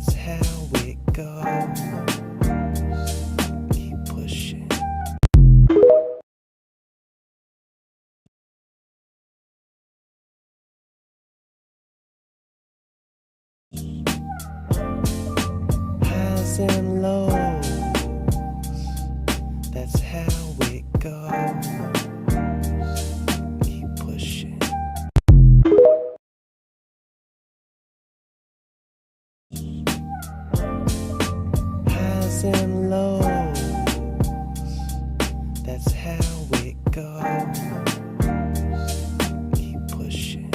That's how it goes. Keep pushing. Highs and lows. That's how it goes. Keep pushing. Highs and lows. That's how it goes. Keep pushing.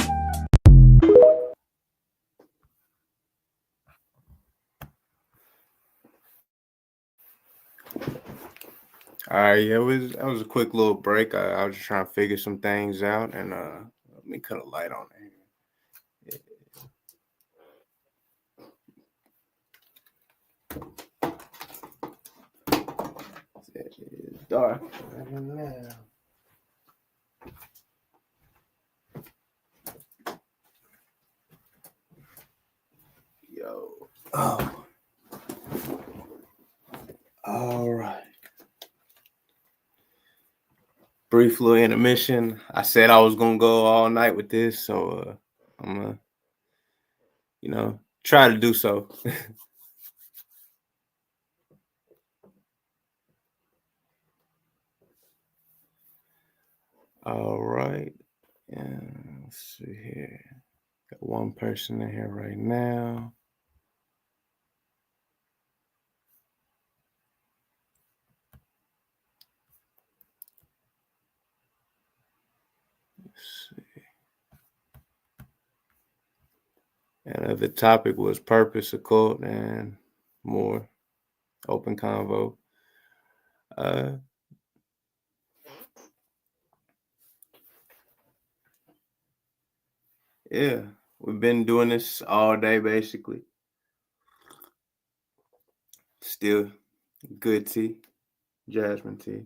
All right, yeah, that was a quick little break. I was just trying to figure some things out, and let me cut a light on it. It is dark now. Yo. Oh. All right. Brief little intermission. I said I was gonna go all night with this, so I'm gonna, try to do so. All right. Yeah, let's see here. Got one person in here right now. Let's see. And the topic was purpose, occult, and more. Open convo. Yeah, we've been doing this all day basically. Still good tea, jasmine tea.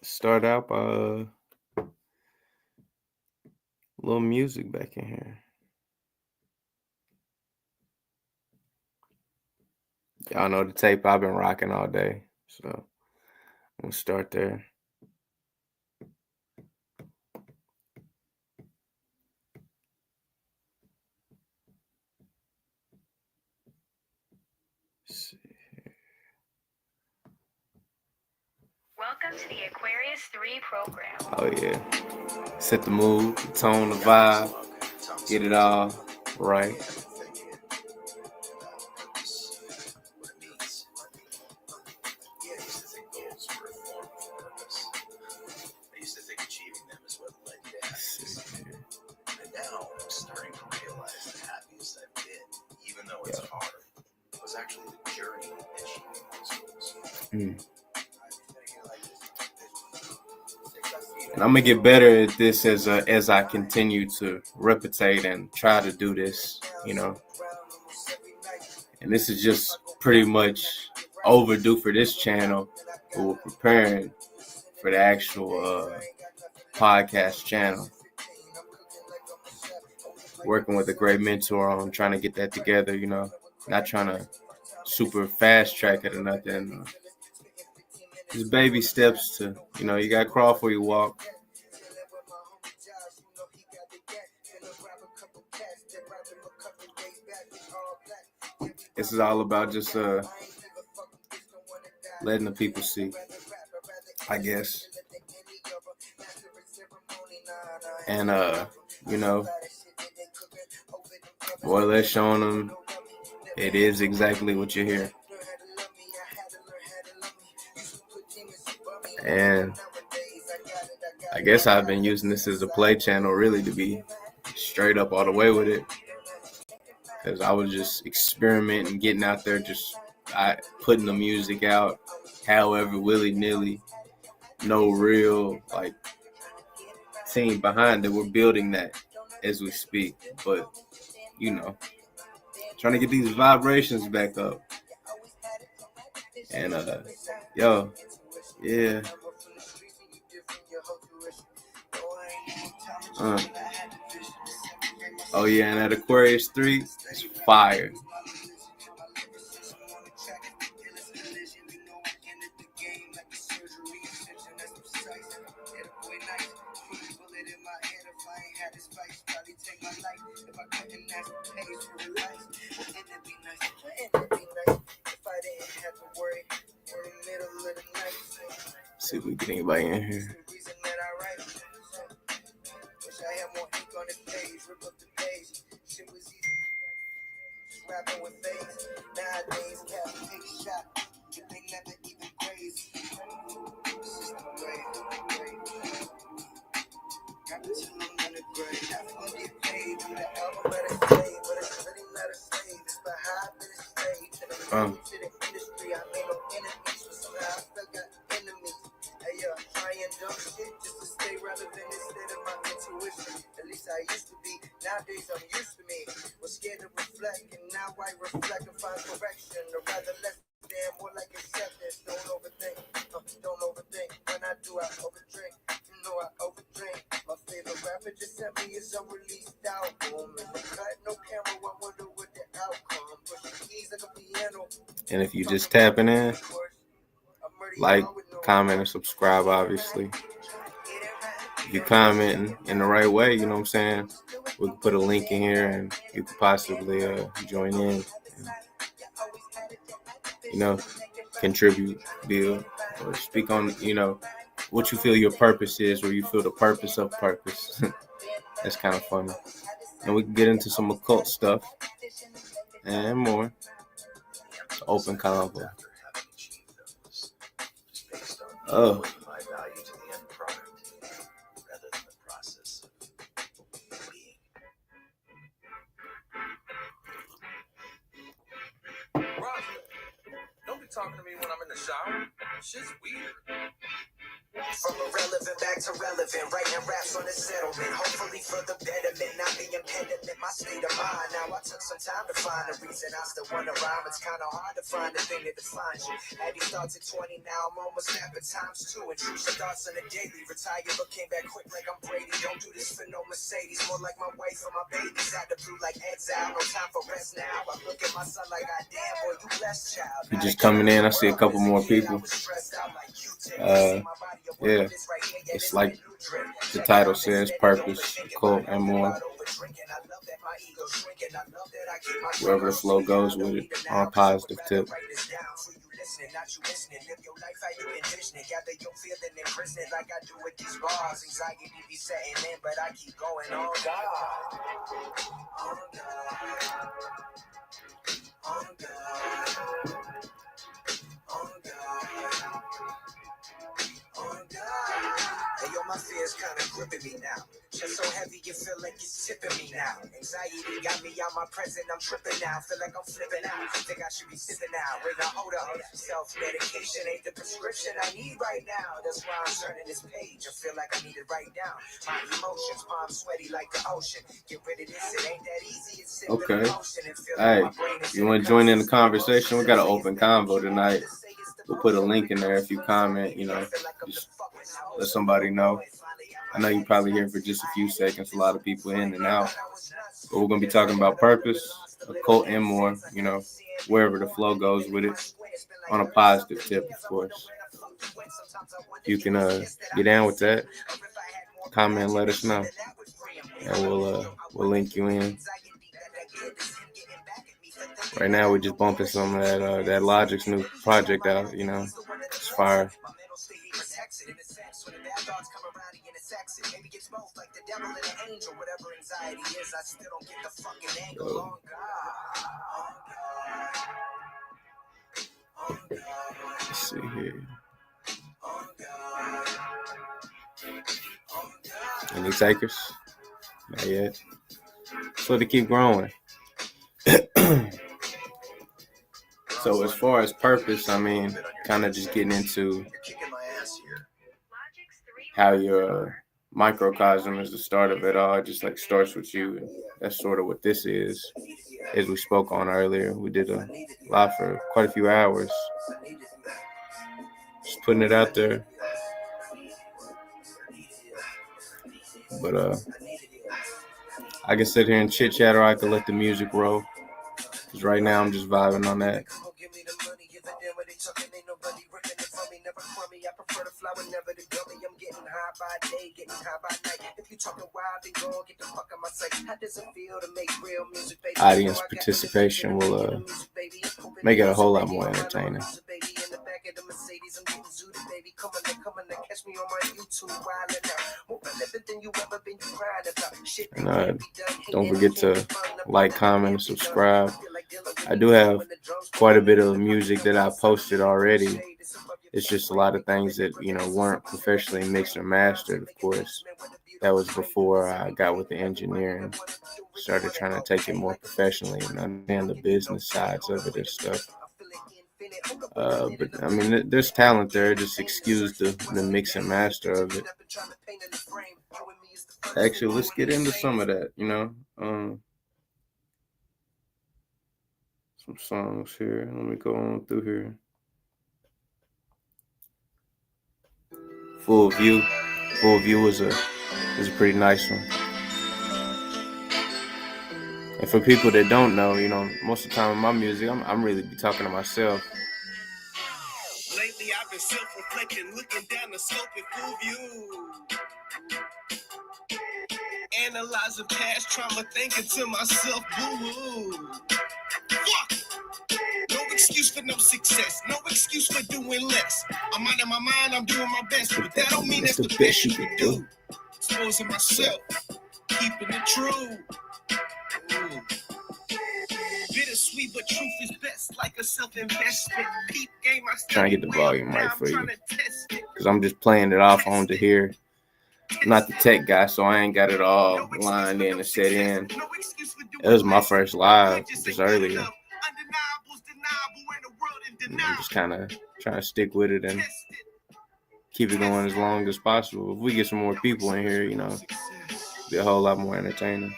Start out by a little music back in here. Y'all know the tape I've been rocking all day, so I'm gonna start there. Let's see here. Welcome to the Aquarius 3 program. Oh yeah, set the mood, the tone, the vibe, get it all right. And I'm gonna get better at this as I continue to replicate and try to do this, And this is just pretty much overdue for this channel. We're preparing for the actual podcast channel. Working with a great mentor on trying to get that together, not trying to super fast track it or nothing. Just baby steps to, you got to crawl before you walk. This is all about just letting the people see, I guess. And, more or less showing them it is exactly what you hear. And I guess I've been using this as a play channel really to be straight up all the way with it. Because I was just experimenting, getting out there, putting the music out, however, willy-nilly. No real, team behind it. We're building that as we speak. But, trying to get these vibrations back up. And, yeah. Oh yeah, and at Aquarius 3, it's fire. See if we get anybody in here. And if you just tapping in, like, comment, and subscribe, obviously. If you commenting in the right way, you know what I'm saying, we can put a link in here and you could possibly join in, and, contribute, build, or speak on, what you feel your purpose is, or you feel the purpose of purpose. That's kind of funny. And we can get into some occult stuff and more. It's open convo. Oh. Don't be talking to me when I'm in the shower. Shit's weird. From irrelevant back to relevant, writing raps on a settlement, hopefully for the betterment, not the impediment, my state of mind. Now I took some time to find a reason I still wanna rhyme. It's kinda hard to find the thing that defines you. Abby starts at 20, now I'm almost half at times 2. Intrusive thoughts on the daily, retired but came back quick like I'm Brady. Don't do this for no Mercedes, more like my wife and my babies. Out the blue like exile, no time for rest now. I look at my son like, God damn, boy, you blessed child. You just coming in, I see a couple more people. Yeah, it's like the title says, purpose, occult, and more. Wherever the flow goes with it, on a positive tip. Hey, yo, my fear's kinda gripping me now. Just so heavy, you feel like it's tipping me now. Anxiety got me out my present, I'm tripping now. Feel like I'm flipping out, think I should be sipping now. Wait, now hold up, self-medication ain't the prescription I need right now. That's why I'm turning this page, I feel like I need to write down my emotions, palms sweaty like the ocean. Get rid of this, it ain't that easy, it's simple. Okay. Hey, you want to join in the conversation? We got an open convo tonight. We'll put a link in there if you comment, just let somebody know. I know you're probably here for just a few seconds, a lot of people in and out. But we're going to be talking about purpose, occult, and more, wherever the flow goes with it, on a positive tip, of course. You can get down with that. Comment and let us know. And we'll link you in. Right now, we're just bumping some of that Logic's new project out, It's fire. Let's see here. Any takers? Not yet. So to keep growing. So as far as purpose, kind of just getting into how your microcosm is the start of it all. It just like starts with you. And that's sort of what this is. As we spoke on earlier, we did a live for quite a few hours. Just putting it out there. But I can sit here and chit chat, or I can let the music roll. Because right now I'm just vibing on that. Audience participation will make it a whole lot more entertaining. And don't forget to like, comment, and subscribe. I do have quite a bit of music that I posted already. It's just a lot of things that, weren't professionally mixed or mastered, of course. That was before I got with the engineering, started trying to take it more professionally and understand the business sides of it and stuff. But I mean, there's talent there. Just excuse the mix and master of it. Actually, let's get into some of that. Some songs here. Let me go on through here. Full View is a pretty nice one. And for people that don't know, most of the time in my music, I'm really be talking to myself. Lately I've been self-reflecting, looking down the slope in full view. Analyzing past trauma, thinking to myself, boo-hoo. Fuck! No excuse for no success, no excuse for doing less. I'm out of my mind, I'm doing my best, but that don't mean that's the best you can do. Exposing myself, keeping it true. Ooh. Bittersweet, but truth is best, like a self-investment. Peep game, I trying to get the volume right for you, because I'm just playing it off onto here. I'm not the tech guy, so I ain't got it all lined in and set in. It was my first live just earlier. I'm just kind of trying to stick with it and keep it going as long as possible. If we get some more people in here, it'll be a whole lot more entertaining.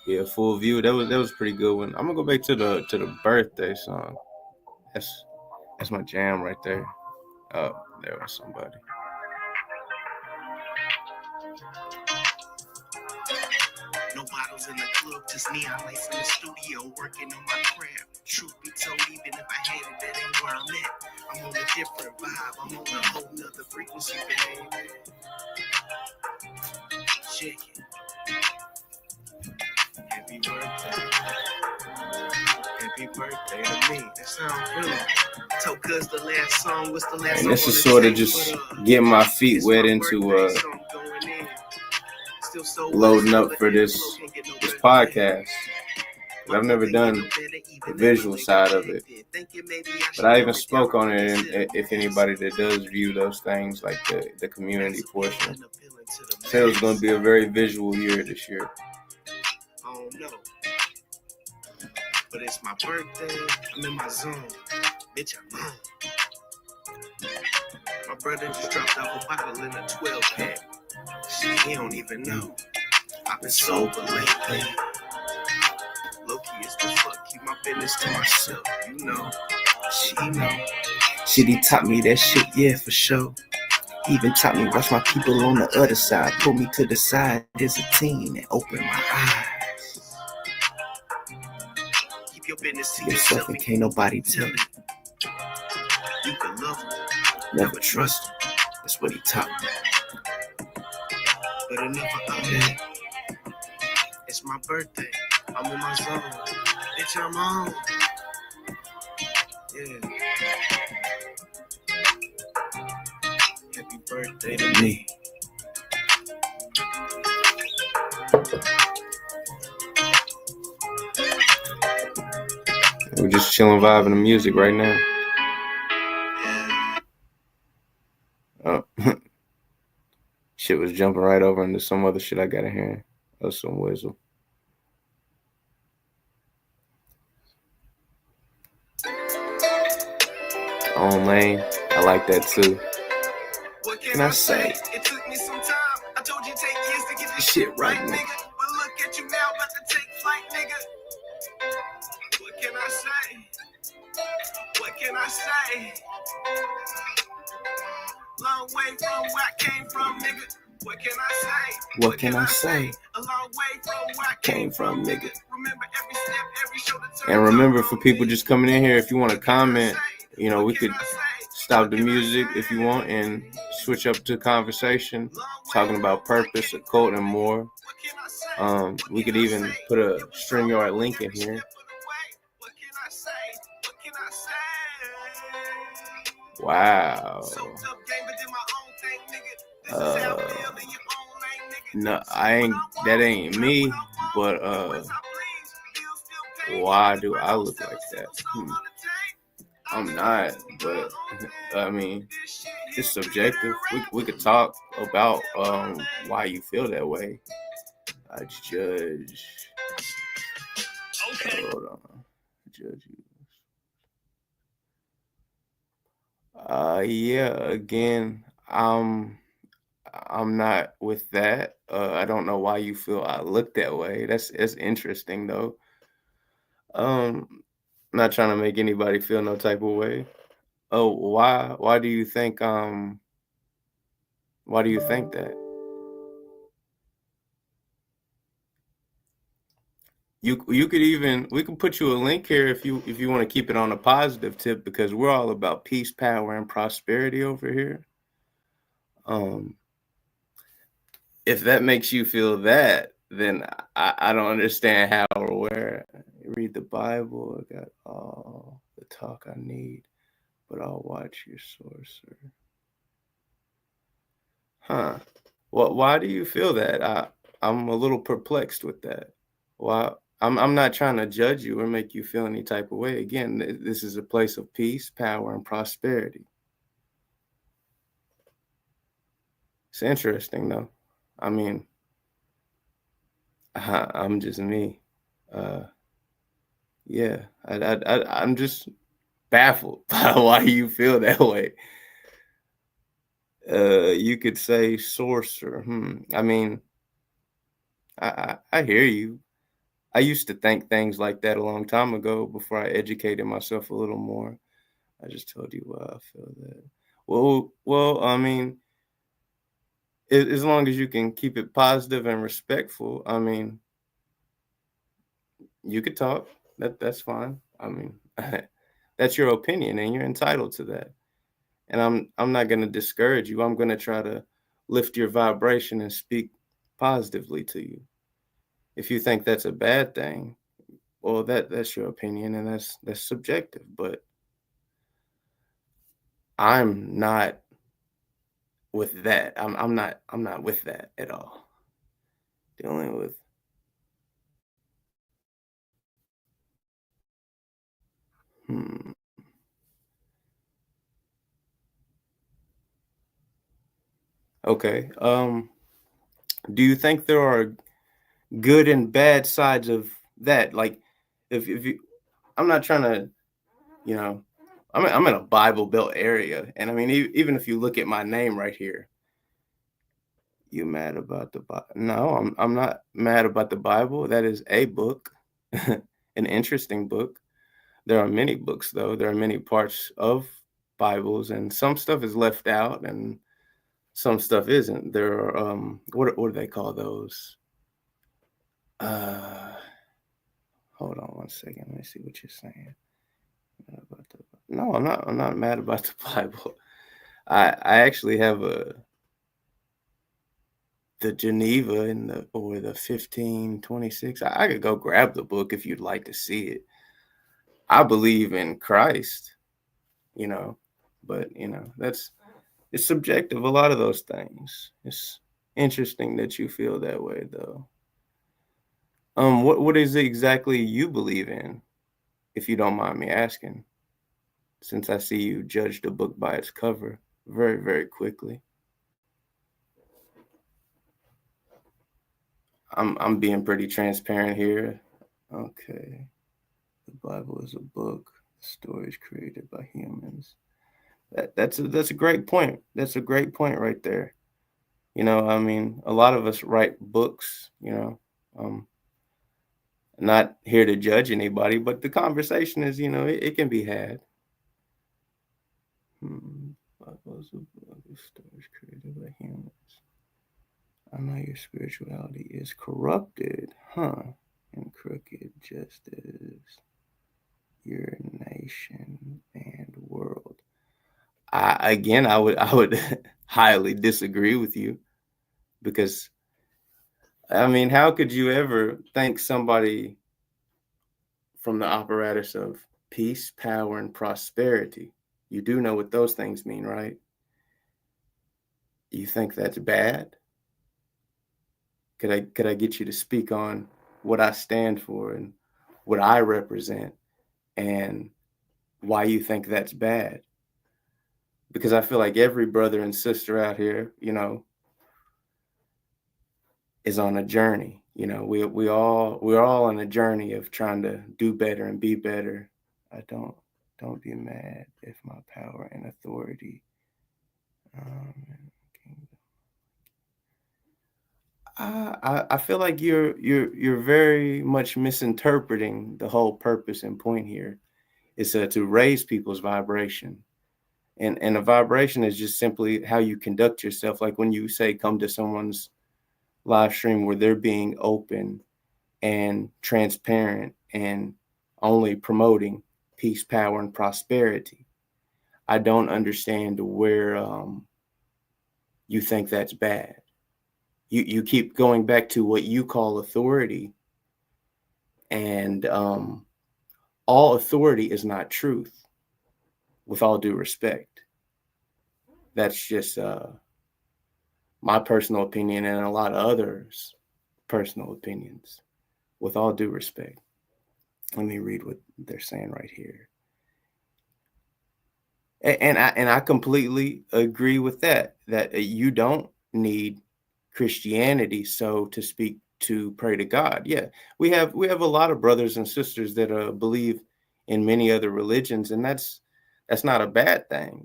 Yeah, Full View. That was a pretty good one. I'm gonna go back to the birthday song. That's my jam right there. Oh, there was somebody. No bottles in the club, just neon lights in the studio, working on my craft. Truth be told, even if I had it, that ain't where I'm at. I'm on a different vibe, I'm on a whole nother frequency, baby. Check it. Happy birthday. Happy birthday to me. That sounds good. Told cuz the last song was the last song. And this is sort of just getting my feet wet into loading up for this podcast. I've never done the visual side of it, but I even spoke on it. And if anybody that does view those things, like the community portion, said it was going to be a very visual year this year. I don't know, but it's my birthday. I'm in my zone, bitch. I'm on. My brother just dropped off a bottle in a 12-pack. Shit, he don't even know. I've been sober lately. Low-key as the fuck, keep my business to myself. You know, she know. Shit, he taught me that shit, yeah, for sure. He even taught me watch my people on the other side. Pull me to the side, there's a team that opened my eyes. Keep your business to yourself and can't nobody tell it. You can love him, never trust him. That's what he taught me. But enough about that. It's my birthday. I'm in my zone. Bitch, I'm on. Yeah. Happy birthday to me. We're just chilling, vibing the music right now. Oh. Shit was jumping right over into some other shit I got in here. That's some whistle. On lane, I like that too. What can I say? It took me some time. I told you take years to get this shit right, nigga. But look at you now, about to take flight, nigga. What can I say? What can I say? Long way from where I came from, nigga. What can I say? What can I say? A long way from where I Came from, nigga. Remember every step, every shoulder turn. And remember, for people just coming in here, if you want to comment, you know, we could stop the music if you want and switch up to conversation, talking about purpose, occult, and more. We could even put a StreamYard link in here. Wow. No, that ain't me, but why do I look like that? I'm not, but I mean, it's subjective. We could talk about why you feel that way. I judge. Okay. Hold on. Judge you. Yeah, again, I'm not with that. I don't know why you feel I look that way. That's interesting though. I'm not trying to make anybody feel no type of way. Oh, why do you think that? You could even, we can put you a link here if you want to keep it on a positive tip, because we're all about peace, power, and prosperity over here. If that makes you feel that, then I don't understand how or where. Read the Bible. I got all the talk I need, but I'll watch your sorcerer. Huh. Why do you feel that? I'm a little perplexed with that. Why? I'm not trying to judge you or make you feel any type of way. Again, this is a place of peace, power, and prosperity. It's interesting though. I mean, I'm just me. Yeah, I'm just baffled by why you feel that way. You could say sorcerer. I mean, I hear you. I used to think things like that a long time ago before I educated myself a little more. I just told you why I feel that. Well, I mean, as long as you can keep it positive and respectful, I mean, you could talk. That's fine. I mean, that's your opinion, and you're entitled to that. And I'm not going to discourage you. I'm going to try to lift your vibration and speak positively to you. If you think that's a bad thing, well, that's your opinion, and that's subjective. But I'm not with that. I'm not with that at all. Dealing with hmm. Okay. Do you think there are good and bad sides of that? Like, if you, I'm not trying to, you know, I'm in a Bible Belt area, and I mean, even if you look at my name right here, you mad about the Bible? No, I'm not mad about the Bible. That is a book, an interesting book. There are many books, though. There are many parts of Bibles, and some stuff is left out, and some stuff isn't. There are what do they call those? Uh, Hold on one second. Let me see what you're saying. No, I'm not. I'm not mad about the Bible. I actually have the Geneva or the 1526. I could go grab the book if you'd like to see it. I believe in Christ, you know, but it's subjective. A lot of those things. It's interesting that you feel that way, though. What is it exactly you believe in, if you don't mind me asking? Since I see you judge the book by its cover very, very quickly. I'm being pretty transparent here. Okay. The Bible is a book. Stories created by humans. That's a great point. That's a great point right there. I mean, a lot of us write books, not here to judge anybody, but the conversation is, it can be had. Bible is a book of stories created by humans. I know your spirituality is corrupted, huh? And crooked, just as your nation and world. I would highly disagree with you, because I mean, how could you ever thank somebody from the apparatus of peace, power, and prosperity? You do know what those things mean, right? You think that's bad? Could I get you to speak on what I stand for and what I represent, and why you think that's bad? Because I feel like every brother and sister out here, is on a journey. We're all on a journey of trying to do better and be better. I don't be mad if my power and authority. I feel like you're very much misinterpreting the whole purpose and point here. Is to raise people's vibration, and a vibration is just simply how you conduct yourself. Like when you say come to someone's live stream where they're being open and transparent and only promoting peace, power, and prosperity. I don't understand where you think that's bad. You keep going back to what you call authority, and all authority is not truth. With all due respect, that's just my personal opinion and a lot of others' personal opinions. With all due respect, let me read what they're saying right here. And I completely agree with that you don't need Christianity, so to speak, to pray to God. Yeah, we have a lot of brothers and sisters that believe in many other religions, and that's not a bad thing.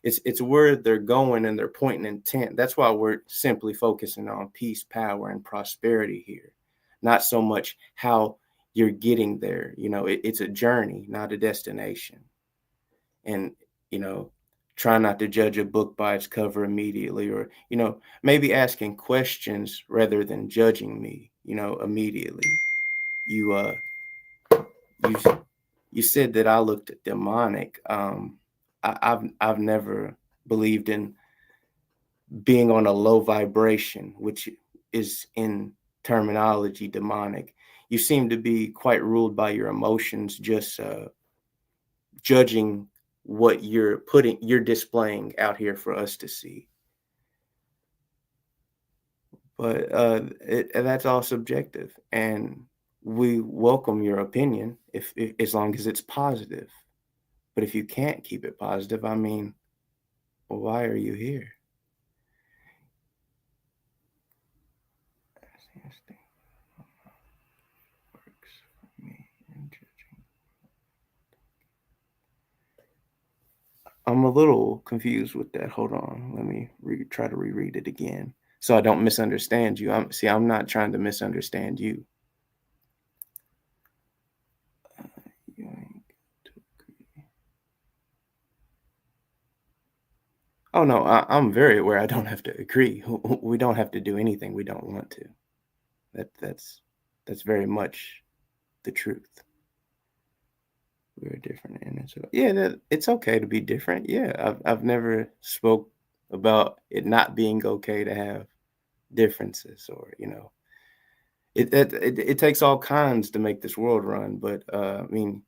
It's where they're going and their point and intent. That's why we're simply focusing on peace, power, and prosperity here, not so much how you're getting there. It's a journey, not a destination. And try not to judge a book by its cover immediately, or maybe asking questions rather than judging me immediately. You uh you you said that I looked demonic. I've never believed in being on a low vibration, which is in terminology demonic. You seem to be quite ruled by your emotions, just judging what you're displaying out here for us to see. But that's all subjective, and we welcome your opinion if as long as it's positive. But if you can't keep it positive, I mean, why are you here? I'm a little confused with that. Hold on. Let me try to reread it again so I don't misunderstand you. I'm not trying to misunderstand you. Oh no, I'm very aware I don't have to agree. We don't have to do anything we don't want to. That's very much the truth. We're different, and it's okay to be different. Yeah, I've never spoke about it not being okay to have differences, or it takes all kinds to make this world run. But I mean,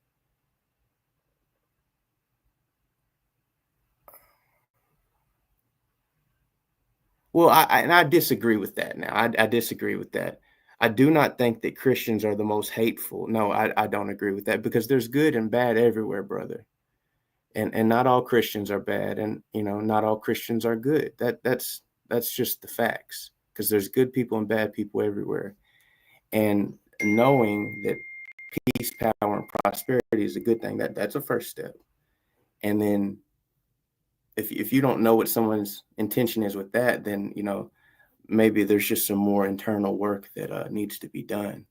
well, I disagree with that. Now, I disagree with that. I do not think that Christians are the most hateful. No, I don't agree with that, because there's good and bad everywhere, brother. And not all Christians are bad, and not all Christians are good. That's just the facts, because there's good people and bad people everywhere. And knowing that peace, power, and prosperity is a good thing, that's a first step. And then if you don't know what someone's intention is with that, then maybe there's just some more internal work that needs to be done.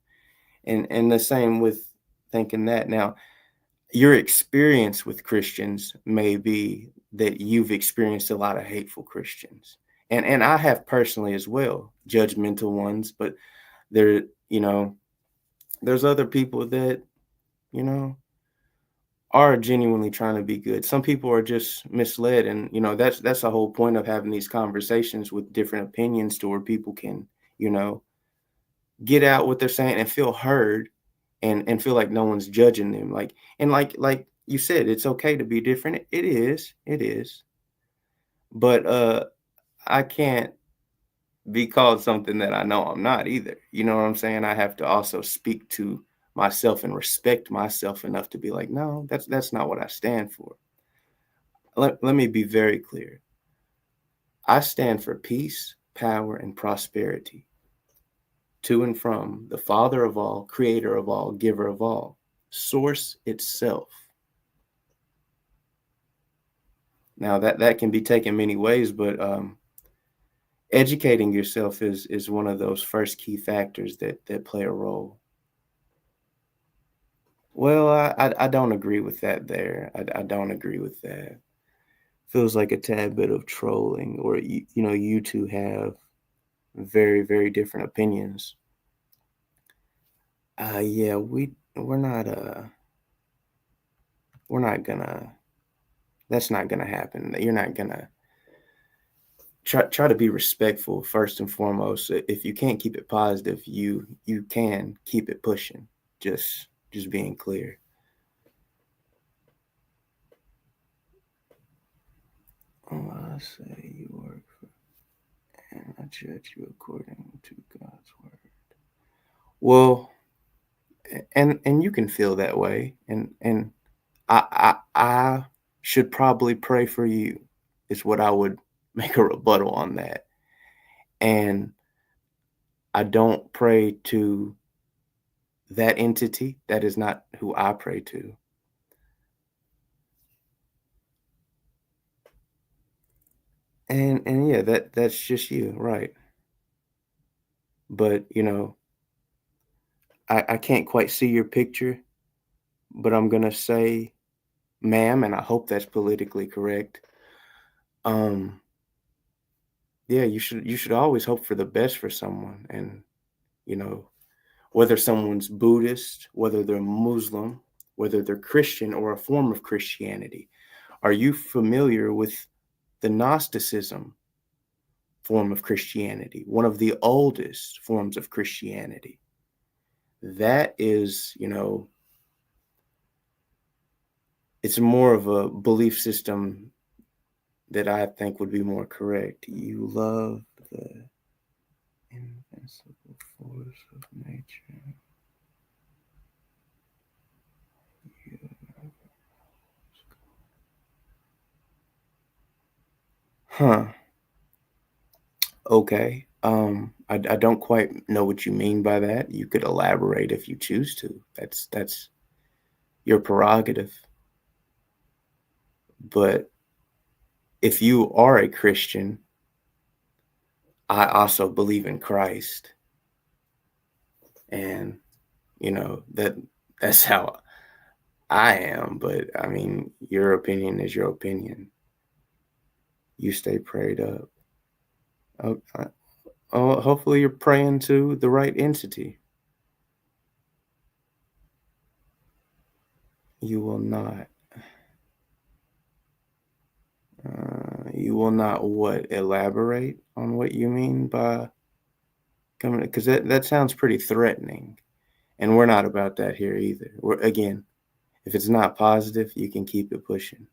And the same with thinking that. Now, your experience with Christians may be that you've experienced a lot of hateful Christians, and I have personally as well, judgmental ones, but there, there's other people that, you know, are genuinely trying to be good. Some people are just misled, and that's the whole point of having these conversations with different opinions, to where people can, you know, get out what they're saying and feel heard, and feel like no one's judging them. Like you said, it's okay to be different. It is. But I can't be called something that I know I'm not either. You know what I'm saying? I have to also speak to myself and respect myself enough to be like, no, that's not what I stand for. Let me be very clear. I stand for peace, power, and prosperity to and from the Father of all, creator of all, giver of all, source itself. Now that can be taken many ways, but educating yourself is one of those first key factors that play a role. Well, I don't agree with that there. I don't agree with that. Feels like a tad bit of trolling, or you two have very, very different opinions. Yeah, we're not gonna that's not gonna happen. You're not gonna try to be respectful first and foremost. If you can't keep it positive, you can keep it pushing. Just being clear. Oh, I say you work for, and I judge you according to God's word. Well, and you can feel that way, and I should probably pray for you, is what I would make a rebuttal on that. And I don't pray to that entity. That is not who I pray to. And yeah, that's just you, right? But I can't quite see your picture, but I'm gonna say, ma'am, and I hope that's politically correct. Um, yeah, you should always hope for the best for someone, and you know whether someone's Buddhist, whether they're Muslim, whether they're Christian or a form of Christianity. Are you familiar with the Gnosticism form of Christianity, one of the oldest forms of Christianity? That is, it's more of a belief system that I think would be more correct. You love the invincible force of nature. Huh. Okay. I don't quite know what you mean by that. You could elaborate if you choose to. That's your prerogative. But if you are a Christian, I also believe in Christ. And that's how I am. But I mean, your opinion is your opinion. You stay prayed up. Okay. Oh, hopefully you're praying to the right entity. You will not. You will not what? Elaborate on what you mean by coming? Because that sounds pretty threatening, and we're not about that here either. Again, if it's not positive, you can keep it pushing.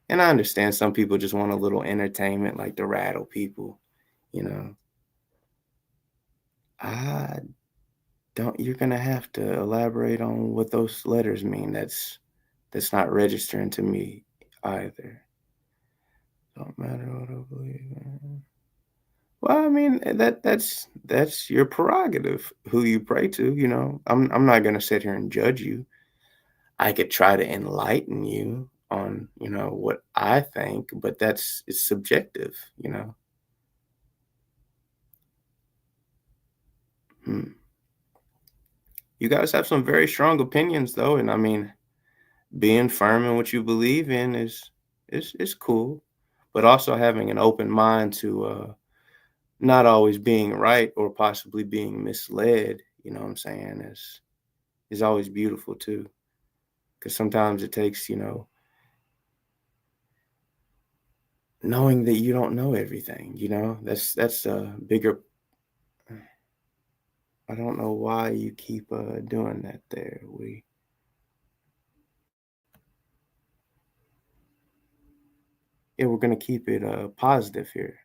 And I understand some people just want a little entertainment, like to rattle people. You know, I don't. You're gonna have to elaborate on what those letters mean. That's not registering to me either. Don't matter what I believe in. Well, I mean, that's your prerogative who you pray to. I'm not gonna sit here and judge you. I could try to enlighten you on what I think, but it's subjective. Hmm. You guys have some very strong opinions, though, and I mean, being firm in what you believe in is cool. but also having an open mind to not always being right or possibly being misled, you know what I'm saying, is always beautiful too. Because sometimes it takes, knowing that you don't know everything, that's a bigger. I don't know why you keep doing that there. We're gonna keep it positive here,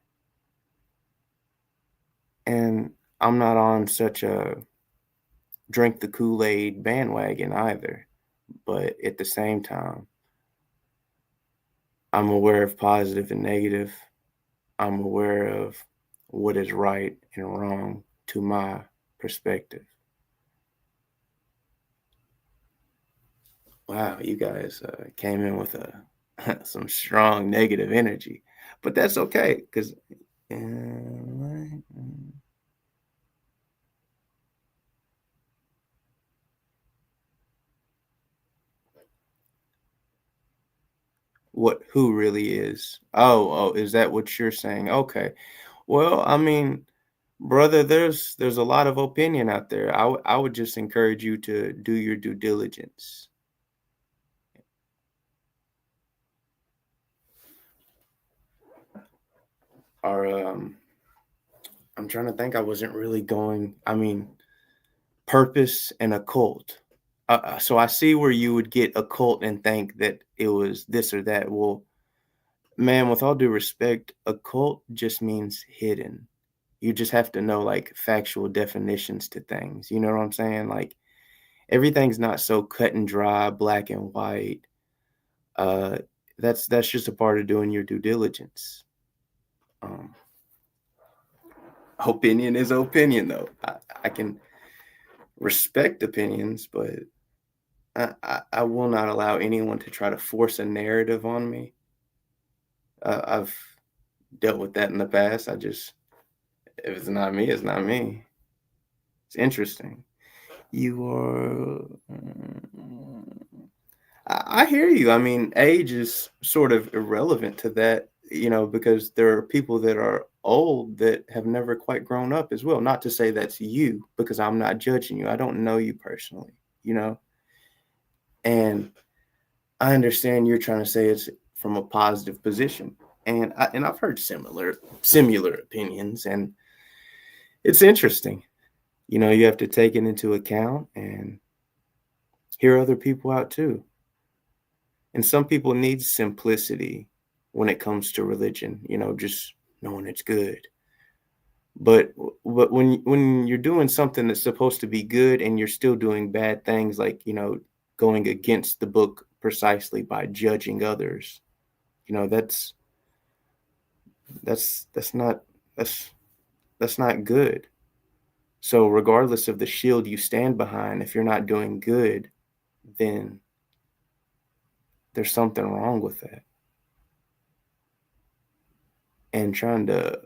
and I'm not on such a drink the Kool-Aid bandwagon either. But at the same time, I'm aware of positive and negative. I'm aware of what is right and wrong to my perspective. Wow, you guys came in with some strong negative energy, but that's okay because who really is. Oh, is that what you're saying? Okay. Well, I mean, brother, there's a lot of opinion out there. I would just encourage you to do your due diligence. Or I'm trying to think. I wasn't really going. I mean, purpose and occult. So I see where you would get occult and think that it was this or that. Well, man, with all due respect, occult just means hidden. You just have to know like factual definitions to things. You know what I'm saying? Like everything's not so cut and dry, black and white. Uh, that's just a part of doing your due diligence. Um, Opinion is opinion, though. I can respect opinions, but I will not allow anyone to try to force a narrative on me. I've dealt with that in the past. If it's not me, it's not me. It's interesting. You are. I hear you. I mean, age is sort of irrelevant to that, because there are people that are old that have never quite grown up as well. Not to say that's you, because I'm not judging you. I don't know you personally, and I understand you're trying to say it's from a positive position, and I've heard similar opinions, and it's interesting. You have to take it into account and hear other people out too. And some people need simplicity when it comes to religion, just knowing it's good. But when you're doing something that's supposed to be good and you're still doing bad things, like going against the book precisely by judging others, that's not that's that's not good. So regardless of the shield you stand behind, if you're not doing good, then there's something wrong with that. And trying to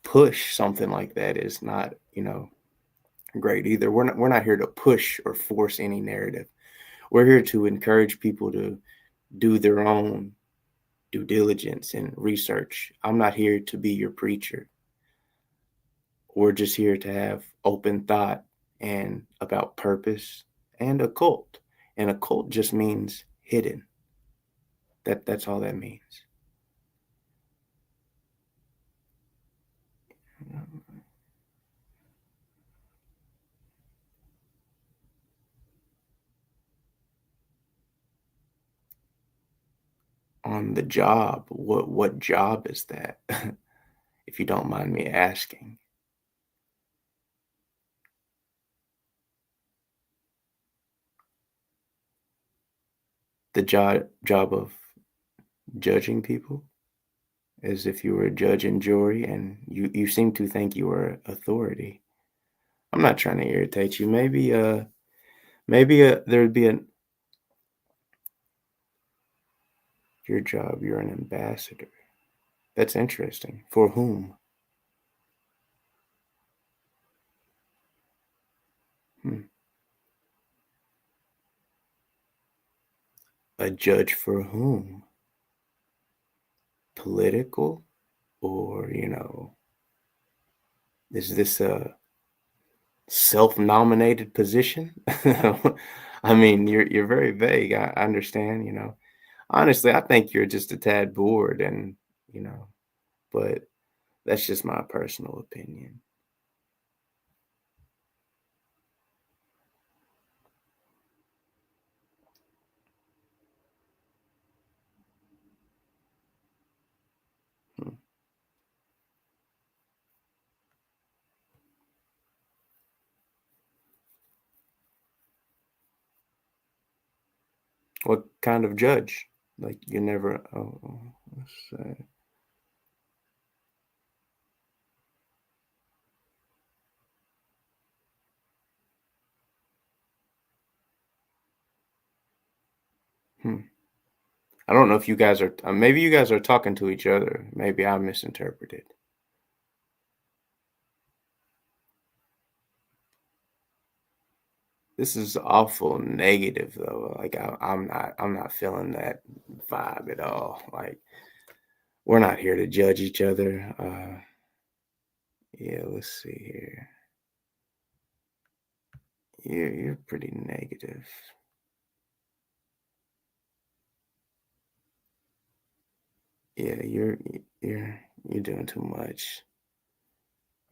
push something like that is not, great either. We're not here to push or force any narrative. We're here to encourage people to do their own due diligence and research. I'm not here to be your preacher. We're just here to have open thought and about purpose and occult. And occult just means hidden. That's all that means. On the job, what job is that? If you don't mind me asking. The job of judging people, as if you were a judge and jury, and you seem to think you are authority. I'm not trying to irritate you. Maybe there'd be your job. You're an ambassador. That's interesting. For whom? Hmm. A judge for whom? political, or is this a self-nominated position? I mean, you're very vague. I understand. Honestly, I think you're just a tad bored, and you know, but that's just my personal opinion. Hmm. What kind of judge? Like you never? Let's say. Hmm. I don't know if you guys are. Maybe you guys are talking to each other. Maybe I misinterpreted. This is awful negative though. Like I'm not feeling that vibe at all. Like we're not here to judge each other. Yeah, let's see here. You're pretty negative. Yeah, you're doing too much.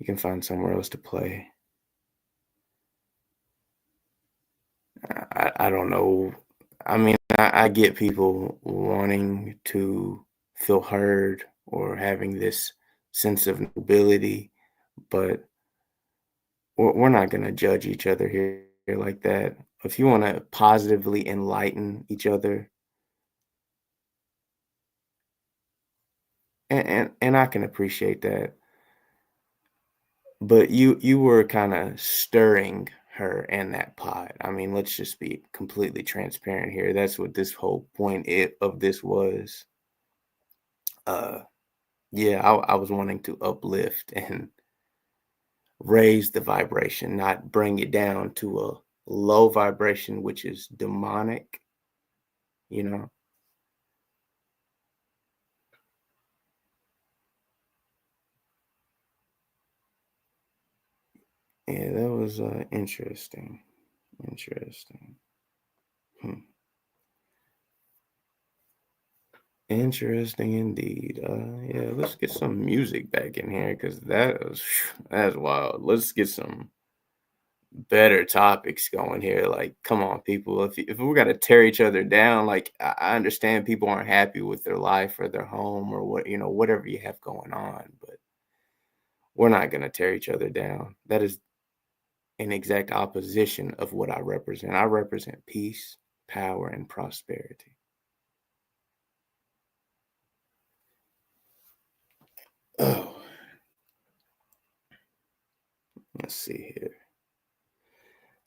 You can find somewhere else to play. I don't know. I mean, I get people wanting to feel heard or having this sense of nobility, but we're not going to judge each other here like that. If you want to positively enlighten each other, and I can appreciate that, but you were kind of stirring her in that pot. I mean, let's just be completely transparent here. That's what this whole point of this was. Uh, yeah, I was wanting to uplift and raise the vibration, not bring it down to a low vibration, which is demonic. You know. Yeah, that was interesting. Interesting. Hmm. Interesting indeed. Yeah, let's get some music back in here because that's wild. Let's get some better topics going here. Like, come on, people. If we got to tear each other down, like I understand people aren't happy with their life or their home or whatever you have going on, but we're not gonna tear each other down. That is in exact opposition of what I represent. I represent peace, power, and prosperity. Oh, let's see here.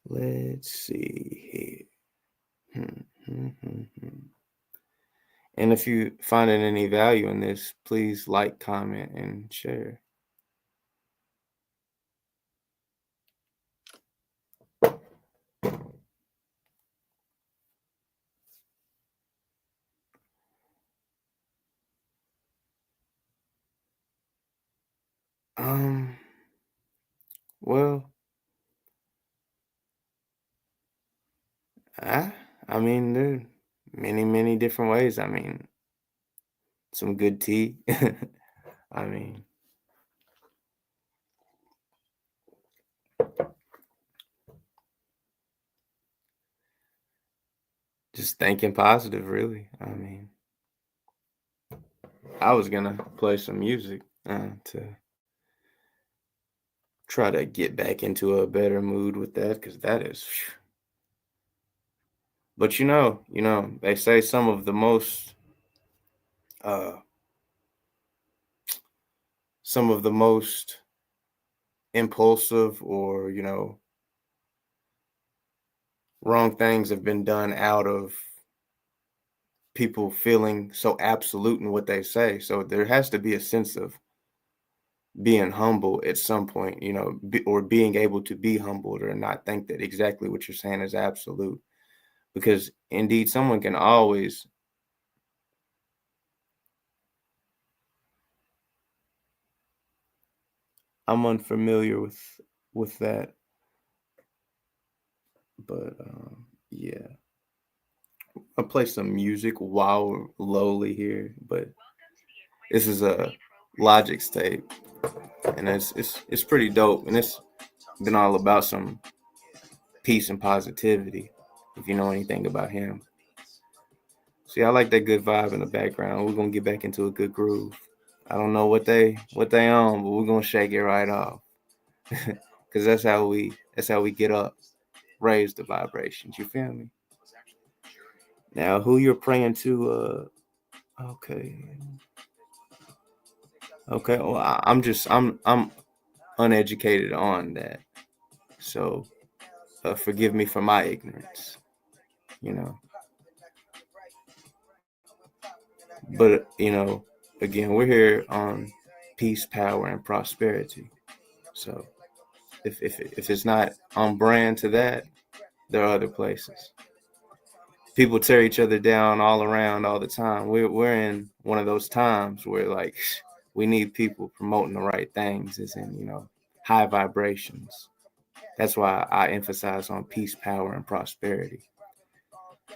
Let's see here. And if you finding any value in this, please like, comment, and share. Um, well, I, I mean, there are many, many different ways. I mean, some good tea. I mean, just thinking positive, really. I mean, I was gonna play some music to try to get back into a better mood with that because that is. But they say uh, some of the most impulsive or wrong things have been done out of people feeling so absolute in what they say. So there has to be a sense of being humble at some point, or being able to be humbled or not think that exactly what you're saying is absolute. Because indeed, someone can always I'm unfamiliar with that, but yeah, I'll play some music while we're lowly here. But this is a Logic's tape, and it's pretty dope, and it's been all about some peace and positivity. If you know anything about him, see, I like that good vibe in the background. We're gonna get back into a good groove. I don't know what they on, but we're gonna shake it right off, cause that's how we get up, raise the vibrations. You feel me? Now, who you're praying to? Okay, okay. Well, I'm uneducated on that, so forgive me for my ignorance. You know, but again, we're here on peace, power, and prosperity. So if it's not on brand to that, there are other places. People tear each other down all around all the time. We're in one of those times where like we need people promoting the right things, as in high vibrations. That's why I emphasize on peace, power, and prosperity.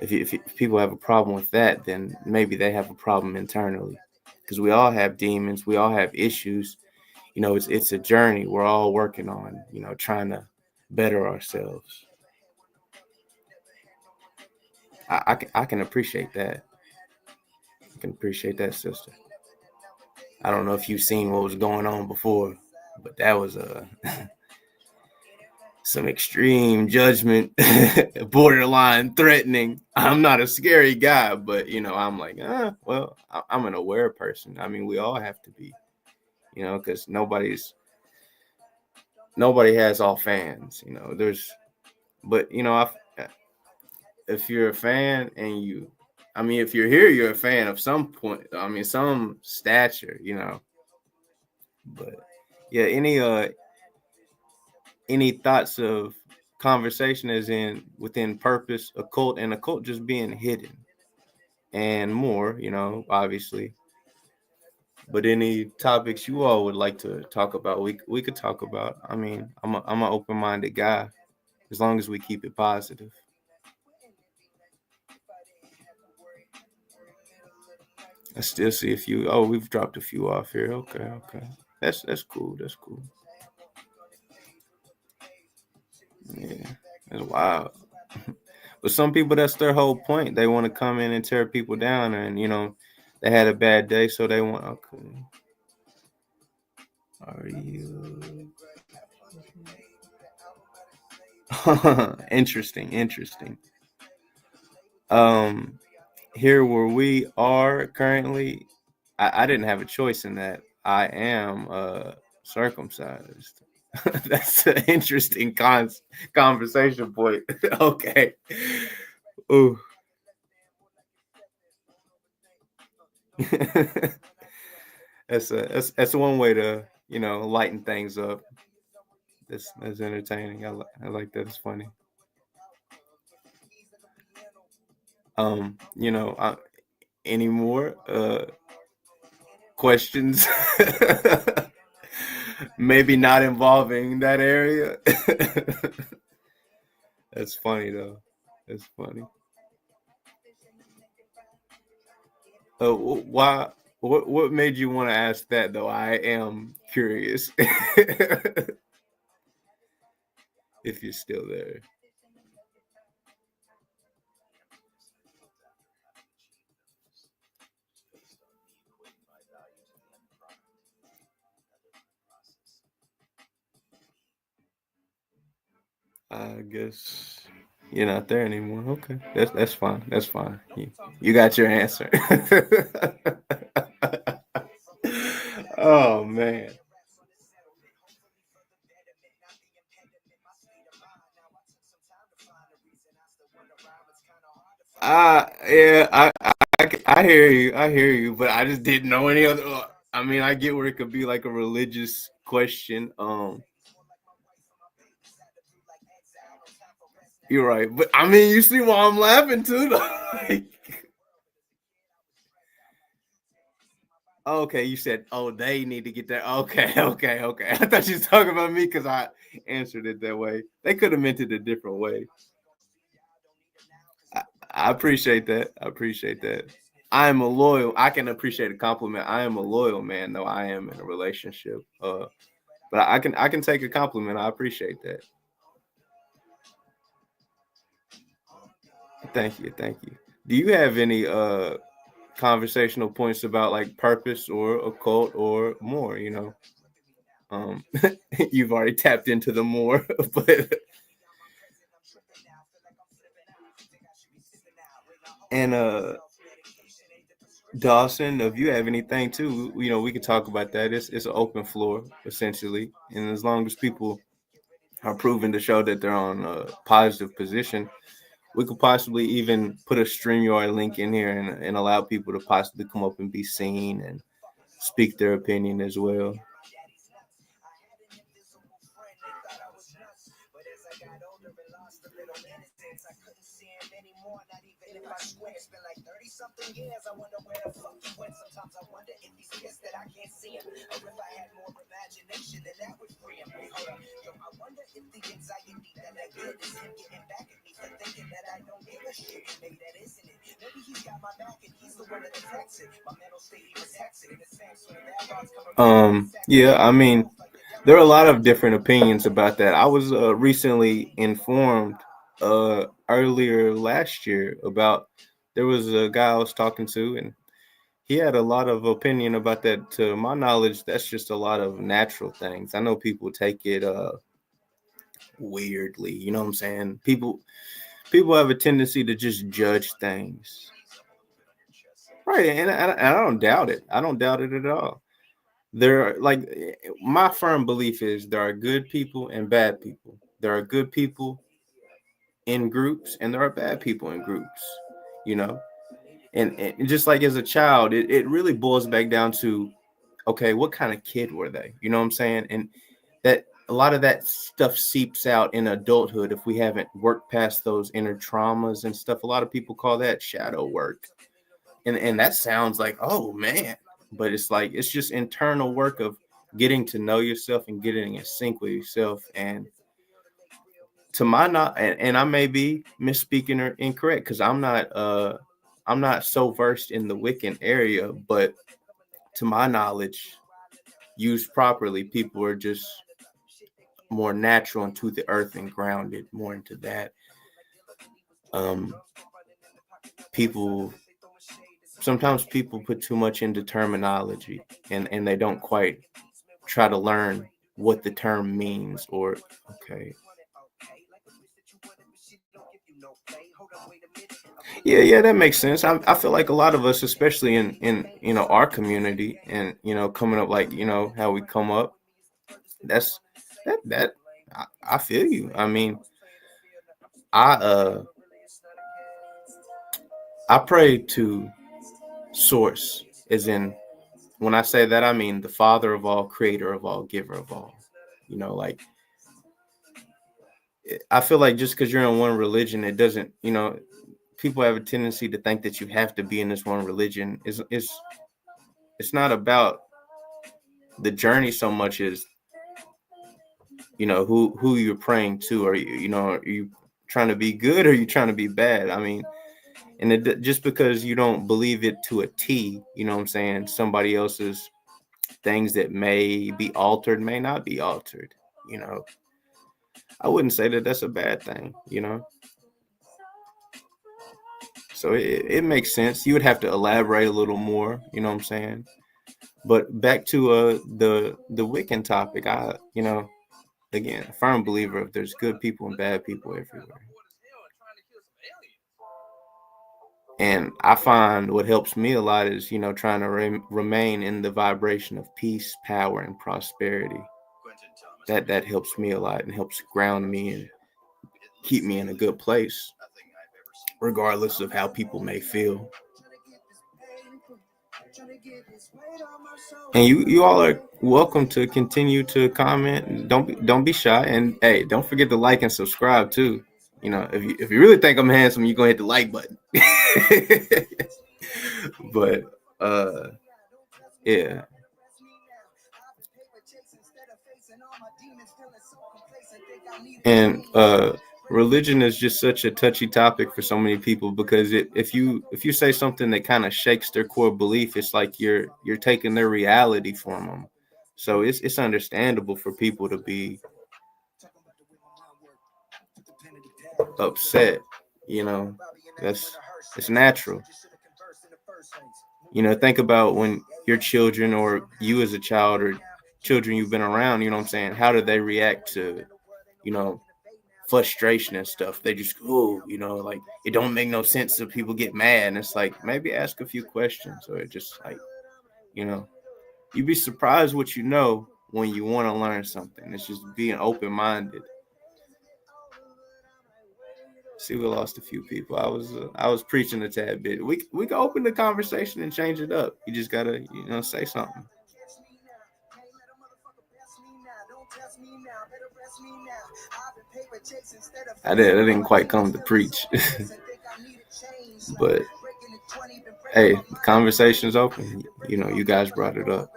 If people have a problem with that, then maybe they have a problem internally, because we all have demons, we all have issues. It's a journey we're all working on. Trying to better ourselves. I can appreciate that. I can appreciate that, sister. I don't know if you've seen what was going on before, but that was some extreme judgment, borderline threatening. I'm not a scary guy, but I'm like, well, I'm an aware person. I mean, we all have to be, because nobody has all fans. But if you're a fan and if you're here, you're a fan of some point. I mean, some stature, But yeah, any thoughts of conversation as in within purpose, occult, and occult just being hidden and more, obviously. But any topics you all would like to talk about, we could talk about. I mean, I'm an open-minded guy as long as we keep it positive. I still see a few. Oh, we've dropped a few off here. Okay. That's cool. That's cool. Yeah, that's wild. But some people, that's their whole point. They want to come in and tear people down, and they had a bad day, so they want. Okay, are you interesting? Um, Here where we are currently, I didn't have a choice in that. I am circumcised. That's an interesting conversation point. Okay. Ooh. That's one way to lighten things up. That's entertaining. I like that. It's funny. Any more questions? Maybe not involving that area. That's funny though. That's funny. Why? What made you want to ask that though? I am curious. If you're still there. I guess you're not there anymore. Okay, that's fine. That's fine. You got your answer. Oh man. Yeah, I hear you. I hear you, but I just didn't know any other. I mean, I get where it could be like a religious question. You're right, but I mean, you see why I'm laughing too, though. Like, Okay, you said, oh, they need to get that. Okay. I thought you was talking about me because I answered it that way. They could have meant it a different way. I appreciate that. I am a loyal. I can appreciate a compliment. I am a loyal man, though I am in a relationship. But I can take a compliment. I appreciate that. Thank you. Do you have any conversational points about like purpose or occult or more? Um, you've already tapped into the more, but and Dawson, if you have anything too, we can talk about that. It's an open floor essentially, and as long as people are proven to show that they're on a positive position, we could possibly even put a StreamYard link in here and allow people to possibly come up and be seen and speak their opinion as well. Yeah, I mean, there are a lot of different opinions about that. I was recently informed earlier last year about there was a guy I was talking to, and he had a lot of opinion about that. To my knowledge, that's just a lot of natural things. I know people take it weirdly. You know what I'm saying? People have a tendency to just judge things, right? And I don't doubt it. I don't doubt it at all. There are like my firm belief is there are good people and bad people. There are good people in groups and there are bad people in groups. You know, and just like as a child, it really boils back down to okay, what kind of kid were they? You know what I'm saying? And that a lot of that stuff seeps out in adulthood if we haven't worked past those inner traumas and stuff. A lot of people call that shadow work. And that sounds like, oh man, but it's like it's just internal work of getting to know yourself and getting in sync with yourself. And to my not and I may be misspeaking or incorrect because I'm not so versed in the Wiccan area, but to my knowledge, used properly, people are just more natural into the earth and grounded more into that. Um, people sometimes people put too much into terminology and they don't quite try to learn what the term means or okay. Yeah, that makes sense. I feel like a lot of us, especially in our community and coming up like how we come up, that's that I feel you. I mean, I I pray to source, as in when I say that, I mean the father of all, creator of all, giver of all. Like I feel like just because you're in one religion, it doesn't, people have a tendency to think that you have to be in this one religion. It's not about the journey so much as, who you're praying to, or, are you trying to be good or are you trying to be bad? I mean, and just because you don't believe it to a T, you know what I'm saying? Somebody else's things that may be altered may not be altered. I wouldn't say that that's a bad thing. So it makes sense. You would have to elaborate a little more. You know what I'm saying? But back to the Wiccan topic, again, a firm believer of there's good people and bad people everywhere. And I find what helps me a lot is, trying to remain in the vibration of peace, power, and prosperity. That helps me a lot and helps ground me and keep me in a good place, regardless of how people may feel. And you all are welcome to continue to comment. Don't be shy, and hey, don't forget to like and subscribe too. If you really think I'm handsome, you're gonna hit the like button. But Yeah. And religion is just such a touchy topic for so many people, because if you say something that kind of shakes their core belief, it's like you're taking their reality from them. So it's understandable for people to be upset. You know, it's natural. You know, think about when your children, or you as a child, or children you've been around, you know what I'm saying? How do they react to, you know, frustration and stuff? They just, oh, you know, like, it don't make no sense if people get mad. And it's like, maybe ask a few questions, or just like, you know, you'd be surprised what you know when you want to learn something. It's just being open-minded. See, we lost a few people. I was preaching a tad bit. We can open the conversation and change it up. You just gotta, you know, say something. I didn't quite come to preach, but hey, the conversation's open. You know, you guys brought it up.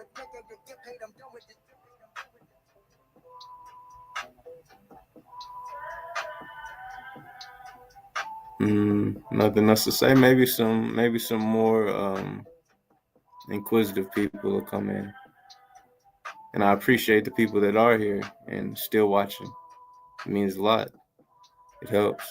Nothing else to say. Maybe some more inquisitive people will come in, and I appreciate the people that are here and still watching. It means a lot. It helps.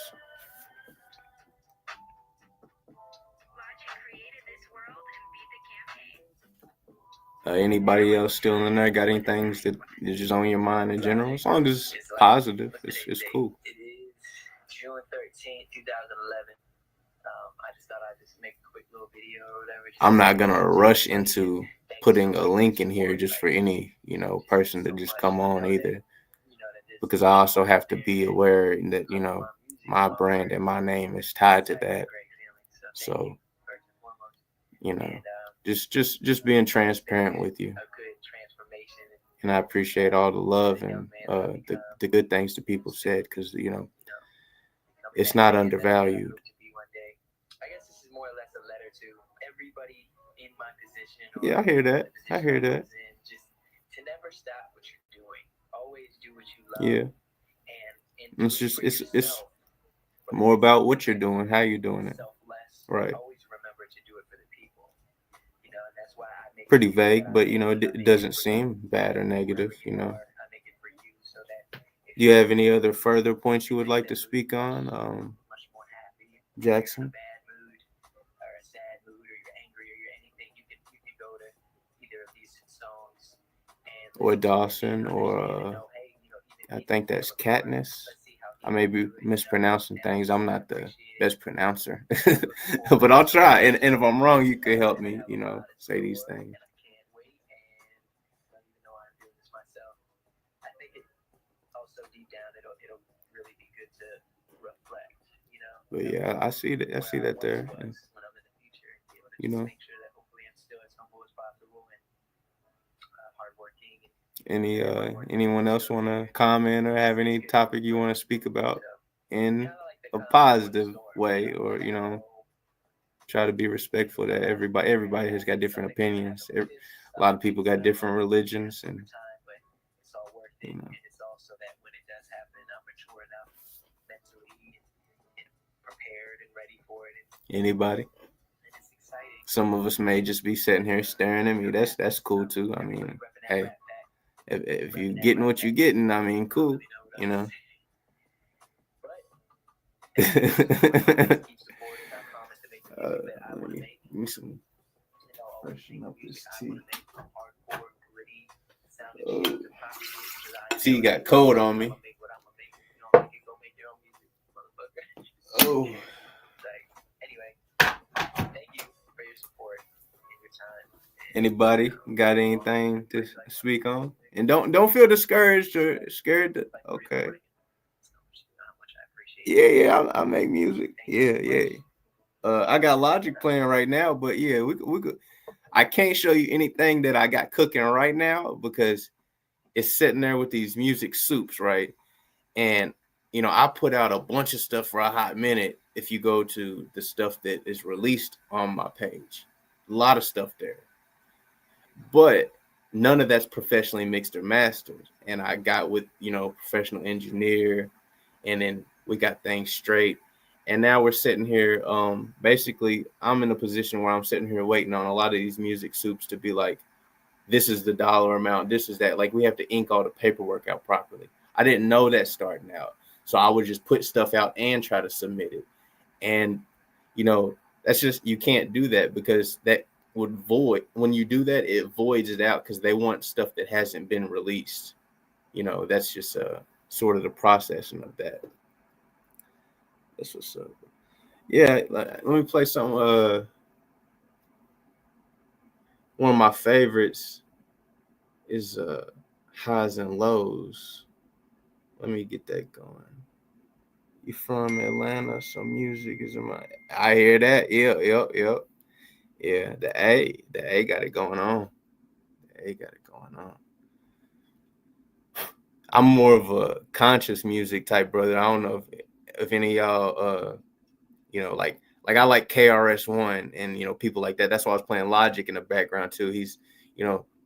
Anybody else still in there got any things that is just on your mind in general? As long as it's positive, it's cool. It is June 13th, 2011. I just thought I'd just make a quick little video or whatever. I'm not gonna rush into putting a link in here just for any, you know, person to just come on either, because I also have to be aware that, you know, my brand and my name is tied to that. So, you know, just being transparent with you. And I appreciate all the love and the good things that people said, because, you know, it's not undervalued. I guess this is more or less a letter to everybody in my position. Yeah, I hear that. I hear that. Just to never stop what you're doing. Always do what you love. Yeah. And it's just it's more about what you're doing, how you're doing it. Right. Always remember to do it for the people. You know, and that's why I make pretty vague, but, you know, it doesn't seem bad or negative, you know. Do you have any other further points you would like to speak on, Jackson? Or Dawson, or I think that's Katniss. I may be mispronouncing things. I'm not the best pronouncer, but I'll try. And if I'm wrong, you can help me, you know, say these things. But yeah, I see that. I see that there. And, you know, anyone else want to comment or have any topic you want to speak about in a positive way, or, you know, try to be respectful that everybody has got different opinions. A lot of people got different religions, and, you know. Anybody? Some of us may just be sitting here staring at me. That's cool too. I mean, hey, if you getting what you're getting, I mean, cool, you know. Let me some freshen up this tea. Oh, tea got cold on me. Oh. Anybody got anything to speak on? And don't feel discouraged or scared. Okay. Yeah, I make music. Yeah. I got Logic playing right now, but yeah, we could. I can't show you anything that I got cooking right now because it's sitting there with these music soups, right? And, you know, I put out a bunch of stuff for a hot minute. If you go to the stuff that is released on my page, a lot of stuff there. but none of that's professionally mixed or mastered. And I got with, professional engineer, and then we got things straight. And now we're sitting here. Basically, I'm in a position where I'm sitting here waiting on a lot of these music soups to be like, this is the dollar amount, this is that. Like, we have to ink all the paperwork out properly. I didn't know that starting out. So I would just put stuff out and try to submit it. And, that's just, you can't do that, because that would void, when you do that, it voids it out, because they want stuff that hasn't been released. That's just sort of the processing of that. That's what's up. Yeah, let me play some. One of my favorites is Highs and Lows. Let me get that going. You from Atlanta, so music is in my. I hear that. Yep. Yeah, the A got it going on. The A got it going on. I'm more of a conscious music type brother. I don't know if any of y'all like I like KRS-One and people like that. That's why I was playing Logic in the background too. He's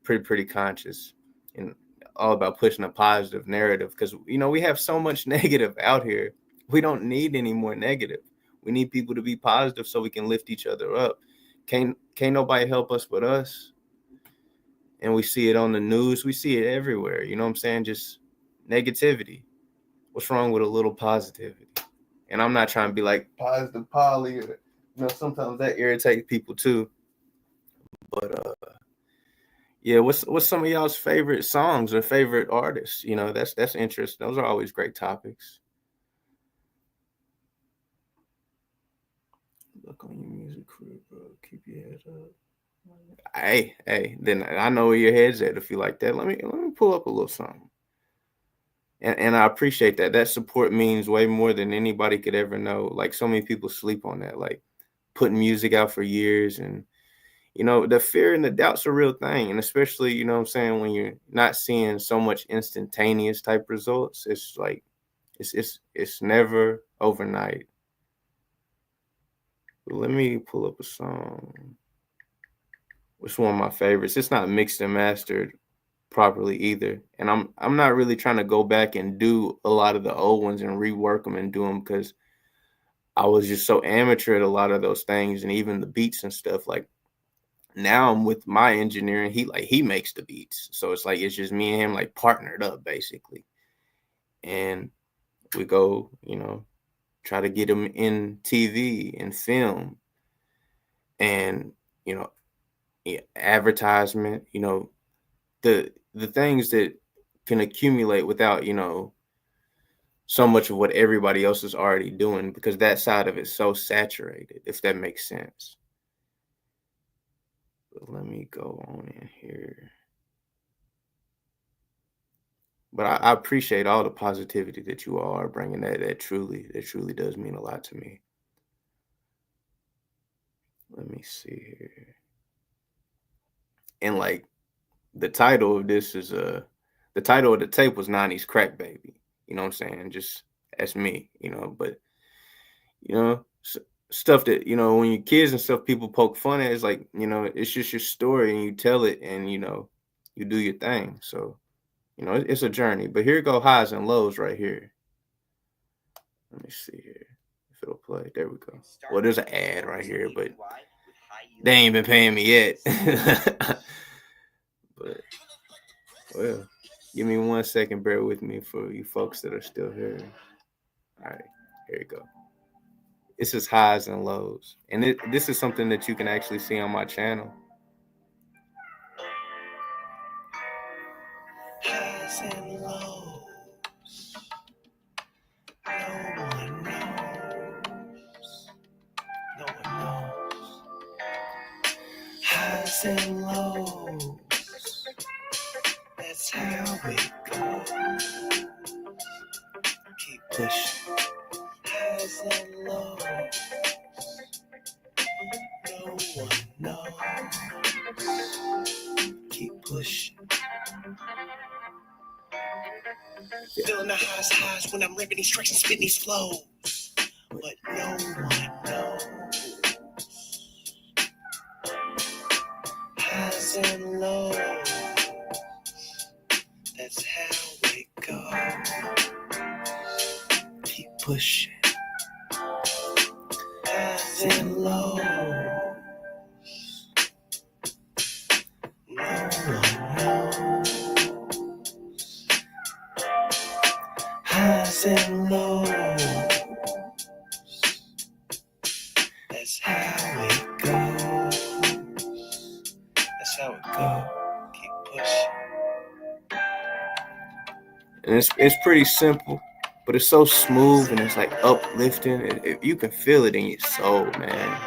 pretty conscious and all about pushing a positive narrative, because we have so much negative out here. We don't need any more negative. We need people to be positive so we can lift each other up. Can't nobody help us but us. And we see it on the news. We see it everywhere. You know what I'm saying? Just negativity. What's wrong with a little positivity? And I'm not trying to be like positive Polly. Sometimes that irritates people too. But yeah, what's some of y'all's favorite songs or favorite artists? That's interesting. Those are always great topics. Look on your music career, bro. Keep your head up. Hey, then I know where your head's at. If you like that, let me pull up a little something. And I appreciate that. That support means way more than anybody could ever know. Like, so many people sleep on that, like putting music out for years. And, the fear and the doubt's a real thing. And especially, what I'm saying, when you're not seeing so much instantaneous type results, it's like, it's never overnight. But let me pull up a song. It's one of my favorites. It's not mixed and mastered properly either, and I'm not really trying to go back and do a lot of the old ones and rework them and do them, because I was just so amateur at a lot of those things, and even the beats and stuff. Like, now I'm with my engineer, and he makes the beats, so it's like it's just me and him, like, partnered up basically, and we go try to get them in TV and film and advertisement, the things that can accumulate without so much of what everybody else is already doing, because that side of it's so saturated, if that makes sense. But let me go on in here. But I appreciate all the positivity that you all are bringing. That truly does mean a lot to me. Let me see here. And like, the title of this is the title of the tape was 90s Crack Baby. You know what I'm saying? Just that's me, but stuff that, when you're kids and stuff, people poke fun at. It's like, it's just your story, and you tell it, and you do your thing. So, it's a journey. But here go Highs and Lows right here. Let me see here if it'll play. There we go. Well, there's an ad right here, but they ain't been paying me yet. But, well, give me 1 second. Bear with me for you folks that are still here. All right, here you go. This is Highs and Lows. And this is something that you can actually see on my channel. Highs and lows. No one knows. No one knows. Highs and lows. That's how it goes. Keep pushing. Highs and lows. No one knows. Keep pushing. Feeling the highs when I'm ripping these tracks and spitting these flows. But no one knows. Highs and lows. pushing. Highs and lows. No one knows. Highs and lows. That's how it goes. That's how it goes. Keep pushing. And it's pretty simple, but it's so smooth and it's like uplifting. You can feel it in your soul, man.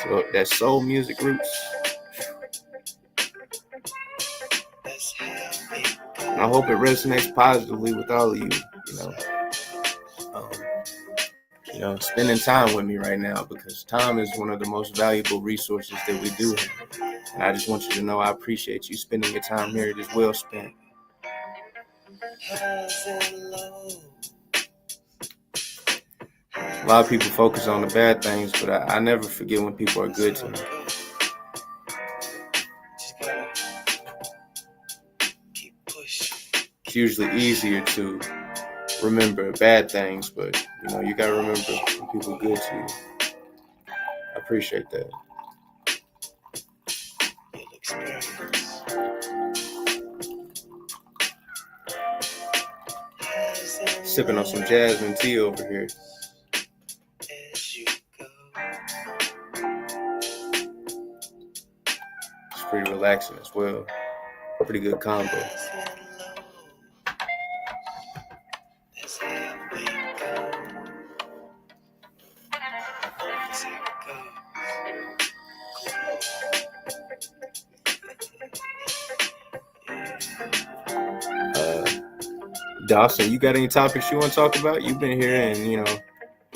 So that soul music roots. And I hope it resonates positively with all of you. Spending time with me right now, because time is one of the most valuable resources that we do have. And I just want you to know I appreciate you spending your time here. It is well spent. A lot of people focus on the bad things, but I never forget when people are good to me. It's usually easier to remember bad things, but you gotta remember when people are good to you. I appreciate that. Sipping on some jasmine tea over here. It's pretty relaxing as well. Pretty good combo. Dawson, you got any topics you want to talk about? You've been here and,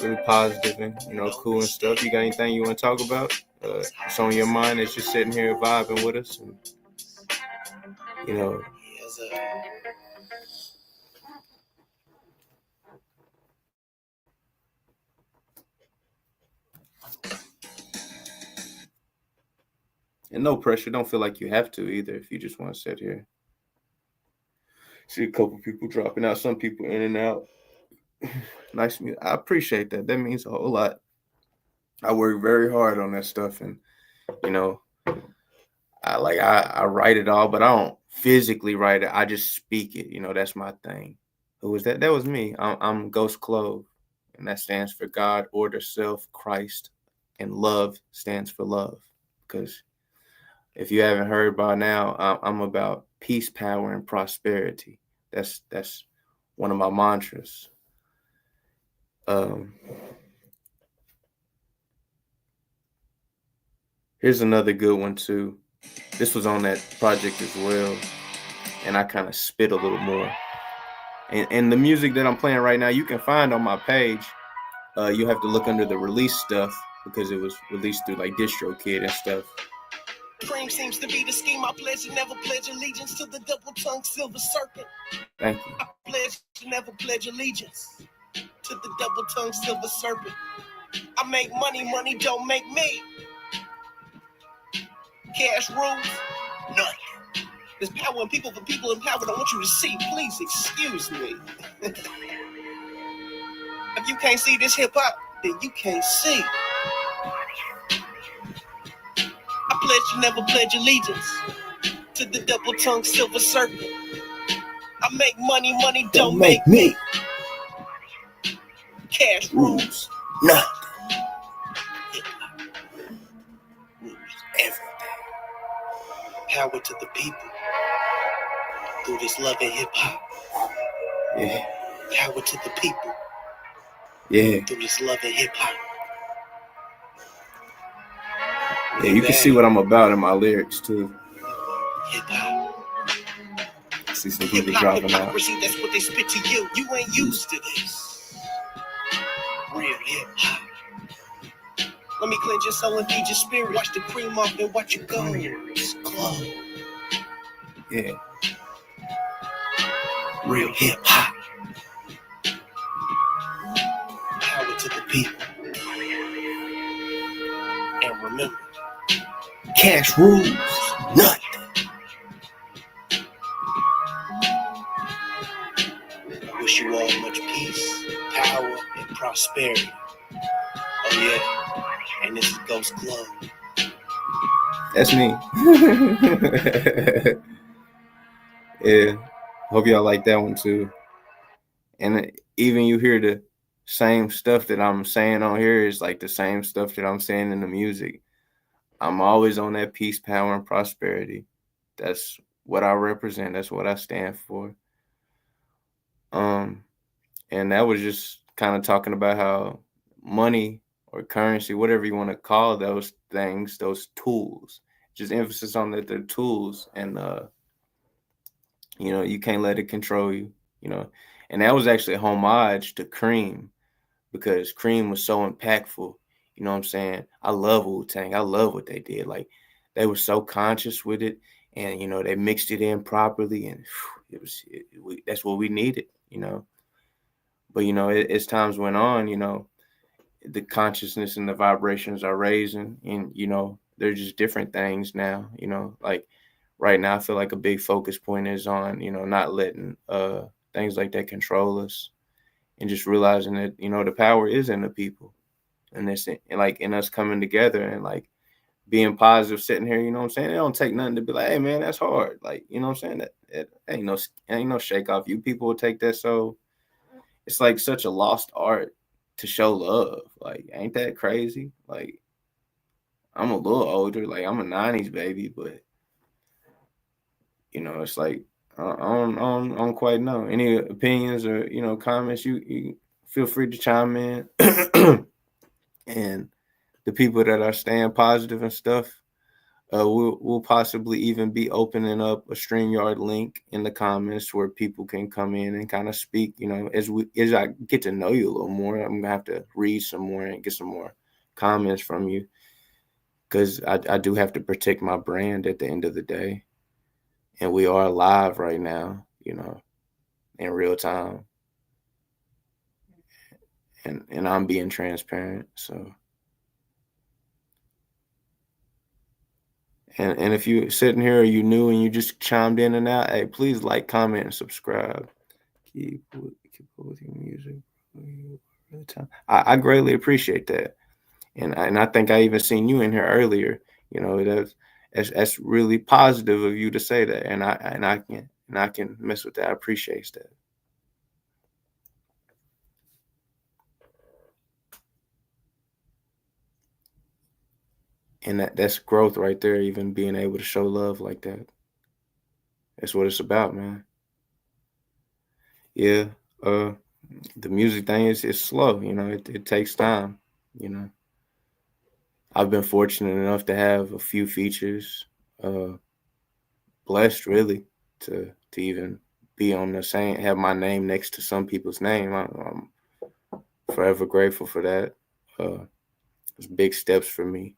really positive and, cool and stuff. You got anything you want to talk about? It's on your mind as you're sitting here vibing with us. And, and no pressure. Don't feel like you have to either if you just want to sit here. See a couple people dropping out, some people in and out. Nice music. I appreciate that. That means a whole lot. I work very hard on that stuff, and I write it all, but I don't physically write it. I just speak it. That's my thing. Who was that? That was me. I'm Ghost Clove, and that stands for God, Order, Self, Christ, and Love stands for love. Because if you haven't heard by now, I'm about peace, power, and prosperity. That's one of my mantras. Here's another good one too. This was on that project as well, and I kind of spit a little more. And the music that I'm playing right now, you can find on my page. You have to look under the release stuff because it was released through like DistroKid and stuff. Dream seems to be the scheme. I pledge to never pledge allegiance to the double-tongued silver serpent. Thank you. I pledge to never pledge allegiance to the double-tongued silver serpent. I make money, money don't make me. Cash rules, none. There's power in people for people empowered. I want you to see. Please excuse me. If you can't see this hip-hop, then you can't see. I pledge to never pledge allegiance to the double-tongued silver serpent. I make money, money don't make me. Cash rules, nothing. Hip-hop rules everything. Power to the people through this love and hip-hop. Yeah. Power to the people. Yeah. Through this love and hip-hop. Yeah, you can see what I'm about in my lyrics too. Hip-hop. See some people dropping out. That's what they spit to you. You ain't used to this. Real hip-hop. Let me cleanse your soul and feed your spirit. Watch the cream off and watch it go. It's glow. Yeah. Real hip-hop. Power to the people. And remember, cash rules nothing. I wish you all much peace, power, prosperity. Oh yeah, and this is Ghost Club. That's me. Yeah. Hope y'all like that one too. And even you hear the same stuff that I'm saying on here is like the same stuff that I'm saying in the music. I'm always on that peace, power, and prosperity. That's what I represent. That's what I stand for. And that was just kind of talking about how money or currency, whatever you want to call those things, those tools, just emphasis on that they're tools, and you can't let it control you, you know. And that was actually a homage to Cream, because Cream was so impactful. You know what I'm saying? I love Wu-Tang. I love what they did. Like, they were so conscious with it, and they mixed it in properly, and that's what we needed. But as times went on, the consciousness and the vibrations are raising, and they're just different things now. Like right now, I feel like a big focus point is on not letting things like that control us, and just realizing that the power is in the people, and this, and like in us coming together, and like being positive, sitting here. You know what I'm saying? It don't take nothing to be like, hey man, that's hard. Like, you know what I'm saying? That it ain't no shake off. You people will take that, so it's like such a lost art to show love. Like, ain't that crazy? Like, I'm a little older. Like, I'm a '90s baby, but it's like I don't quite know. Any opinions or comments? You feel free to chime in. And the people that are staying positive and stuff, we'll possibly even be opening up a StreamYard link in the comments where people can come in and kind of speak. As I get to know you a little more, I'm gonna have to read some more and get some more comments from you, because I do have to protect my brand at the end of the day, and we are live right now, in real time, and I'm being transparent. So. And if you're sitting here or you new and you just chimed in and out, hey, please like, comment, and subscribe. Keep with your music. I greatly appreciate that, and I think I even seen you in here earlier. That's really positive of you to say that, and I can mess with that. I appreciate that. And that's growth right there, even being able to show love like that. That's what it's about, man. Yeah. The music thing is slow, it takes time. I've been fortunate enough to have a few features, blessed really to even be on the same, have my name next to some people's name. I'm forever grateful for that. It's big steps for me.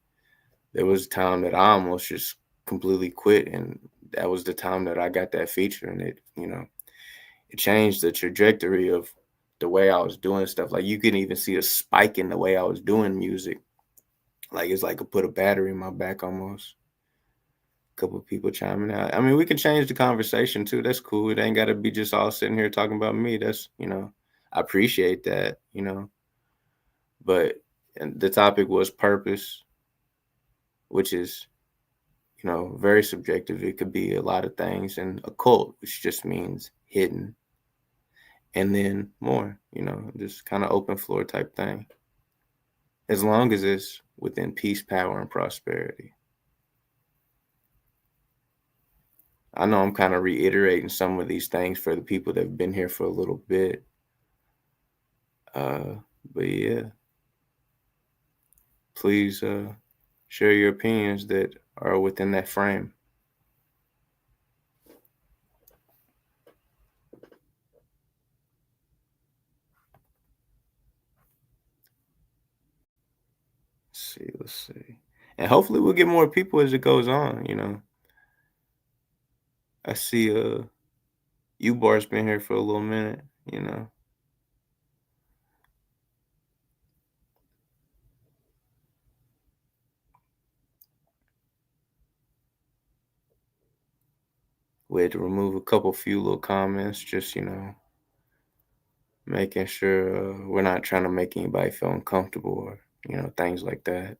There was a time that I almost just completely quit, and that was the time that I got that feature, and it changed the trajectory of the way I was doing stuff. Like, you can even see a spike in the way I was doing music. Like, it's like I put a battery in my back almost. A couple of people chiming out. I mean, we can change the conversation too. That's cool. It ain't got to be just all sitting here talking about me. That's, I appreciate that. But the topic was purpose, which is, very subjective. It could be a lot of things. And occult, which just means hidden. And then more, just kind of open floor type thing. As long as it's within peace, power, and prosperity. I know I'm kind of reiterating some of these things for the people that have been here for a little bit. But yeah, please share your opinions that are within that frame. Let's see. And hopefully we'll get more people as it goes on, I see U-Bar's been here for a little minute, We had to remove a few little comments, just, making sure we're not trying to make anybody feel uncomfortable or, things like that.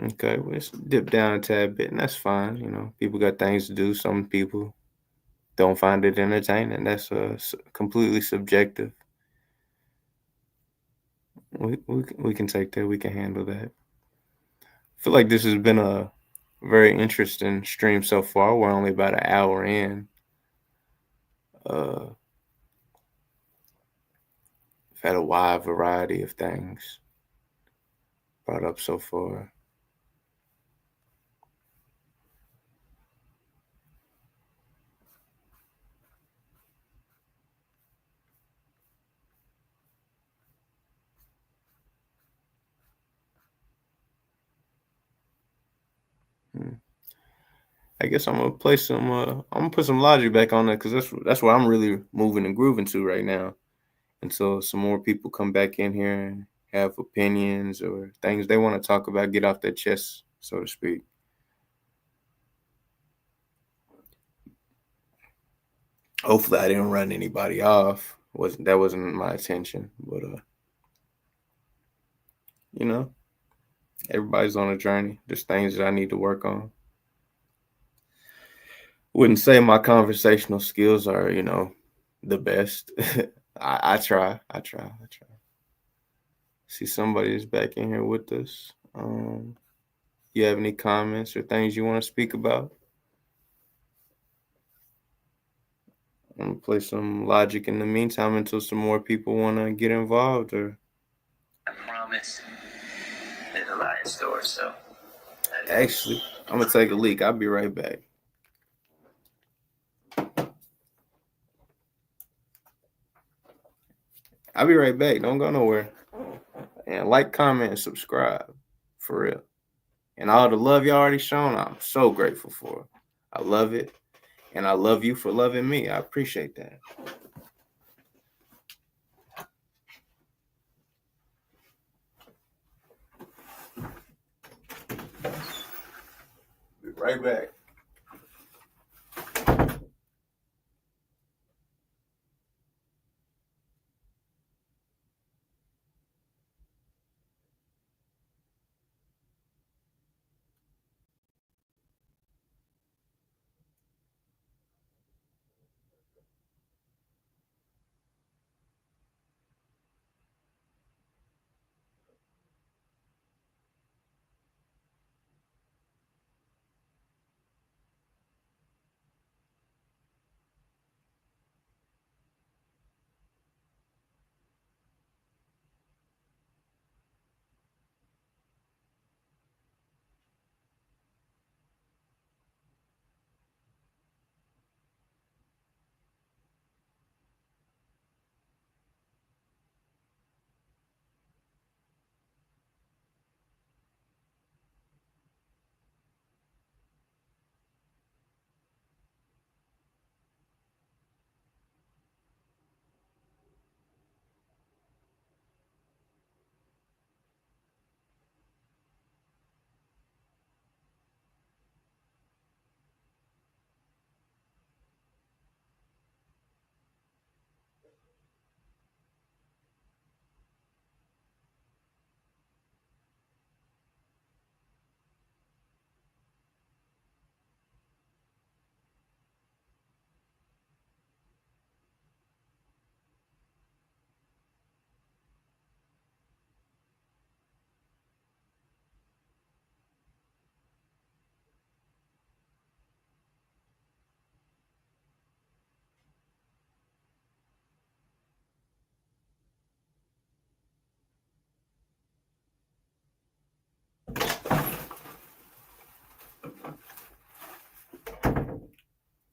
Okay, well, let's dip down a tad bit, and that's fine. People got things to do. Some people don't find it entertaining. That's completely subjective. We can take that. We can handle that. I feel like this has been a very interesting stream so far. We're only about an hour in. I've had a wide variety of things brought up so far. I guess I'm gonna play some. I'm gonna put some logic back on that because that's what I'm really moving and grooving to right now. Until some more people come back in here and have opinions or things they want to talk about, get off their chest, so to speak. Hopefully, I didn't run anybody off. That wasn't my intention, but everybody's on a journey. There's things that I need to work on. Wouldn't say my conversational skills are, the best. I try. See, somebody's back in here with us. You have any comments or things you want to speak about? I'm gonna play some logic in the meantime until some more people want to get involved. Or I promise there's a lot in store, so. actually, I'm gonna take a leak. I'll be right back. I'll be right back. Don't go nowhere. And like, comment, and subscribe. For real. And all the love y'all already shown, I'm so grateful for. I love it. And I love you for loving me. I appreciate that. Be right back.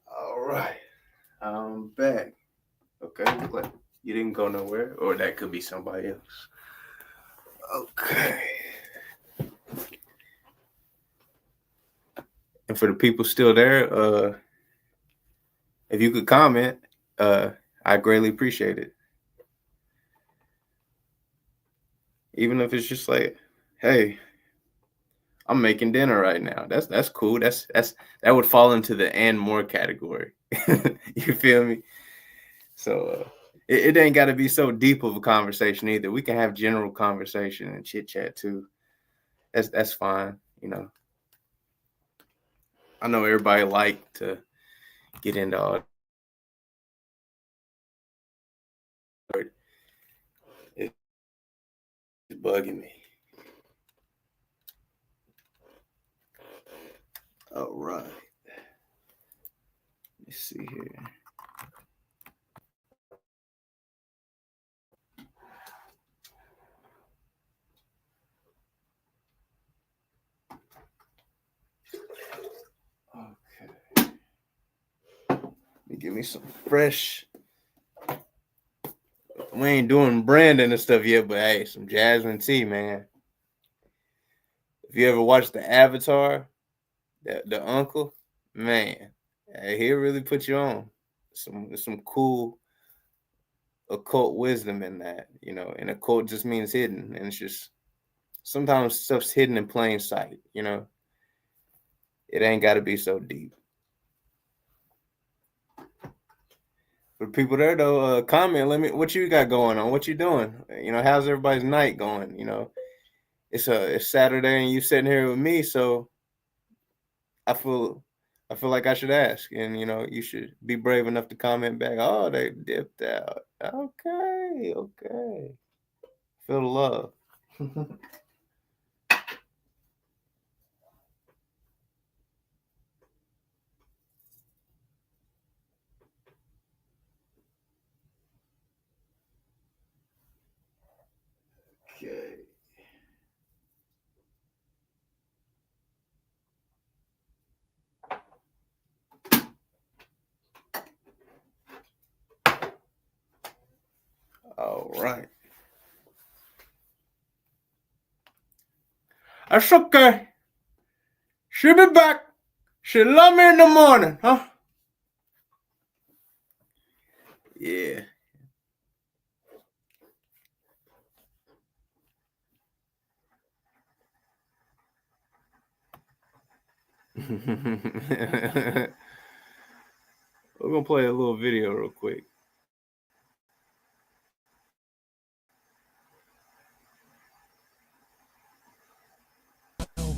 All right. I'm back. Okay. Look like you didn't go nowhere, or that could be somebody else. Okay. And for the people still there, if you could comment, I greatly appreciate it. Even if it's just like, hey, I'm making dinner right now. That's cool. That would fall into the and more category. You feel me? So it ain't got to be so deep of a conversation either. We can have general conversation and chit chat too. That's fine. You know, I know everybody like to get into all. It's bugging me. All right. Let's see here. Okay. Give me some fresh. We ain't doing branding and stuff yet, but hey, some jasmine tea, man. If you ever watched the Avatar, the uncle, man, hey, he'll really put you on. Some cool occult wisdom in that, you know. And occult just means hidden, and it's just sometimes stuff's hidden in plain sight, you know. It ain't got to be so deep. For people there though, comment. Let me. What you got going on? What you doing? You know, how's everybody's night going? You know, it's Saturday and you sitting here with me, so I feel like I should ask, and you know, you should be brave enough to comment back. Oh, they dipped out. Okay, okay. Feel the love. Okay. All right. That's okay. She'll be back. She'll love me in the morning, huh? Yeah. We're gonna play a little video real quick.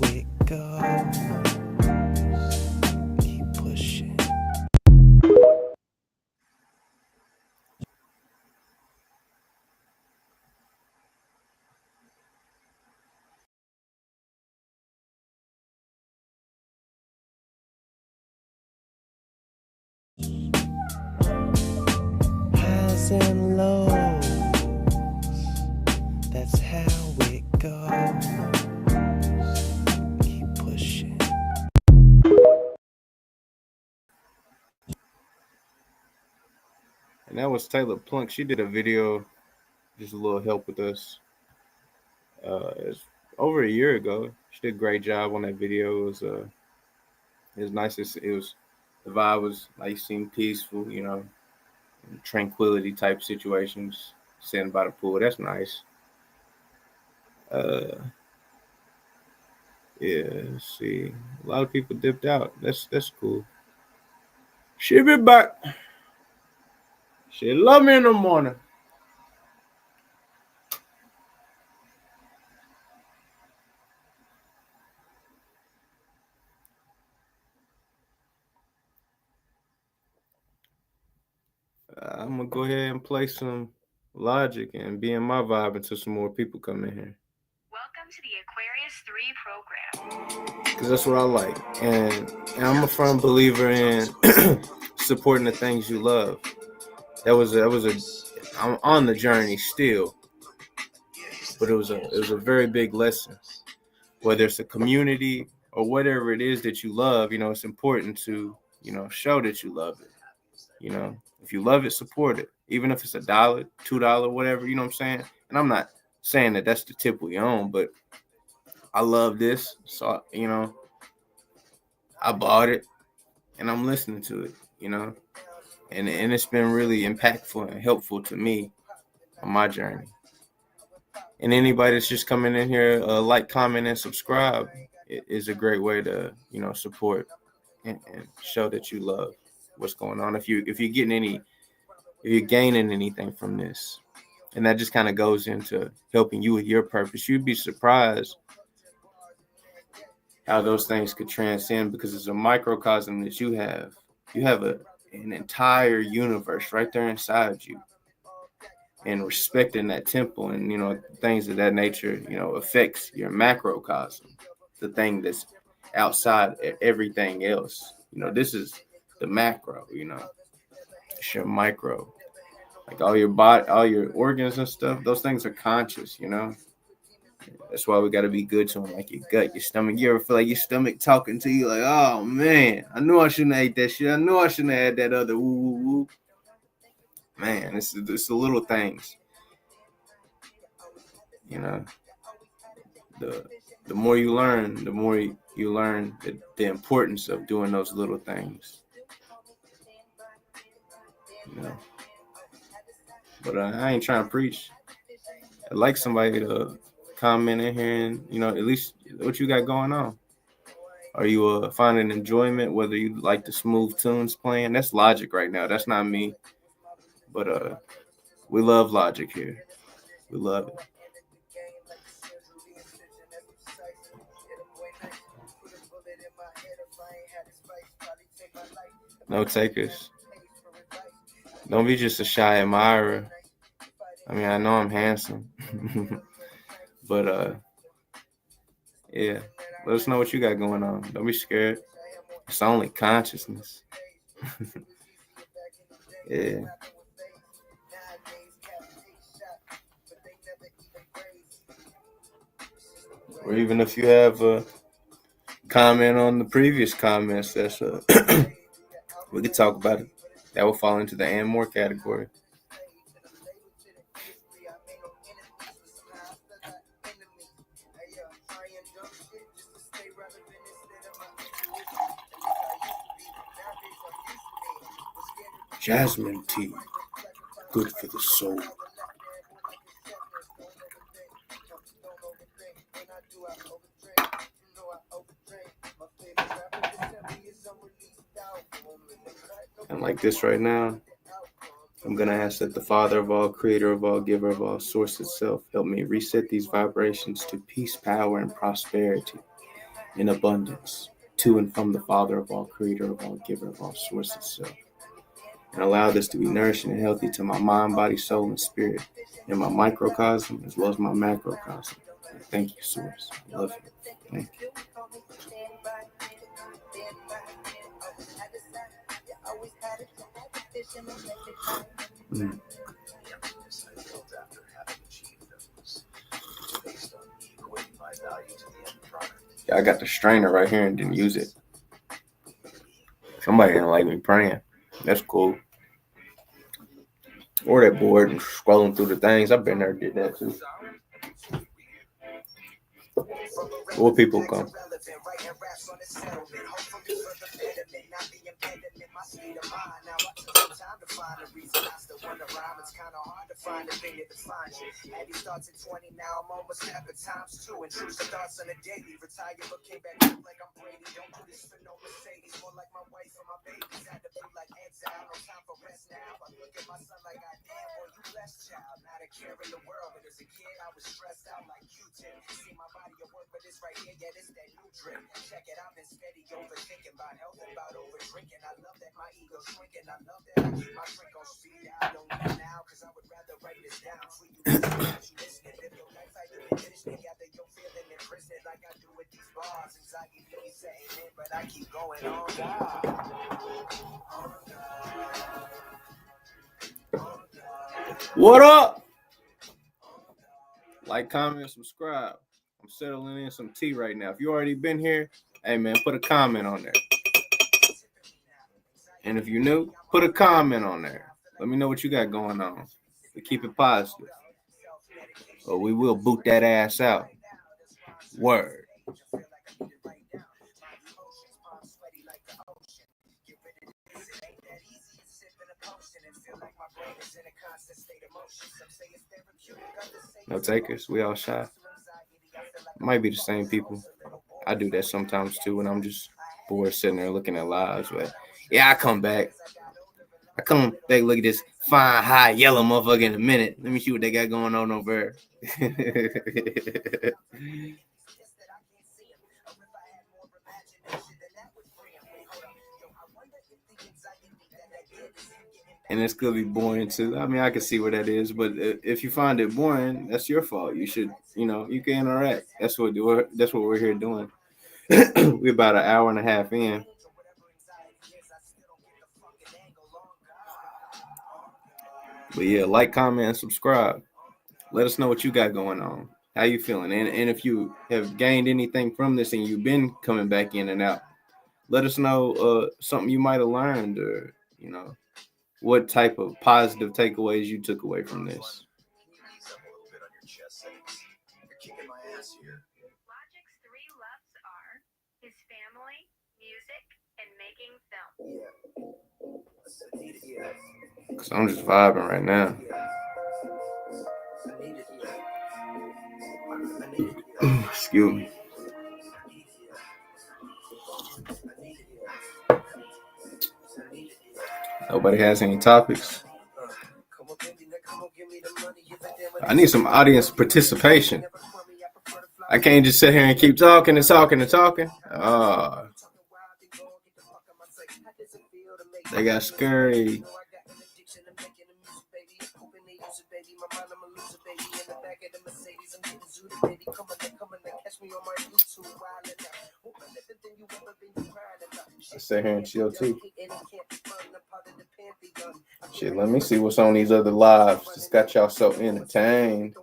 It goes. Keep pushing. Highs and lows. That's how it goes. Keep pushing. And that was Taylor Plunk. She did a video, just a little help with us. It's over a year ago. She did a great job on that video. It was nice. It was the vibe was nice, seemed peaceful. You know, tranquility type situations. Sitting by the pool. That's nice. Uh, yeah. Let's see, a lot of people dipped out. That's cool. She'll be back. She love me in the morning. I'm gonna go ahead and play some Logic and be in my vibe until some more people come in here. Welcome to the Aquarius 3 program. Because that's what I like. And I'm a firm believer in supporting the things you love. I'm on the journey still, but it was a very big lesson. Whether it's a community or whatever it is that you love, you know, it's important to, you know, show that you love it. You know, if you love it, support it. Even if it's $1, $2, whatever, you know what I'm saying? And I'm not saying that that's the tip we own, but I love this. So, you know, I bought it and I'm listening to it, you know, and it's been really impactful and helpful to me on my journey. And anybody that's just coming in here, like, comment, and subscribe is a great way to, you know, support and show that you love what's going on. If you're getting any Are you gaining anything from this? And that just kind of goes into helping you with your purpose. You'd be surprised how those things could transcend, because it's a microcosm that you have. You have an entire universe right there inside you. And respecting that temple and, things of that nature, affects your macrocosm, the thing that's outside everything else. This is the macro, it's your micro. Like all your body, all your organs and stuff, those things are conscious, That's why we got to be good to them, like your gut, your stomach. You ever feel like your stomach talking to you like, oh, man, I knew I shouldn't have ate that shit. I knew I shouldn't have had that other woo, woo, woo. Man, it's the little things. The more you learn, you learn the importance of doing those little things. But I ain't trying to preach. I'd like somebody to comment in here and, at least what you got going on. Are you finding enjoyment, whether you like the smooth tunes playing? That's Logic right now. That's not me. But we love Logic here. We love it. No takers. Don't be just a shy admirer. I mean, I know I'm handsome. But yeah. Let us know what you got going on. Don't be scared. It's only consciousness. Yeah. Or even if you have a comment on the previous comments, that's we could talk about it. That will fall into the and more category. Jasmine tea, good for the soul. And like this right now, I'm going to ask that the Father of all, Creator of all, Giver of all, Source itself, help me reset these vibrations to peace, power, and prosperity in abundance, to and from the Father of all, Creator of all, Giver of all, Source itself. And allow this to be nourishing and healthy to my mind, body, soul, and spirit, in my microcosm as well as my macrocosm. Thank you, Source. I love you. Thank you. Yeah, I got the strainer right here and didn't use it. Somebody didn't like me praying. That's cool. Or that bored and scrolling through the things. I've been there, did that too. What people come? Abby starts at 20, now I'm almost half the times two. Intrusive thoughts on a daily. Retire, but came back up like I'm Brady. Don't do this for no Mercedes. More like my wife and my babies. Had to feel like exile. No time for rest now. I look at my son like, God damn, boy, you blessed child. Not a care in the world, but as a kid, I was stressed out like Q-tip. See my body at work, but it's right here, yeah, this that new drip. Check it, I've been steady overthinking about health and about over drinking. I love that my ego's shrinking. I love that I keep my drink on speed. I don't need it now, cause I would rather write this down for you. You listening, live your life like you finish together. You're feeling in prison like I do with these bars. Anxiety be saying it, but I keep going on God. What up? Like, comment, subscribe. I'm settling in some tea right now. If you already been here, hey man, put a comment on there. And if you're new, put a comment on there. Let me know what you got going on. We keep it positive. Or we will boot that ass out. Word. No takers. We all shy. Might be the same people. I do that sometimes too when I'm just bored sitting there looking at lives. But yeah, I come back. I come back, look at this fine, high, yellow motherfucker in a minute. Let me see what they got going on over there. And this could be boring too. I mean, I can see where that is, but if you find it boring, that's your fault. You should, you can interact. That's what we're here doing. We're about an hour and a half in. But yeah, like, comment, and subscribe. Let us know what you got going on. How you feeling? And if you have gained anything from this and you've been coming back in and out, let us know something you might have learned, or what type of positive takeaways you took away from this. Logic's 3 loves are his family, music, and making film. Cause I'm just vibing right now. Excuse me. Nobody has any topics. I need some audience participation. I can't just sit here and keep talking and talking and talking. They got scary. I sit here and chill too. Shit, let me see what's on these other lives. Just got y'all so entertained.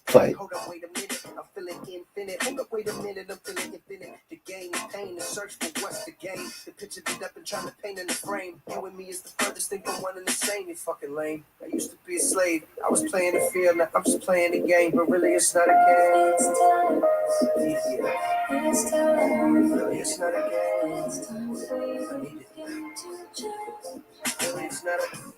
Play. Hold up, wait a minute. I'm feeling infinite. Hold up, wait a minute. I'm feeling infinite. The game, the pain, the search for what's the game. The picture that I've been trying to paint in the frame. You and me is the furthest thing from one and the same. You fucking lame. I used to be a slave. I was playing the field. Now I'm just playing the game. But really, it's not a game. It's time. It's time. Really, it's not a game. It's time for you to change. Really, it's not a game.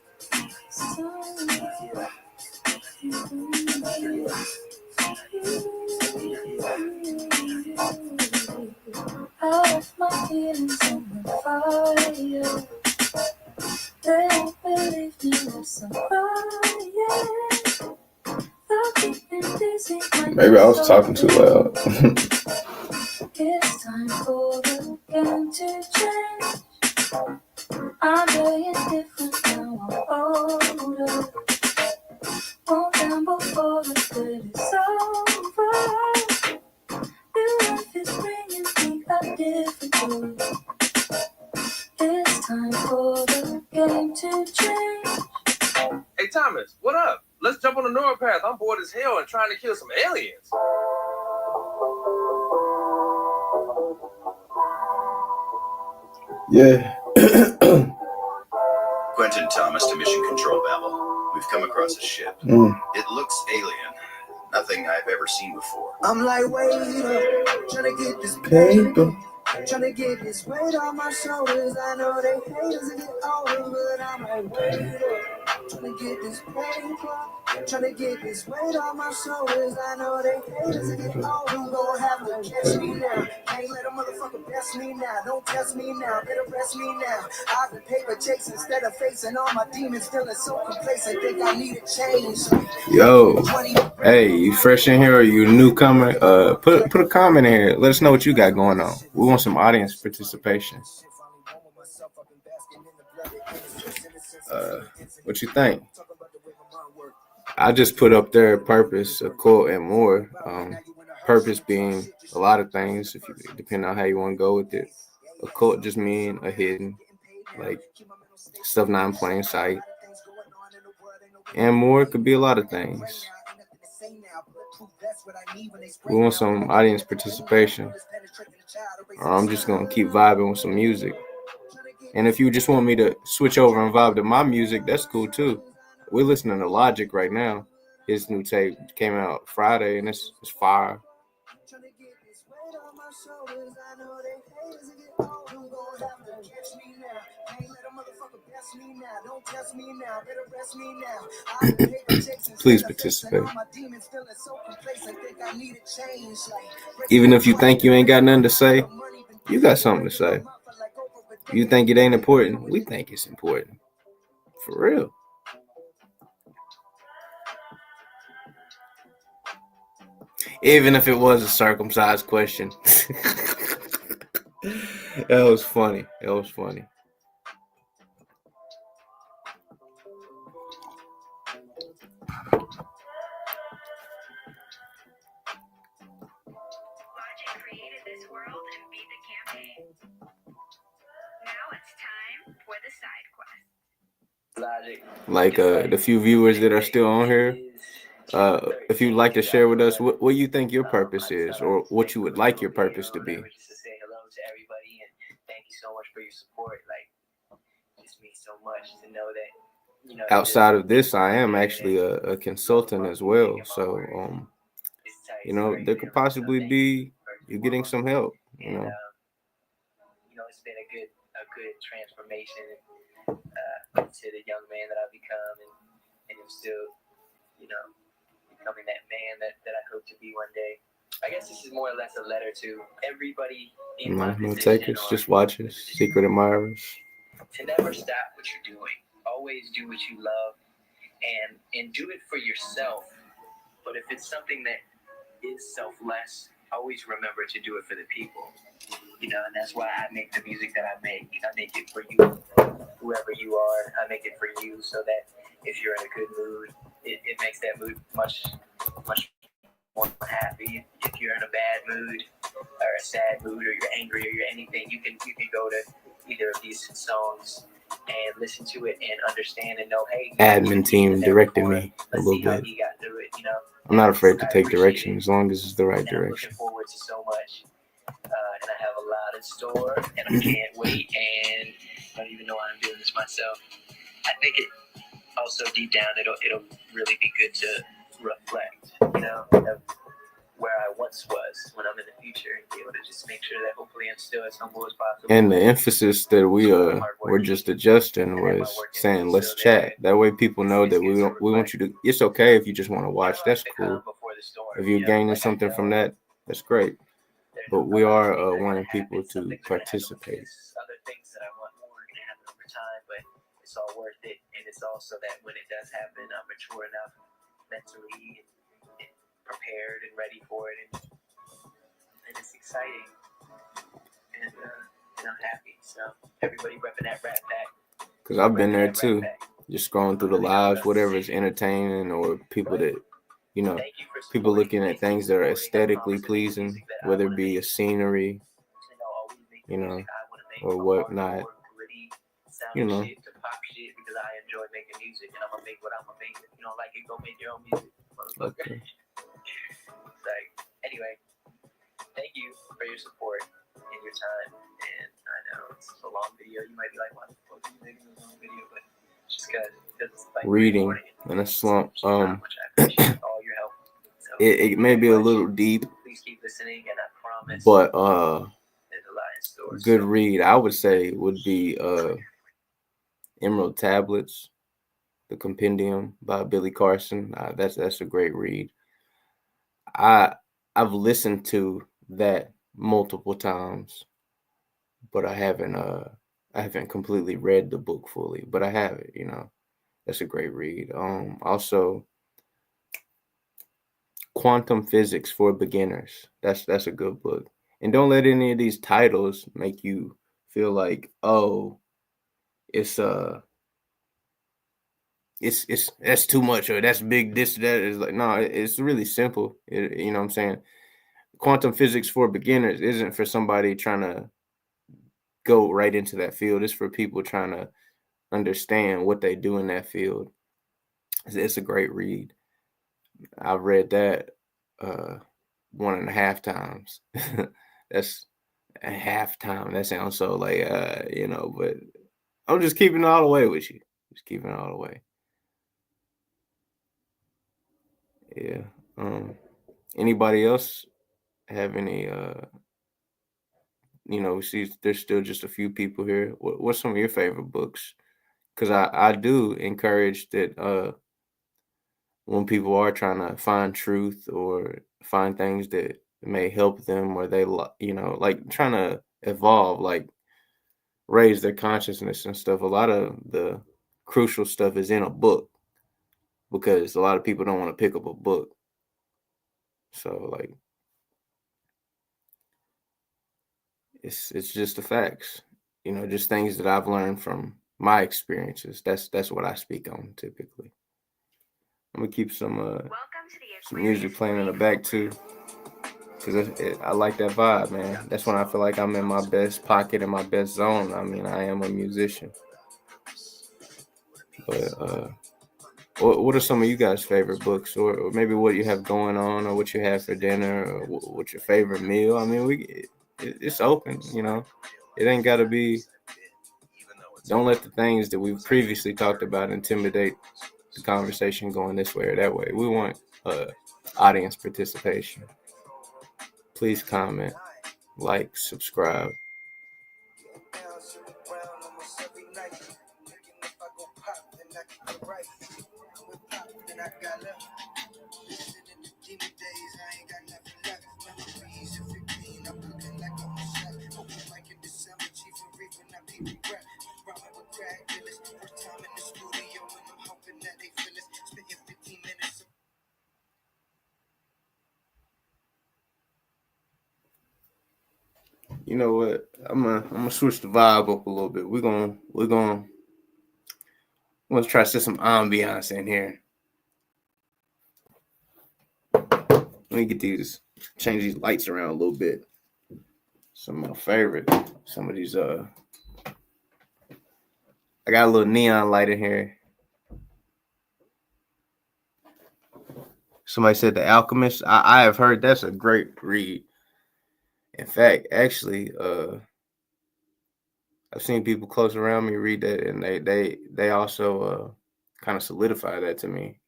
I left my feelings on the fire. They don't believe me, yes, I'm crying. Maybe I was talking too loud. It's time for the game to change. I'm doing different now, I'm older. Won't down before the good is over. New life is bringing me a different joy. It's time for the game to change. Hey Thomas, what up? Let's jump on the neural path. I'm bored as hell and trying to kill some aliens. Yeah. Quentin Thomas to Mission Control Babel. We've come across a ship. It looks alien. Nothing I've ever seen before. I'm like, wait up, trying to get this paper. Trying to get this weight on my shoulders. I know they hate us and get older, but I'm like, wait up, trying to get this paper. Trying to get this weight on my shoulders. I know they hate us and get older. Don't have to catch me now. Can't let a motherfucker best me now. Don't test me now. Better rest me now. I've been paper chasing instead of facing all my demons. Feeling so complacent. Think I need a change. Yo, hey, you fresh in here or you a newcomer? Put a comment in here. Let us know what you got going on. We want some audience participation. What you think? I just put up there purpose, occult, and more. Purpose being a lot of things, if you depending on how you want to go with it. Occult just mean a hidden, like stuff not in plain sight. And more could be a lot of things. We want some audience participation. I'm just gonna keep vibing with some music. And if you just want me to switch over and vibe to my music, that's cool too. We're listening to Logic right now. His new tape came out Friday, and it's fire. Please participate. Even if you think you ain't got nothing to say, you got something to say. You think it ain't important? We think it's important. For real. Even if it was a circumcised question. That was funny. That was funny. Logic created this world and beat the campaign. Now it's time for the side quest. Like the few viewers that are still on here, if you'd like to share with us what you think your purpose is, or what you would like your purpose to be. Just to say hello to everybody and thank you so much for your support. Like, it just means so much to know that, you know. Outside of this, I am actually a consultant as well. So, you know, there could possibly be you getting some help. You know. You know, it's been a good transformation to the young man that I've become, and I'm still, you know, becoming that man that I hope to be one day. I guess this is more or less a letter to everybody in my No position. takers, just watchers, secret admirers. To never stop what you're doing. Always do what you love, and do it for yourself. But if it's something that is selfless, always remember to do it for the people. You know, and that's why I make the music that I make. I make it for you, whoever you are. I make it for you so that if you're in a good mood, it makes that mood much more happy. If you're in a bad mood or a sad mood, or you're angry, or you're anything, you can go to either of these songs and listen to it and understand and know, hey, admin team directed me a little bit. He got through it, you know. I'm not afraid to take direction as long as it's the right direction. I'm looking forward to so much, and I have a lot in store, and I can't wait. And I don't even know why I'm doing this myself. I think it also deep down it'll really be good to reflect, you know, of where I once was when I'm in the future, and be able to just make sure that hopefully I'm still as humble as possible. And the emphasis that we're just adjusting was saying let's chat. That way people know that we want you to. It's okay if you just want to watch. That's cool. If you're gaining something from that, that's great. But we are wanting people to participate. Other things that I want more are going to happen over time, but it's all worth it, and it's also that when it does happen, I'm mature enough mentally and prepared and ready for it, and it's exciting, and I'm happy. So everybody repping that Rat Pack. Because I've been there too, just scrolling through the lives, whatever is entertaining, or people that, you know, people looking at things that are aesthetically pleasing, whether it be a scenery, you know, or whatnot, you know. Because I enjoy making music, and I'm gonna make what I'm gonna make. If you don't like it, go make your own music, motherfucker. Okay. Like, anyway, thank you for your support and your time. And I know it's a long video. You might be like, "Why the fuck are you making a long video?" But just because it's like reading in a slump. I appreciate all your help. So, it may be a little deep. Please keep listening, and I promise. But there's a lot in store. good read, I would say, would be Emerald Tablets, the Compendium by Billy Carson. That's a great read. I've listened to that multiple times, but I haven't completely read the book fully, but I have it, you know. That's a great read. Also Quantum Physics for Beginners. That's a good book. And don't let any of these titles make you feel like, oh, it's that's too much, or that's big, this, that. Is like, no, it's really simple. You know what I'm saying? Quantum Physics for Beginners isn't for somebody trying to go right into that field. It's for people trying to understand what they do in that field. It's a great read. I've read that 1.5 times. That's a half time. That sounds so like you know, but I'm just keeping it all the way with you. Just keeping it all the way. Yeah. Anybody else have any you know, see there's still just a few people here. What's some of your favorite books? because I do encourage that when people are trying to find truth or find things that may help them, or they like trying to evolve, like raise their consciousness and stuff, a lot of the crucial stuff is in a book, because a lot of people don't want to pick up a book. So like it's just the facts, just things that I've learned from my experiences. That's what I speak on typically. I'm gonna keep some music playing in the back too, because I like that vibe, man. That's when I feel like I'm in my best pocket, in my best zone. I mean, I am a musician. But what are some of you guys' favorite books, or maybe what you have going on, or what you have for dinner, or what's your favorite meal? I mean, it's open, It ain't gotta be. Don't let the things that we've previously talked about intimidate the conversation going this way or that way. We want audience participation. Please comment, like, subscribe. You know what? I'm gonna switch the vibe up a little bit. We're gonna try to set some ambiance in here. Let me change these lights around a little bit. Some of my favorite. Some of these I got a little neon light in here. Somebody said The Alchemist. I have heard that's a great read. In fact, actually, I've seen people close around me read that, and they also kind of solidify that to me.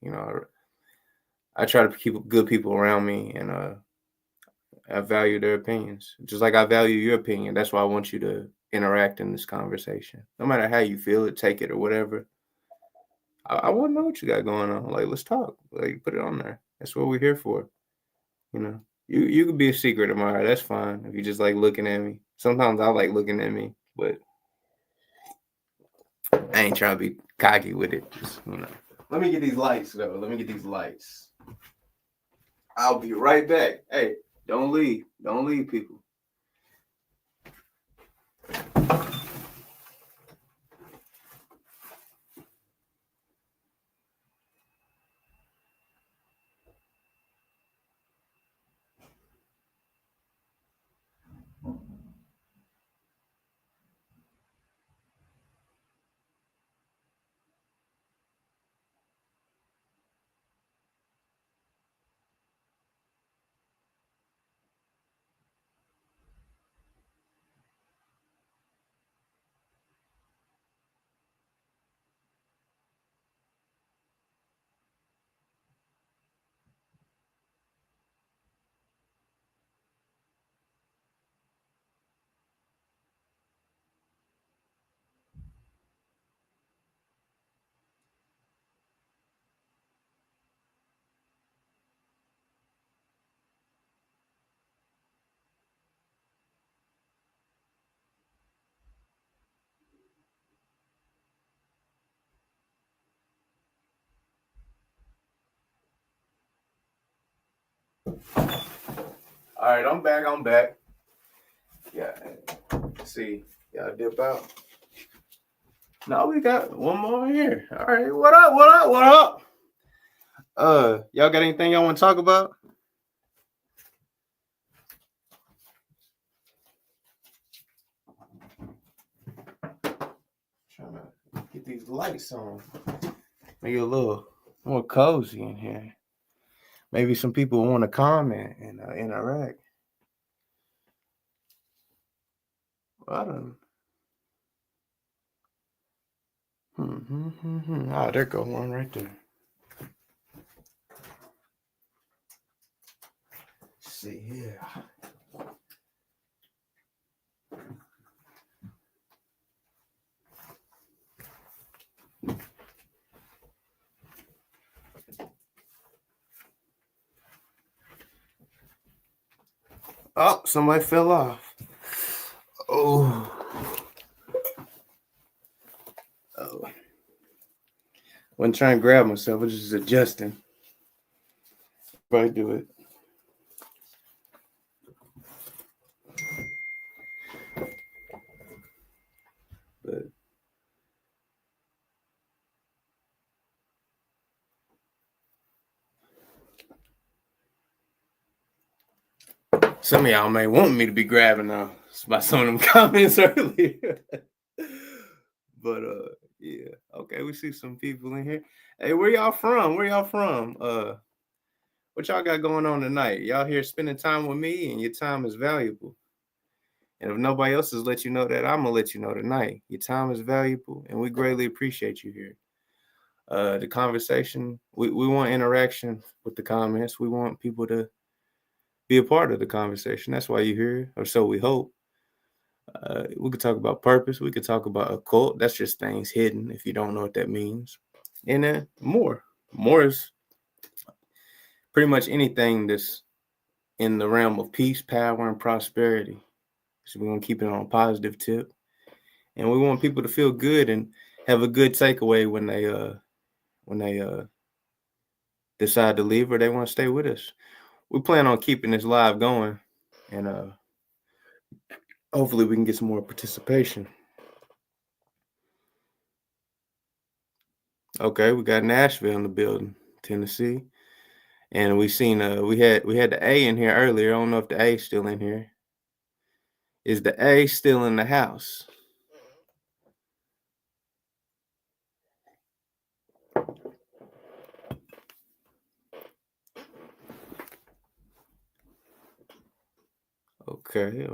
I try to keep good people around me, and I value their opinions, just like I value your opinion. That's why I want you to interact in this conversation, no matter how you feel it, take it or whatever. I want to know what you got going on. Like, let's talk. Like, put it on there. That's what we're here for. You could be a secret admirer. That's fine if you just like looking at me. Sometimes I like looking at me, but I ain't trying to be cocky with it. Just, Let me get these lights, though. Let me get these lights. I'll be right back. Hey, don't leave. Don't leave, people. All right, I'm back. Yeah. See, y'all dip out. No, we got one more here. All right, what up? Y'all got anything y'all want to talk about? Trying to get these lights on. Make it a little more cozy in here. Maybe some people want to comment and interact. I don't. Oh, there goes one right there. Let's see here. Oh, somebody fell off. Oh. Wasn't trying to grab myself. I was just adjusting. Probably do it. But some of y'all may want me to be grabbing by some of them comments earlier. But yeah. Okay, we see some people in here. Hey, where y'all from? What y'all got going on tonight? Y'all here spending time with me, and your time is valuable. And if nobody else has let you know that, I'm gonna let you know tonight. Your time is valuable, and we greatly appreciate you here. The conversation, we want interaction with the comments. We want people to be a part of the conversation. That's why you're here, or so we hope. We could talk about purpose. We could talk about occult. That's just things hidden if you don't know what that means. And then more. More is pretty much anything that's in the realm of peace, power, and prosperity. So we're going to keep it on a positive tip. And we want people to feel good and have a good takeaway when they decide to leave or they want to stay with us. We plan on keeping this live going, and hopefully we can get some more participation. Okay, we got Nashville in the building, Tennessee. And we seen we had the A in here earlier. I don't know if the A is still in here. Is the A still in the house? Okay.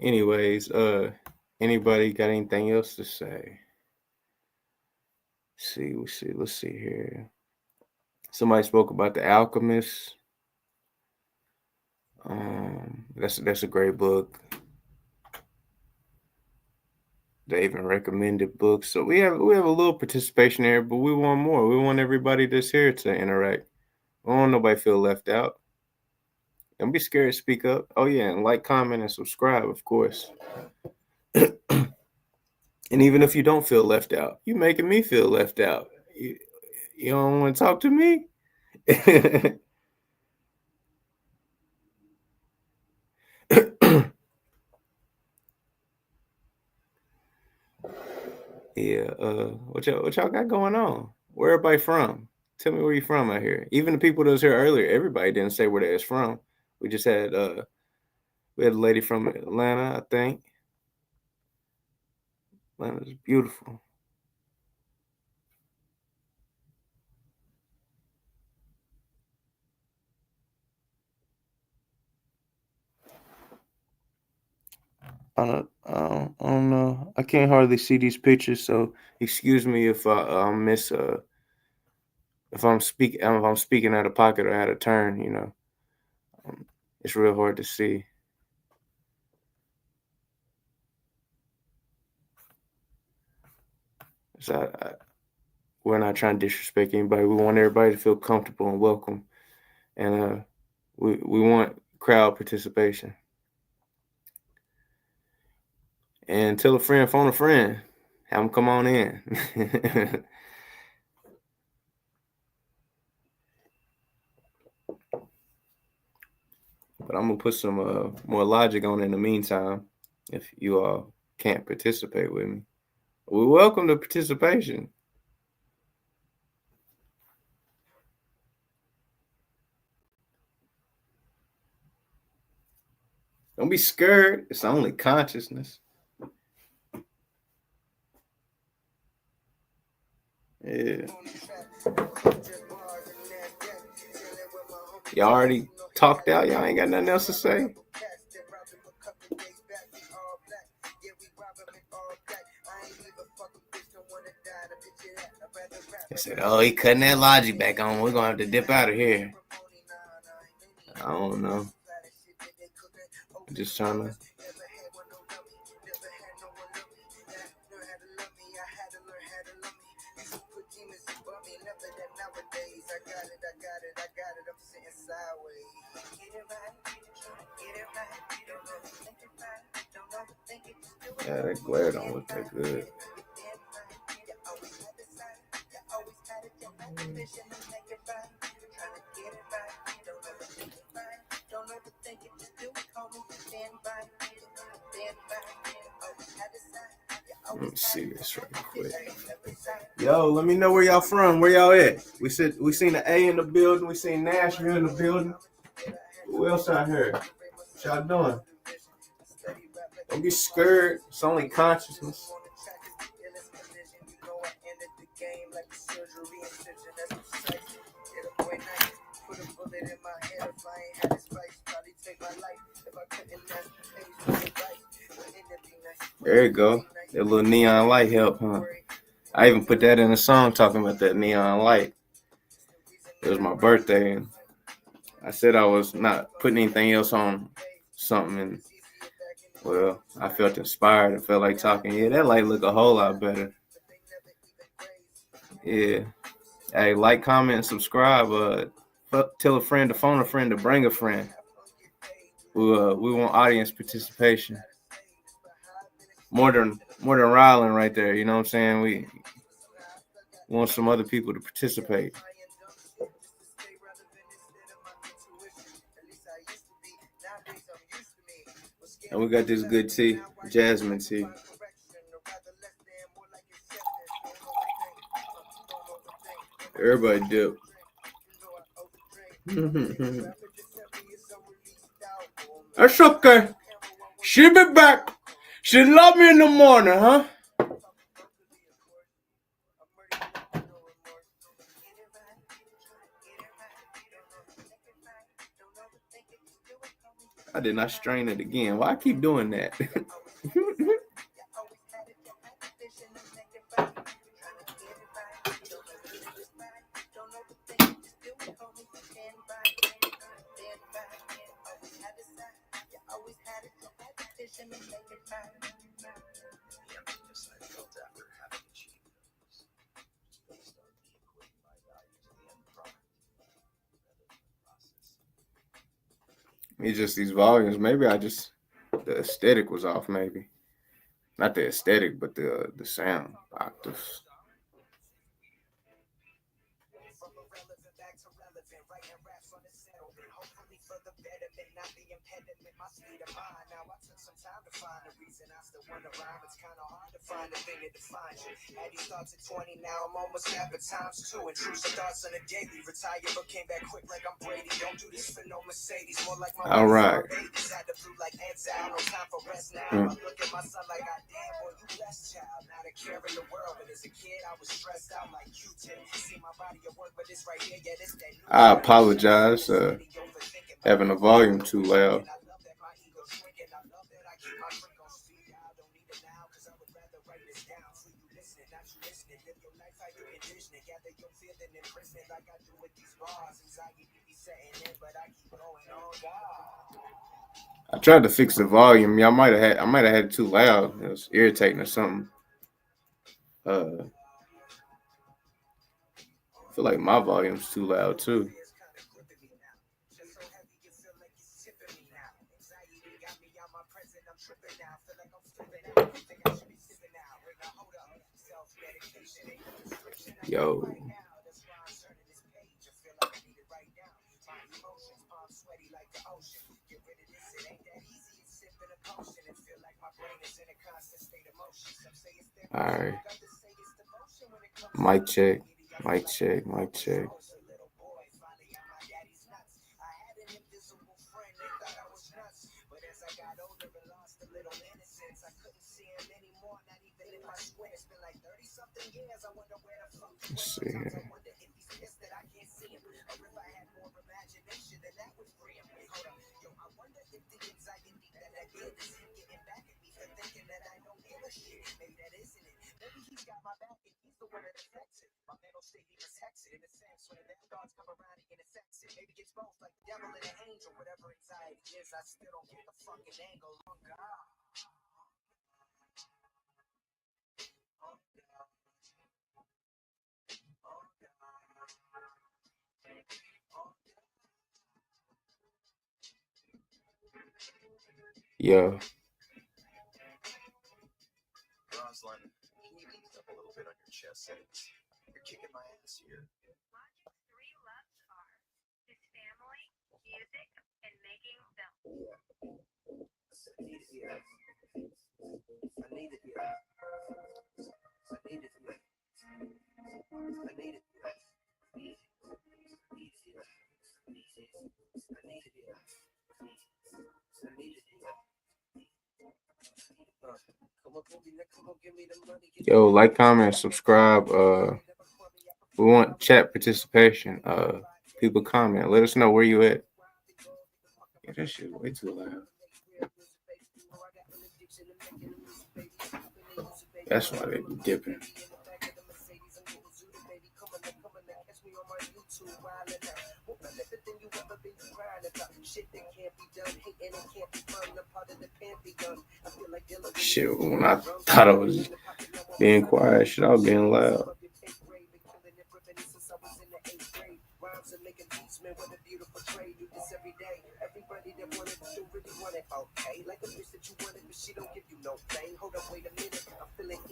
Anyways, anybody got anything else to say? Let's see here. Somebody spoke about The Alchemist. That's a great book. They even recommended books. So we have a little participation here, but we want more. We want everybody that's here to interact. We don't want nobody feel left out. Don't be scared to speak up. Oh yeah, and like, comment, and subscribe, of course. And even if you don't feel left out, you're making me feel left out. You don't want to talk to me? Yeah. What y'all got going on? Where everybody from? Tell me where you from out here. Even the people that was here earlier, everybody didn't say where they was from. We just had a lady from Atlanta, I think. Atlanta's beautiful. I don't know. I can't hardly see these pictures, so excuse me if I miss if I'm speaking out of pocket or out of turn. You know, it's real hard to see. So we're not trying to disrespect anybody. We want everybody to feel comfortable and welcome, and we want crowd participation. And tell a friend, phone a friend, have them come on in. But I'm gonna put some more logic on in the meantime. If you all can't participate with me, we welcome the participation. Don't be scared. It's only consciousness. Yeah. Y'all already talked out. Y'all ain't got nothing else to say. They said, "Oh, he cutting that logic back on. We're gonna have to dip out of here." I don't know. I'm just trying to. Yeah, that glare don't look that good. Let me see this right quick. Yo, let me know where y'all from. Where y'all at? We seen the A in the building. We seen Nashville in the building. Who else out here? What y'all doing? Don't get scared. It's only consciousness. There you go. That little neon light help, huh? I even put that in a song talking about that neon light. It was my birthday, and I said I was not putting anything else on something, and well, I felt inspired and felt like talking. Yeah, that light look a whole lot better. Yeah. Hey, like, comment, and subscribe. Tell a friend to phone a friend to bring a friend. We want audience participation. More than Rylan right there. You know what I'm saying? We want some other people to participate. And we got this good tea, jasmine tea. Everybody dip. That's okay. She'll be back. She love me in the morning, huh? I did not strain it again. Why I keep doing that? It's just these volumes. Maybe the aesthetic was off. Maybe not the aesthetic, but the sound octaves. Find a thing that defines you. Had these thoughts at 20, now I'm almost half at times 2. Intrusive thoughts on a daily. Retired but came back quick like I'm Brady. Don't do this for no Mercedes. More like my All right. Had to flew like exile. No time for rest now. I look at my son like, God damn, boy, you blessed child. Not a care in the world, but as a kid, I was stressed out like Q-tip. See my body at work, but it's right here. Yeah, this that. I apologize. Having the volume too loud. I tried to fix the volume. I might have had it too loud. It was irritating or something. I feel like my volume's too loud too. Yo. All right. Mic check. Mic check. Mic check. Let's see here. shit, he was hexing in a sense. When the thoughts come around, he intersects it. Maybe it's both, like the devil and an angel. Whatever anxiety is, I still don't get the fucking angle. Oh God. Oh God. Oh God. Oh God. Yeah. Rosalind, can you ease up a little bit on your chest settings? You're kicking my ass here. Logic's three loves are his family, music, and making films. I need it here. I need it here. I need it here. I need it here. I need it here. I need it here. I need it here. Come on, give me the money. Yo, like, comment, subscribe. We want chat participation. People comment. Let us know where you at. Yeah, that shit way too loud. That's why they be dipping. Shit, when I thought I was being quiet, shit, I was being loud.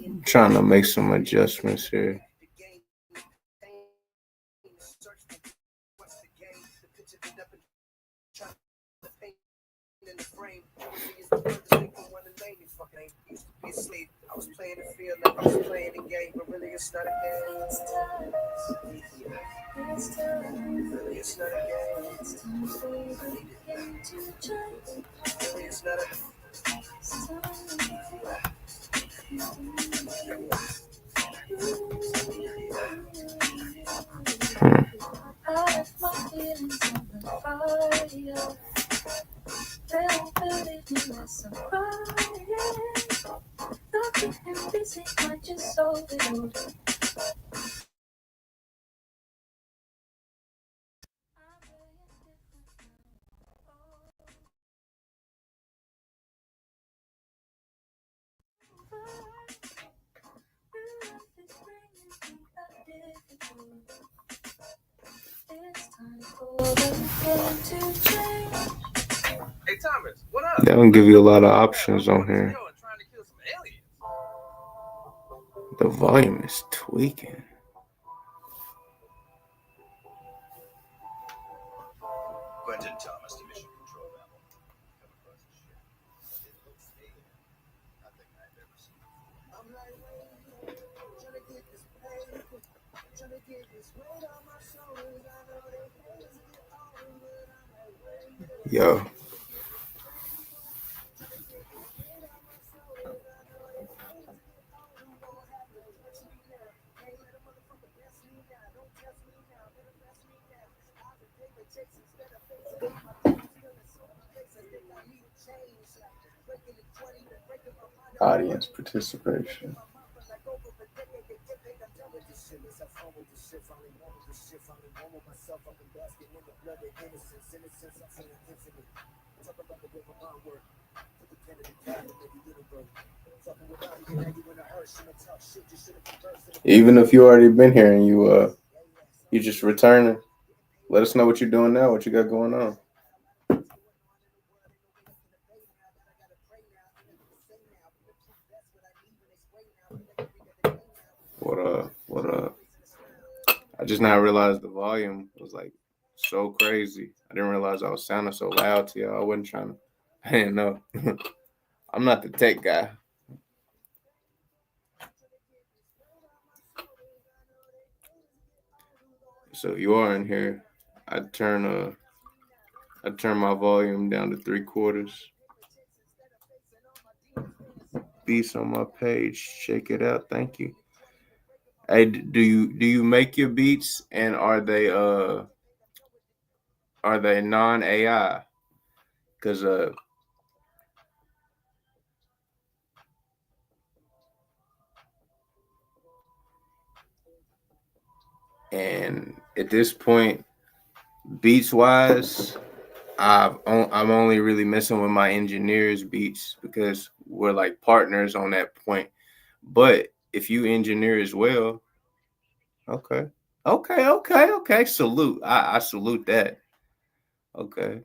I'm trying to make some adjustments here. I was playing the field like I was playing the game, but really it's not a game. Really it's not a game. Really it's not a Hey Thomas, what up? They don't give you a lot of options on here. Trying to kill some aliens. The volume is tweaking. Quentin Thomas to Mission Control Babel. Come across the ship. It looks alien. Nothing I've ever seen before. I'm like, wait, trying to get this paper, trying to get this weight on my shoulders. I know they hate to get on, but I'm like, wait, Yo. Audience participation. Even if you already been here and you just returning, let us know what you're doing now, what you got going on. What up? I just now realized the volume was like so crazy. I didn't realize I was sounding so loud to y'all. I wasn't trying to. I didn't know. I'm not the tech guy. So you are in here. I turn my volume down to 3/4. Beats on my page. Check it out. Thank you. Hey, do you make your beats, and are they non-AI? Because And at this point, beats wise, I'm only really messing with my engineer's beats because we're like partners on that point. But if you engineer as well, okay, okay. Salute. I salute that. Okay.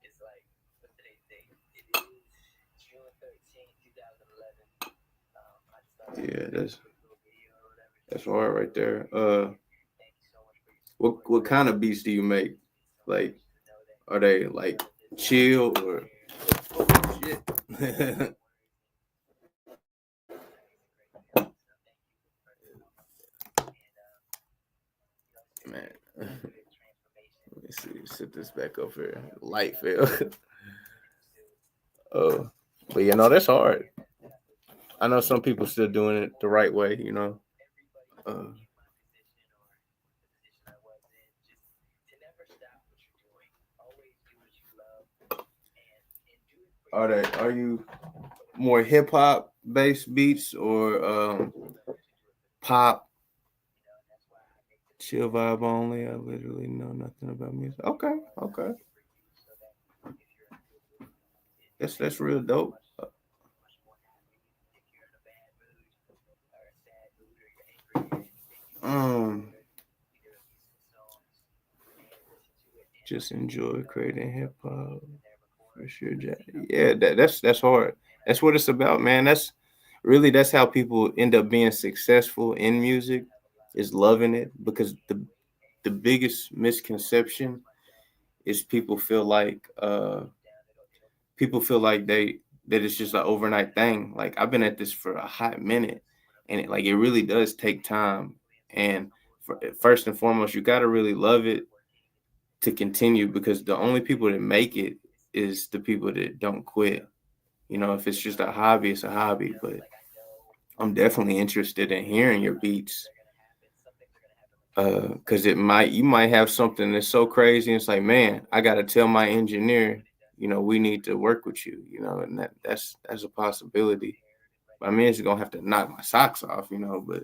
It's like, what's today's date? It is June 13th, 2011. I just thought I'd Yeah, make a quick little video or whatever. that's hard right there. Thank you so much for your support. What kind of beats do you make? Like, are they like chill or shit? Man, let me see. Set this back up here. Light fail. But you know that's hard. I know some people still doing it the right way. You know. Uh, are you more hip hop based beats or pop chill vibe only? I literally know nothing about music. Okay, okay. That's real dope. Um, just enjoy creating hip hop for sure. Yeah, that's hard. That's what it's about, man. That's how people end up being successful in music, is loving it because the biggest misconception is people feel like that it's just an overnight thing. Like I've been at this for a hot minute, and it really does take time. And first and foremost, you got to really love it to continue because the only people that make it is the people that don't quit. You know, if it's just a hobby, it's a hobby. But I'm definitely interested in hearing your beats because you might have something that's so crazy. And it's like, man, I got to tell my engineer, we need to work with you, and that's a possibility. I mean, it's gonna have to knock my socks off, but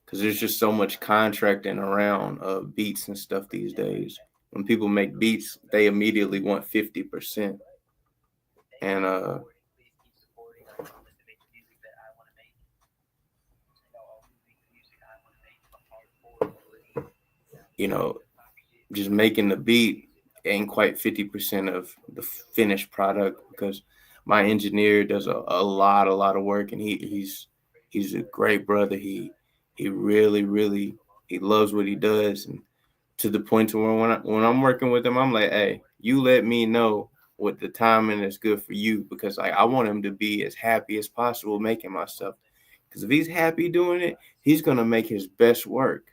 because there's just so much contracting around beats and stuff these days. When people make beats, they immediately want 50%, and you know, just making the beat ain't quite 50% of the finished product because my engineer does a lot of work, and he's a great brother. He really he loves what he does, and to the point to where when I'm working with him, I'm like, hey, you let me know what the timing is good for you because I want him to be as happy as possible making my stuff. Because if he's happy doing it, he's gonna make his best work.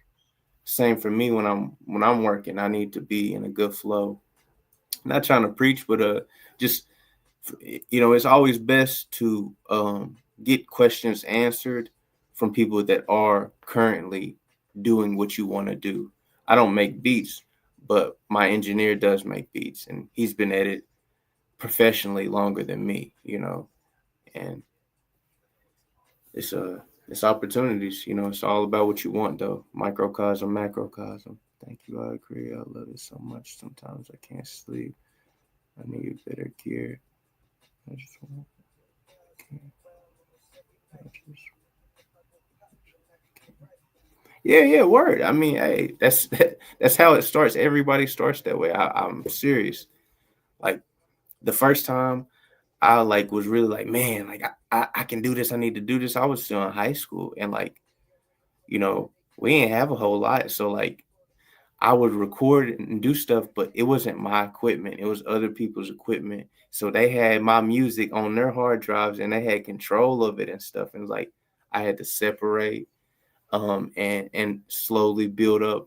Same for me when I'm working. I need to be in a good flow. Not trying to preach, but just it's always best to get questions answered from people that are currently doing what you want to do. I don't make beats, but my engineer does make beats, and he's been at it professionally longer than me. And it's opportunities. It's all about what you want, though. Microcosm, macrocosm. Thank you, I agree. I love it so much. Sometimes I can't sleep. I need better gear. I just want. Yeah, word. I mean, hey, that's how it starts. Everybody starts that way. I'm serious. Like the first time I was really like, man, like I can do this. I need to do this. I was still in high school, and we didn't have a whole lot. So I would record and do stuff, but it wasn't my equipment. It was other people's equipment. So they had my music on their hard drives, and they had control of it and stuff. And I had to separate and slowly build up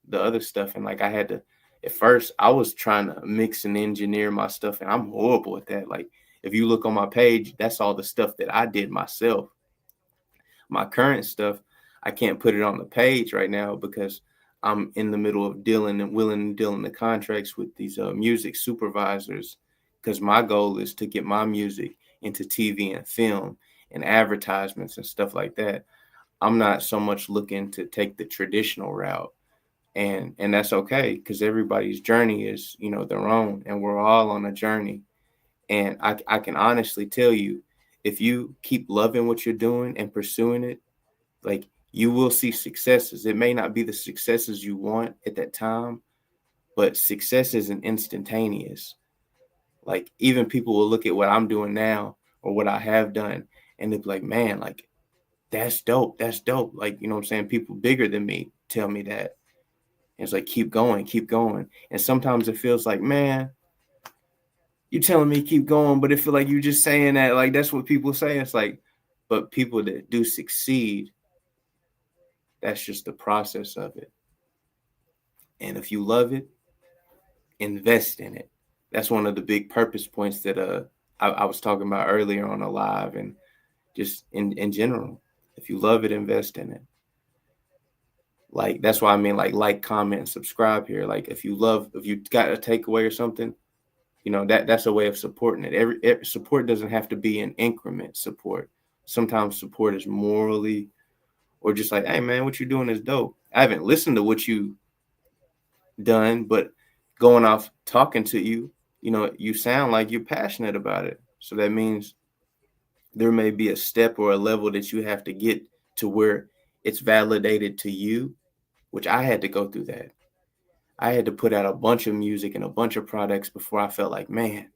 the other stuff. And I had to, at first I was trying to mix and engineer my stuff, and I'm horrible at that. Like if you look on my page, that's all the stuff that I did myself. My current stuff, I can't put it on the page right now because I'm in the middle of dealing the contracts with these music supervisors, because my goal is to get my music into TV and film and advertisements and stuff like that. I'm not so much looking to take the traditional route. And that's okay, because everybody's journey is, their own, and we're all on a journey. And I can honestly tell you, if you keep loving what you're doing and pursuing it, like, you will see successes. It may not be the successes you want at that time, but success isn't instantaneous. Like, even people will look at what I'm doing now or what I have done, and they'll be like, man, like, that's dope. That's dope. Like, you know what I'm saying? People bigger than me tell me that. And it's like, keep going, keep going. And sometimes it feels like, man, you telling me keep going, but it feel like you just saying that, like, that's what people say. It's like, but people that do succeed, that's just the process of it. And if you love it, invest in it. That's one of the big purpose points that I was talking about earlier on a live, and just in general. If you love it, invest in it. Like, that's why I mean, like, comment, and subscribe here. Like, if you got a takeaway or something, that's a way of supporting it. Every support doesn't have to be an increment support. Sometimes support is morally, or just like, hey man, what you're doing is dope. I haven't listened to what you done, but going off talking to you, you sound like you're passionate about it. So that means there may be a step or a level that you have to get to where it's validated to you, which I had to go through that. I had to put out a bunch of music and a bunch of products before I felt like, man,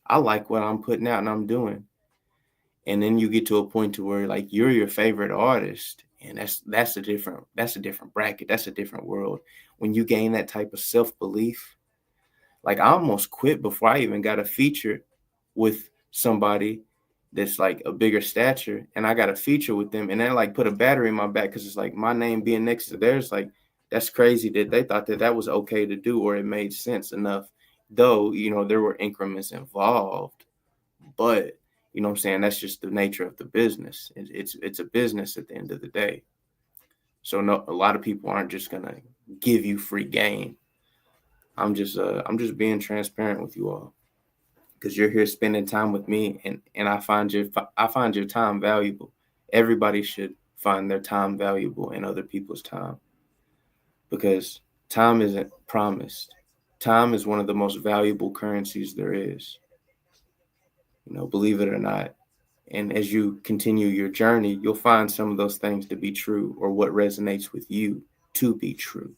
I like what I'm putting out and I'm doing. And then you get to a point to where, like, you're your favorite artist, and that's a different bracket. That's a different world. When you gain that type of self-belief, like, I almost quit before I even got a feature with somebody that's like a bigger stature, and I got a feature with them, and they like put a battery in my back, because it's like my name being next to theirs. Like, that's crazy that they thought that was okay to do, or it made sense enough, though, there were increments involved. But you know what I'm saying, that's just the nature of the business. It's a business at the end of the day. So no, a lot of people aren't just gonna give you free game. I'm just being transparent with you all, because you're here spending time with me, and I find your time valuable. Everybody should find their time valuable in other people's time, because time isn't promised. Time is one of the most valuable currencies there is. Believe it or not. And as you continue your journey, you'll find some of those things to be true, or what resonates with you to be true.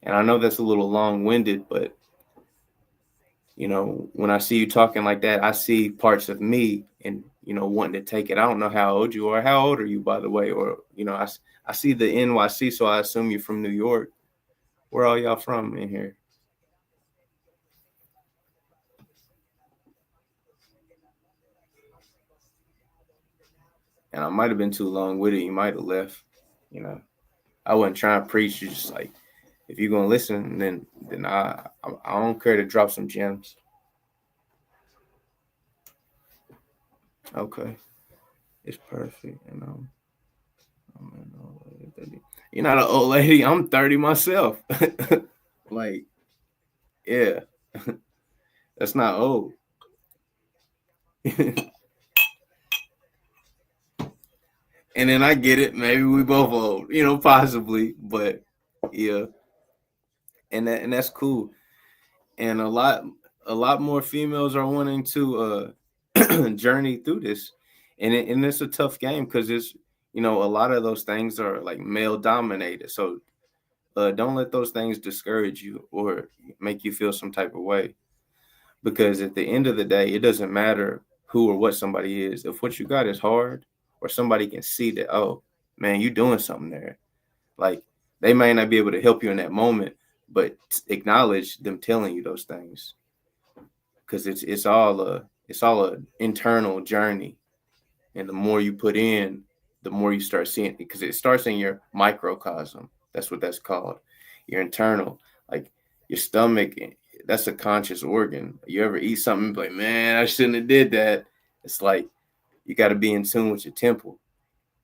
And I know that's a little long-winded, but when I see you talking like that, I see parts of me, and wanting to take it. I don't know how old you are. How old are you, by the way? Or I see the NYC, so I assume you're from New York. Where are y'all from in here? And I might have been too long with it. You might have left. I wasn't trying to preach. You just like, if you're gonna listen, then I don't care to drop some gems. Okay, it's perfect. You're not an old lady. I'm 30 myself. Like, yeah, that's not old. And then I get it. Maybe we both old, possibly, but yeah, and that's cool. And a lot more females are wanting to journey through this, and it's a tough game, because it's a lot of those things are like male dominated. So don't let those things discourage you or make you feel some type of way, because at the end of the day, it doesn't matter who or what somebody is. If what you got is hard, or somebody can see that, oh man, you doing something there. Like, they may not be able to help you in that moment, but acknowledge them telling you those things, because it's all a internal journey. And the more you put in, the more you start seeing it, because it starts in your microcosm. That's what that's called. Your internal, like your stomach, that's a conscious organ. You ever eat something like, man, I shouldn't have did that. It's like, you got to be in tune with your temple,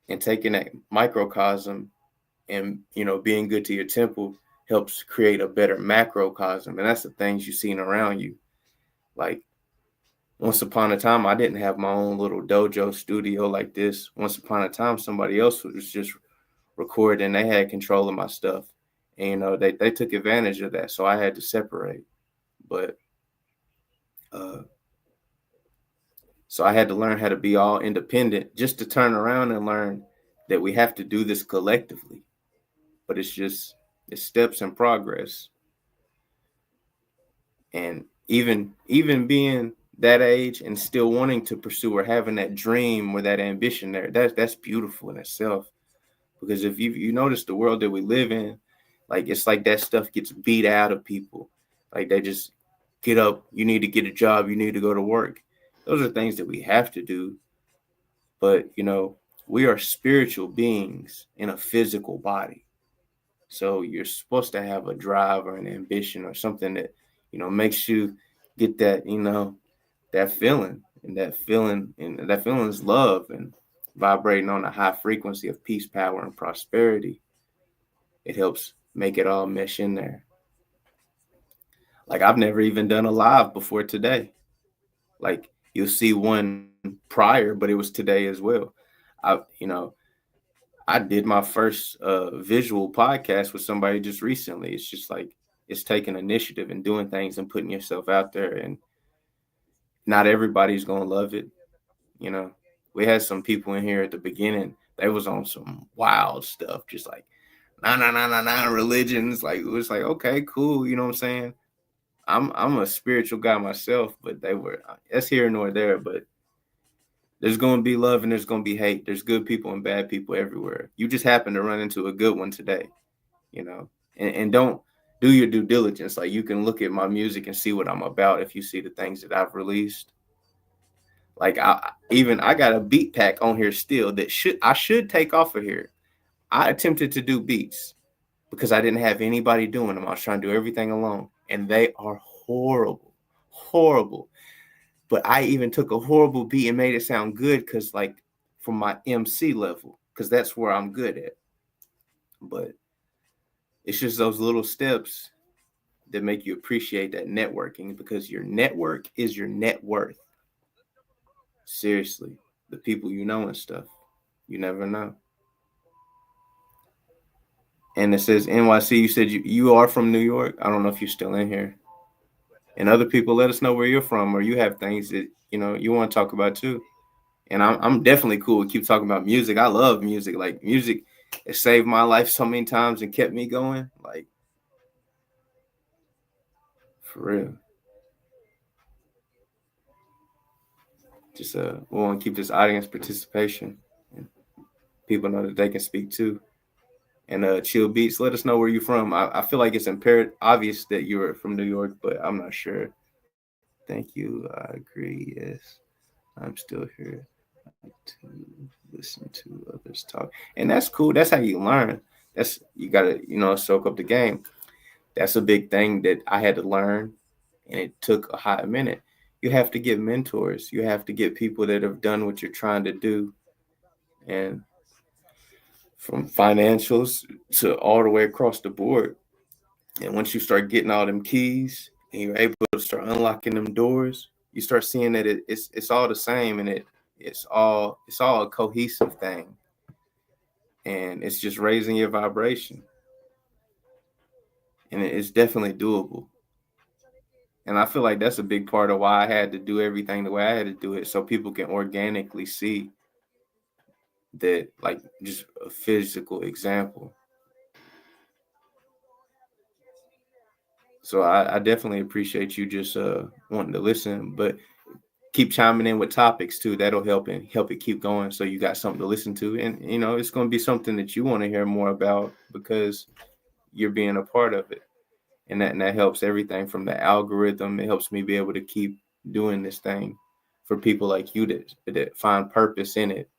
and taking that microcosm and, being good to your temple helps create a better macrocosm. And that's the things you're seeing around you. Like, once upon a time, I didn't have my own little dojo studio like this. Once upon a time, somebody else was just recording. They had control of my stuff. And, they took advantage of that. So I had to separate. But so I had to learn how to be all independent just to turn around and learn that we have to do this collectively. But it's steps in progress. And even being that age and still wanting to pursue or having that dream or that ambition there, that's beautiful in itself. Because if you notice the world that we live in, like it's like that stuff gets beat out of people. Like they just get up, you need to get a job, you need to go to work. Those are things that we have to do. But we are spiritual beings in a physical body. So you're supposed to have a drive or an ambition or something that, makes you get that, that feeling. And that feeling is love and vibrating on a high frequency of peace, power, and prosperity. It helps make it all mesh in there. Like I've never even done a live before today. Like you'll see one prior, but it was today as well. I did my first visual podcast with somebody just recently. It's just like it's taking initiative and doing things and putting yourself out there. And not everybody's gonna love it. We had some people in here at the beginning. They was on some wild stuff, just like religions. Like it was like, okay, cool. You know what I'm saying? I'm a spiritual guy myself, but that's here nor there. But there's going to be love and there's going to be hate. There's good people and bad people everywhere. You just happen to run into a good one today, and don't do your due diligence. Like you can look at my music and see what I'm about if you see the things that I've released. Like I got a beat pack on here still that I should take off of here. I attempted to do beats because I didn't have anybody doing them. I was trying to do everything alone, and they are horrible. But I even took a horrible beat and made it sound good because, like, from my MC level, because that's where I'm good at. But it's just those little steps that make you appreciate that networking, because your network is your net worth. Seriously, the people you know and stuff, you never know. And it says NYC. You said you are from New York. I don't know if you're still in here. And other people, let us know where you're from, or you have things that you want to talk about too. And I'm definitely cool with keep talking about music. I love music. Like music has saved my life so many times and kept me going. Like for real. Just we want to keep this audience participation. And people know that they can speak too. And Chill Beats, let us know where you're from. I feel like it's obvious that you're from New York, but I'm not sure. Thank you. I agree. Yes, I'm still here to listen to others talk. And that's cool. That's how you learn. You gotta, soak up the game. That's a big thing that I had to learn, and it took a hot minute. You have to get mentors. You have to get people that have done what you're trying to do. And from financials to all the way across the board. And once you start getting all them keys and you're able to start unlocking them doors, you start seeing that it's all the same, and it's all a cohesive thing. And it's just raising your vibration. And it's definitely doable. And I feel like that's a big part of why I had to do everything the way I had to do it, so people can organically see that, like just a physical example. So I definitely appreciate you just wanting to listen, but keep chiming in with topics too. That'll help it keep going. So you got something to listen to, and it's going to be something that you want to hear more about because you're being a part of it, and that helps everything from the algorithm. It helps me be able to keep doing this thing for people like you that find purpose in it.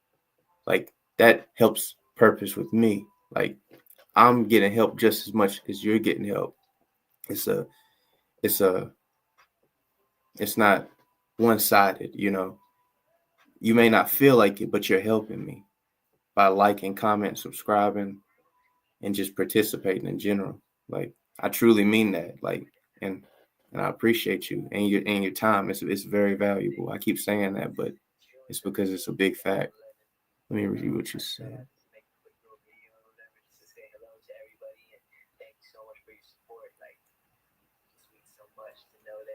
Like that helps purpose with me. Like I'm getting help just as much as you're getting help. It's not one-sided. You may not feel like it, but you're helping me by liking, commenting, subscribing, and just participating in general. Like I truly mean that. Like, and and I appreciate you and your time. It's very valuable. I keep saying that, but it's because it's a big fact. Let me read what you said.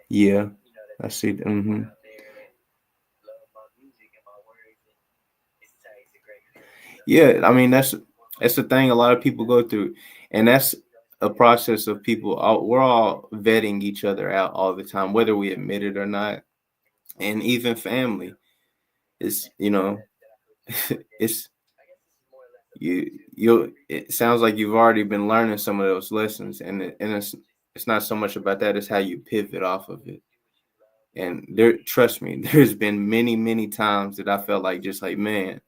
Yeah, I see. Yeah, I mean that's the thing a lot of people go through, and that's a process of people. We're all vetting each other out all the time, whether we admit it or not, and even family. It's it's you. It sounds like you've already been learning some of those lessons, and it's not so much about that; it's how you pivot off of it. And trust me, there's been many times that I felt like just like, man,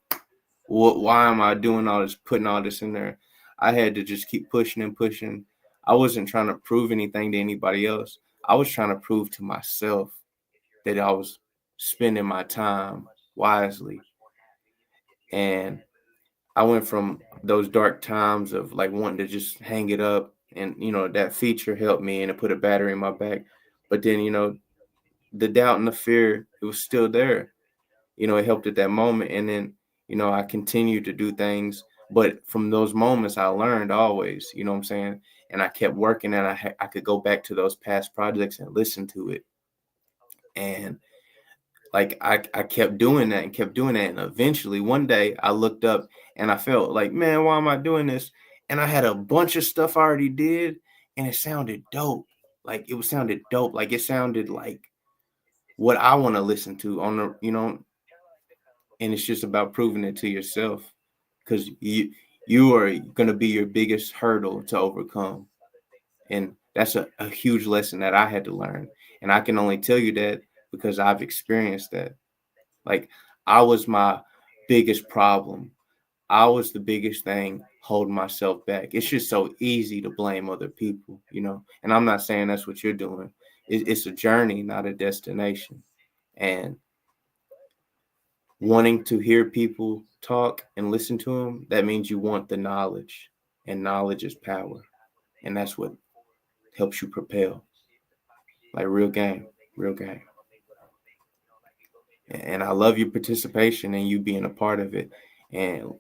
why am I doing all this, putting all this in there? I had to just keep pushing and pushing. I wasn't trying to prove anything to anybody else. I was trying to prove to myself that I was spending my time wisely. And I went from those dark times of like wanting to just hang it up, and that feature helped me and it put a battery in my back. But then, the doubt and the fear, it was still there. It helped at that moment. And then, I continued to do things. But from those moments, I learned always, you know what I'm saying? And I kept working, and I could go back to those past projects and listen to it. And like, I kept doing that and kept doing that. And eventually one day I looked up and I felt like, man, why am I doing this? And I had a bunch of stuff I already did, and it sounded dope. Like it sounded dope. Like it sounded like what I want to listen to on the, and it's just about proving it to yourself, because you are going to be your biggest hurdle to overcome. And that's a huge lesson that I had to learn. And I can only tell you that because I've experienced that. Like, I was my biggest problem. I was the biggest thing holding myself back. It's just so easy to blame other people, and I'm not saying that's what you're doing. It's a journey, not a destination. And wanting to hear people talk and listen to them, that means you want the knowledge, and knowledge is power. And that's what helps you propel. Like real game. And I love your participation and you being a part of it. And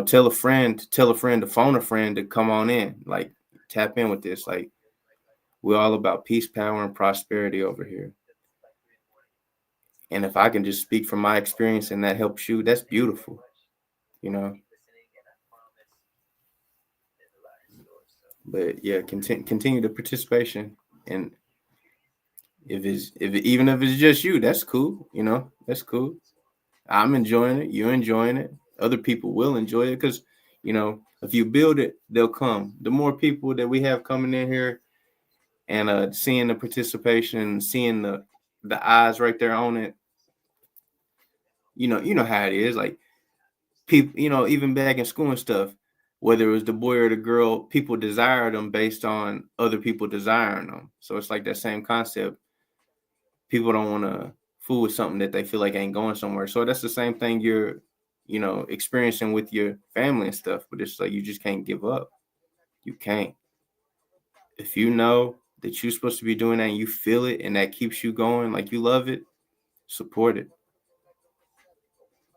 tell a friend to phone a friend to come on in, like tap in with this. Like, we're all about peace, power, and prosperity over here. And if I can just speak from my experience and that helps you, that's beautiful. But yeah, continue the participation. And even if it's just you, that's cool. That's cool. I'm enjoying it. You're enjoying it. Other people will enjoy it, because, if you build it, they'll come. The more people that we have coming in here and seeing the participation, seeing the eyes right there on it, you know how it is. Like, people, even back in school and stuff, whether it was the boy or the girl, people desire them based on other people desiring them. So it's like that same concept. People don't want to fool with something that they feel like ain't going somewhere. So that's the same thing you're, experiencing with your family and stuff. But it's like, you just can't give up. You can't. If you know that you're supposed to be doing that and you feel it and that keeps you going, like you love it, support it.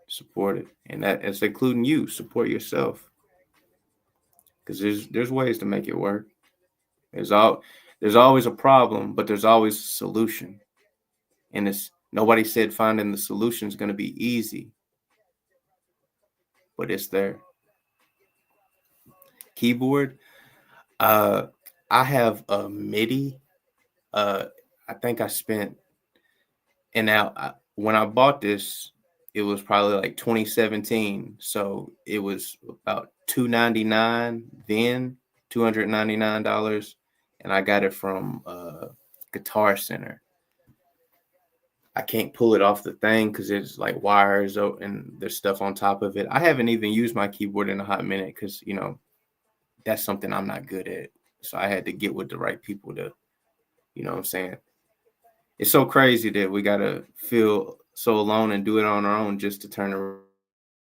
Support it. And that's including you. Support yourself. Because there's ways to make it work. There's always a problem, but there's always a solution. And nobody said finding the solution is going to be easy, but it's there. Keyboard. I have a MIDI. I think I spent, and now when I bought this, it was probably like 2017. So it was about $299 then, $299. And I got it from Guitar Center. I can't pull it off the thing because it's like wires and there's stuff on top of it. I haven't even used my keyboard in a hot minute because, that's something I'm not good at. So I had to get with the right people to, what I'm saying? It's so crazy that we got to feel so alone and do it on our own just to turn to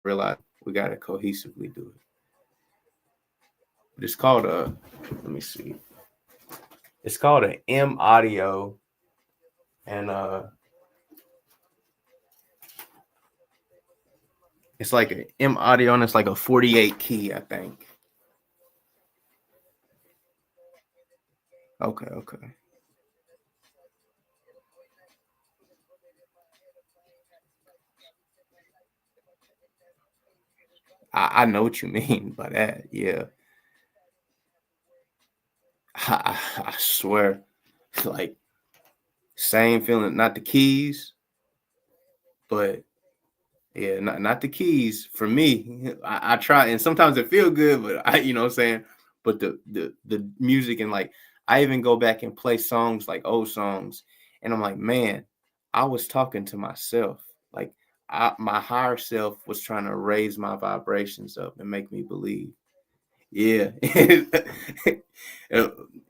realize we got to cohesively do it. But it's called let me see. It's called an M Audio And it's like a M audio, and it's like a 48 key, I think. Okay. I know what you mean by that. Yeah. I swear, like same feeling. Not the keys, but yeah, not the keys. For me, I try, and sometimes it feel good, but you know what I'm saying. But the music, and like I even go back and play songs like old songs, and I'm like, man, I was talking to myself. Like my higher self was trying to raise my vibrations up and make me believe. Yeah.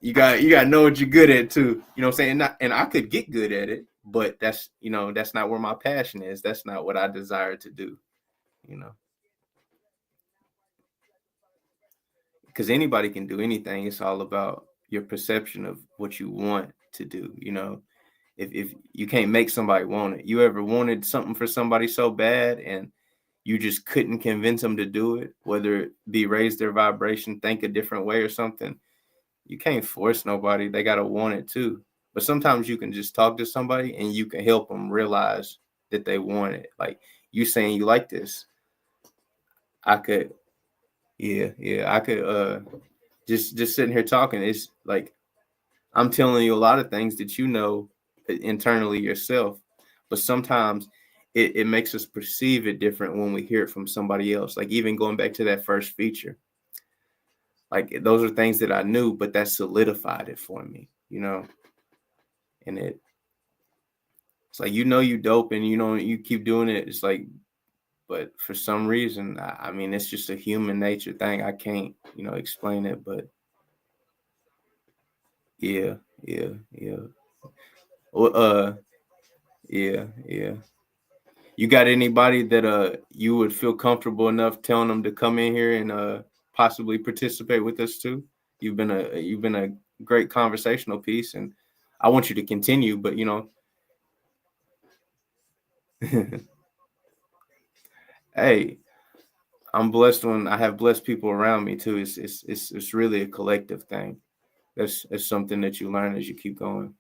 You got to know what you're good at too. You know what I'm saying? And I could get good at it, but that's that's not where my passion is. That's not what I desire to do, you know. Because anybody can do anything. It's all about your perception of what you want to do, you know. If you can't make somebody want it. You ever wanted something for somebody so bad and you just couldn't convince them to do it, whether it be raise their vibration, think a different way or something. You can't force nobody. They got to want it too. But sometimes you can just talk to somebody and you can help them realize that they want it. Like you saying you like this. I could, yeah. I could just sitting here talking. It's like I'm telling you a lot of things that you know internally yourself. But sometimes it makes us perceive it different when we hear it from somebody else. Like even going back to that first feature. Like those are things that I knew, but that solidified it for me, you know. And it's like, you dope, and you keep doing it. It's like, but for some reason, I mean, it's just a human nature thing. I can't, explain it, but yeah. Well, yeah. You got anybody that you would feel comfortable enough telling them to come in here and possibly participate with us too? You've been a great conversational piece, and I want you to continue, but hey, I'm blessed when I have blessed people around me too. It's really a collective thing. That's something that you learn as you keep going.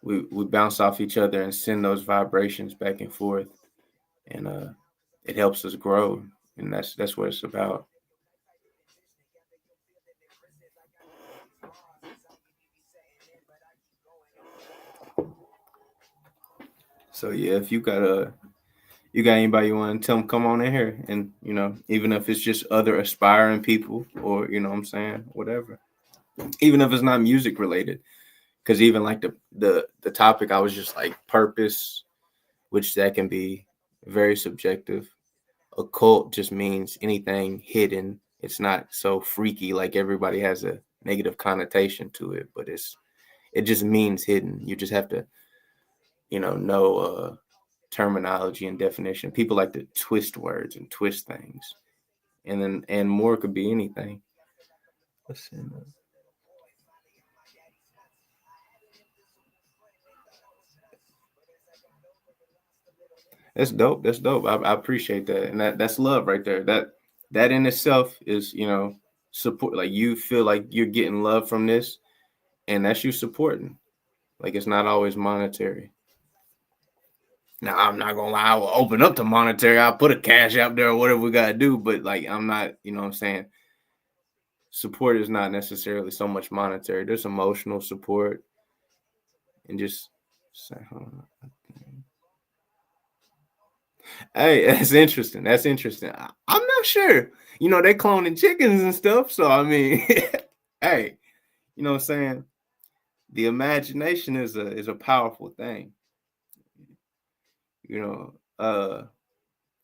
We bounce off each other and send those vibrations back and forth, and it helps us grow, and that's what it's about. So yeah, if you got anybody you want to tell them come on in here, and even if it's just other aspiring people, or what I'm saying, whatever, even if it's not music related, because even like the topic, I was just like purpose, which that can be very subjective. Occult just means anything hidden. It's not so freaky like everybody has a negative connotation to it, but it just means hidden. You just have to know terminology and definition. People like to twist words and twist things, and more could be anything. Let's see. That's dope. That's dope. I appreciate that, and that's love right there. That in itself is support. Like you feel like you're getting love from this, and that's you supporting. Like it's not always monetary. Now I'm not gonna lie, I will open up to monetary. I'll put a cash out there or whatever we gotta do, but like I'm not, what I'm saying, support is not necessarily so much monetary. There's emotional support and just say, hey, that's interesting. I'm not sure. They cloning chickens and stuff. So I mean, hey, what I'm saying? The imagination is a powerful thing.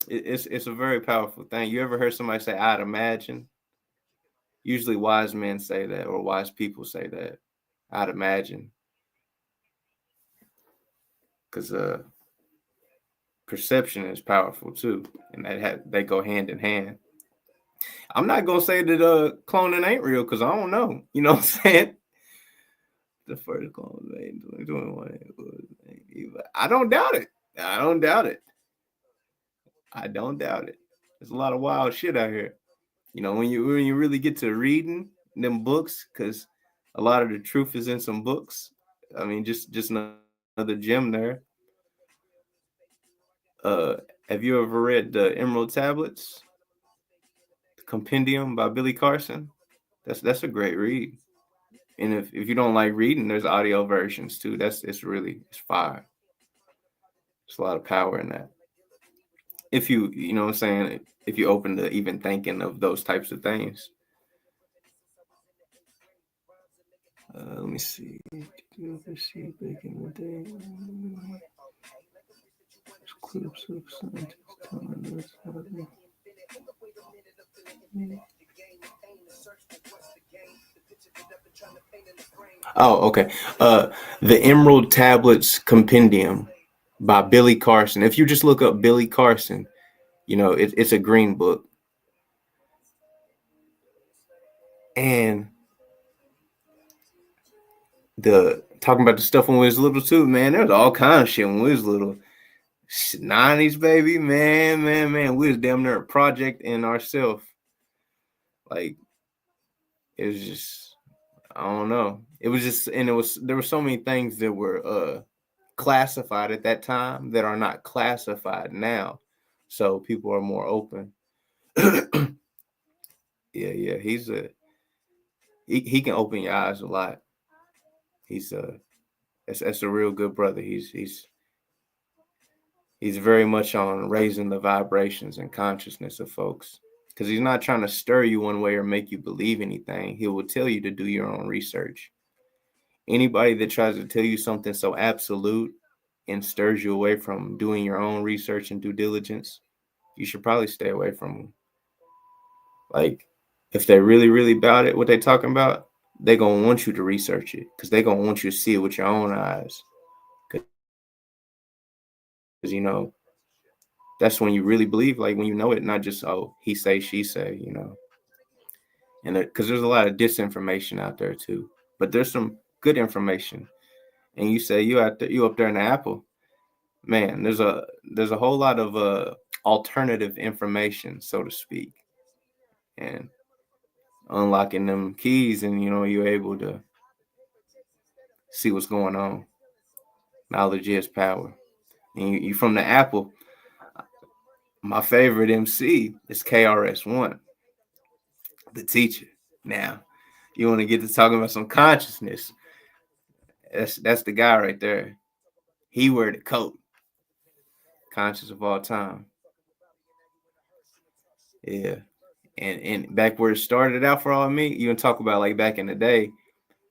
It's a very powerful thing. You ever heard somebody say, "I'd imagine"? Usually wise men say that, or wise people say that. I'd imagine. Because perception is powerful too, and they go hand in hand. I'm not gonna say that cloning ain't real, because I don't know. You know what I'm saying? The first clone was made in 2021. I don't doubt it. I don't doubt it. I don't doubt it. There's a lot of wild shit out here. You know, when you really get to reading them books, because a lot of the truth is in some books. I mean, just another gem there. Uh, have you ever read the Emerald Tablets, the Compendium by Billy Carson? That's a great read. And if you don't like reading, there's audio versions too. It's fire. There's a lot of power in that. If you know what I'm saying, if you open to even thinking of those types of things. Let me see. Did you ever see back in the day? Clips of scientists telling us how to. Oh, okay. The Emerald Tablets Compendium by Billy Carson. If you just look up Billy Carson, you know it's a green book, and the talking about the stuff when we was little too, man. There was all kind of shit when we was little. 90s, baby, man. We was damn near a project in ourselves. Like, it was just, I don't know. It was just, and there were so many things that were classified at that time that are not classified now. So people are more open. Yeah. He can open your eyes a lot. That's a real good brother. He's very much on raising the vibrations and consciousness of folks, because he's not trying to stir you one way or make you believe anything. He will tell you to do your own research. Anybody that tries to tell you something so absolute and stirs you away from doing your own research and due diligence, you should probably stay away from them. Like, if they're really, really about it, what they're talking about, they're going to want you to research it, because they're going to want you to see it with your own eyes. Because, you know, that's when you really believe, like when you know it, not just, oh, he say, she say, you know. And because there's a lot of disinformation out there too, but there's some good information. And you say you up there in the Apple, man. There's a whole lot of alternative information, so to speak, and unlocking them keys, and you know you're able to see what's going on. Knowledge is power. And you from the Apple. My favorite MC is KRS-One, the teacher. Now, you want to get to talking about some consciousness. That's the guy right there. He wear the coat. Conscious of all time. Yeah. And back where it started out for all of me, you can talk about like back in the day,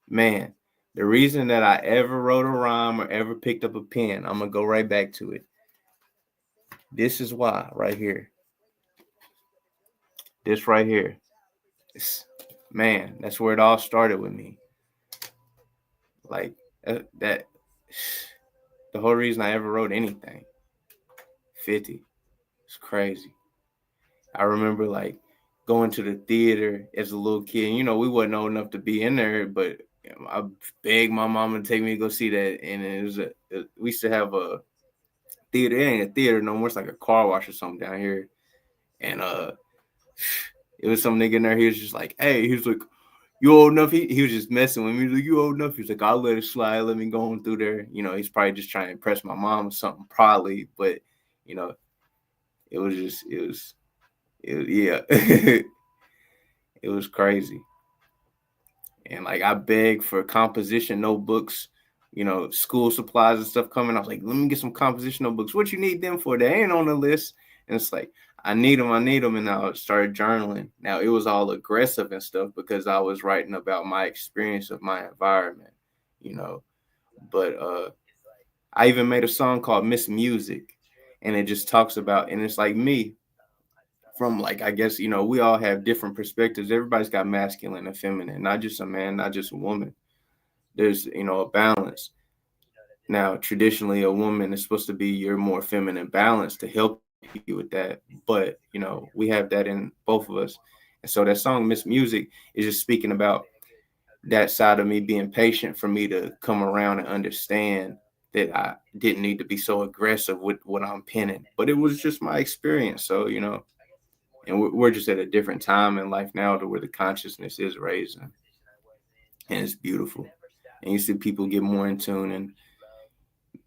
man, the reason that I ever wrote a rhyme or ever picked up a pen, I'm gonna go right back to it. This is why right here. This right here. Man, that's where it all started with me. Like that the whole reason I ever wrote anything. 50. It's crazy. I remember like going to the theater as a little kid. You know, we wasn't old enough to be in there, but I begged my mama to take me to go see that. And it was we used to have a theater. It ain't a theater no more. It's like a car wash or something down here. And it was some nigga in there. He was just like, hey, he was like, you old enough? He was just messing with me. He was like, you old enough? He was like, I'll let it slide. Let me go on through there. You know, he's probably just trying to impress my mom or something, probably. But, you know, it was yeah. It was crazy. And like I begged for composition notebooks, you know, school supplies and stuff coming. I was like, let me get some composition notebooks. What you need them for? They ain't on the list. And it's like, I need them. And I started journaling. Now it was all aggressive and stuff because I was writing about my experience of my environment, you know. But I even made a song called Miss Music, and it just talks about, and it's like me from like, I guess, you know, we all have different perspectives. Everybody's got masculine and feminine, not just a man, not just a woman. There's, you know, a balance. Now, traditionally, a woman is supposed to be your more feminine balance to help you with that. But, you know, we have that in both of us. And so that song, Miss Music, is just speaking about that side of me being patient for me to come around and understand that I didn't need to be so aggressive with what I'm penning. But it was just my experience. So, and we're just at a different time in life now to where the consciousness is raising, and it's beautiful. And you see people get more in tune, and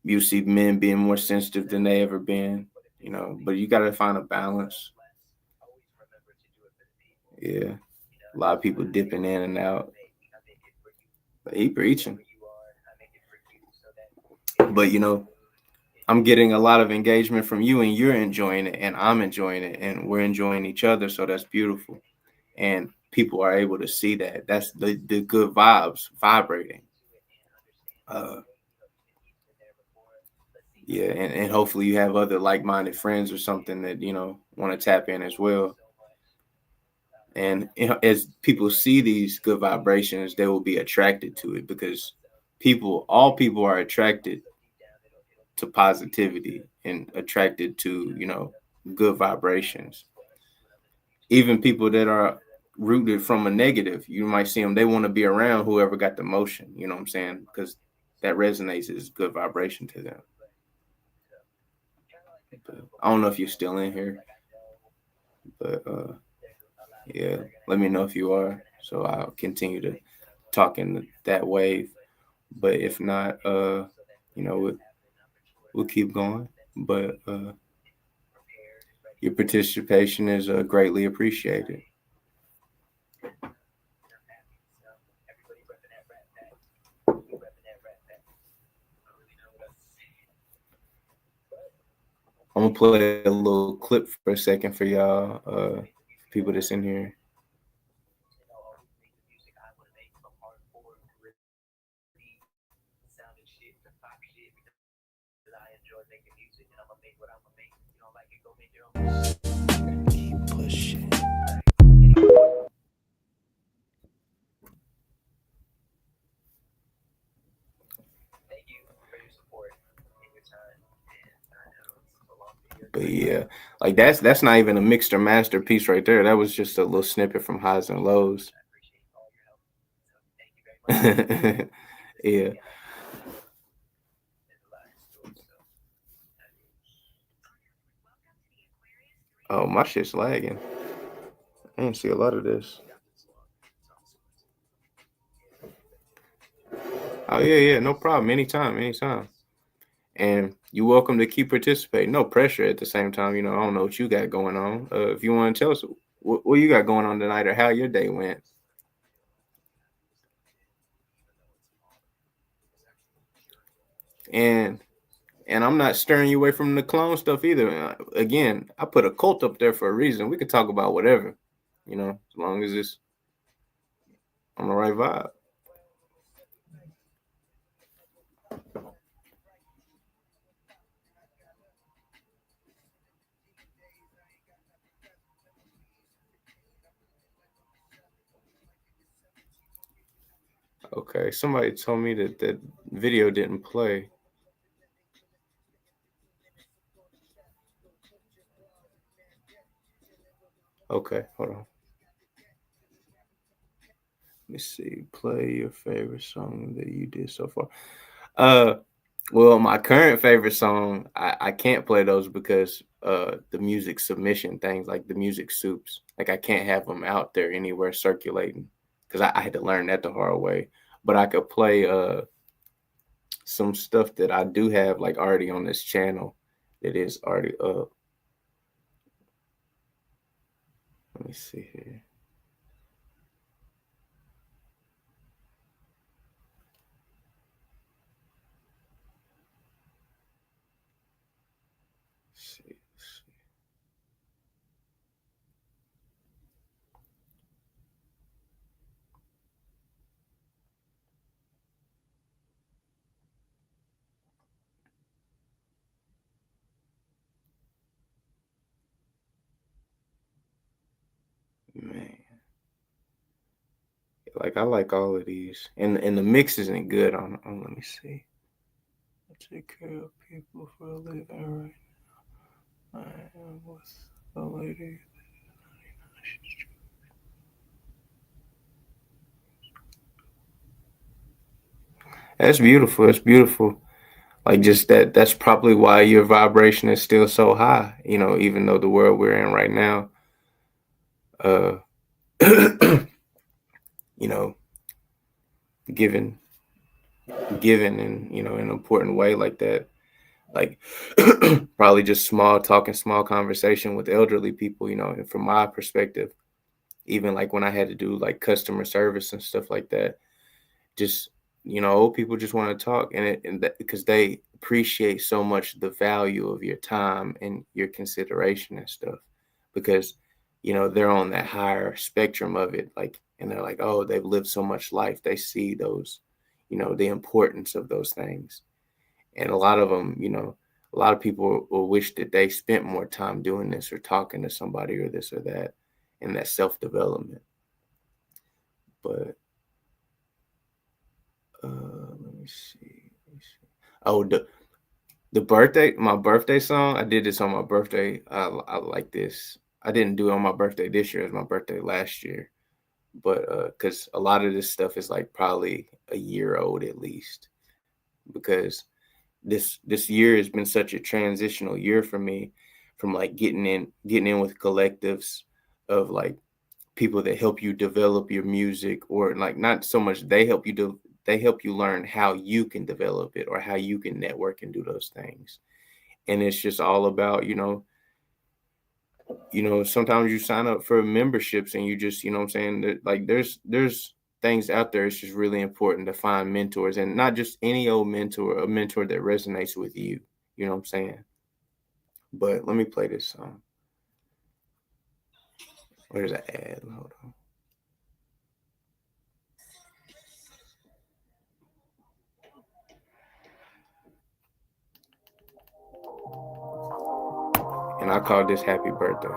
you see men being more sensitive than they ever been, but you got to find a balance. Yeah. A lot of people dipping in and out. But he preaching. But, I'm getting a lot of engagement from you, and you're enjoying it, and I'm enjoying it, and we're enjoying each other. So that's beautiful. And people are able to see that. That's the good vibes vibrating. Yeah, and hopefully you have other like-minded friends or something that, want to tap in as well. And as people see these good vibrations, they will be attracted to it, because all people are attracted to positivity and attracted to, good vibrations. Even people that are rooted from a negative, you might see them, they want to be around whoever got the motion, you know what I'm saying? Because that resonates as good vibration to them. But I don't know if you're still in here, but yeah, let me know if you are, so I'll continue to talk in that wave. But if not, we'll keep going. But your participation is greatly appreciated. I'm gonna play a little clip for a second for y'all, people that's in here. Keep pushing. But yeah, like that's not even a mixed or master piece right there. That was just a little snippet from Highs and Lows. Yeah. Oh, my shit's lagging. I didn't see a lot of this. Oh yeah, no problem. Anytime. And you're welcome to keep participating. No pressure at the same time. I don't know what you got going on. If you want to tell us what you got going on tonight or how your day went. And I'm not stirring you away from the clone stuff either. Again, I put Occult up there for a reason. We could talk about whatever, as long as it's on the right vibe. Okay, somebody told me that video didn't play. Okay, hold on. Let me see. Play your favorite song that you did so far. Well, my current favorite song, I can't play those because the music submission things, like the music soups, like I can't have them out there anywhere circulating, because I had to learn that the hard way. But I could play some stuff that I do have like already on this channel that is already up. Let me see here. Let's see. Man, like I like all of these, and the mix isn't good on. Let me see. I take care of people for a living right now. I am with a lady. That's beautiful. That's beautiful. Like just that's probably why your vibration is still so high, even though the world we're in right now, uh, you know, given given in, an important way like that. Like probably just small talking, small conversation with elderly people, and from my perspective, even like when I had to do like customer service and stuff like that, just old people just want to talk, and that, because they appreciate so much the value of your time and your consideration and stuff, because they're on that higher spectrum of it, like, and they're like, oh, they've lived so much life, they see those, the importance of those things. And a lot of them, a lot of people will wish that they spent more time doing this or talking to somebody or this or that, and that self-development. But let me see. Oh, my birthday song. I did this on my birthday. I like this. I didn't do it on my birthday this year. It was my birthday last year. But because a lot of this stuff is like probably a year old at least. Because this year has been such a transitional year for me, from like getting in with collectives of like people that help you develop your music, or like not so much they help you learn how you can develop it or how you can network and do those things. And it's just all about, sometimes you sign up for memberships and you just, what I'm saying, like there's things out there. It's just really important to find mentors, and not just any old mentor, a mentor that resonates with you. You know what I'm saying? But let me play this song. Where's the ad? Hold on. And I call this Happy Birthday.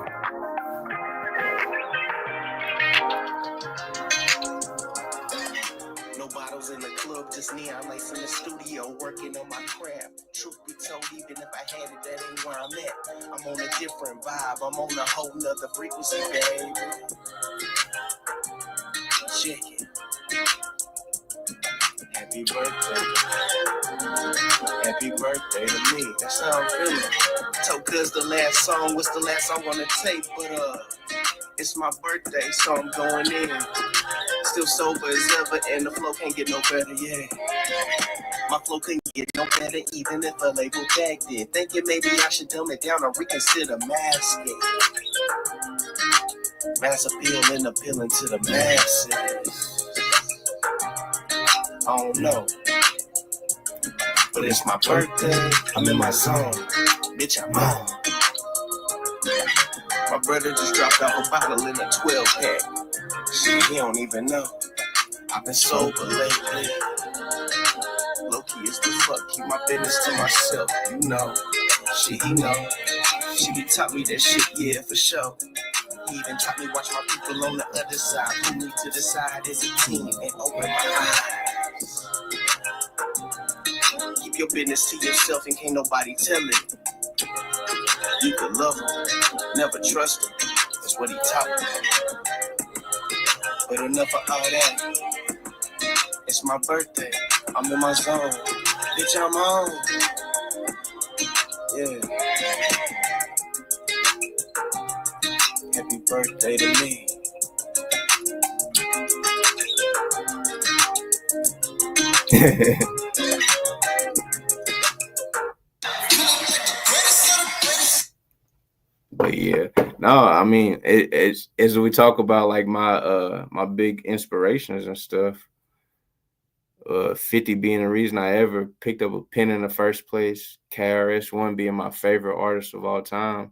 No bottles in the club, just neon lights in the studio, working on my craft. Truth be told, even if I had it, that ain't where I'm at. I'm on a different vibe, I'm on a whole nother frequency, baby. Check it. Happy birthday. Happy birthday to me. That's how I'm feeling. Told cuz the last song was the last song on the tape, but it's my birthday, so I'm going in. Still sober as ever, and the flow can't get no better, yeah. My flow couldn't get no better, even if a label backed it. Thinking maybe I should dumb it down or reconsider masking. Mass appeal and appealing to the masses. I don't know, but it's my birthday. I'm in my zone, bitch. I'm on. My brother just dropped off a bottle in a 12 pack. Shit, he don't even know. I've been sober lately. Low key is the fuck, keep my business to myself, Shit, he know. She be taught me that shit, yeah, for sure. He even taught me watch my people on the other side, pull me to the side as a team and open my eyes. Keep your business to yourself and can't nobody tell it. You could love him, never trust him. That's what he taught me. But enough of all that. It's my birthday. I'm in my zone. Bitch, I'm on. Yeah. Happy birthday to me. But yeah, no, I mean, it's as we talk about like my big inspirations and stuff. 50 being the reason I ever picked up a pen in the first place. KRS-One being my favorite artist of all time.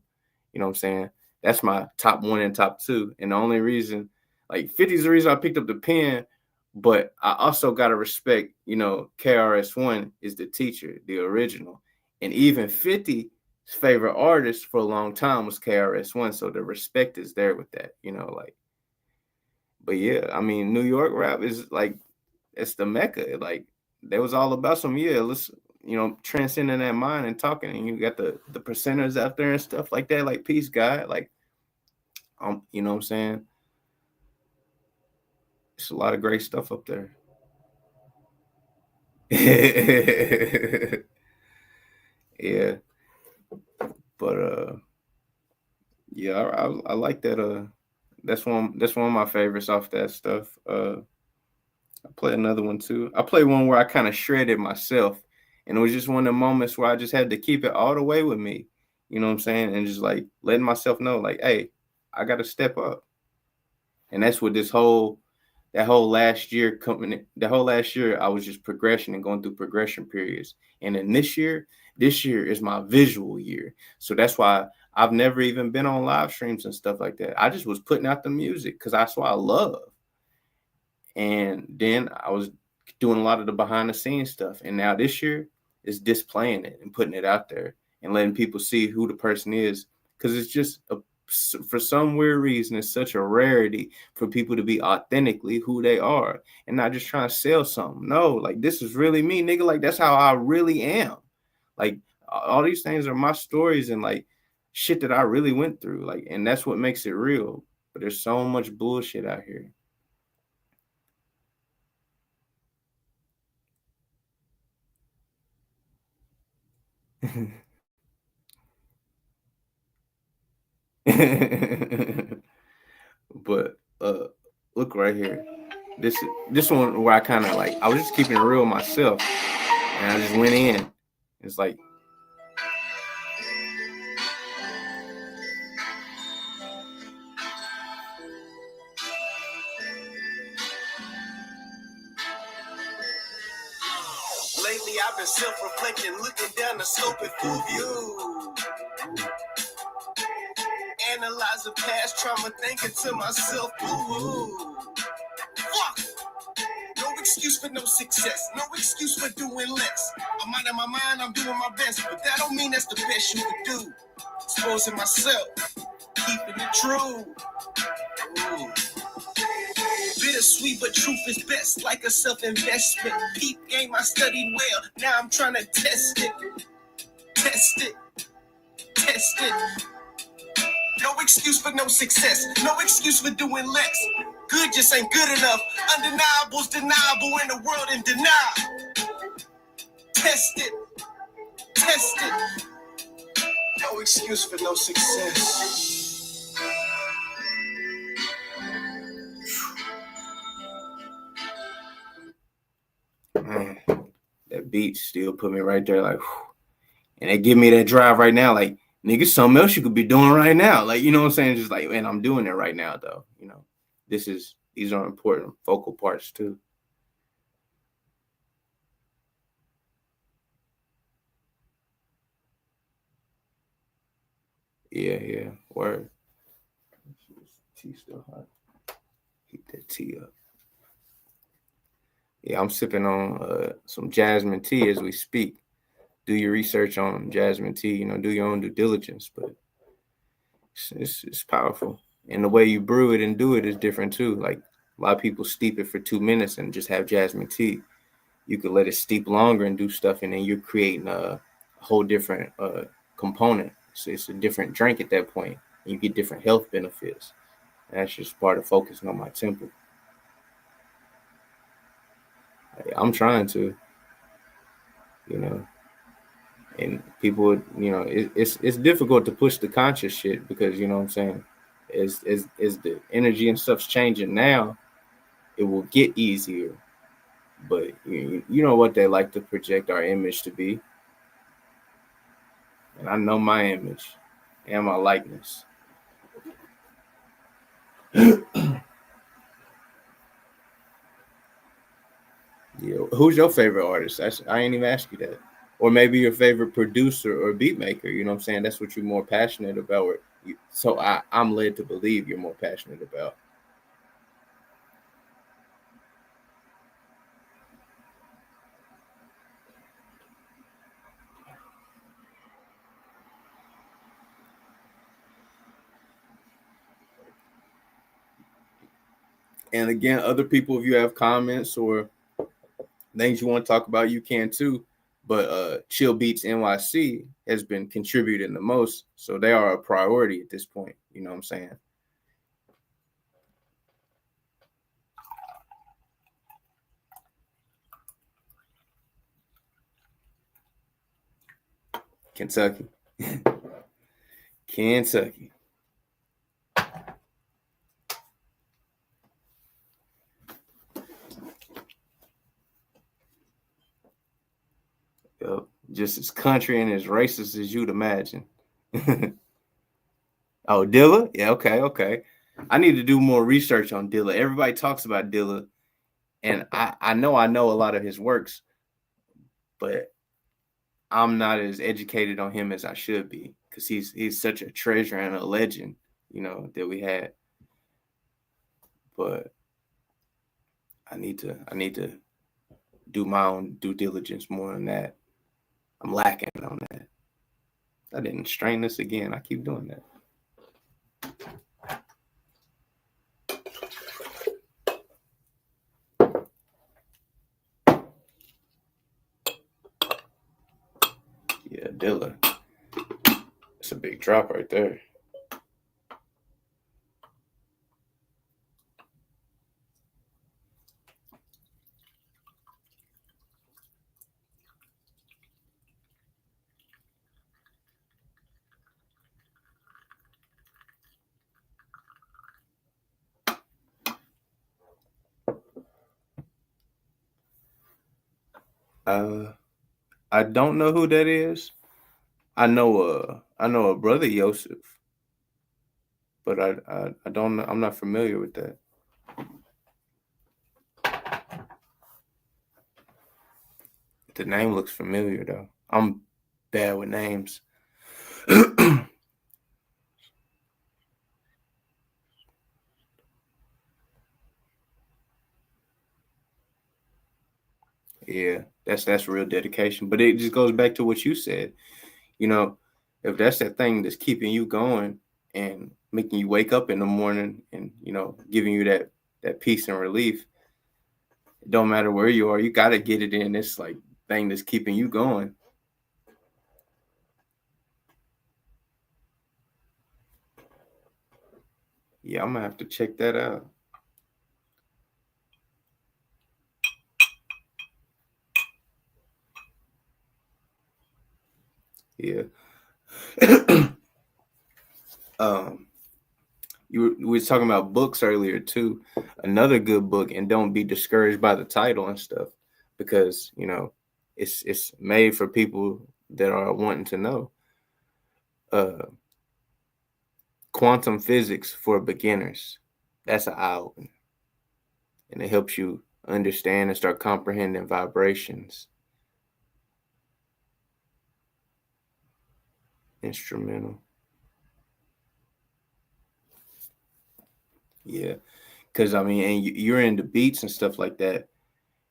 You know what I'm saying? That's my top one and top two. And the only reason, like 50 is the reason I picked up the pen, but I also got to respect, KRS-One is the teacher, the original. And even 50's favorite artist for a long time was KRS-One. So the respect is there with that, like. But yeah, I mean, New York rap is like, it's the mecca. Like, they was all about some, let's, transcending that mind and talking. And you got the percenters out there and stuff like that, like Peace God. Like, you know what I'm saying? It's a lot of great stuff up there. Yeah, but yeah, I like that. That's one of my favorites off that stuff. I play another one too. I play one where I kind of shredded myself, and it was just one of the moments where I just had to keep it all the way with me. You know what I'm saying? And just like letting myself know, like, hey, I got to step up. And that's what that whole last year the whole last year I was just progression and going through progression periods. And then this year is my visual year. So that's why I've never even been on live streams and stuff like that. I just was putting out the music because that's what I love. And then I was doing a lot of the behind the scenes stuff. And now this year is displaying it and putting it out there and letting people see who the person is. Because it's just for some weird reason, it's such a rarity for people to be authentically who they are and not just trying to sell something. No, like this is really me, nigga. Like that's how I really am. Like all these things are my stories and like shit that I really went through. Like, and that's what makes it real. But there's so much bullshit out here. But look right here. This one where I kind of like I was just keeping it real myself, and I just went in. It's like Lately I've been self-reflecting, looking down the scope at full view. Analyzing past trauma, thinking to myself, ooh, fuck. No excuse for no success, no excuse for doing less. I'm out of my mind, I'm doing my best, but that don't mean that's the best you can do. Exposing myself, keeping it true. Ooh. Bittersweet, but truth is best, like a self-investment. Peep game I studied well, now I'm trying to test it. Test it, test it. No excuse for no success, no excuse for doing less. Good just ain't good enough. Undeniable's deniable in the world in denial. Test it, test it. No excuse for no success. man, that beat still put me right there, like, whew. And they give me that drive right now, like, nigga, something else you could be doing right now, like, you know what I'm saying? Just like, man, I'm doing it right now, though. You know, these are important focal parts too. Yeah, word. Tea still hot. Heat that tea up. Yeah, I'm sipping on some jasmine tea as we speak. Do your research on jasmine tea. You know, do your own due diligence, but it's powerful. And the way you brew it and do it is different too. Like a lot of people steep it for 2 minutes and just have jasmine tea. You could let it steep longer and do stuff, and then you're creating a whole different component. So it's a different drink at that point, and you get different health benefits. And that's just part of focusing on my temple. I'm trying to, you know, and people, you know, it's difficult to push the conscious shit because you know what I'm saying. As the energy and stuff's changing now, it will get easier. But you know what they like to project our image to be, and I know my image and my likeness. Yeah, who's your favorite artist? I ain't even asked you that. Or maybe your favorite producer or beat maker. You know what I'm saying? That's what you're more passionate about. So I'm led to believe you're more passionate about. And again, other people, if you have comments or things you want to talk about, you can too. But Chill Beats NYC has been contributing the most, so they are a priority at this point. You know what I'm saying? Kentucky. Kentucky. Yep. Just as country and as racist as you'd imagine. Oh, Dilla? Yeah, okay. I need to do more research on Dilla. Everybody talks about Dilla, and I know a lot of his works, but I'm not as educated on him as I should be because he's such a treasure and a legend, that we had. But I need to do my own due diligence more on that. I'm lacking on that. I didn't strain this again. I keep doing that. Yeah, Dilla. It's a big drop right there. I don't know who that is. I know a brother Yosef, but I don't know. I'm not familiar with that. The name looks familiar though. I'm bad with names. Yeah, that's real dedication. But it just goes back to what you said. If that's that thing that's keeping you going and making you wake up in the morning and giving you that peace and relief, it don't matter where you are, you got to get it in this like thing that's keeping you going. Yeah, I'm gonna have to check that out. Yeah. We were talking about books earlier too. Another good book, and don't be discouraged by the title and stuff, because it's made for people that are wanting to know. Quantum Physics for Beginners. That's an eye opener, and it helps you understand and start comprehending vibrations. Instrumental. Yeah, because and you're into beats and stuff like that.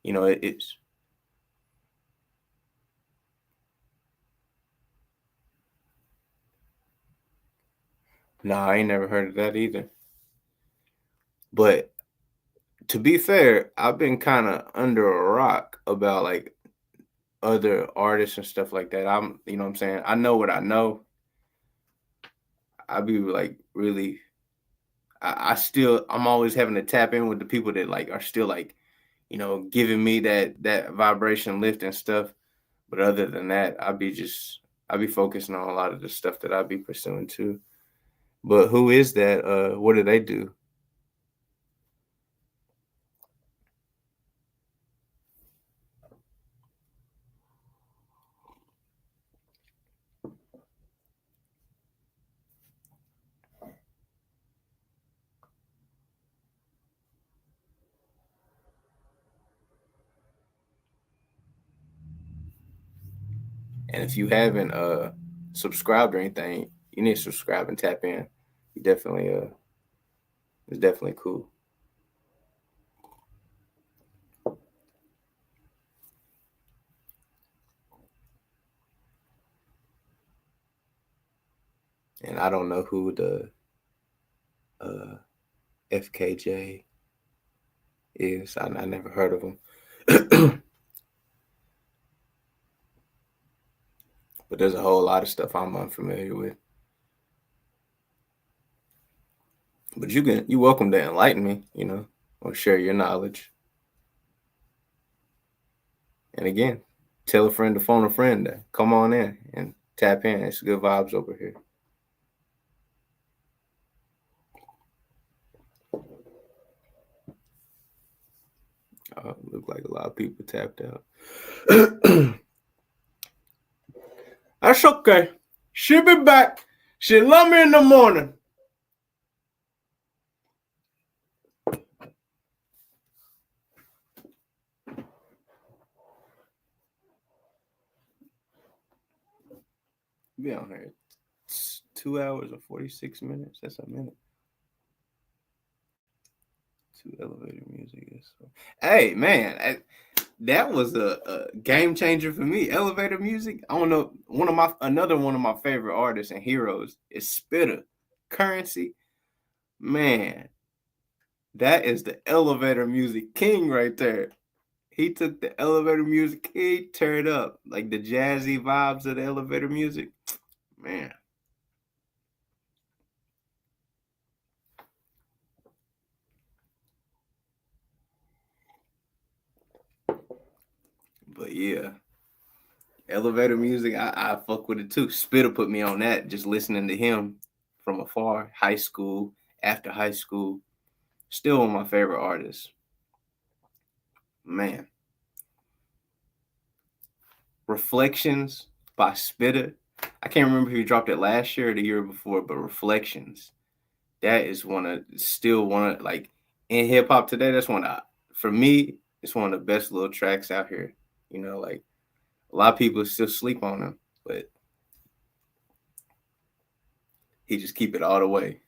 It's no, I ain't never heard of that either. But to be fair, I've been kind of under a rock about like other artists and stuff like that. What I'm saying? I know what I know. I be like really, I'm always having to tap in with the people that like are still like, giving me that vibration lift and stuff. But other than that, I be focusing on a lot of the stuff that I be pursuing too. But who is that? What do they do? And if you haven't subscribed or anything, you need to subscribe and tap in. You definitely it's definitely cool. And I don't know who the FKJ is. I never heard of him. But there's a whole lot of stuff I'm unfamiliar with. But you're welcome to enlighten me, or share your knowledge. And again, tell a friend to phone a friend to come on in and Tap in. It's good vibes over here. Look like a lot of people tapped out. That's okay. She'll be back. She love me in the morning. Be on here. It's 2 hours and 46 minutes. That's a minute. To elevator music. Hey man, that was a game changer for me. Elevator music. I don't know. Another one of my favorite artists and heroes is Spitter. Currency. Man, that is the elevator music king right there. He took the elevator music, he turned up like the jazzy vibes of the elevator music. Man. But yeah, elevator music, I fuck with it too. Spitter put me on that, just listening to him from afar, high school, after high school. Still one of my favorite artists. Man. Reflections by Spitter. I can't remember if he dropped it last year or the year before, but Reflections. That is still one of, like, in hip hop today, that's for me, it's one of the best little tracks out here. You know, like, a lot of people still sleep on him, but he just keep it all the way.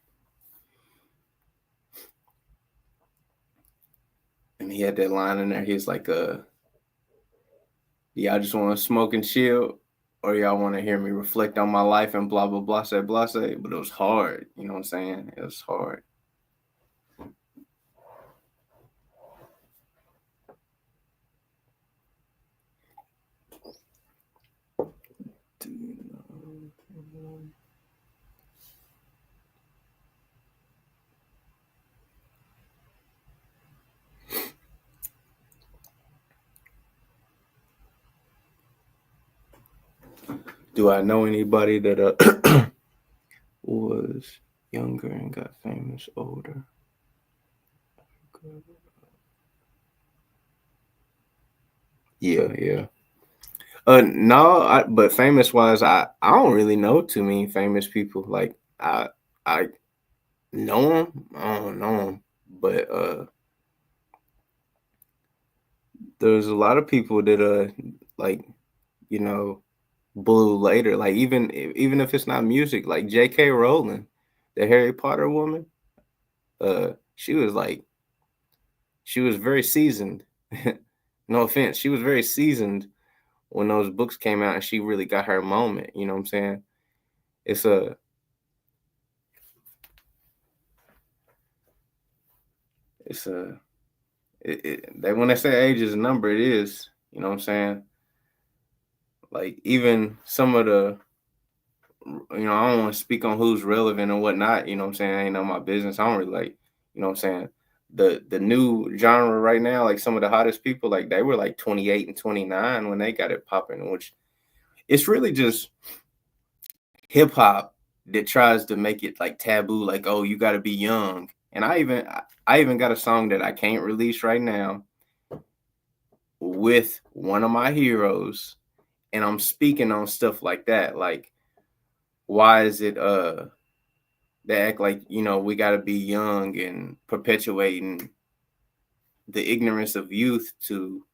And he had that line in there. He's like, y'all just want to smoke and chill, or y'all want to hear me reflect on my life and blah, blah, blah, say, blah, say. But it was hard. You know what I'm saying? It was hard. Do I know anybody that was younger and got famous older? Yeah. No, but famous wise, I don't really know too many famous people. Like I know them. I don't know them, but there's a lot of people that like, you know, blew later. Like even if it's not music, like J.K. Rowling, the Harry Potter woman, she was very seasoned. No offense, she was very seasoned when those books came out, and she really got her moment. You know what I'm saying? It's when they say age is a number, it is. You know what I'm saying? Like even some of the, I don't want to speak on who's relevant and whatnot. You know what I'm saying? I ain't know my business. I don't really like, you know what I'm saying? The new genre right now, like some of the hottest people, like they were like 28 and 29 when they got it popping, which it's really just hip hop that tries to make it like taboo, like, oh, you got to be young. And I even got a song that I can't release right now with one of my heroes, and I'm speaking on stuff like that. Like, why is it they act like, we got to be young and perpetuating the ignorance of youth to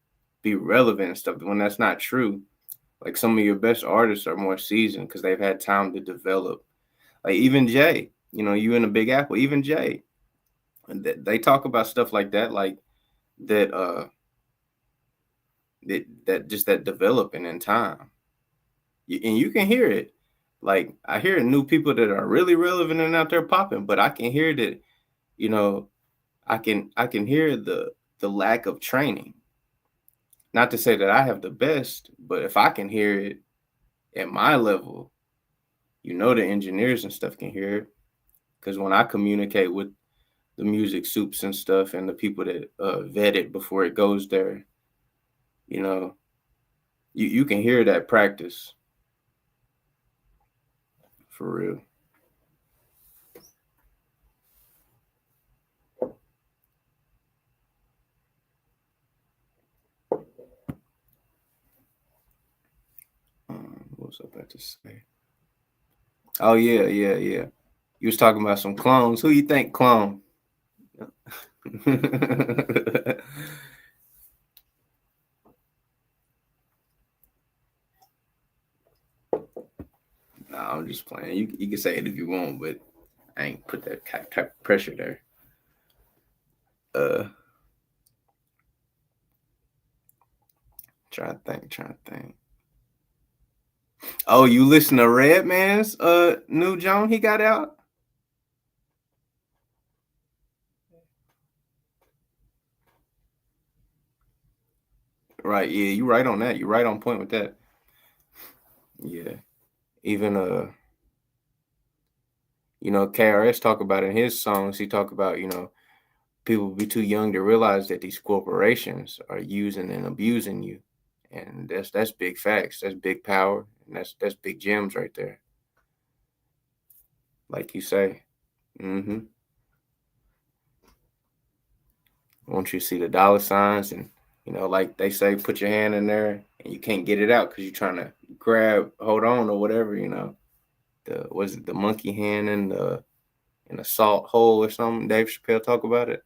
be relevant and stuff, when that's not true. Like some of your best artists are more seasoned because they've had time to develop. Like even Jay, you in the Big Apple, even Jay, and they talk about stuff like that, like that that developing in time. And you can hear it. Like I hear new people that are really relevant and out there popping, but I can hear that, I can hear the lack of training. Not to say that I have the best, but if I can hear it at my level, the engineers and stuff can hear it. Because when I communicate with the music soups and stuff and the people that vet it before it goes there, you can hear that practice. For real. What was I about to say? Oh yeah. You was talking about some clones. Who you think clone? Nah, I'm just playing. You can say it if you want, but I ain't put that type of pressure there. Trying to think. Oh, you listen to Redman's new Joan he got out? Right, yeah, you right on that. You're right on point with that. Yeah. Even KRS talk about in his songs, he talk about, people be too young to realize that these corporations are using and abusing you. And that's big facts. That's big power. And that's big gems right there. Like you say. Mm-hmm. Once you see the dollar signs and like they say, put your hand in there and you can't get it out because you're trying to hold on or whatever, was it the monkey hand in the salt hole or something? Dave Chappelle talk about it.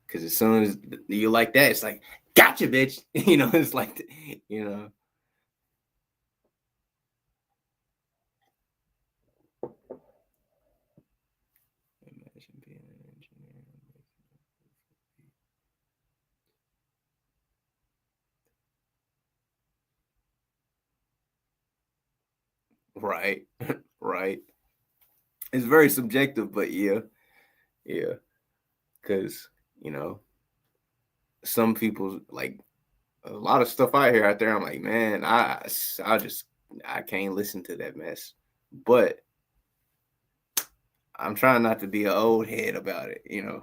Because as soon as you like that, it's like, gotcha, bitch. It's like, Imagine being an engineer. Right. Right. It's very subjective, but yeah. Because, some people like a lot of stuff I hear out there. I'm like, man, I can't listen to that mess. But I'm trying not to be an old head about it, I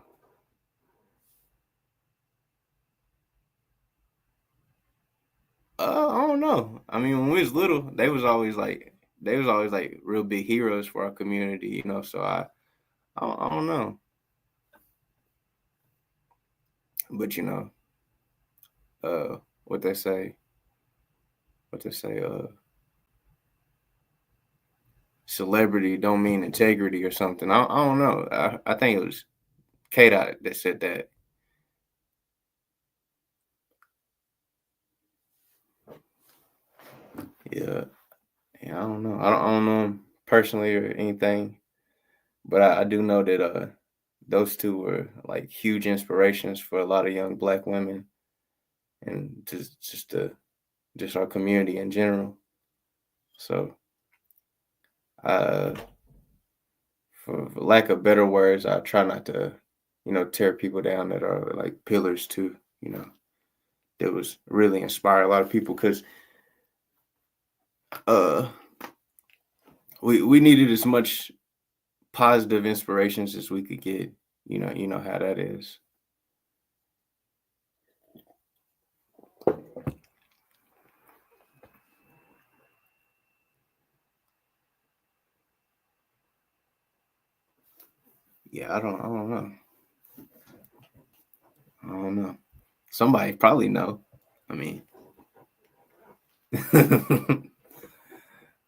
don't know. I mean, when we was little, they was always like real big heroes for our community, So I don't know, but what they say, celebrity don't mean integrity or something. I don't know. I think it was K-Dot that said that. Yeah. I don't know. I don't know him personally or anything, but I do know that those two were like huge inspirations for a lot of young Black women, and just our community in general. So, for lack of better words, I try not to, tear people down that are like pillars too. That was really inspire a lot of people because we needed as much positive inspirations as we could get. You know how that is. Yeah, I don't know. I don't know. Somebody probably know. I mean,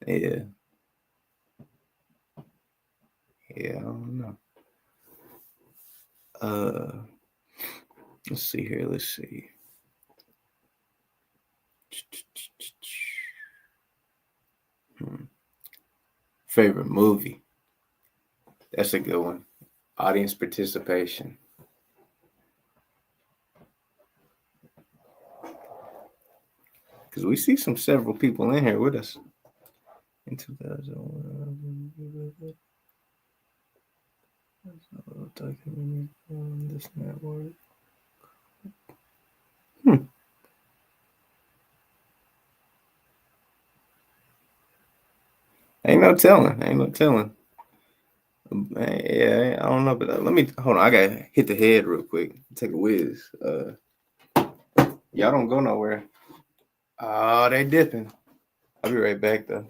yeah, I don't know. Let's see here. Let's see. Favorite movie? That's a good one. Audience participation. Because we see several people in here with us. In 2001. Documentary on this network. Ain't no telling. Yeah, I don't know, but let me hold on. I gotta hit the head real quick. Take a whiz. Y'all don't go nowhere. Oh, they dipping. I'll be right back though.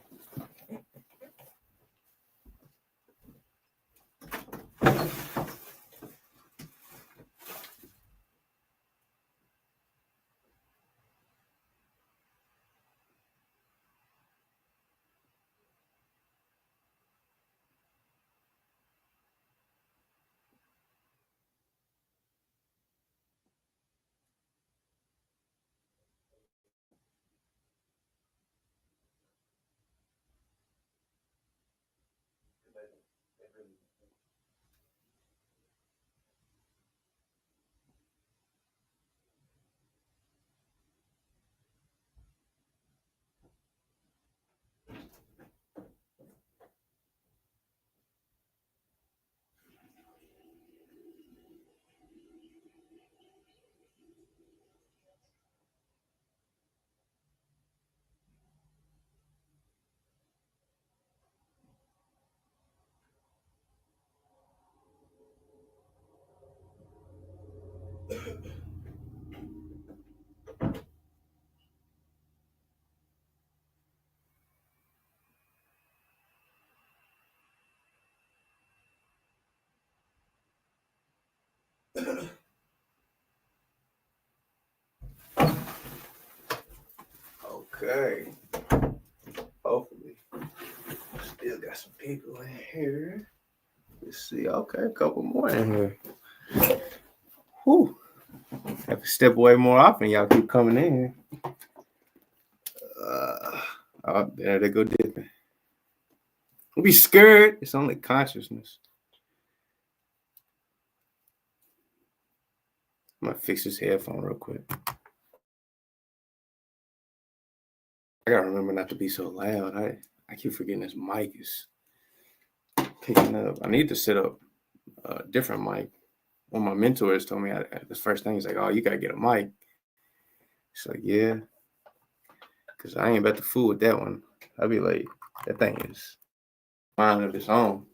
Okay. Hopefully, still got some people in here. Let's see. Okay, a couple more in here. Whew. Have to step away more often. Y'all keep coming in here. Oh, there they go dipping. Don't be scared. It's only consciousness. I'm gonna fix this headphone real quick. I gotta remember not to be so loud. I keep forgetting this mic is picking up. I need to set up a different mic. One of my mentors told me the first thing, he's like, "Oh, you gotta get a mic." It's like, yeah, because I ain't about to fool with that one. I'll be like, that thing is mind of its own.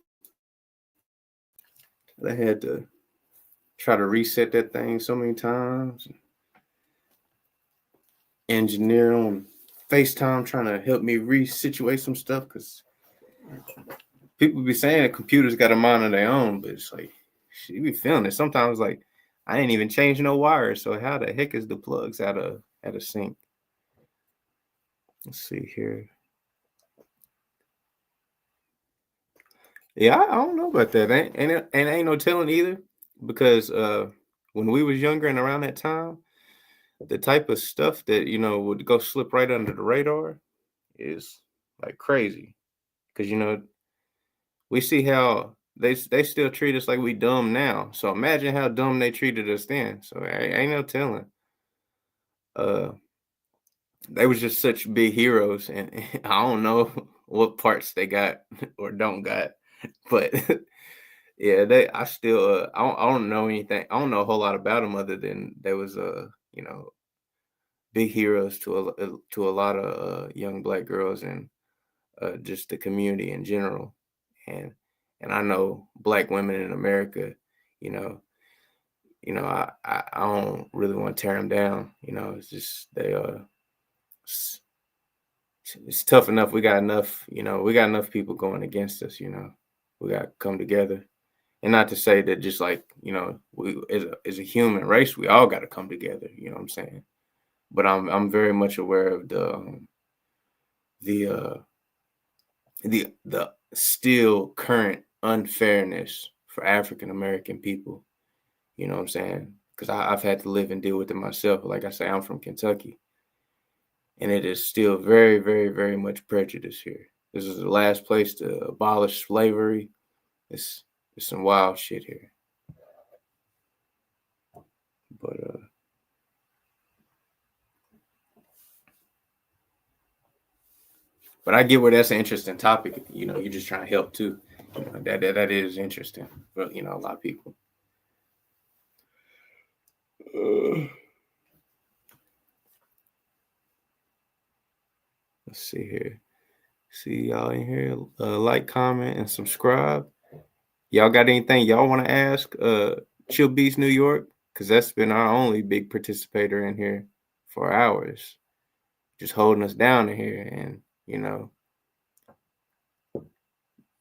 I had to try to reset that thing so many times. Engineer on FaceTime trying to help me resituate some stuff because people be saying that computers got a mind of their own, but it's like, she be feeling it. Sometimes like I ain't even changed no wires, so how the heck is the plugs out of sync? Let's see here. Yeah, I don't know about that. Ain't no telling either, because when we was younger and around that time, the type of stuff that would go slip right under the radar is like crazy. Because we see how they still treat us like we dumb now. So imagine how dumb they treated us then. So ain't no telling. They was just such big heroes, and I don't know what parts they got or don't got, but yeah, I still I don't know anything. I don't know a whole lot about them other than there was big heroes to a lot of young Black girls and just the community in general, and I know Black women in America. You know, I don't really want to tear them down. It's just it's tough enough. We got enough. We got enough people going against us. We got to come together. And not to say that just like, we as a human race, we all got to come together. You know what I'm saying? But I'm very much aware of the still current unfairness for African American people. You know what I'm saying? Because I've had to live and deal with it myself. Like I say, I'm from Kentucky, and it is still very, very, very much prejudice here. This is the last place to abolish slavery. It's some wild shit here. But I get where that's an interesting topic. You're just trying to help too. That is interesting for a lot of people. Let's see here. See y'all in here. Like, comment, and subscribe. Y'all got anything y'all want to ask? Chill Beats New York, because that's been our only big participator in here for hours, just holding us down in here. And you know,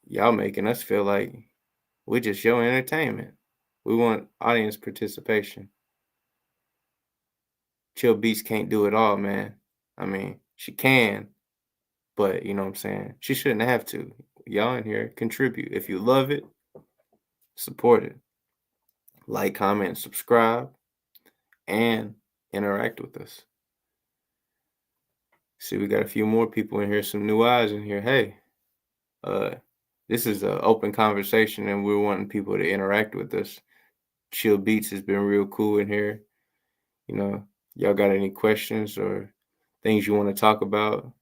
y'all making us feel like we just show entertainment. We want audience participation. Chill Beats can't do it all, man. I mean, she can, but you know what I'm saying? She shouldn't have to. Y'all in here contribute. If you love it, support it. Like, comment, subscribe, and interact with us. See, we got a few more people in here, some new eyes in here. Hey, this is an open conversation, and we're wanting people to interact with us. Chill Beats has been real cool in here. You know, y'all got any questions or things you want to talk about?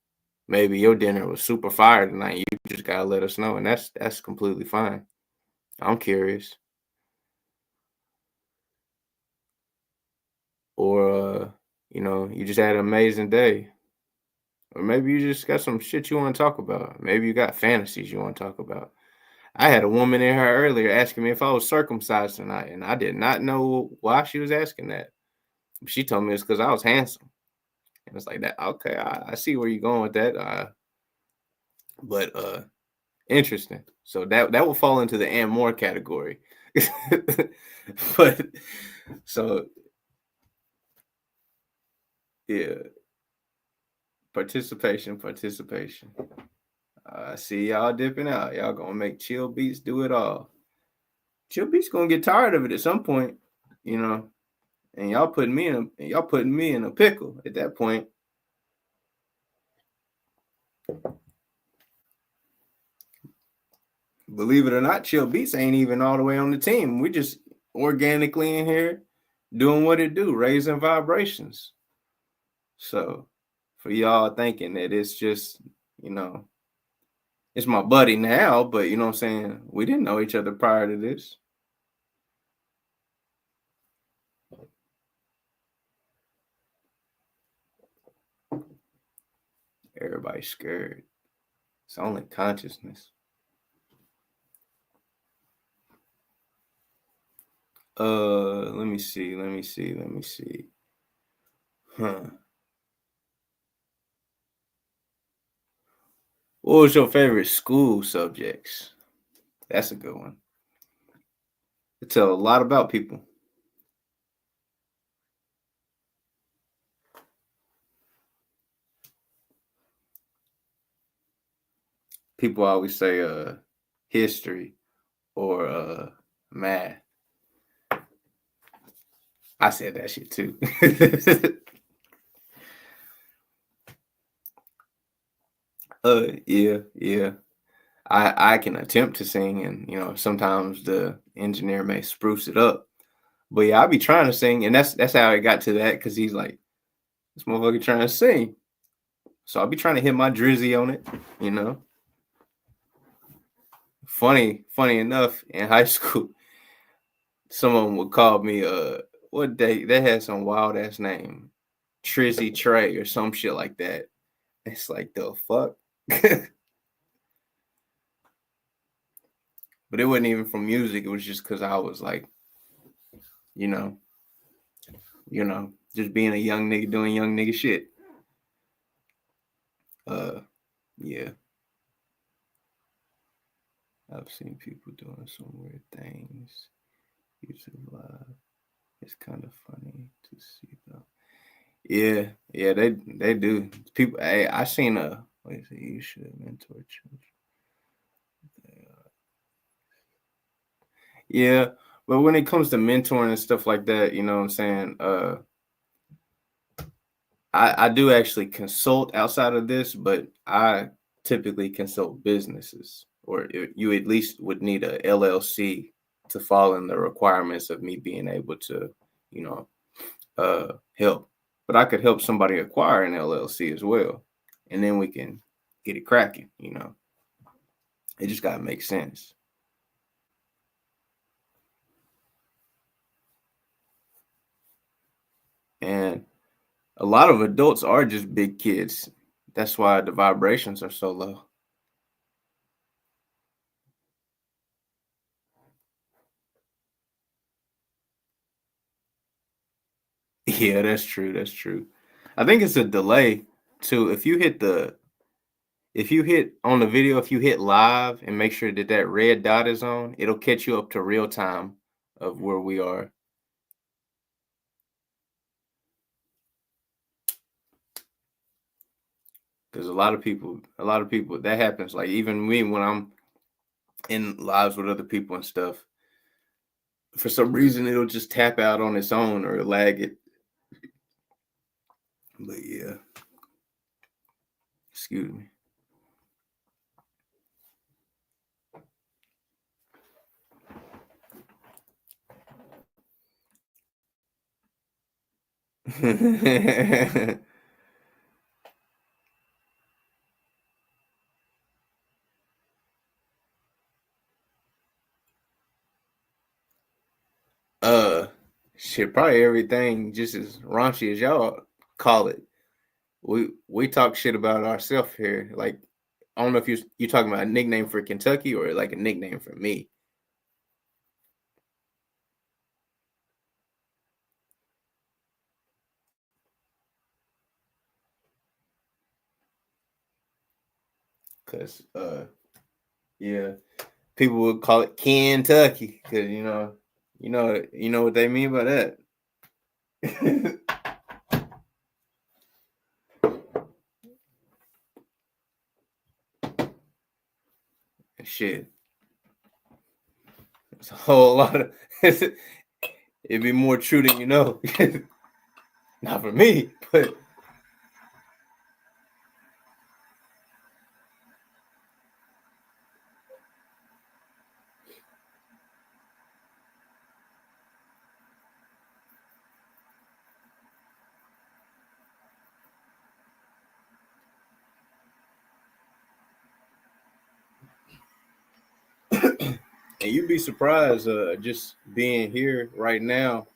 Maybe your dinner was super fire tonight. You just gotta let us know, and that's completely fine. I'm curious. Or you know, you just had an amazing day. Or maybe you just got some shit you want to talk about. Maybe you got fantasies you want to talk about. I had a woman in here earlier asking me if I was circumcised tonight, and I did not know why she was asking that. She told me it's because I was handsome. And it's like that. Okay, I see where you're going with that. But interesting. So that will fall into the and more category. But so yeah, participation. I see y'all dipping out. Y'all gonna make Chill Beats do it all. Chill Beats gonna get tired of it at some point, you know. And y'all putting me in a pickle at that point. Believe it or not, Chill Beats ain't even all the way on the team. We just organically in here doing what it do, raising vibrations. So for y'all thinking that it's just, you know, it's my buddy now, but you know what I'm saying? We didn't know each other prior to this. Everybody's scared. It's only consciousness. Let me see. Huh. What was your favorite school subjects? That's a good one. It tell a lot about people. People always say history or math. I said that shit too. Yeah. I can attempt to sing, and you know sometimes the engineer may spruce it up. But yeah, I be trying to sing, and that's how I got to that because he's like, this motherfucker trying to sing. So I'll be trying to hit my drizzy on it, you know. Funny enough, in high school, someone would call me what they had some wild ass name, Trizzy Trey or some shit like that. It's like the fuck. But it wasn't even from music. It was just because I was like, you know, just being a young nigga doing young nigga shit. Yeah. I've seen people doing some weird things. YouTube live. It's kind of funny to see though. Yeah, they do. People, hey, I seen what is it? You should mentor children. Yeah, but when it comes to mentoring and stuff like that, you know what I'm saying? I do actually consult outside of this, but I typically consult businesses, or you at least would need a LLC to fall in the requirements of me being able to, you know, help. But I could help somebody acquire an LLC as well, and then we can get it cracking. You know, it just gotta make sense. And a lot of adults are just big kids. That's why the vibrations are so low. Yeah, that's true. I think it's a delay too. If you hit the If you hit on the video, if you hit live and make sure that that red dot is on, it'll catch you up to real time of where we are. Because a lot of people, that happens. Like even me when I'm in lives with other people and stuff, for some reason it'll just tap out on its own or lag it. But yeah, excuse me. uh Shit, probably everything just as raunchy as y'all call it. We talk shit about ourselves here. Like I don't know if you talking about a nickname for Kentucky or like a nickname for me. Cause yeah, people would call it Kentucky because you know what they mean by that. Shit, it's a whole lot of. It'd be more true than you know. Not for me, but and you'd be surprised just being here right now,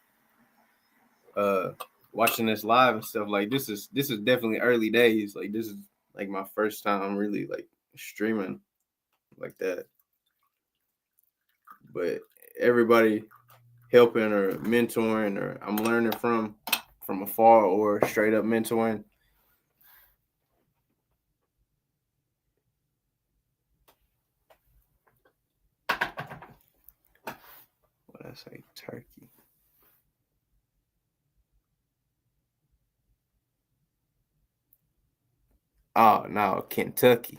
uh watching this live and stuff. Like this is definitely early days. Like this is like my first time really like streaming like that. But everybody helping or mentoring or I'm learning from afar or straight up mentoring. What did I say? Turkey. Oh no, Kentucky.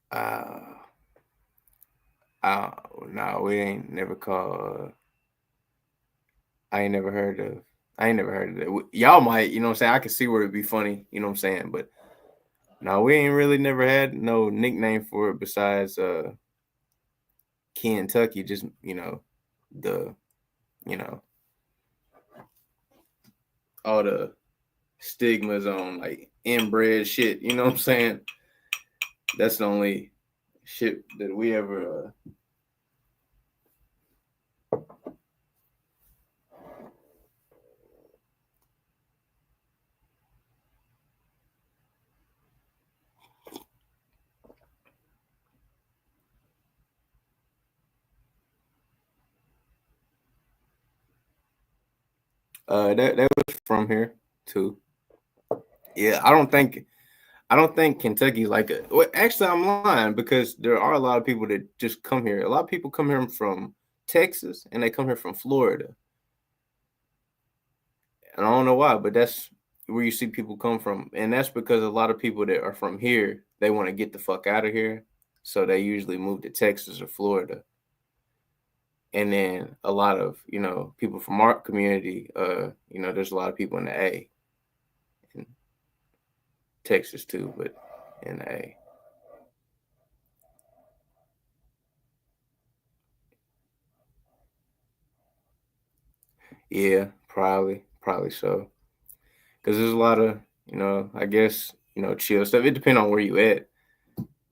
Uh, uh, no, we ain't never called. I ain't never heard of. I ain't never heard of it. Y'all might, you know what I'm saying? I can see where it'd be funny, you know what I'm saying? But no, we ain't really never had no nickname for it besides Kentucky. Just, the, you know, all the stigmas on like inbred shit, you know what I'm saying? That's the only shit that we ever that was from here too. Yeah, I don't think Kentucky's like a. Well, actually, I'm lying because there are a lot of people that just come here. A lot of people come here from Texas and they come here from Florida, and I don't know why, but that's where you see people come from, and that's because a lot of people that are from here they want to get the fuck out of here, so they usually move to Texas or Florida, and then a lot of people from our community, there's a lot of people in the A, in Texas too, but in the A. Yeah, probably so. Because there's a lot of, I guess, chill stuff. It depends on where you at.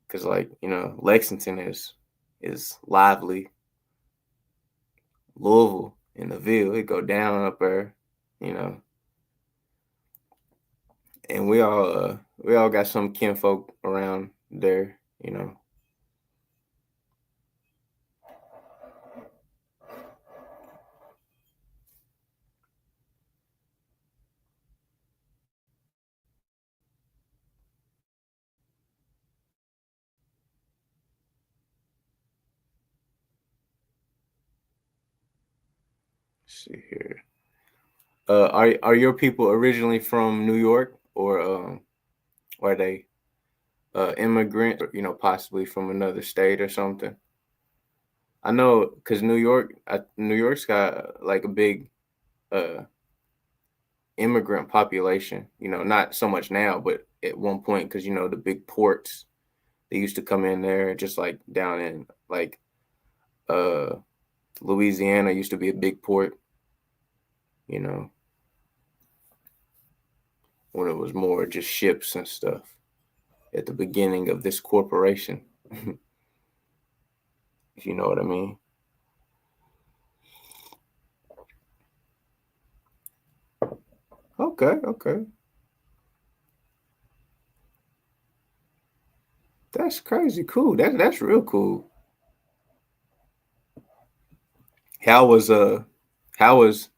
Because like, Lexington is lively. Louisville in the Ville, it go down up there, you know. And we all got some kinfolk around there, you know. see here. Are your people originally from New York, or are they immigrant, or possibly from another state or something? I know because New York's got like a big uh immigrant population. Not so much now, but at one point, because the big ports, they used to come in there, just like down in like uh Louisiana used to be a big port. You know, when it was more just ships and stuff at the beginning of this corporation. If you know what I mean. Okay. That's crazy cool. That's real cool. How was how was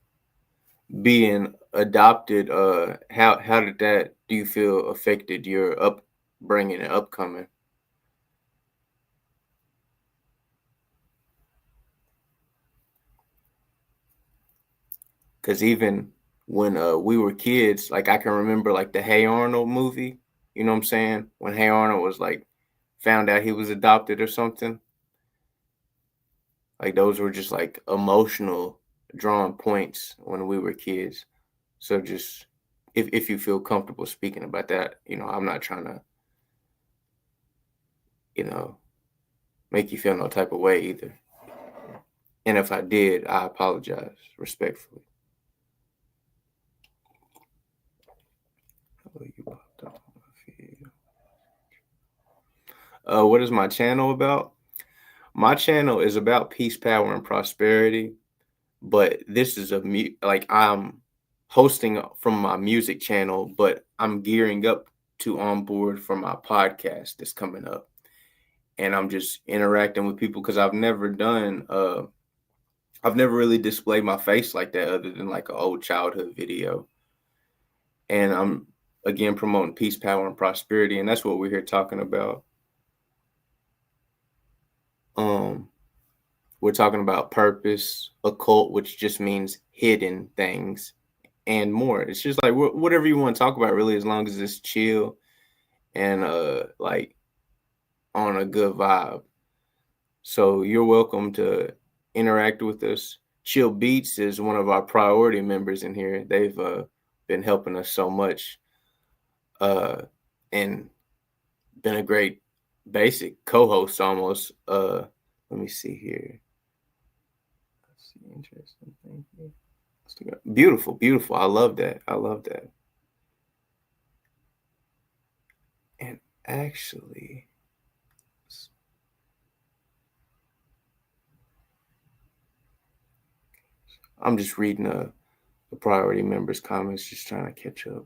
being adopted, how did that, do you feel, affected your upbringing and upcoming? Because even when we were kids, like I can remember like the Hey Arnold movie, you know what I'm saying? When Hey Arnold was like found out he was adopted or something, like those were just like emotional drawing points when we were kids. So just if you feel comfortable speaking about that, I'm not trying to, you know, make you feel no type of way either. And if I did, I apologize respectfully. Oh, you popped up on my feed. What is my channel about? My channel is about peace, power, and prosperity. But this is like I'm hosting from my music channel, but I'm gearing up to onboard for my podcast that's coming up, and I'm just interacting with people because I've never really displayed my face like that other than like an old childhood video. And I'm again promoting peace, power, and prosperity, and that's what we're here talking about. Um, we're talking about purpose, occult, which just means hidden things, and more. It's just like whatever you want to talk about, really, as long as it's chill and like on a good vibe. So you're welcome to interact with us. Chill Beats is one of our priority members in here. They've been helping us so much, and been a great basic co-host almost. Let me see here. Let's see, interesting. Thank you. Beautiful. I love that. And actually, I'm just reading the priority members' comments, just trying to catch up.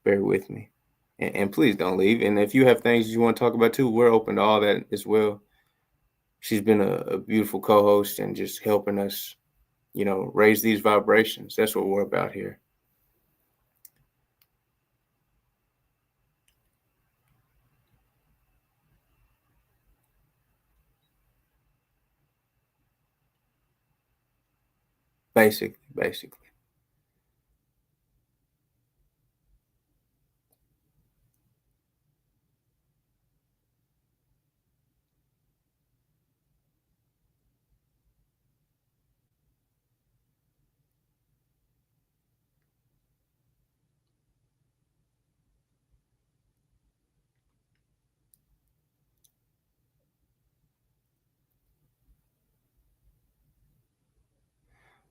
Bear with me. And please don't leave. And if you have things you want to talk about too, we're open to all that as well. She's been a beautiful co-host and just helping us, raise these vibrations. That's what we're about here. Basically.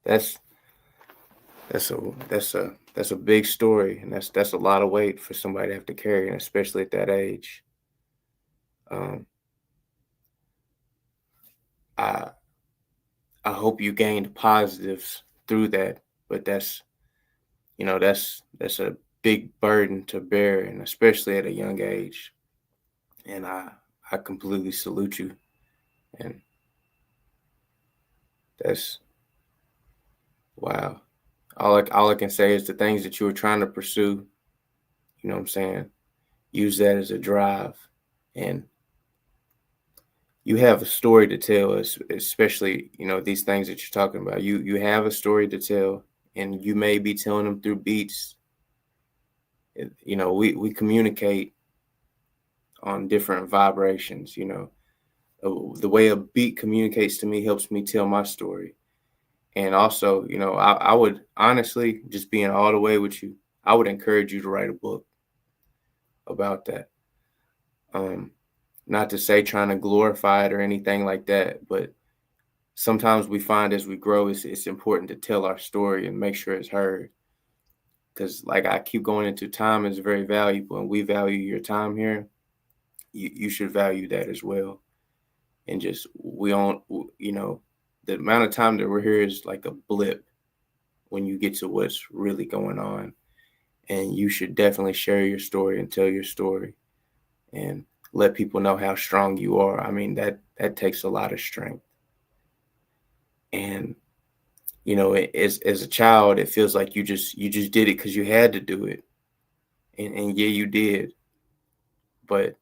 That's that's a big story, and that's a lot of weight for somebody to have to carry, and especially at that age. Um, I I hope you gained positives through that, but that's a big burden to bear, and especially at a young age. And I completely salute you, and that's wow. All I can say is the things that you were trying to pursue, you know what I'm saying? Use that as a drive, and you have a story to tell, especially, you know, these things that you're talking about. You have a story to tell, and you may be telling them through beats. You know, we communicate on different vibrations. You know, the way a beat communicates to me helps me tell my story. And also, you know, I would honestly, just being all the way with you, I would encourage you to write a book about that. Not to say trying to glorify it or anything like that, but sometimes we find as we grow, it's important to tell our story and make sure it's heard. Because like I keep going into, time is very valuable, and we value your time here. You should value that as well. And just, we don't, you know, the amount of time that we're here is like a blip when you get to what's really going on. And you should definitely share your story and tell your story and let people know how strong you are. I mean, that takes a lot of strength. And you know, as a child, it feels like you just did it because you had to do it, and yeah, you did. But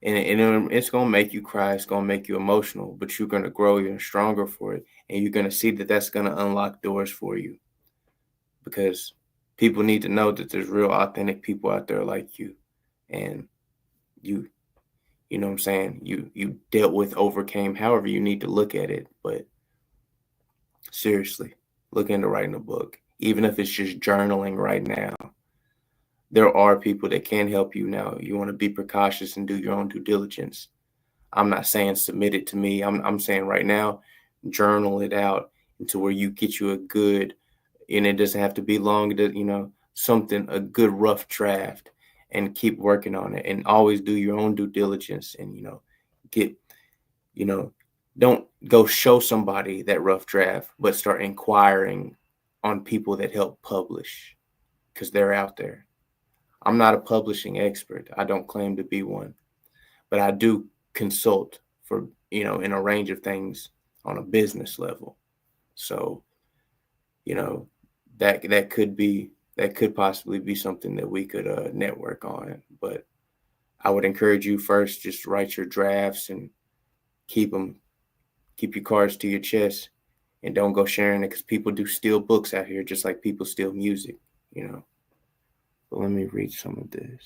and it's gonna make you cry. It's gonna make you emotional. But you're gonna grow even stronger for it, and you're gonna see that that's gonna unlock doors for you, because people need to know that there's real, authentic people out there like you, and you know what I'm saying. You dealt with, overcame, however you need to look at it, but seriously, look into writing a book, even if it's just journaling right now. There are people that can help you now. You want to be precautious and do your own due diligence. I'm not saying submit it to me. I'm saying right now, journal it out into where you get you a good, and it doesn't have to be long, you know, something, a good rough draft, and keep working on it, and always do your own due diligence, and, you know, get, you know, don't go show somebody that rough draft, but start inquiring on people that help publish, because they're out there. I'm not a publishing expert. I don't claim to be one, but I do consult for, you know, in a range of things on a business level. So, you know, that could possibly be something that we could network on. But I would encourage you, first, just write your drafts and keep your cards to your chest, and don't go sharing it, because people do steal books out here just like people steal music, you know. But let me read some of this.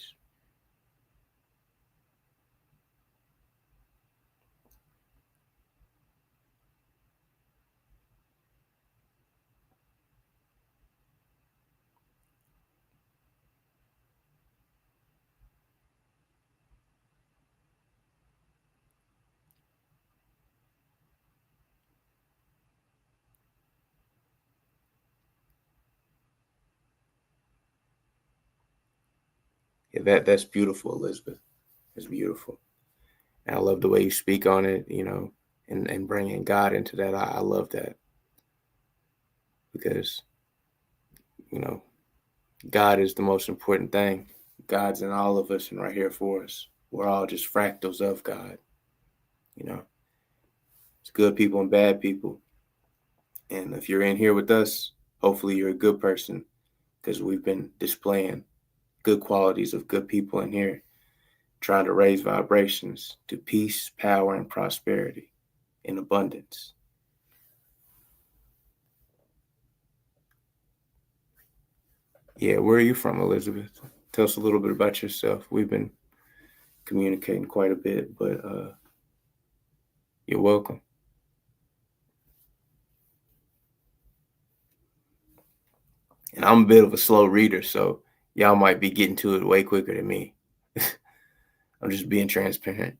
Yeah, that's beautiful, Elizabeth. It's beautiful. And I love the way you speak on it, you know, and bringing God into that. I love that, because, you know, God is the most important thing. God's in all of us and right here for us. We're all just fractals of God, you know. It's good people and bad people. And if you're in here with us, hopefully you're a good person, because we've been displaying good qualities of good people in here, trying to raise vibrations to peace, power, and prosperity in abundance. Yeah, where are you from, Elizabeth? Tell us a little bit about yourself. We've been communicating quite a bit, but you're welcome. And I'm a bit of a slow reader, so y'all might be getting to it way quicker than me. I'm just being transparent.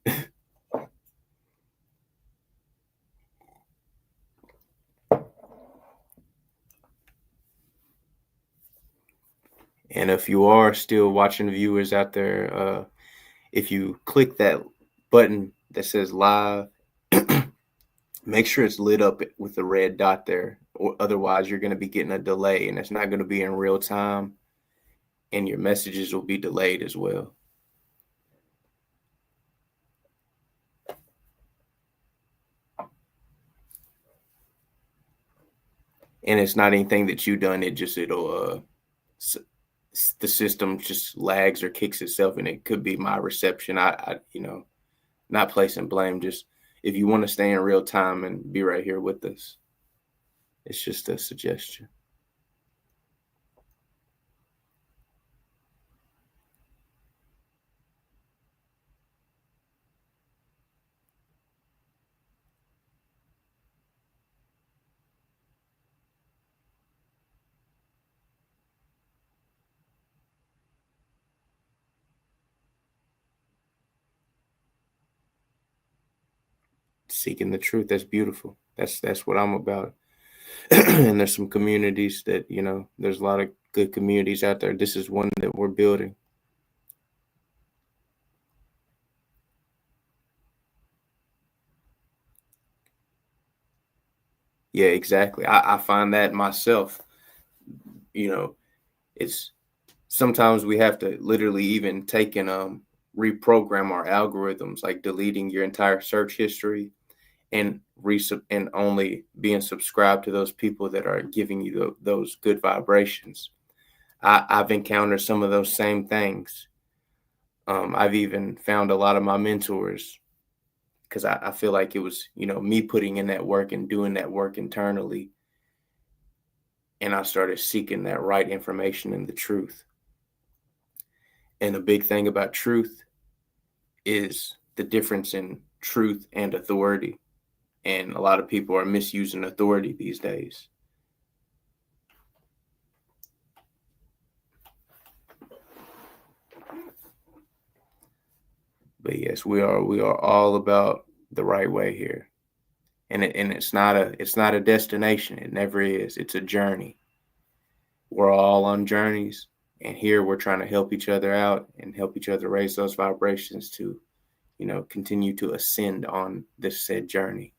And if you are still watching, viewers out there, if you click that button that says live, make sure it's lit up with the red dot there, or otherwise you're going to be getting a delay, and it's not going to be in real time, and your messages will be delayed as well. And it's not anything that you done. It'll the system just lags or kicks itself, and it could be my reception. I you know, not placing blame, just if you want to stay in real time and be right here with us, it's just a suggestion. Seeking the truth, that's beautiful. That's what I'm about. And there's some communities that, there's a lot of good communities out there. This is one that we're building. Yeah, exactly. I find that myself. It's sometimes we have to literally even take and reprogram our algorithms, like deleting your entire search history and and only being subscribed to those people that are giving you those good vibrations. I've encountered some of those same things. I've even found a lot of my mentors because I feel like it was, me putting in that work and doing that work internally. And I started seeking that right information and the truth. And the big thing about truth is the difference in truth and authority. And a lot of people are misusing authority these days. But yes, we are all about the right way here. And it's not a destination. It never is. It's a journey. We're all on journeys, and here we're trying to help each other out and help each other raise those vibrations to, continue to ascend on this said journey.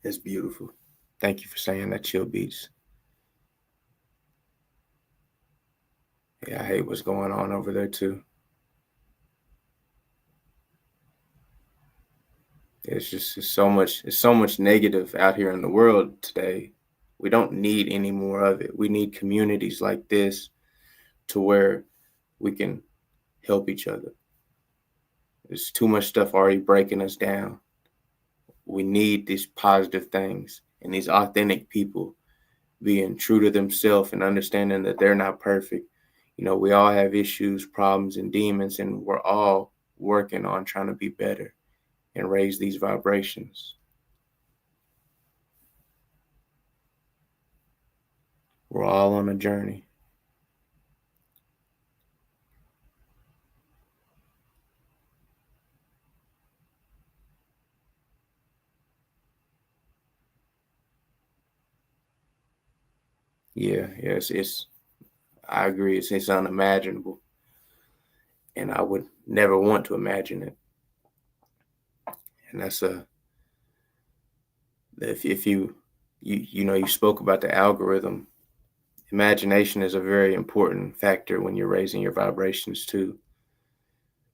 It's beautiful. Thank you for saying that, Chill Beats. Yeah, I hate what's going on over there too. It's so much negative out here in the world today. We don't need any more of it. We need communities like this to where we can help each other. There's too much stuff already breaking us down. We need these positive things and these authentic people being true to themselves and understanding that they're not perfect. We all have issues, problems, and demons, and we're all working on trying to be better and raise these vibrations. We're all on a journey. Yeah, yes, I agree. It's unimaginable, and I would never want to imagine it. And that's if you spoke about the algorithm. Imagination is a very important factor when you're raising your vibrations too,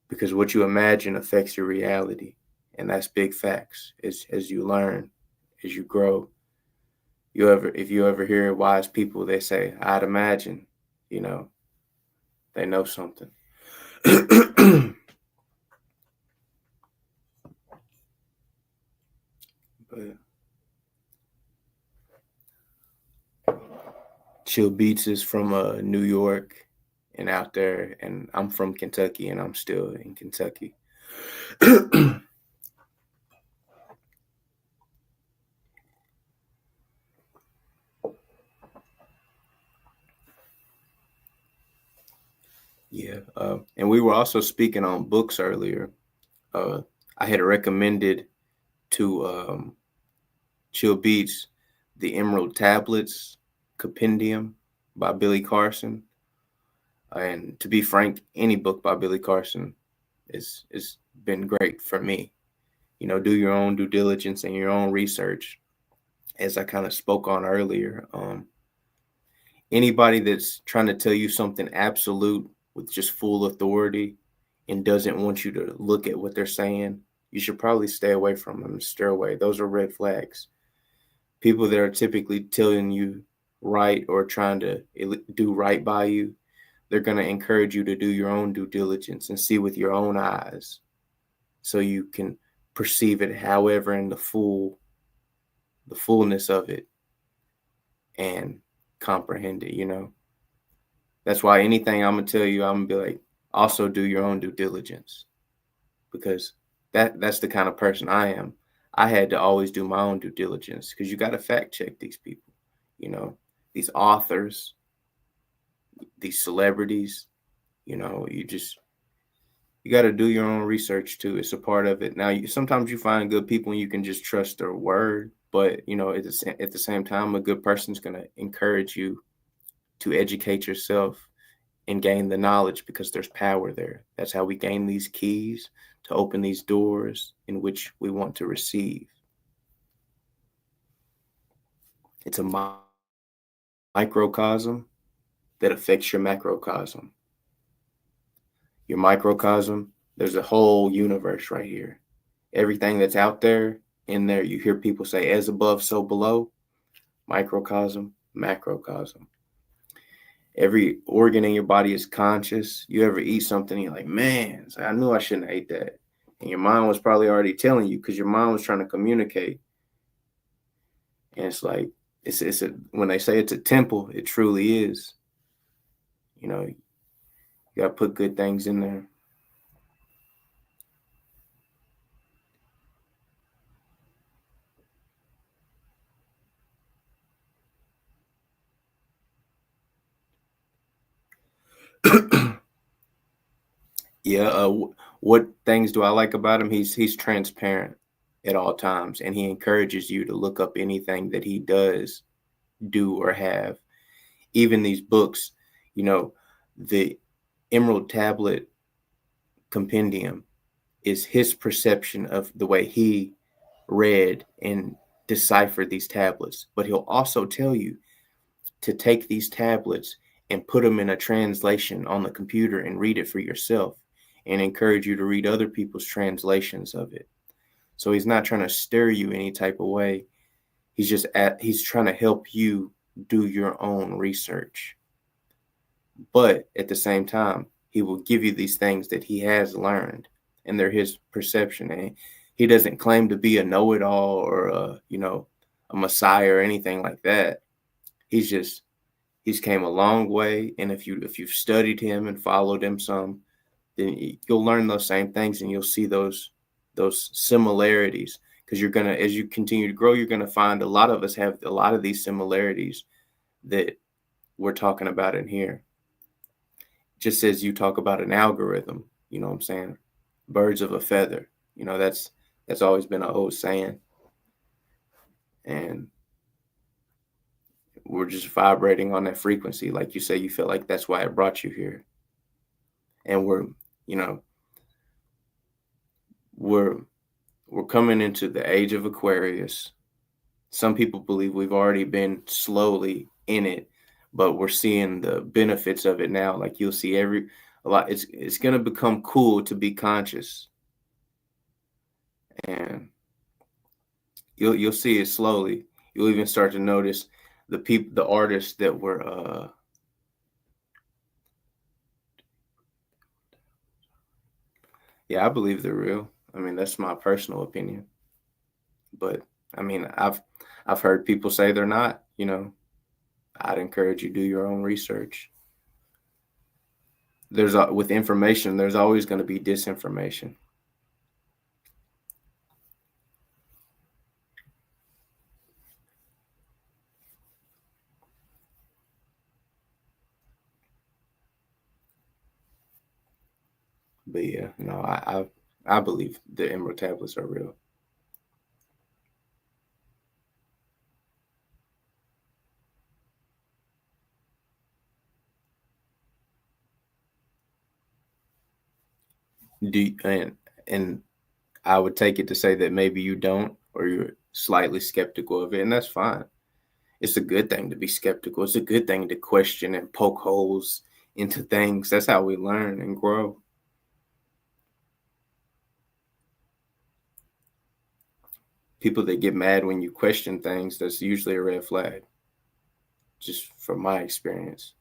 because what you imagine affects your reality, and that's big facts. As you learn, as you grow. If you ever hear wise people, they say, "I'd imagine," they know something. But Chill Beats is from New York and out there, and I'm from Kentucky, and I'm still in Kentucky. Yeah, and we were also speaking on books earlier. I had recommended to Chill Beats the Emerald Tablets Compendium by Billy Carson. And to be frank, any book by Billy Carson is been great for me. Do your own due diligence and your own research. As I kind of spoke on earlier, anybody that's trying to tell you something absolute with just full authority and doesn't want you to look at what they're saying, you should probably stay away from them and steer away. Those are red flags. people that are typically telling you right or trying to do right by you, they're going to encourage you to do your own due diligence and see with your own eyes so you can perceive it however in the fullness of it and comprehend it, you know. That's why anything I'm going to tell you, I'm going to be like, also do your own due diligence, because that's the kind of person I am. I had to always do my own due diligence because you got to fact check these people, you know, these authors, these celebrities, you know, you got to do your own research too. It's a part of it. Now, sometimes you find good people and you can just trust their word, but you know, at the same time, a good person's going to encourage you to educate yourself and gain the knowledge, because there's power there. That's how we gain these keys to open these doors in which we want to receive. It's a microcosm that affects your macrocosm. Your microcosm, there's a whole universe right here. Everything that's out there, in there, you hear people say, as above, so below. Microcosm, macrocosm. Every organ in your body is conscious. You ever eat something, you're like, man, I knew I shouldn't have ate that. And your mind was probably already telling you, because your mind was trying to communicate. And it's like, when they say it's a temple, it truly is. You know, you got to put good things in there. Yeah. What things do I like about him? He's transparent at all times, and he encourages you to look up anything that he does do or have. Even these books, you know, the Emerald Tablet Compendium is his perception of the way he read and deciphered these tablets. But he'll also tell you to take these tablets and put them in a translation on the computer and read it for yourself, and encourage you to read other people's translations of it. So he's not trying to stir you any type of way. He's trying to help you do your own research. But at the same time, he will give you these things that he has learned, and they're his perception. And he doesn't claim to be a know-it-all or a messiah or anything like that. He's came a long way. And if you've studied him and followed him some, then you'll learn those same things, and you'll see those similarities. Because as you continue to grow, you're gonna find a lot of us have a lot of these similarities that we're talking about in here. Just as you talk about an algorithm, you know what I'm saying? Birds of a feather. You know, that's always been an old saying. And we're just vibrating on that frequency. Like you say, you feel like that's why it brought you here. And we're coming into the age of Aquarius. Some people believe we've already been slowly in it, but we're seeing the benefits of it now. Like you'll see a lot. It's going to become cool to be conscious, and you'll see it slowly. You'll even start to notice the artists that were I believe they're real. I mean, that's my personal opinion, but I mean, I've heard people say they're not. You know, I'd encourage you to do your own research. With information, there's always going to be disinformation. But yeah, no, I believe the Emerald Tablets are real. And I would take it to say that maybe you don't, or you're slightly skeptical of it, and that's fine. It's a good thing to be skeptical. It's a good thing to question and poke holes into things. That's how we learn and grow. people that get mad when you question things, that's usually a red flag, just from my experience.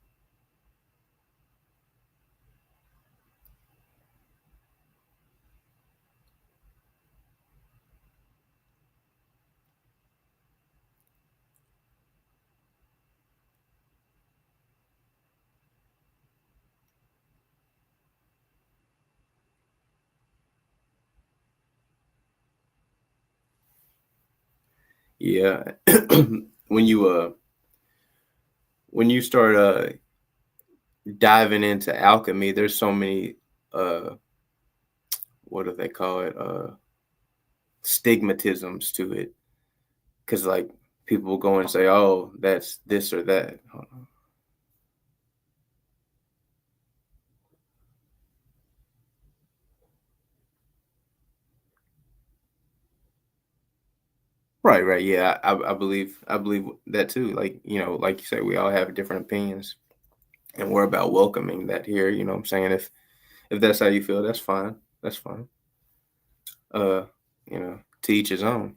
Yeah. when you start diving into alchemy, there's so many what do they call it? Stigmatisms to it. Because like people will go and say, oh, that's this or that. Right, right. Yeah, I believe that too. Like, like you say, we all have different opinions, and we're about welcoming that here. You know what I'm saying? If that's how you feel, that's fine. That's fine. Uh, to each his own.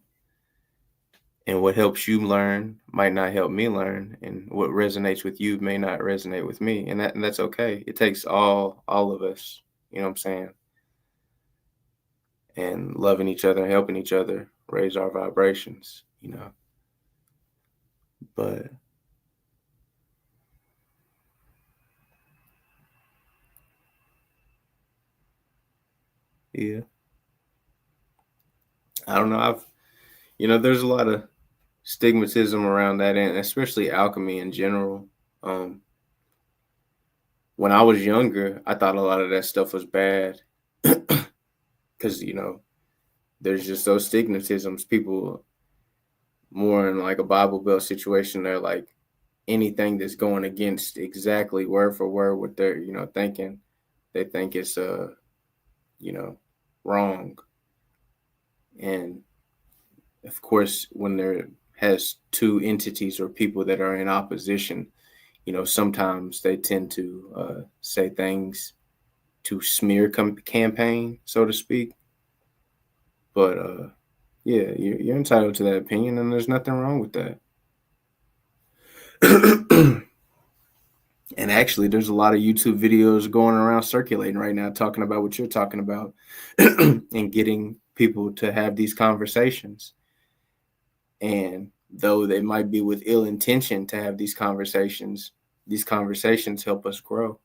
And what helps you learn might not help me learn, and what resonates with you may not resonate with me, and that's okay. It takes all of us, you know what I'm saying, and loving each other and helping each other raise our vibrations, But yeah, I don't know. There's a lot of stigmatism around that, and especially alchemy in general. When I was younger, I thought a lot of that stuff was bad because there's just those stigmatisms. People more in like a Bible Belt situation, they're like anything that's going against exactly word for word what they're thinking, they think it's wrong. And of course, when there has two entities or people that are in opposition, sometimes they tend to say things to smear campaign, so to speak. But yeah, you're entitled to that opinion, and there's nothing wrong with that. And actually, there's a lot of YouTube videos going around circulating right now talking about what you're talking about and getting people to have these conversations. And though they might be with ill intention to have these conversations help us grow.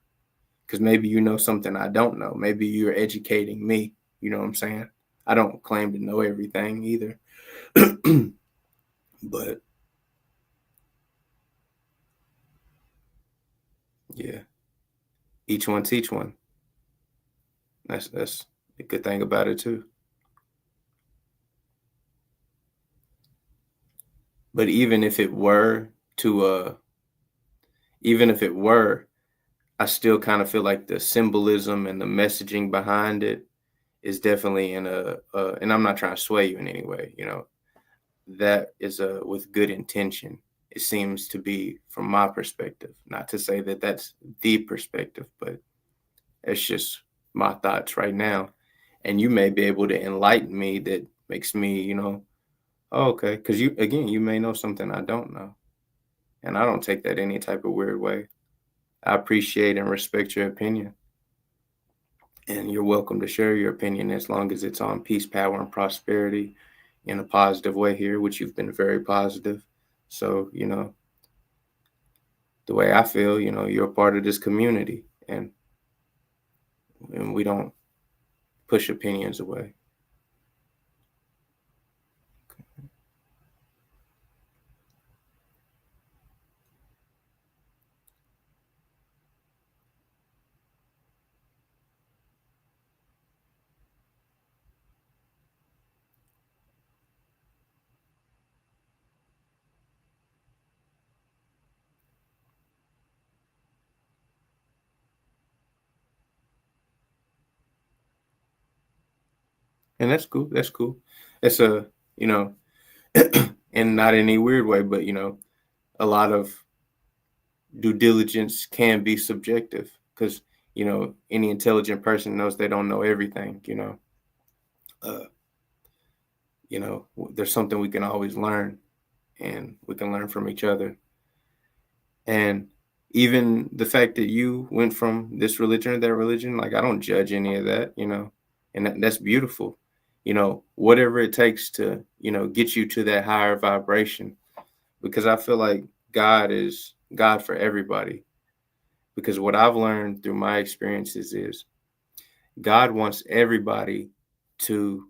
Because maybe you know something I don't know. Maybe you're educating me. You know what I'm saying? I don't claim to know everything either. But yeah, each one teach one. That's a good thing about it too. But even if it were, I still kind of feel like the symbolism and the messaging behind it is definitely in and I'm not trying to sway you in any way, that is with good intention. It seems to be from my perspective, not to say that that's the perspective, but it's just my thoughts right now. And you may be able to enlighten me that makes me, oh, okay. Because you may know something I don't know. And I don't take that any type of weird way. I appreciate and respect your opinion. And you're welcome to share your opinion as long as it's on peace, power, and prosperity in a positive way here, which you've been very positive. So, the way I feel, you're a part of this community, and we don't push opinions away. And that's cool. That's cool. It's and not in any weird way, but, a lot of due diligence can be subjective because, any intelligent person knows they don't know everything, there's something we can always learn, and we can learn from each other. And even the fact that you went from this religion to that religion, like, I don't judge any of that, and that's beautiful. Whatever it takes to, get you to that higher vibration, because I feel like God is God for everybody. Because what I've learned through my experiences is God wants everybody to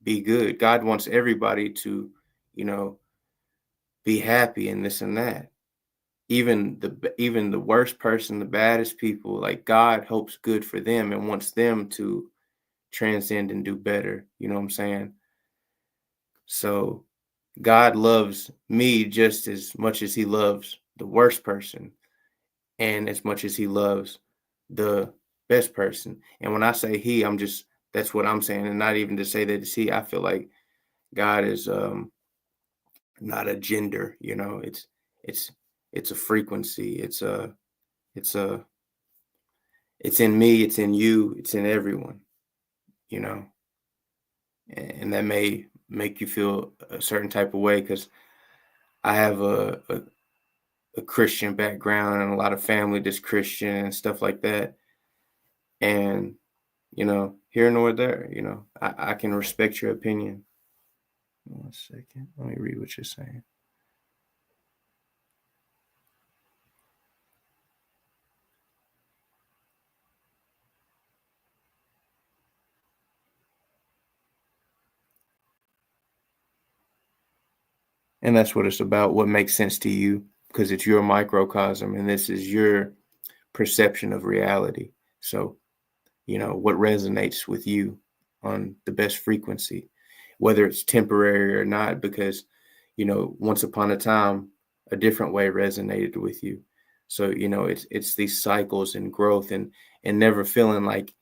be good. God wants everybody to, you know, be happy and this and that. Even the worst person, the baddest people, like, God hopes good for them and wants them to transcend and do better. You know what I'm saying? So God loves me just as much as he loves the worst person, and as much as he loves the best person. And when I say he, that's what I'm saying. And not even to say that it's he. I feel like God is not a gender, it's it's a frequency. It's a it's in me, it's in you, it's in everyone, you know. And that may make you feel a certain type of way, because I have a Christian background and a lot of family that's Christian and stuff like that. And, here nor there, I can respect your opinion. 1 second. Let me read what you're saying. And that's what it's about. What makes sense to you, because it's your microcosm and this is your perception of reality. So, what resonates with you on the best frequency, whether it's temporary or not, because, once upon a time, a different way resonated with you. So, it's these cycles and growth, and never feeling like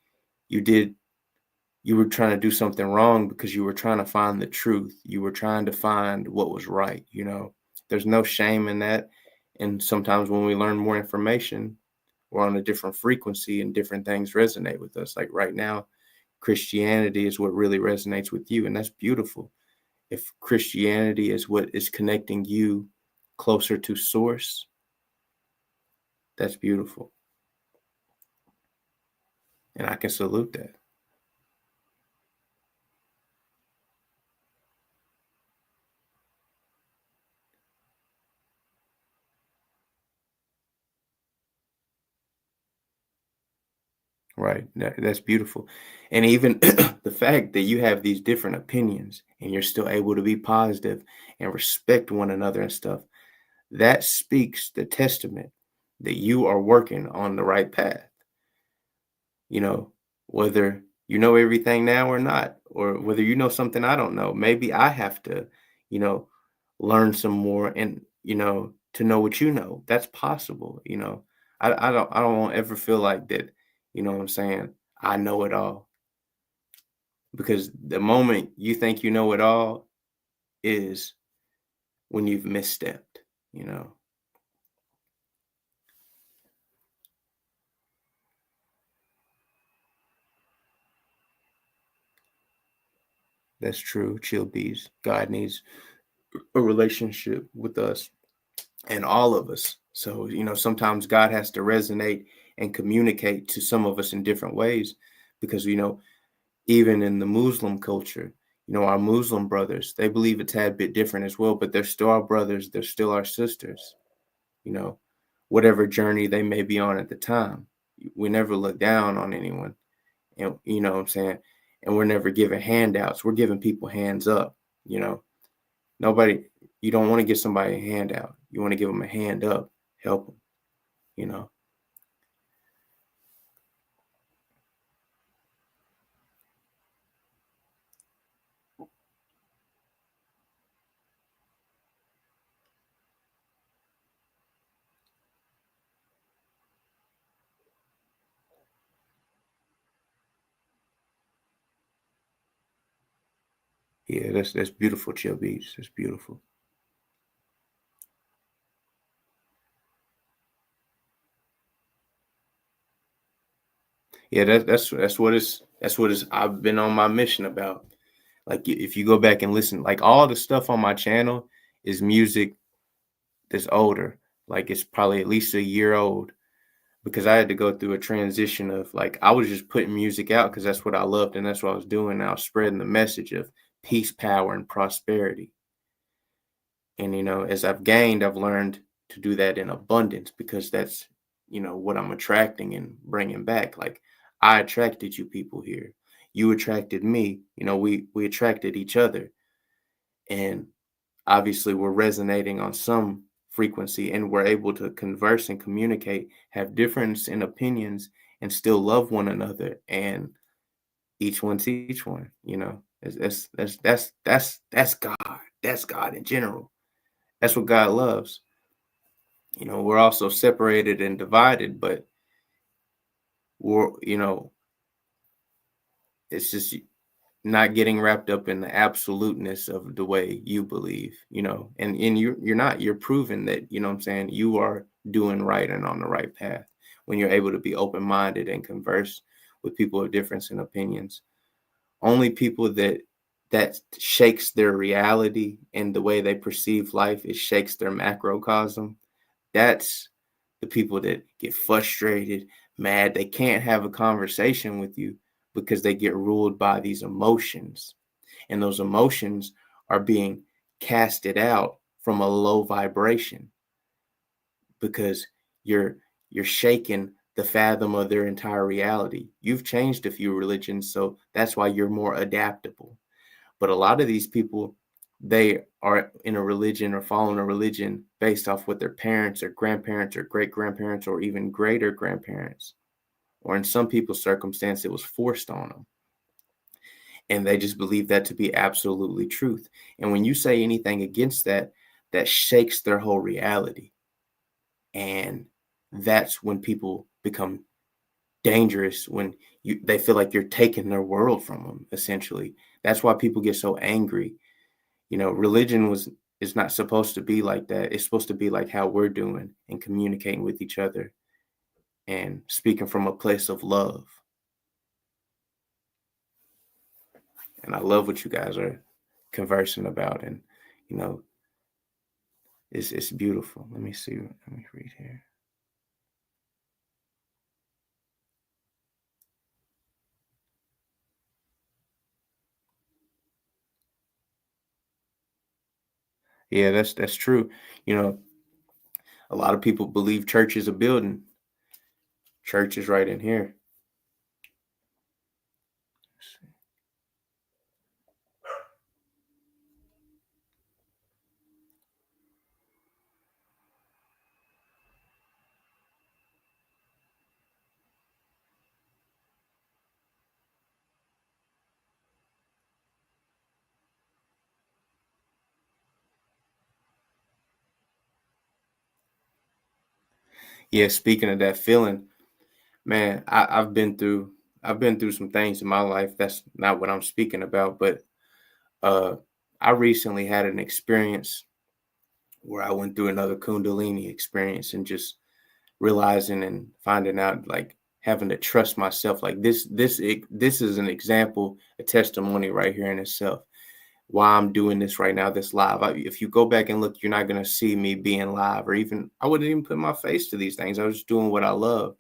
you were trying to do something wrong, because you were trying to find the truth. You were trying to find what was right. There's no shame in that. And sometimes when we learn more information, we're on a different frequency and different things resonate with us. Like right now, Christianity is what really resonates with you. And that's beautiful. If Christianity is what is connecting you closer to source, that's beautiful. And I can salute that. Right. That's beautiful. And even the fact that you have these different opinions and you're still able to be positive and respect one another and stuff, that speaks the testament that you are working on the right path. Whether you know everything now or not, or whether you know something I don't know, maybe I have to, you know, learn some more and, to know what you know. That's possible. I don't want to ever feel like that, what I'm saying? I know it all, because the moment you think you know it all is when you've misstepped, you know. That's true. Chill bees. God needs a relationship with us and all of us. So, sometimes God has to resonate and communicate to some of us in different ways, because, even in the Muslim culture, our Muslim brothers, they believe a tad bit different as well, but they're still our brothers. They're still our sisters, you know, whatever journey they may be on at the time. We never look down on anyone. And, you know what I'm saying? And we're never giving handouts. We're giving people hands up, Nobody, you don't want to give somebody a handout. You want to give them a hand up, help them, you know. Yeah, that's beautiful, Chill Beats. That's beautiful. Yeah, that's what it's I've been on my mission about. Like if you go back and listen, like all the stuff on my channel is music that's older. Like it's probably at least a year old, because I had to go through a transition of like, I was just putting music out because that's what I loved and that's what I was doing. I was spreading the message of peace, power, and prosperity. And, you know, as I've gained, I've learned to do that in abundance, because that's, you know, what I'm attracting and bringing back. Like I attracted you people here. You attracted me. You know, we attracted each other. And obviously we're resonating on some frequency, and we're able to converse and communicate, have difference in opinions, and still love one another. And each one teach one, you know. That's God. That's God in general. That's what God loves. You know, we're also separated and divided, but we're, you know, it's just not getting wrapped up in the absoluteness of the way you believe, you know. And you're proving that, you know what I'm saying, you are doing right and on the right path when you're able to be open-minded and converse with people of difference in opinions. Only people that shakes their reality and the way they perceive life, it shakes their macrocosm. That's the people that get frustrated, mad. They can't have a conversation with you because they get ruled by these emotions. And those emotions are being casted out from a low vibration, because you're shaking the fathom of their entire reality. You've changed a few religions, so that's why you're more adaptable. But a lot of these people, they are in a religion or following a religion based off what their parents or grandparents or great grandparents or even greater grandparents, or in some people's circumstance, it was forced on them. And they just believe that to be absolutely truth. And when you say anything against that, that shakes their whole reality. And that's when people become dangerous, when they feel like you're taking their world from them, essentially. That's why people get so angry. You know, religion is not supposed to be like that. It's supposed to be like how we're doing and communicating with each other and speaking from a place of love. And I love what you guys are conversing about. And, you know, it's beautiful. Let me see. Let me read here. Yeah, that's true. You know, a lot of people believe church is a building. Church is right in here. Yeah, speaking of that feeling, man, I've been through some things in my life. That's not what I'm speaking about, but I recently had an experience where I went through another Kundalini experience, and just realizing and finding out, like having to trust myself. Like this is an example, a testimony right here in itself. Why I'm doing this right now, this live. If you go back and look, you're not going to see me being live, or even, I wouldn't even put my face to these things. I was just doing what I love.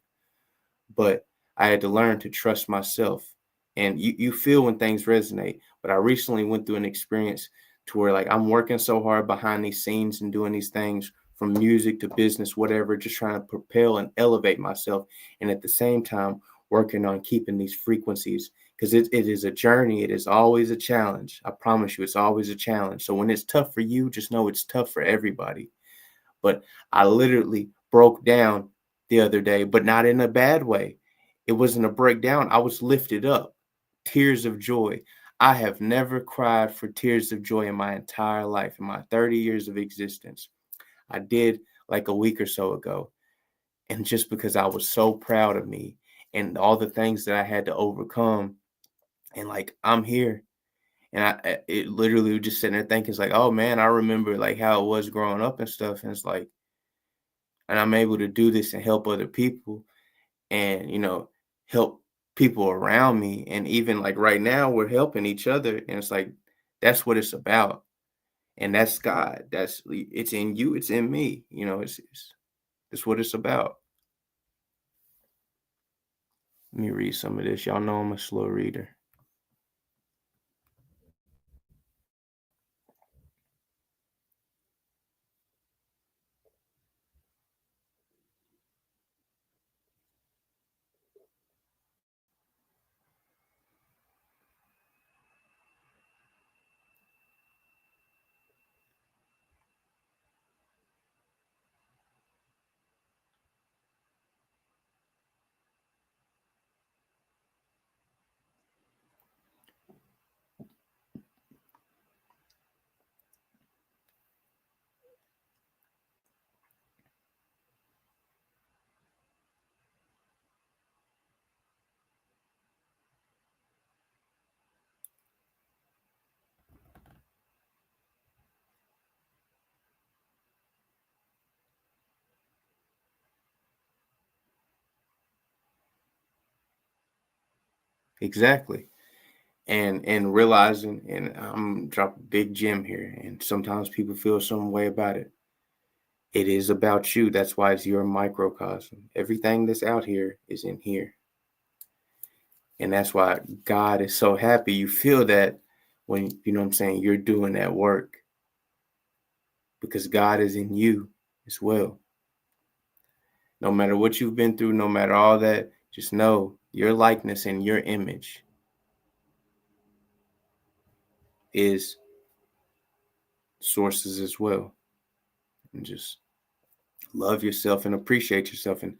But I had to learn to trust myself. And you feel when things resonate. But I recently went through an experience to where, like, I'm working so hard behind these scenes and doing these things, from music to business, whatever, just trying to propel and elevate myself. And at the same time, working on keeping these frequencies, because it is a journey. It is always a challenge. I promise you, it's always a challenge. So when it's tough for you, just know it's tough for everybody. But I literally broke down the other day, but not in a bad way. It wasn't a breakdown. I was lifted up. Tears of joy. I have never cried for tears of joy in my entire life, in my 30 years of existence. I did like a week or so ago. And just because I was so proud of me and all the things that I had to overcome. And like, I'm here. And it literally was just sitting there thinking, it's like, oh man, I remember like how it was growing up and stuff. And it's like, and I'm able to do this and help other people, and, you know, help people around me. And even like right now, we're helping each other. And it's like, that's what it's about. And that's God. It's in you. It's in me. You know, it's what it's about. Let me read some of this. Y'all know I'm a slow reader. Exactly. And realizing, and I'm dropping a big gem here, and sometimes people feel some way about it. It is about you. That's why it's your microcosm. Everything that's out here is in here. And that's why God is so happy. You feel that when, you know what I'm saying, you're doing that work, because God is in you as well. No matter what you've been through, no matter all that, just know your likeness and your image is sources as well. And just love yourself and appreciate yourself. And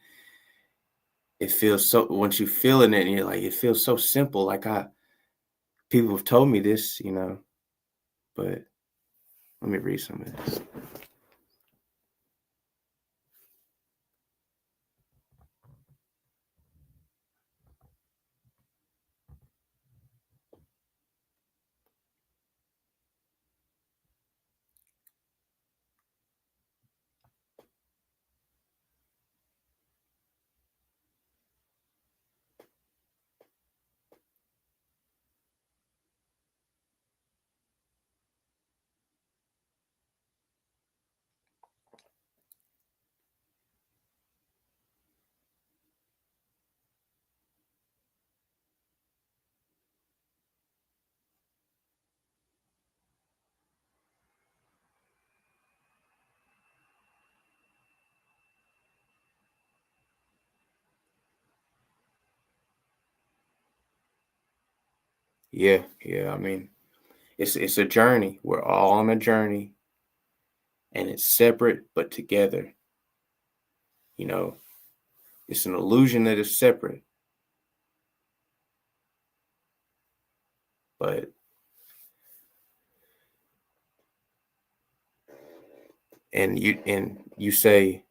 it feels so, once you feeling it, and you're like, it feels so simple. Like people have told me this, you know, but let me read some of this. Yeah, I mean, it's a journey. We're all on a journey, and it's separate but together. You know, it's an illusion that it's separate, but and you say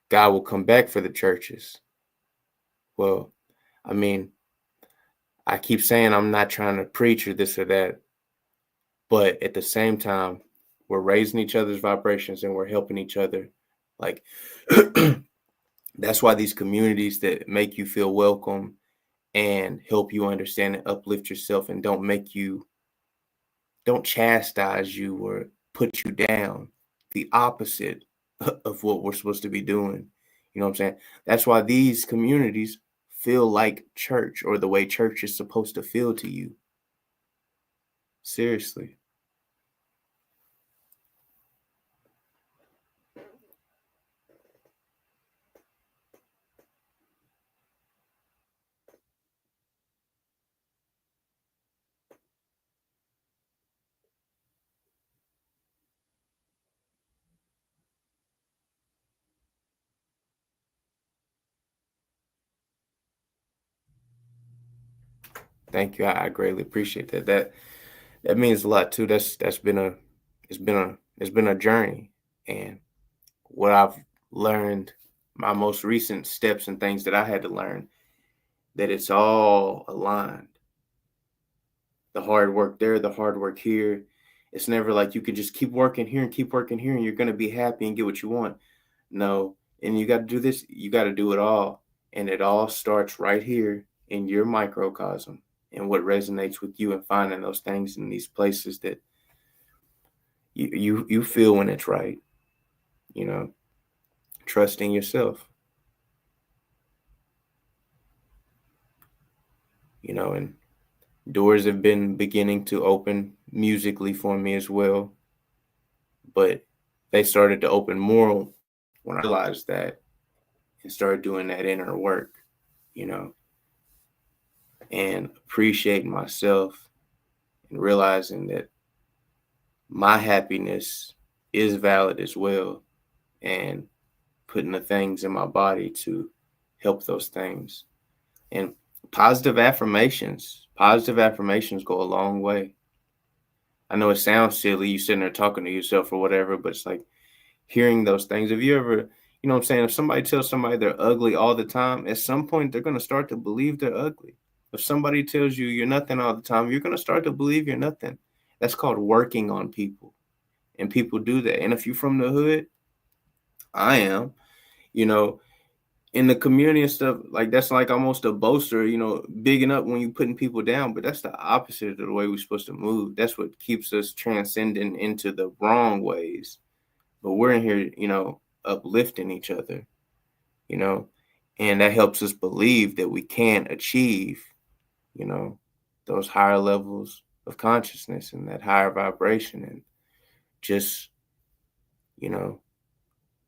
God will come back for the churches. Well, I mean, I keep saying I'm not trying to preach or this or that, but at the same time, we're raising each other's vibrations and we're helping each other. Like, that's why these communities that make you feel welcome and help you understand and uplift yourself and don't chastise you or put you down. The opposite of what we're supposed to be doing. You know what I'm saying? That's why these communities feel like church, or the way church is supposed to feel to you. Seriously. Thank you. I greatly appreciate that. That means a lot too. It's been a journey. And what I've learned, my most recent steps and things that I had to learn, that it's all aligned. The hard work there, the hard work here. It's never like you could just keep working here and keep working here and you're going to be happy and get what you want. No. And you got to do this. You got to do it all. And it all starts right here in your microcosm and what resonates with you, and finding those things in these places that you feel when it's right, you know, trusting yourself, you know, and doors have been beginning to open musically for me as well, but they started to open more when I realized that and started doing that inner work, you know, and appreciating myself and realizing that my happiness is valid as well, and putting the things in my body to help those things. And positive affirmations go a long way. I know it sounds silly, you sitting there talking to yourself or whatever, but it's like hearing those things. If you ever, you know what I'm saying, if somebody tells somebody they're ugly all the time, at some point they're going to start to believe they're ugly. If somebody tells you you're nothing all the time, you're going to start to believe you're nothing. That's called working on people. And people do that. And if you're from the hood, I am, you know, in the community and stuff, like that's like almost a boaster, you know, bigging up when you putting people down. But that's the opposite of the way we're supposed to move. That's what keeps us transcending into the wrong ways. But we're in here, you know, uplifting each other, you know, and that helps us believe that we can achieve, you know, those higher levels of consciousness and that higher vibration. And just, you know,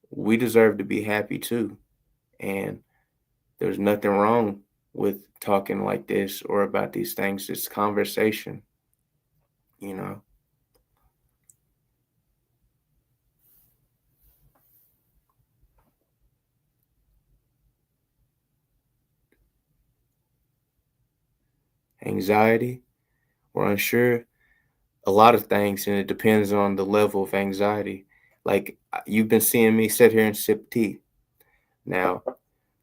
we deserve to be happy too. And there's nothing wrong with talking like this or about these things. It's conversation, you know. Anxiety or unsure, a lot of things, and it depends on the level of anxiety. Like you've been seeing me sit here and sip tea. Now,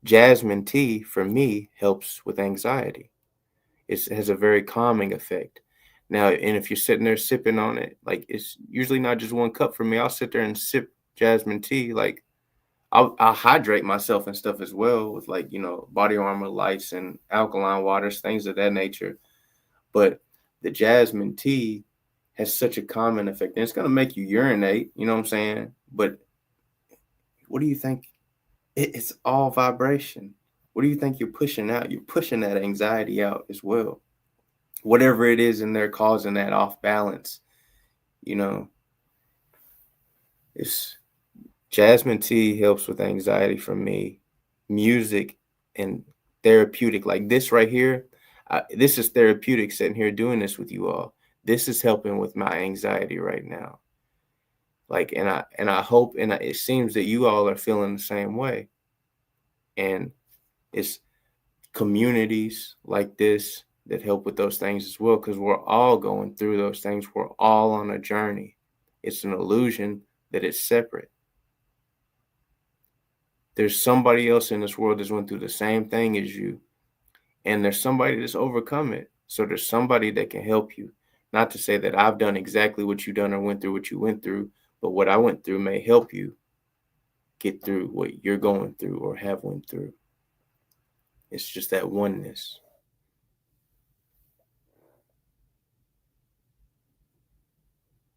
jasmine tea for me helps with anxiety. It has a very calming effect. Now, and if you're sitting there sipping on it, like it's usually not just one cup for me. I'll sit there and sip jasmine tea. Like I'll hydrate myself and stuff as well with like, you know, body armor lights and alkaline waters, things of that nature. But the jasmine tea has such a calming effect. And it's going to make you urinate, you know what I'm saying? But what do you think? It's all vibration. What do you think you're pushing out? You're pushing that anxiety out as well. Whatever it is in there causing that off balance, you know, it's jasmine tea helps with anxiety for me. Music and therapeutic, like this right here. This is therapeutic sitting here doing this with you all. This is helping with my anxiety right now. Like, and I hope, and it seems that you all are feeling the same way. And it's communities like this that help with those things as well, because we're all going through those things. We're all on a journey. It's an illusion that it's separate. There's somebody else in this world that's went through the same thing as you, and there's somebody that's overcome it. So there's somebody that can help you. Not to say that I've done exactly what you've done or went through what you went through, but what I went through may help you get through what you're going through or have went through. It's just that oneness.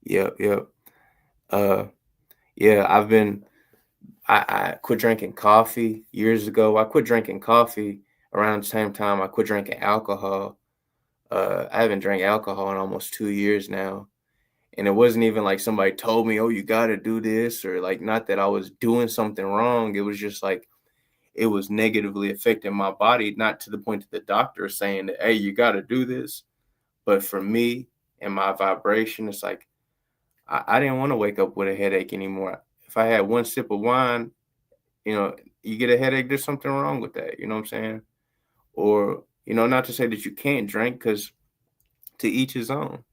Yep. Yeah, I quit drinking coffee years ago. I quit drinking coffee around the same time I quit drinking alcohol. I haven't drank alcohol in almost 2 years now. And it wasn't even like somebody told me, oh, you got to do this, or like, not that I was doing something wrong. It was just like, it was negatively affecting my body, not to the point that the doctor is saying that, hey, you got to do this. But for me and my vibration, it's like, I didn't want to wake up with a headache anymore. If I had one sip of wine, you know, you get a headache, there's something wrong with that. You know what I'm saying? Or, you know, not to say that you can't drink, because to each his own.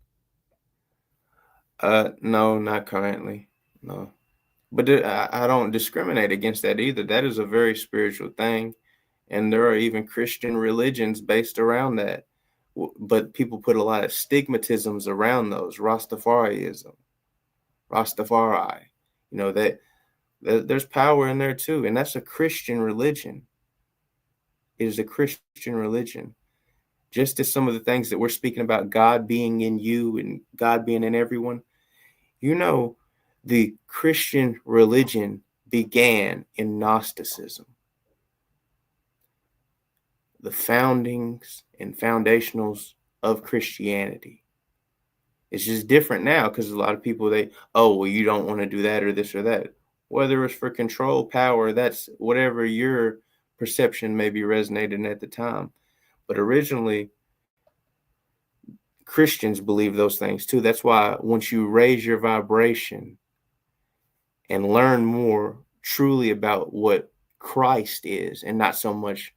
No, not currently. No. But I don't discriminate against that either. That is a very spiritual thing. And there are even Christian religions based around that. But people put a lot of stigmatisms around those. Rastafarianism, Rastafari. You know, that there's power in there too. And that's a Christian religion. It is a Christian religion. Just as some of the things that we're speaking about, God being in you and God being in everyone, the Christian religion began in Gnosticism. The foundings and foundationals of Christianity. It's just different now because a lot of people, you don't want to do that or this or that. Whether it's for control, power, that's whatever your perception may be resonating at the time. But originally, Christians believe those things too. That's why once you raise your vibration and learn more truly about what Christ is, and not so much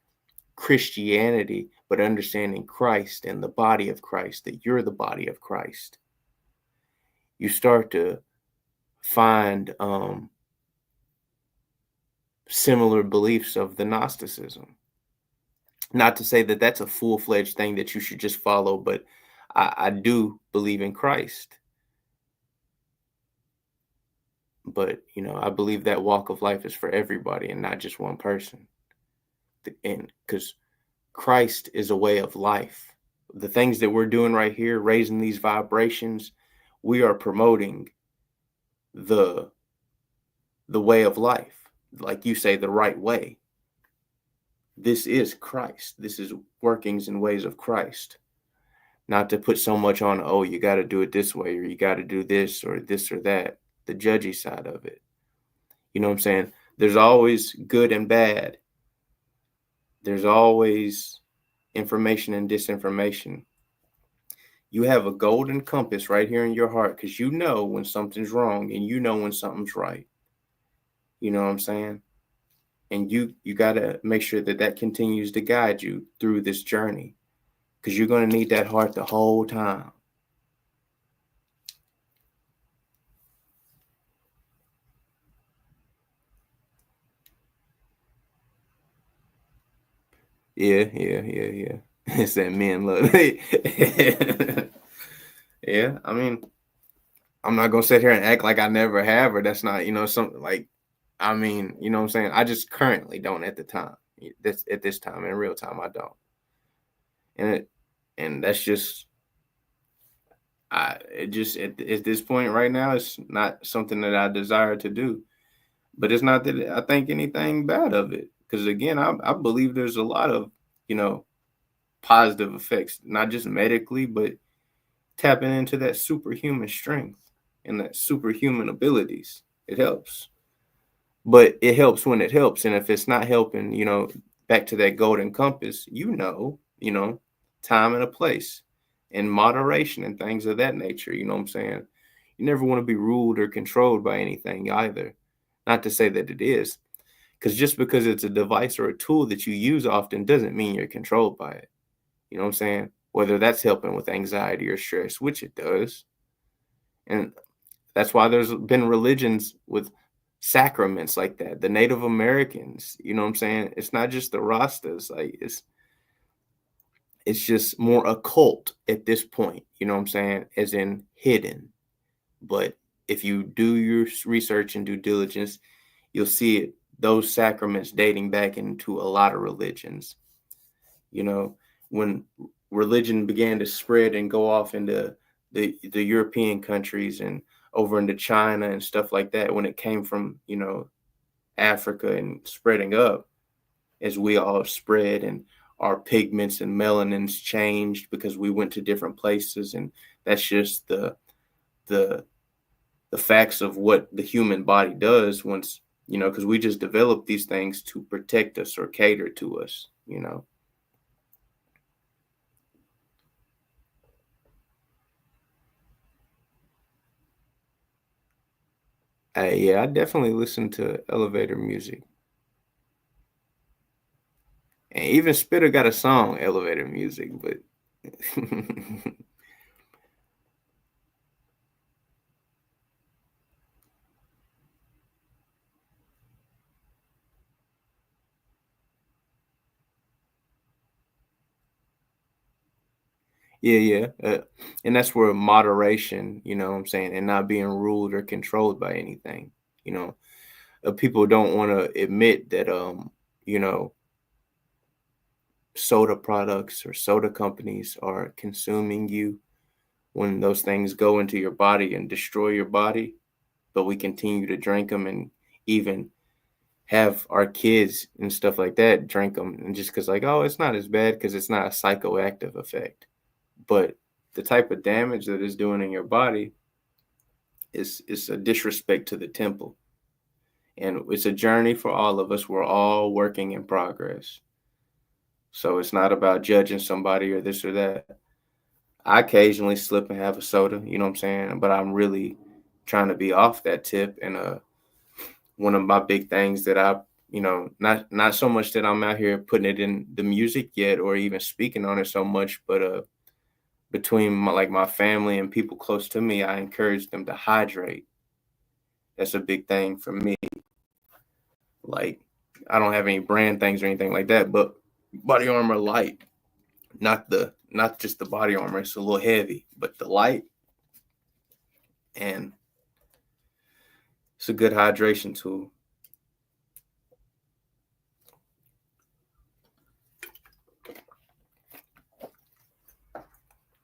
Christianity, but understanding Christ and the body of Christ, that you're the body of Christ, you start to find similar beliefs of the Gnosticism. Not to say that that's a full-fledged thing that you should just follow, but I do believe in Christ. But, I believe that walk of life is for everybody and not just one person. And because Christ is a way of life. The things that we're doing right here, raising these vibrations, we are promoting the way of life. Like you say, the right way. This is Christ. This is workings and ways of Christ. Not to put so much on, you got to do it this way, or you got to do this or that, the judgy side of it. You know what I'm saying? There's always good and bad. There's always information and disinformation. You have a golden compass right here in your heart because you know when something's wrong and you know when something's right. You know what I'm saying? And you got to make sure that continues to guide you through this journey because you're going to need that heart the whole time. Yeah. It's that men love. Yeah, I mean, I'm not gonna sit here and act like I never have, or that's not, something like, I mean, you know what I'm saying? I just currently don't at the time. At this time, in real time, I don't. And that's just, at this point right now, it's not something that I desire to do. But it's not that I think anything bad of it. Because again, I believe there's a lot of, positive effects, not just medically, but tapping into that superhuman strength and that superhuman abilities. It helps. But it helps when it helps. And if it's not helping, back to that golden compass, time and a place and moderation and things of that nature. You know what I'm saying? You never want to be ruled or controlled by anything either. Not to say that it is. Because just because it's a device or a tool that you use often doesn't mean you're controlled by it. You know what I'm saying? Whether that's helping with anxiety or stress, which it does. And that's why there's been religions with sacraments like that. The Native Americans, you know what I'm saying? It's not just the Rastas. Like it's just more occult at this point, you know what I'm saying? As in hidden. But if you do your research and due diligence, you'll see it. Those sacraments dating back into a lot of religions. When religion began to spread and go off into the European countries and over into China and stuff like that, when it came from, Africa and spreading up, as we all spread and our pigments and melanins changed because we went to different places. And that's just the facts of what the human body does once, because we just develop these things to protect us or cater to us, Yeah, I definitely listen to elevator music. And even Spitter got a song, elevator music, but yeah. And that's where moderation, you know what I'm saying, and not being ruled or controlled by anything, people don't want to admit that, soda products or soda companies are consuming you, when those things go into your body and destroy your body, but we continue to drink them and even have our kids and stuff like that drink them, and just because like, oh, it's not as bad because it's not a psychoactive effect. But the type of damage that it's doing in your body is a disrespect to the temple. And it's a journey for all of us. We're all working in progress. So it's not about judging somebody or this or that. I occasionally slip and have a soda, you know what I'm saying? But I'm really trying to be off that tip. And one of my big things that I, not so much that I'm out here putting it in the music yet or even speaking on it so much, but between my family and people close to me, I encourage them to hydrate. That's a big thing for me. Like, I don't have any brand things or anything like that, but Body Armor Light, not just the body armor. It's a little heavy, but the light, and it's a good hydration tool.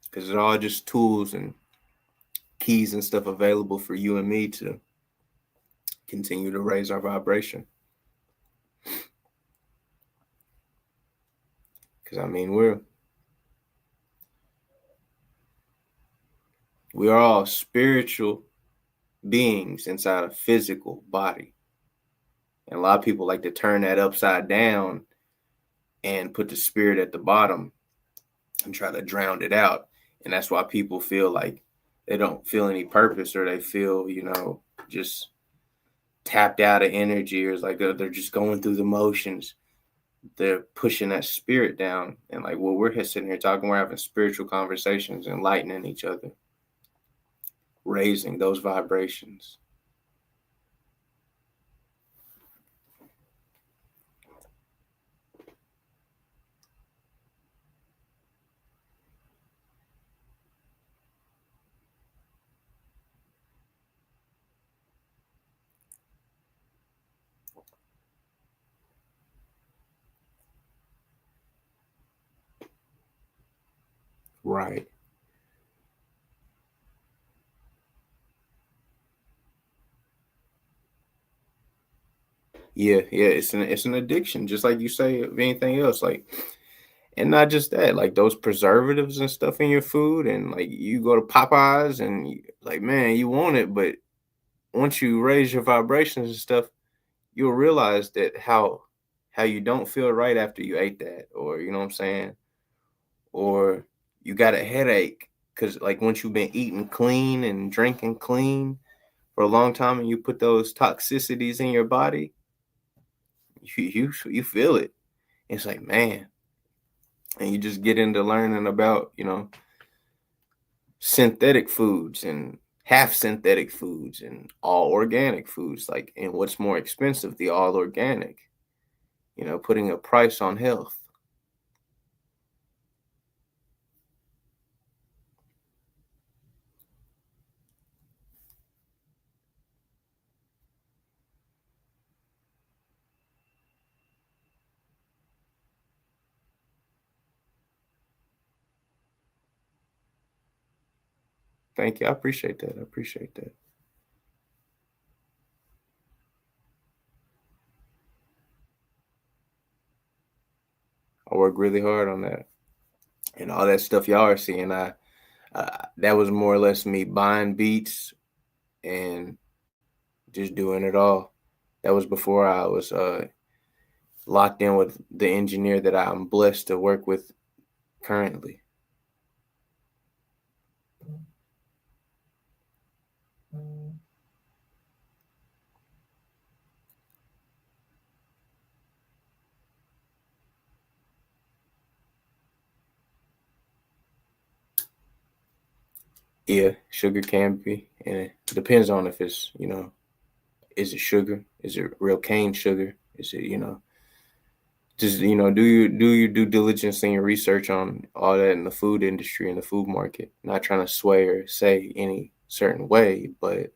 Because it's all just tools and keys and stuff available for you and me to continue to raise our vibration. Because I mean, we are all spiritual beings inside a physical body. And a lot of people like to turn that upside down and put the spirit at the bottom and try to drown it out. And that's why people feel like they don't feel any purpose, or they feel, just tapped out of energy, or it's like they're just going through the motions. They're pushing that spirit down. And like, well, we're sitting here talking, we're having spiritual conversations, enlightening each other, raising those vibrations. Right. Yeah, it's an addiction, just like you say of anything else. Like, and not just that, like those preservatives and stuff in your food, and like you go to Popeyes and like, man, you want it, but once you raise your vibrations and stuff, you'll realize that how you don't feel right after you ate that, or you know what I'm saying, or you got a headache because like once you've been eating clean and drinking clean for a long time, and you put those toxicities in your body, you feel it. It's like, man, and you just get into learning about synthetic foods and half synthetic foods and all organic foods, like, and what's more expensive, the all organic, putting a price on health. Thank you. I appreciate that. I work really hard on that. And all that stuff y'all are seeing, that was more or less me buying beats and just doing it all. That was before I was locked in with the engineer that I'm blessed to work with currently. Yeah, sugar can be, and it depends on if it's, is it sugar? Is it real cane sugar? Is it, just, do your due diligence and your research on all that in the food industry and the food market. Not trying to sway or say any certain way, but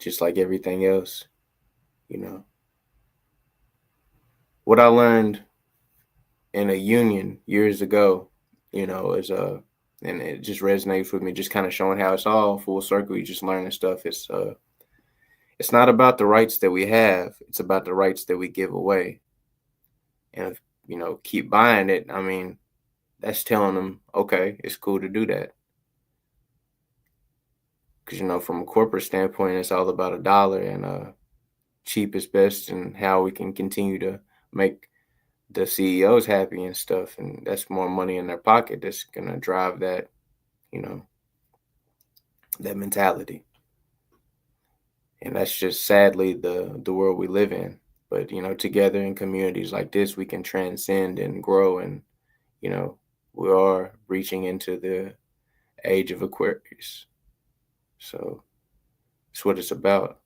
just like everything else, what I learned in a union years ago, is and it just resonates with me, just kind of showing how it's all full circle. You just learning stuff. It's not about the rights that we have, it's about the rights that we give away. And if keep buying it, I mean, that's telling them, okay, it's cool to do that. Because from a corporate standpoint, it's all about a dollar and cheap is best, and how we can continue to make the CEOs happy and stuff, and that's more money in their pocket that's gonna drive that, that mentality. And that's just sadly the world we live in. But together in communities like this, we can transcend and grow, and we are reaching into the age of Aquarius. So it's what it's about.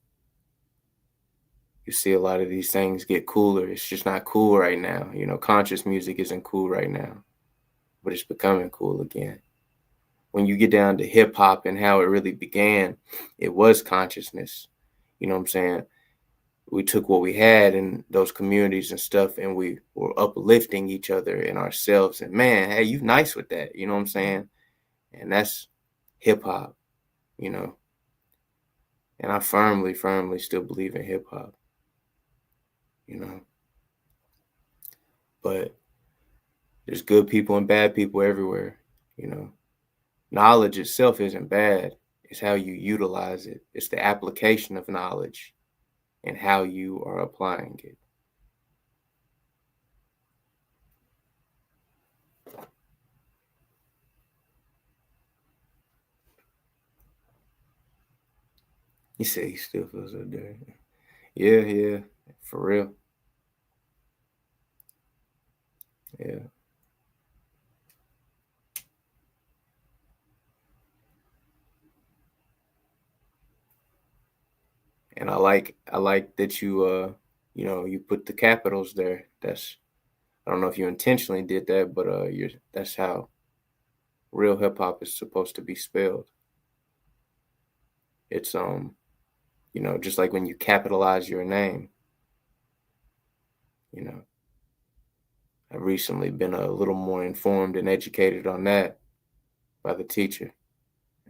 You see a lot of these things get cooler. It's just not cool right now. Conscious music isn't cool right now, but it's becoming cool again. When you get down to hip hop and how it really began, it was consciousness. You know what I'm saying? We took what we had in those communities and stuff, and we were uplifting each other and ourselves. And man, hey, you nice with that. You know what I'm saying? And that's hip hop, And I firmly, firmly still believe in hip hop, But there's good people and bad people everywhere, Knowledge itself isn't bad. It's how you utilize it. It's the application of knowledge and how you are applying it. You say he still feels so dirty. Yeah, for real. Yeah. And I like that you put the capitals there. I don't know if you intentionally did that, but that's how real hip hop is supposed to be spelled. It's just like when you capitalize your name. I've recently been a little more informed and educated on that by the teacher.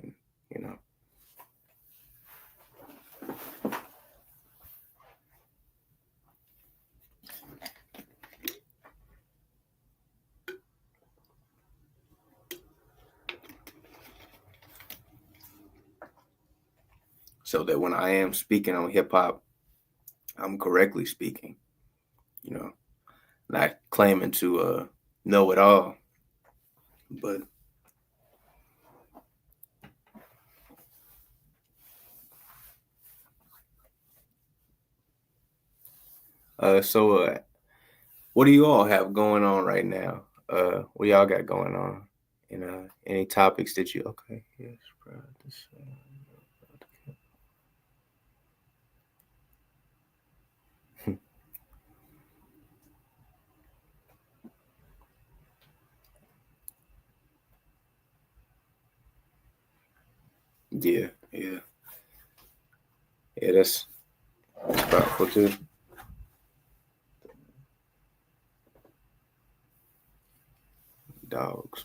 And, so that when I am speaking on hip hop, I'm correctly speaking, not claiming to know it all, but what do you all have going on right now? What y'all got going on? And any topics that you okay? Yes, bro. Yeah. That's powerful too. Dogs.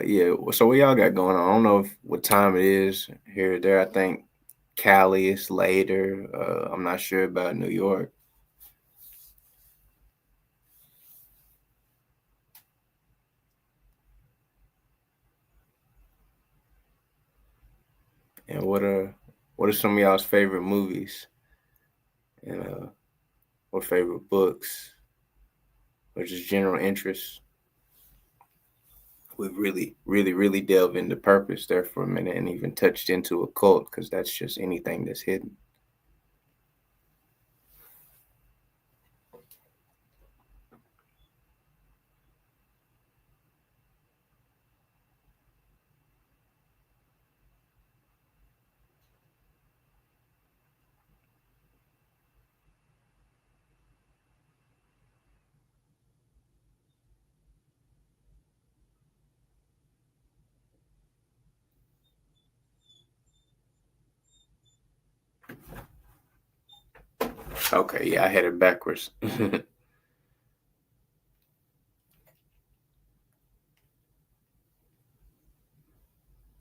Yeah. So what y'all got going on? I don't know what time it is here or there. I think Cali is later. I'm not sure about New York. And what are some of y'all's favorite movies? And what favorite books? Or just general interests? We really, really, really delve into purpose there for a minute and even touched into occult, because that's just anything that's hidden. Okay, yeah, I had it backwards.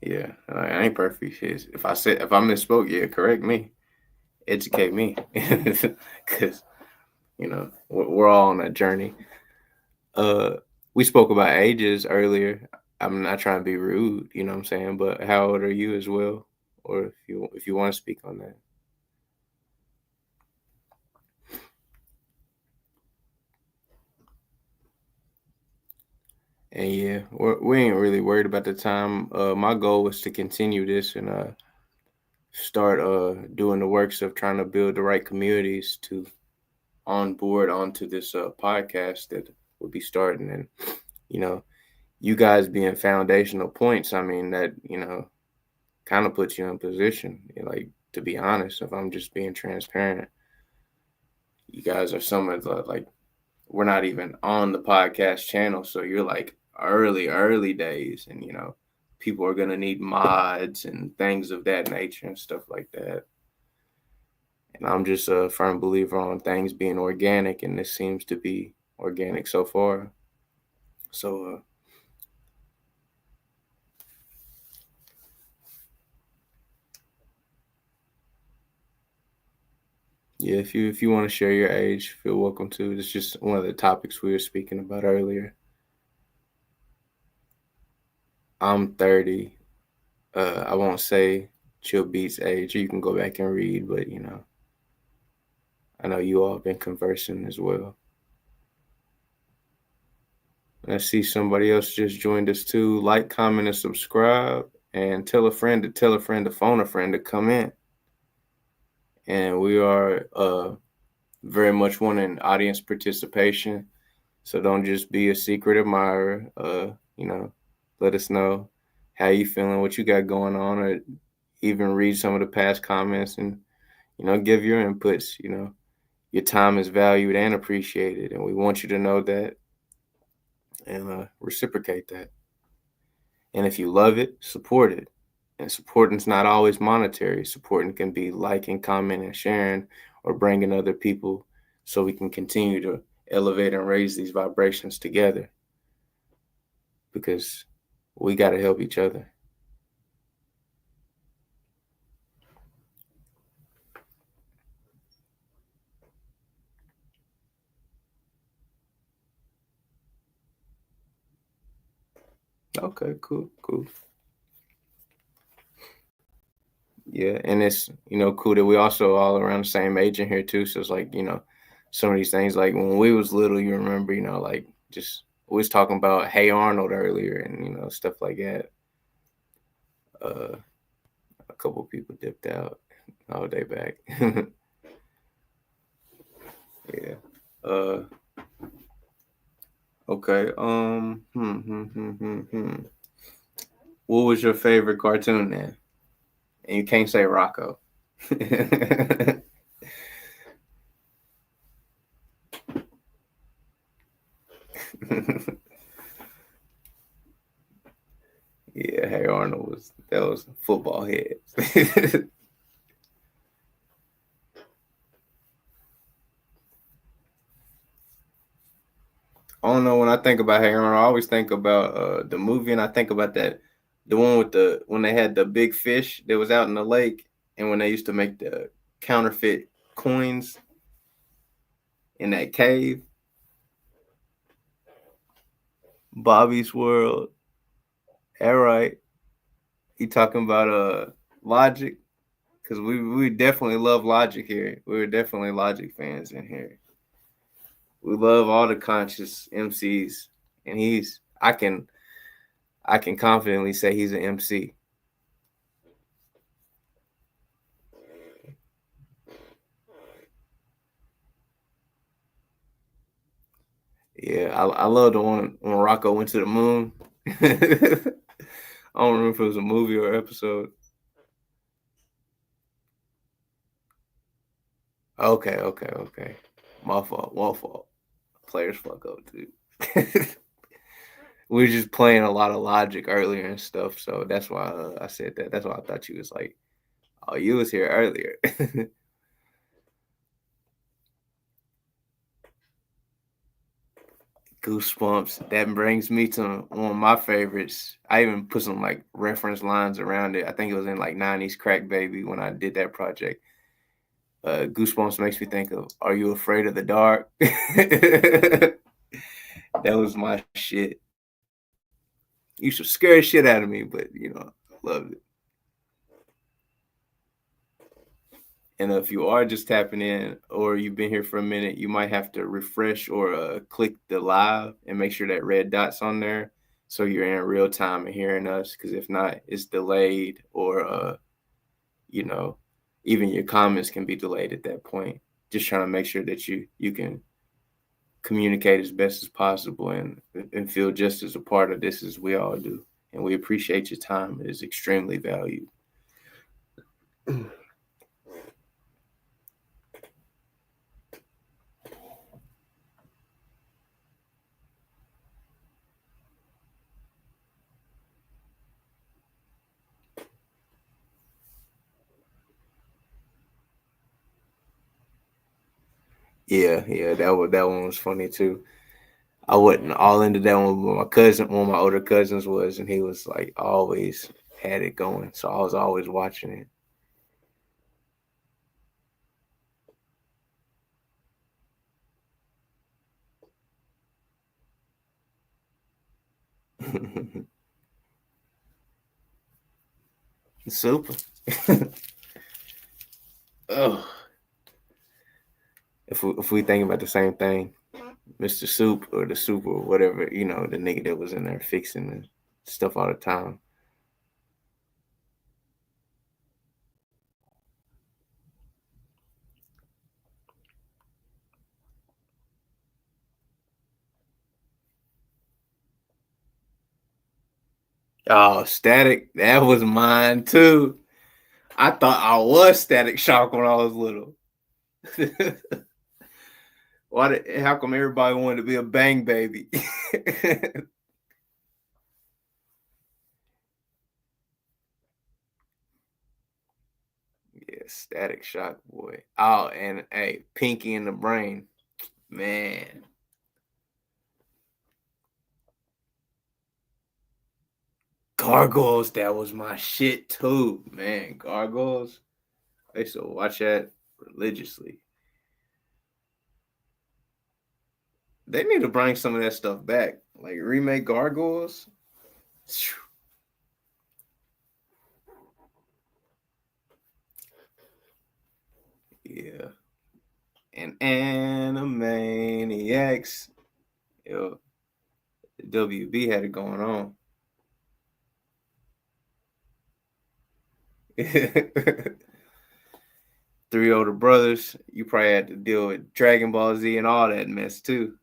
Yeah, I ain't perfect. Shit. If I misspoke, yeah, correct me, educate me, because we're all on that journey. We spoke about ages earlier. I'm not trying to be rude, you know what I'm saying? But how old are you as well? Or if you want to speak on that. And yeah, we ain't really worried about the time. My goal was to continue this and start doing the works of trying to build the right communities to on board onto this podcast that will be starting. And you know, you guys being foundational points, I mean that kind of puts you in position. Like, to be honest, if I'm just being transparent, you guys are some of the, like, we're not even on the podcast channel, so you're like early days, and people are gonna need mods and things of that nature and stuff like that. And I'm just a firm believer on things being organic, and this seems to be organic so far. So yeah, if you want to share your age, feel welcome to. It's just one of the topics we were speaking about earlier. I'm 30. I won't say Chill Beats age. You can go back and read, but I know you all have been conversing as well. I see somebody else just joined us too. Like, comment, and subscribe, and tell a friend to tell a friend to phone a friend to come in. And we are very much wanting audience participation. So don't just be a secret admirer. Let us know how you feeling, what you got going on, or even read some of the past comments and give your inputs. Your time is valued and appreciated, and we want you to know that and reciprocate that. And if you love it, support it. And supporting's not always monetary. Supporting can be liking, commenting, sharing, or bringing other people so we can continue to elevate and raise these vibrations together, because we got to help each other. Okay, cool. Yeah, and it's cool that we also all around the same age in here too. So it's like some of these things, like when we was little, you remember like just we was talking about Hey Arnold earlier and stuff like that. A couple people dipped out all day back. Yeah. Okay. What was your favorite cartoon then? And you can't say Rocco. Yeah, Hey Arnold was football heads. I don't know, when I think about Hey Arnold, I always think about the movie, and I think about the one with when they had the big fish that was out in the lake, and when they used to make the counterfeit coins in that cave. Bobby's World. All right. You talking about Logic? Because we definitely love Logic here. We're definitely Logic fans in here. We love all the conscious MCs, and I can confidently say he's an MC. Yeah, I love the one when Rocco went to the moon. I don't remember if it was a movie or episode. Okay. My fault. Players fuck up too. We were just playing a lot of Logic earlier and stuff, so that's why I said that. That's why I thought you was like, oh, you was here earlier. Goosebumps. That brings me to one of my favorites. I even put some like reference lines around it. I think it was in like 90s Crack Baby when I did that project. Goosebumps makes me think of Are You Afraid of the Dark? That was my shit. You should scare the shit out of me, but I loved it. And if you are just tapping in or you've been here for a minute, you might have to refresh or click the live and make sure that red dot's on there so you're in real time and hearing us. Because if not, it's delayed or, even your comments can be delayed at that point. Just trying to make sure that you can communicate as best as possible and feel just as a part of this as we all do. And we appreciate your time. It is extremely valued. Yeah, that one was funny too. I wasn't all into that one, but one of my older cousins was, and he was like always had it going. So I was always watching it. Super. Oh, if we think about the same thing, Mr. Soup or the Soup or whatever, the nigga that was in there fixing the stuff all the time. Oh, Static, that was mine too. I thought I was Static Shock when I was little. How come everybody wanted to be a Bang Baby? Yeah, Static Shock, boy. Oh, and hey, Pinky in the Brain. Man. Gargoyles, that was my shit too, man. Gargoyles. I used to watch that religiously. They need to bring some of that stuff back. Like remake Gargoyles. Yeah. And Animaniacs. Yo, WB had it going on. Three older brothers. You probably had to deal with Dragon Ball Z and all that mess too.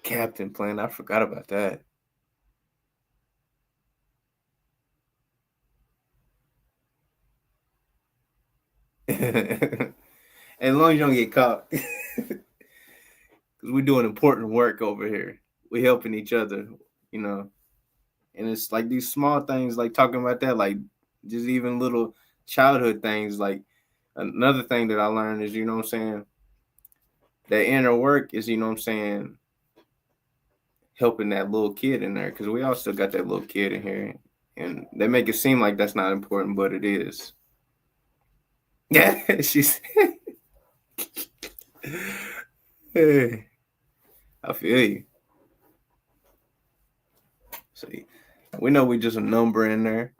Captain Planet. I forgot about that. As long as you don't get caught. Because we're doing important work over here. We're helping each other, And it's like these small things, like talking about that, like just even little childhood things. Like another thing that I learned is, what I'm saying, that inner work is, what I'm saying, helping that little kid in there. Because we all still got that little kid in here. And they make it seem like that's not important, but it is. Yeah, she's. Hey, I feel you. See, we know we just a number in there.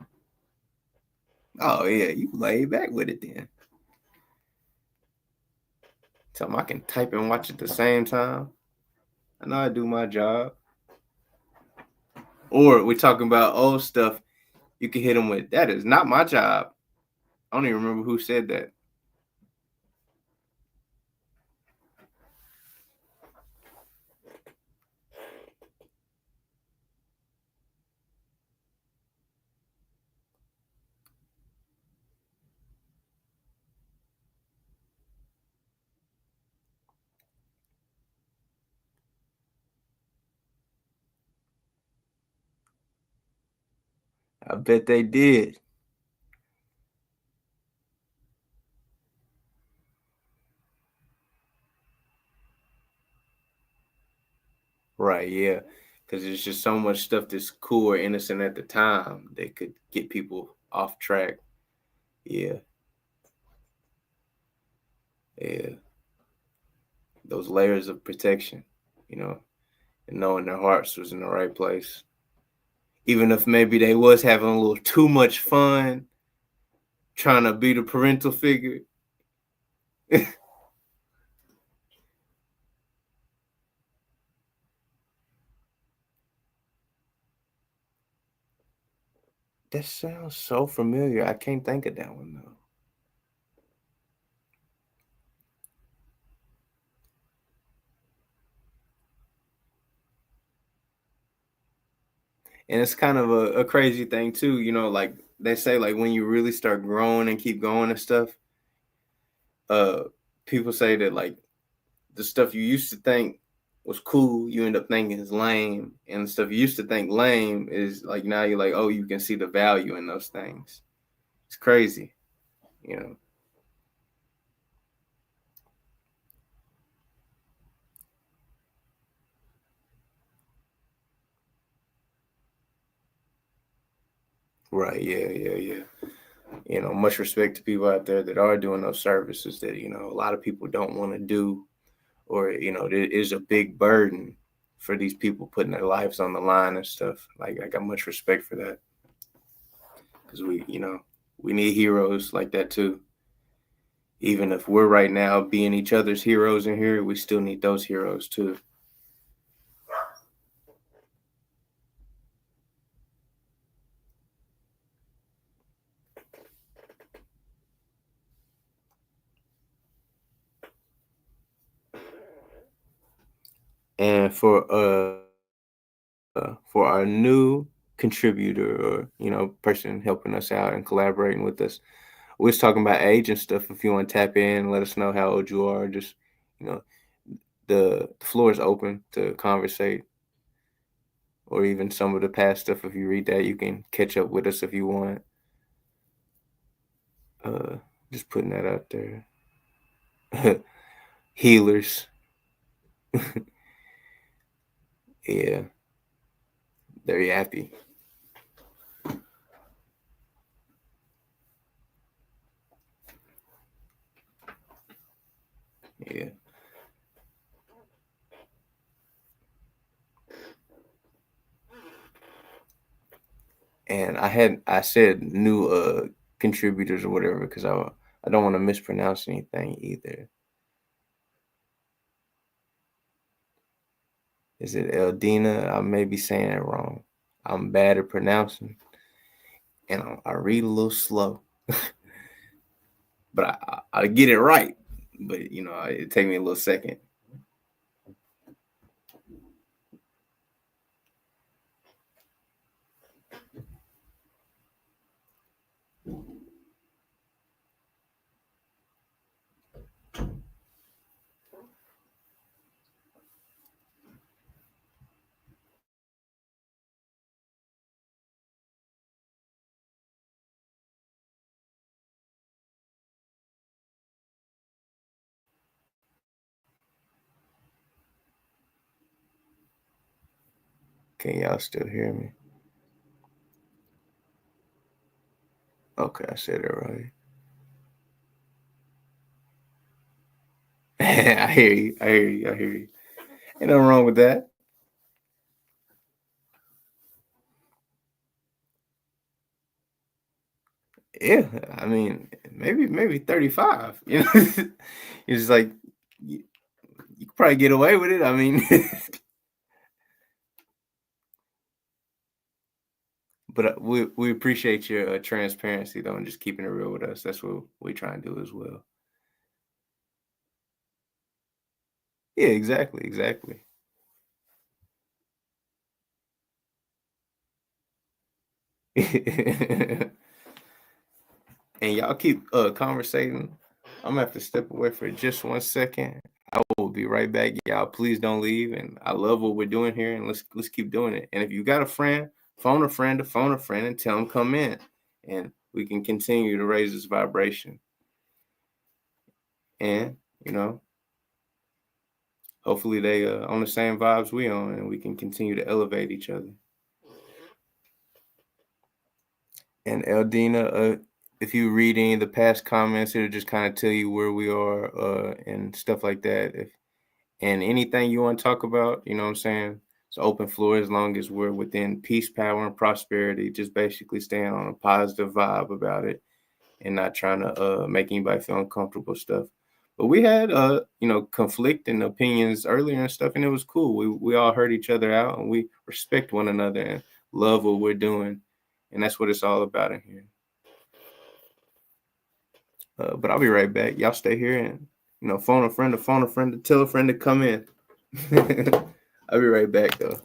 Oh yeah, you laid back with it then. Tell them I can type and watch at the same time. I know I do my job. Or we're talking about old stuff. You can hit them with that is not my job. I don't even remember who said that. I bet they did. Right, yeah. Because there's just so much stuff that's cool or innocent at the time that could get people off track. Yeah, yeah. Those layers of protection, you know, and knowing their hearts was in the right place. Even if maybe they was having a little too much fun trying to be the parental figure. That sounds so familiar. I can't think of that one though. And it's kind of a crazy thing too, like they say like when you really start growing and keep going and stuff, uh people say that like the stuff you used to think was cool, you end up thinking is lame. And the stuff you used to think lame is like now you're like, oh, you can see the value in those things. It's crazy, you know. Right, yeah, yeah, yeah. Much respect to people out there that are doing those services that, a lot of people don't want to do, or, there is a big burden for these people putting their lives on the line and stuff. Like, I got much respect for that because we need heroes like that too. Even if we're right now being each other's heroes in here, we still need those heroes too. And for our new contributor or person helping us out and collaborating with us, we was talking about age and stuff. If you want to tap in, let us know how old you are. Just you know, the floor is open to conversate, or even some of the past stuff. If you read that, you can catch up with us if you want. Uh, just putting that out there. Healers, yeah, very happy. Yeah, and I said new contributors or whatever because I don't want to mispronounce anything either. Is it Eldina? I may be saying it wrong. I'm bad at pronouncing, and I read a little slow, but I get it right. But it take me a little second. Can y'all still hear me? Okay, I said it right. I hear you. I hear you. I hear you. Ain't nothing wrong with that. Yeah, I mean, maybe 35. It's like you could probably get away with it. I mean, but we appreciate your transparency though, and just keeping it real with us. That's what we try and do as well. Yeah, exactly, exactly. And y'all keep conversating. I'm gonna have to step away for just 1 second. I will be right back. Y'all, please don't leave. And I love what we're doing here, and let's keep doing it. And if you got a friend phone a friend and tell them come in, and we can continue to raise this vibration. And hopefully they on the same vibes we on, and we can continue to elevate each other. And Eldina, if you read any of the past comments, it'll just kind of tell you where we are and stuff like that. And anything you want to talk about, you know what I'm saying? It's open floor as long as we're within peace, power, and prosperity. Just basically staying on a positive vibe about it and not trying to make anybody feel uncomfortable stuff. But we had conflicting opinions earlier and stuff, and it was cool. We all heard each other out, and we respect one another and love what we're doing, and that's what it's all about in here. But I'll be right back. Y'all stay here and phone a friend, to tell a friend to come in. I'll be right back though.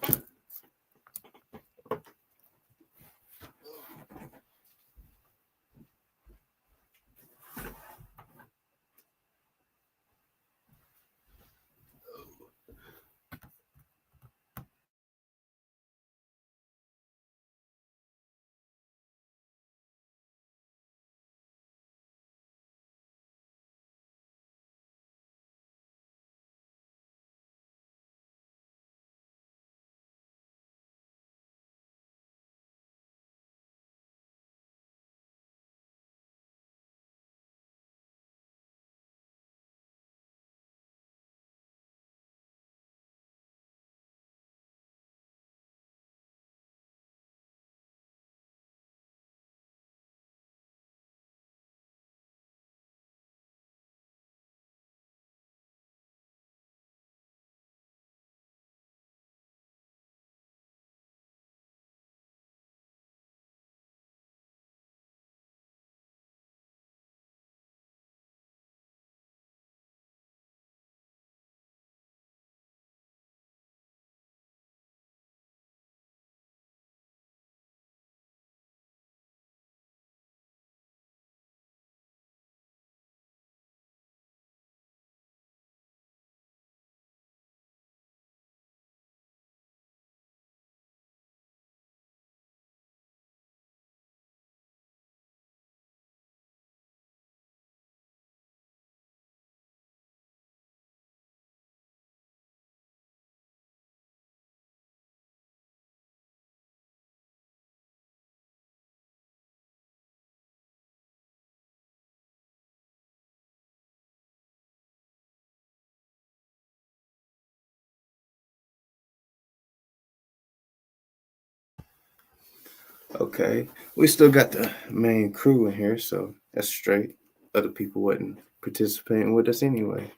Okay, we still got the main crew in here, so that's straight. Other people wasn't participating with us anyway.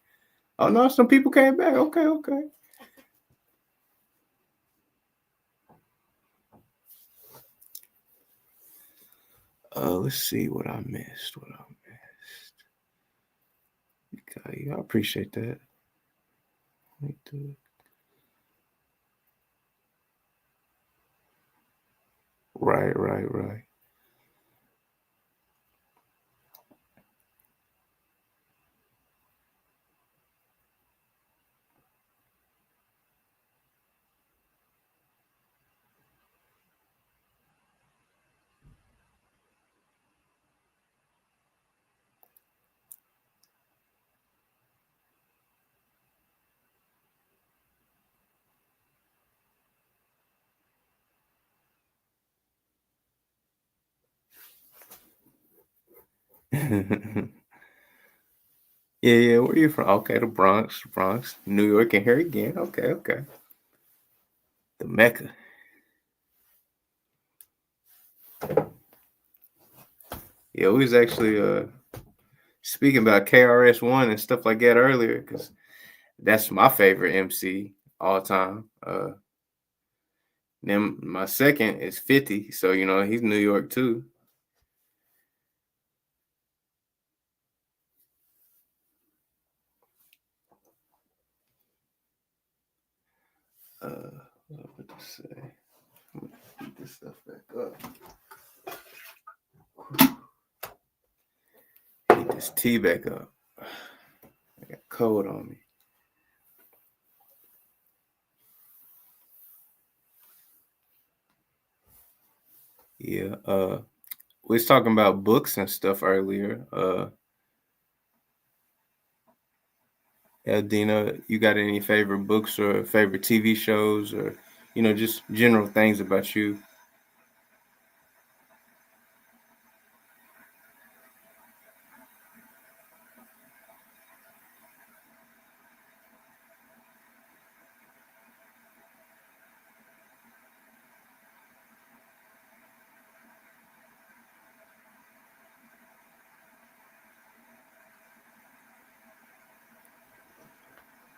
Oh no, some people came back. Okay. Let's see what I missed. Okay, I appreciate that. Let me do it. Right. Yeah. Where are you from? Okay, the Bronx, New York, and here again. Okay. The Mecca. Yeah, we was actually speaking about KRS-One and stuff like that earlier because that's my favorite MC all time. Then my second is 50, so he's New York too. What to say? I'm gonna keep this stuff back up. Get this tea back up. I got cold on me. Yeah. We was talking about books and stuff earlier. Dina, you got any favorite books or favorite TV shows or just general things about you?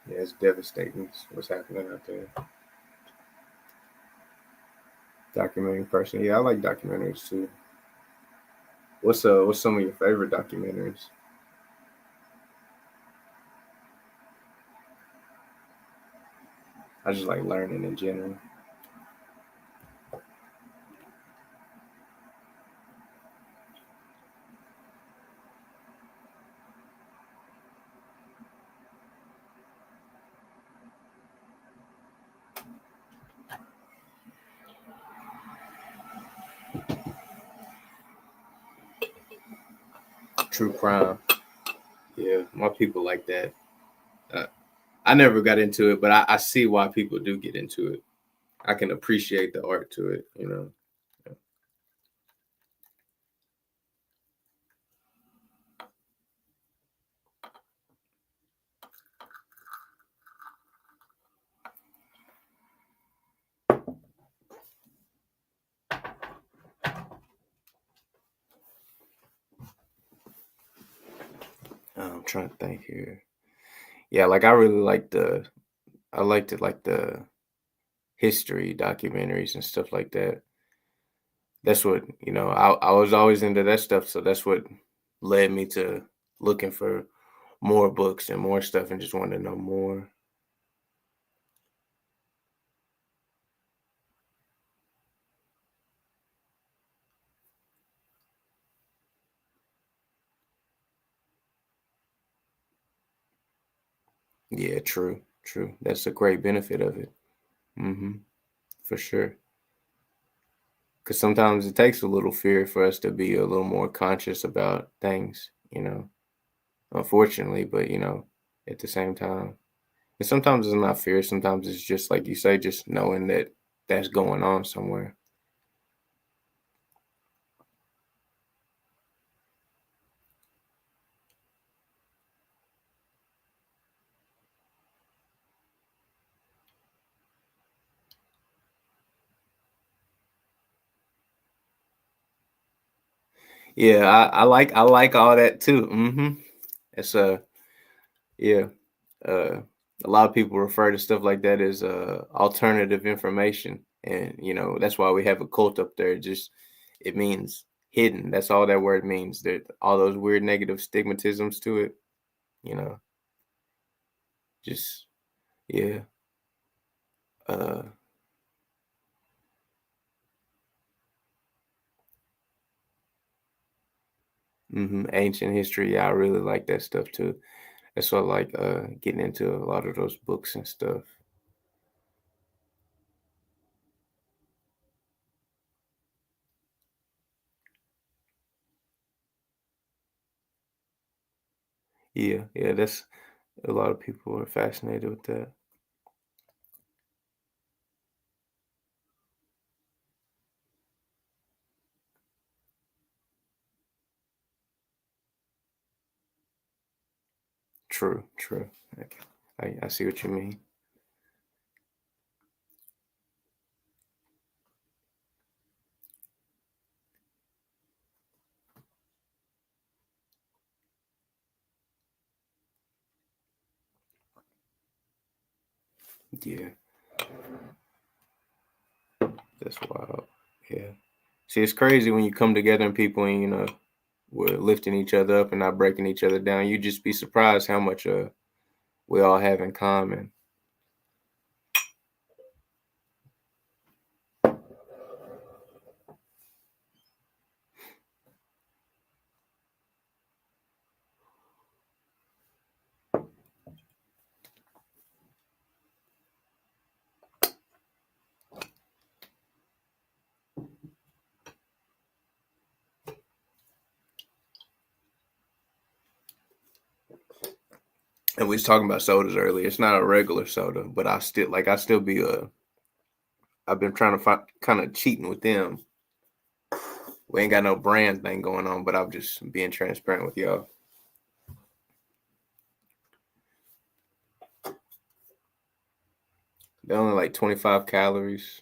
Yeah, it's devastating what's happening out there. Documentary person. Yeah, I like documentaries too. What's some of your favorite documentaries? I just like learning in general. True crime. Yeah, my people like that. Uh, I never got into it, but I see why people do get into it. I can appreciate the art to it. I'm trying to think here. Yeah, like I really I liked it like the history documentaries and stuff like that. That's what, I was always into that stuff. So that's what led me to looking for more books and more stuff and just wanted to know more. Yeah, true, true. That's a great benefit of it. Mm-hmm. For sure. Because sometimes it takes a little fear for us to be a little more conscious about things, unfortunately, but, at the same time. And sometimes it's not fear. Sometimes it's just like you say, just knowing that that's going on somewhere. Yeah, I like all that too. It's yeah. Uh a lot of people refer to stuff like that as alternative information. And that's why we have a cult up there. Just it means hidden. That's all that word means. That all those weird negative stigmatisms to it, you know, just yeah. Uh Ancient history. Yeah, I really like that stuff too. That's why I like getting into a lot of those books and stuff. Yeah, yeah, that's a lot of people are fascinated with that. True, true. Okay. I see what you mean. Yeah, that's wild. Yeah. See, it's crazy when you come together and people and we're lifting each other up and not breaking each other down. You just be surprised how much we all have in common. And we was talking about sodas earlier. It's not a regular soda, but I've been trying to find kind of cheating with them. We ain't got no brand thing going on, but I'm just being transparent with y'all. They're only like 25 calories.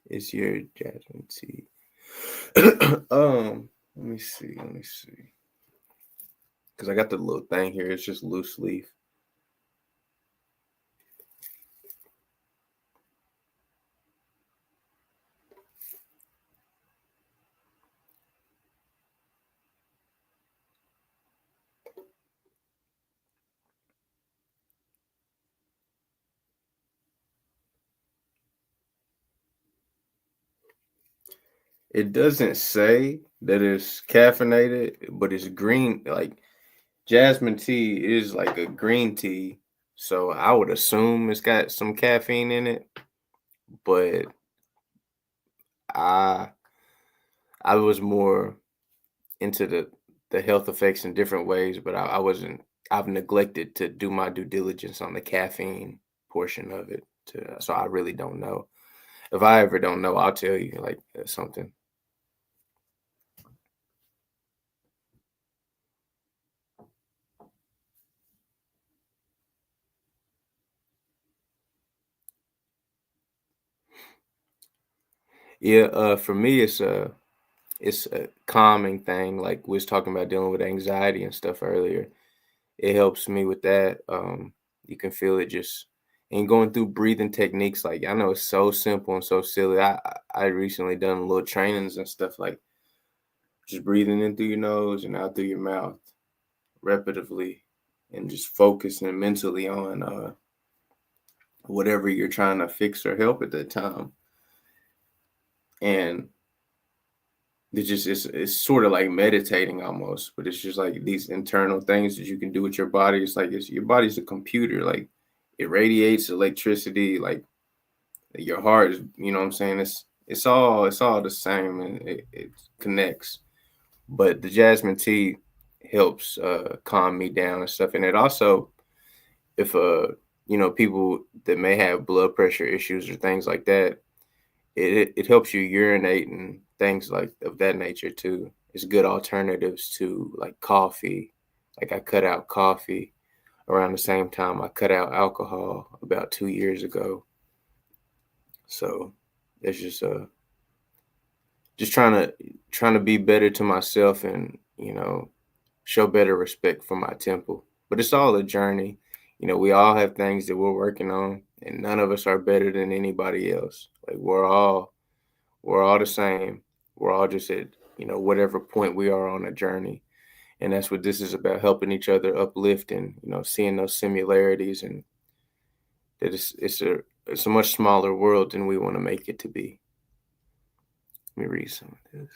It's your jasmine tea. Let me see. Because I got the little thing here. It's just loose leaf. It doesn't say that it's caffeinated, but it's green. Like jasmine tea is like a green tea, so I would assume it's got some caffeine in it. But I was more into the health effects in different ways, but I wasn't. I've neglected to do my due diligence on the caffeine portion of it, so I really don't know. If I ever don't know, I'll tell you like something. Yeah, for me, it's a calming thing. Like we was talking about dealing with anxiety and stuff earlier. It helps me with that. You can feel it just and going through breathing techniques. Like I know it's so simple and so silly. I recently done little trainings and stuff like just breathing in through your nose and out through your mouth repetitively, and just focusing mentally on whatever you're trying to fix or help at that time. And it's sort of like meditating almost, but it's just like these internal things that you can do with your body. It's like your body's a computer, like it radiates electricity, like your heart is, you know what I'm saying? It's all the same, and it connects. But the jasmine tea helps calm me down and stuff. And it also, if people that may have blood pressure issues or things like that, it helps you urinate and things like of that nature too. It's good alternatives to like coffee. Like I cut out coffee around the same time I cut out alcohol about 2 years ago. So it's just trying to be better to myself, and show better respect for my temple. But it's all a journey. We all have things that we're working on, and none of us are better than anybody else. Like we're all the same. We're all just at, whatever point we are on a journey. And that's what this is about, helping each other uplift and, seeing those similarities, and that it's a much smaller world than we want to make it to be. Let me read some of this.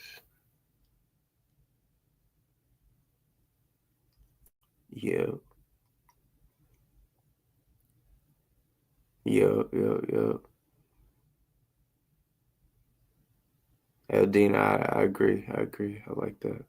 Yeah. Yeah. Eldina, I agree. I like that.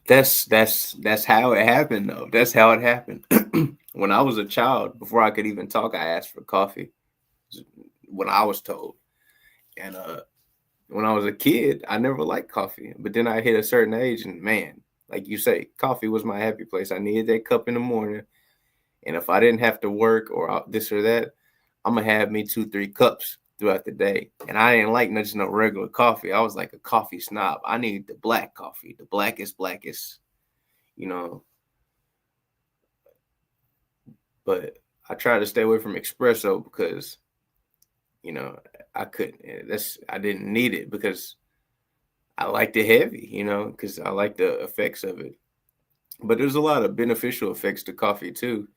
That's how it happened though. That's how it happened. When I was a child, before I could even talk, I asked for coffee. When I was told. And when I was a kid, I never liked coffee. But then I hit a certain age, and man, like you say, coffee was my happy place. I needed that cup in the morning. And if I didn't have to work or this or that, I'm going to have me 2-3 cups throughout the day. And I didn't like just no regular coffee. I was like a coffee snob. I needed the black coffee, the blackest, you know. But I tried to stay away from espresso because, I couldn't. I didn't need it because I liked it heavy, because I like the effects of it. But there's a lot of beneficial effects to coffee too,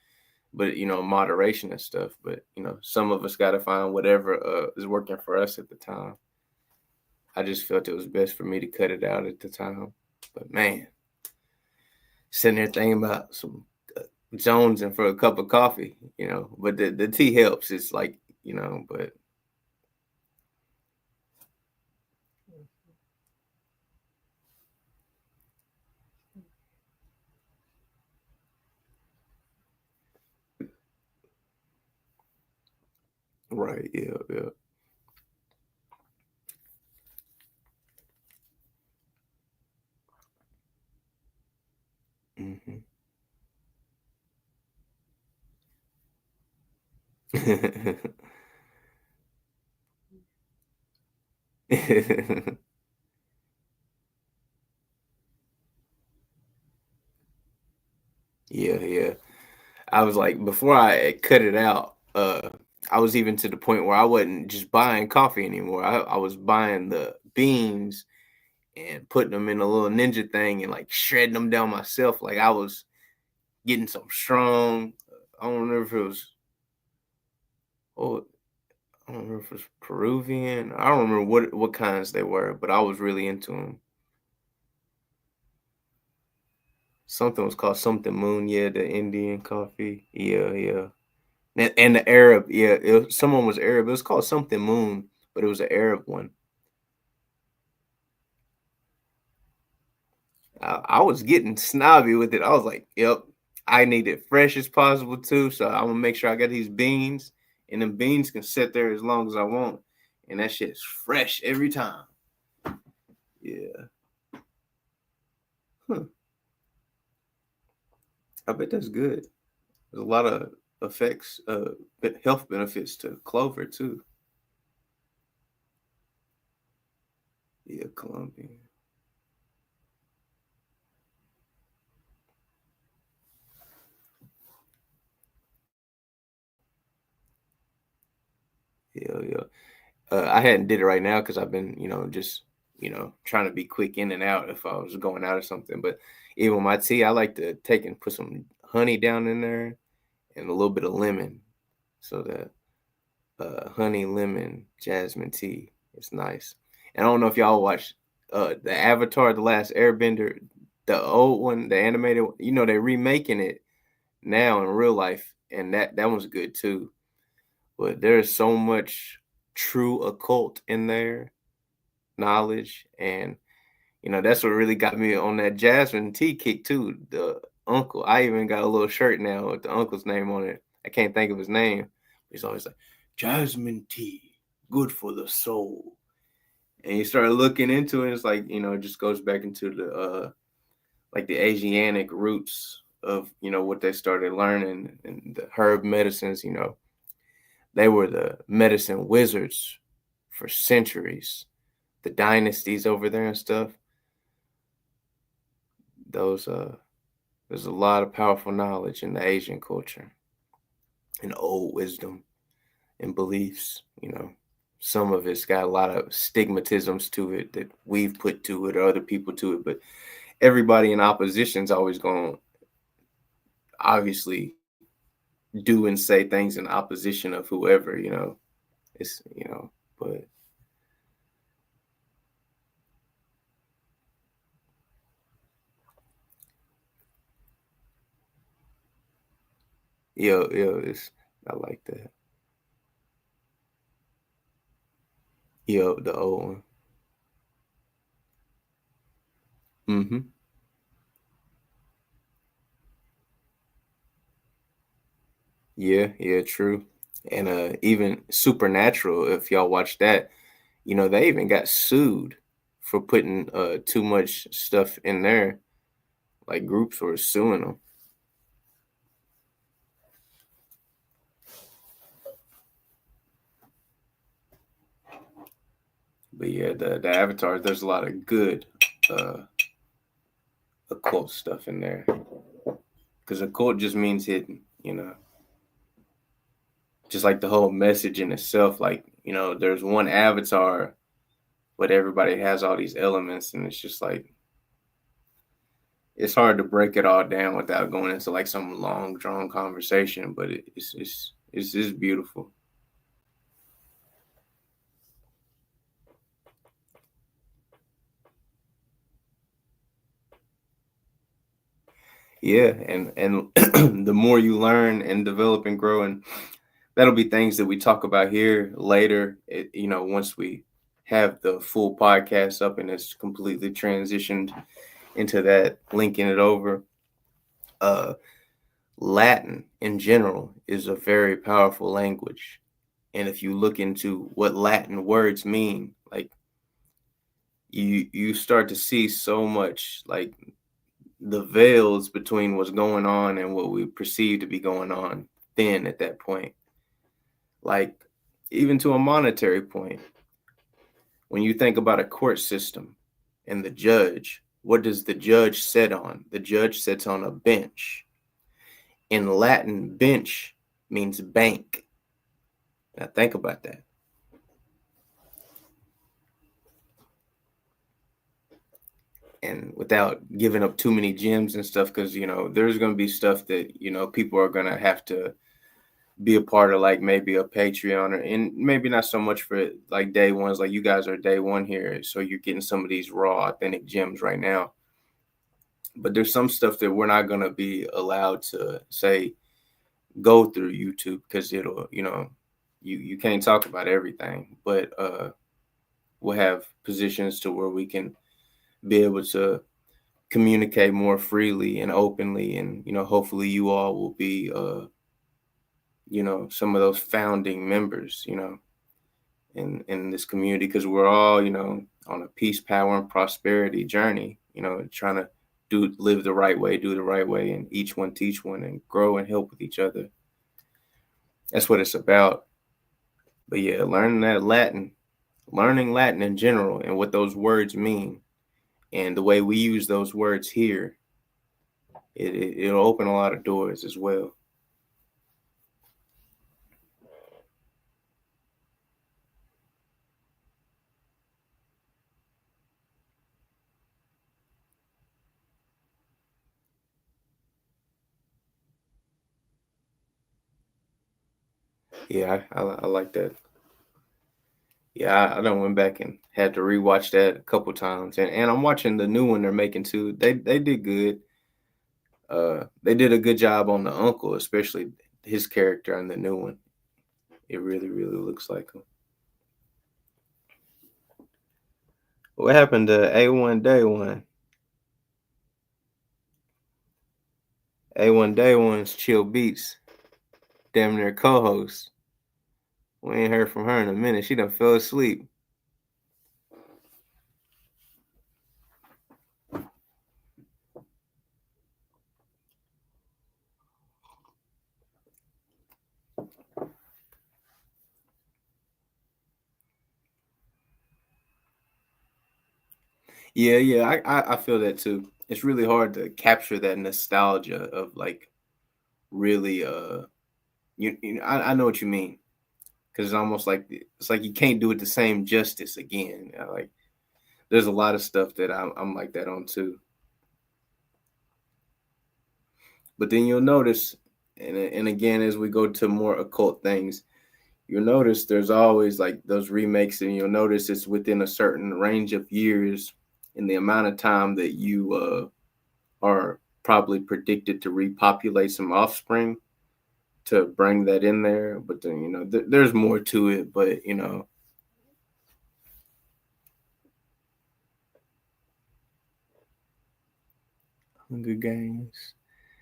but moderation and stuff. But some of us got to find whatever is working for us at the time. I just felt it was best for me to cut it out at the time. But man, sitting there thinking about some jonesing for a cup of coffee, but the tea helps. It's like, but right, yeah, yeah. Hmm. Yeah, yeah. I was like, before I cut it out, I was even to the point where I wasn't just buying coffee anymore. I was buying the beans and putting them in a little ninja thing and like shredding them down myself. Like I was getting some strong. I don't remember if it was, oh, I don't remember if it was Peruvian. I don't remember what kinds they were, but I was really into them. Something was called something moon. Yeah, the Indian coffee. Yeah, yeah. And the Arab, yeah, someone was Arab. It was called something moon, but it was an Arab one. I was getting snobby with it. I was like, "Yep, I need it fresh as possible too." So I'm gonna make sure I got these beans, and them beans can sit there as long as I want, and that shit is fresh every time. Yeah, huh. I bet that's good. There's a lot of effects, health benefits to clover too. Yeah, Colombian. Yeah, yeah. I hadn't did it right now because I've been, just trying to be quick in and out if I was going out or something. But even with my tea, I like to take and put some honey down in there and a little bit of lemon, so that honey lemon jasmine tea is nice. And I don't know if y'all watched the Avatar, the Last Airbender, the old one, the animated. They're remaking it now in real life, and that one's good too. But there's so much true occult in there knowledge, and that's what really got me on that jasmine tea kick too. The uncle, I even got a little shirt now with the uncle's name on it. I can't think of his name. He's always like, jasmine tea, good for the soul. And you start looking into it, it's like, it just goes back into the like the Asiatic roots of what they started learning, and the herb medicines. They were the medicine wizards for centuries, the dynasties over there and stuff. Those There's a lot of powerful knowledge in the Asian culture and old wisdom and beliefs. Some of it's got a lot of stigmatisms to it that we've put to it or other people to it, but everybody in opposition is always going to obviously do and say things in opposition of whoever. It's but it's, I like that. The old one. Mm-hmm. Yeah, yeah, true. And even Supernatural, if y'all watch that, they even got sued for putting too much stuff in there. Like groups were suing them. But yeah, the avatars, there's a lot of good uh occult stuff in there. Because occult just means hidden. Just like the whole message in itself, like, there's one avatar, but everybody has all these elements, and it's just like it's hard to break it all down without going into like some long drawn conversation, but it's just beautiful. Yeah, and the more you learn and develop and grow, and that'll be things that we talk about here later. Once we have the full podcast up and it's completely transitioned into that, linking it over. Uh, Latin in general is a very powerful language, and if you look into what Latin words mean, like you start to see so much like the veils between what's going on and what we perceive to be going on thin at that point. Like, even to a monetary point, when you think about a court system and the judge, what does the judge sit on? The judge sits on a bench. In Latin, bench means bank. Now think about that. And without giving up too many gems and stuff, because there's going to be stuff that people are going to have to be a part of, like maybe a Patreon, and maybe not so much for like day ones, like you guys are day one here, so you're getting some of these raw authentic gems right now. But there's some stuff that we're not going to be allowed to say go through YouTube, because it'll you can't talk about everything. But we'll have positions to where we can be able to communicate more freely and openly, and hopefully you all will be some of those founding members in this community, because we're all on a peace, power, and prosperity journey, trying to live the right way, do the right way, and each one teach one, and grow and help with each other. That's what it's about. But yeah, learning Latin in general and what those words mean, and the way we use those words here, it'll open a lot of doors as well. Yeah, I like that. Yeah, I done went back and had to rewatch that a couple times, and I'm watching the new one they're making too. They did good. They did a good job on the uncle, especially his character in the new one. It really, really looks like him. What happened to A1 Day One? A1 Day One's Chill Beats, damn near co-host. We ain't heard from her in a minute. She done fell asleep. Yeah, I feel that too. It's really hard to capture that nostalgia of like really I know what you mean, because it's almost like it's like you can't do it the same justice again. Like there's a lot of stuff that I'm like that on too. But then you'll notice, and again, as we go to more occult things, you'll notice there's always like those remakes, and you'll notice it's within a certain range of years in the amount of time that you are probably predicted to repopulate some offspring to bring that in there. But then there's more to it. But Hunger Games.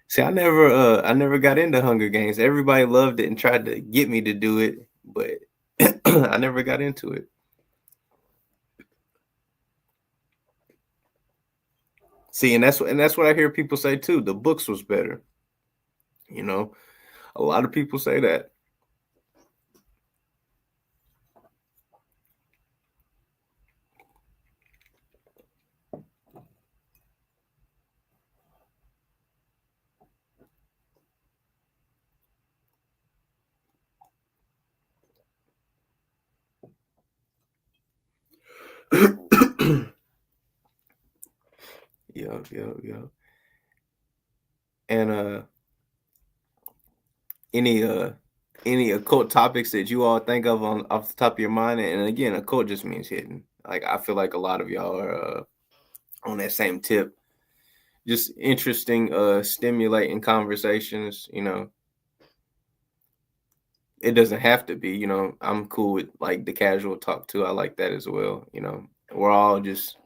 See, I never got into Hunger Games. Everybody loved it and tried to get me to do it, but I never got into it. See, and that's what I hear people say too. The books was better. A lot of people say that. Yo. And any occult topics that you all think of off the top of your mind? And again, occult just means hidden. Like I feel like a lot of y'all are on that same tip. just interesting, stimulating conversations. It doesn't have to be. I'm cool with like the casual talk too. I like that as well. We're all just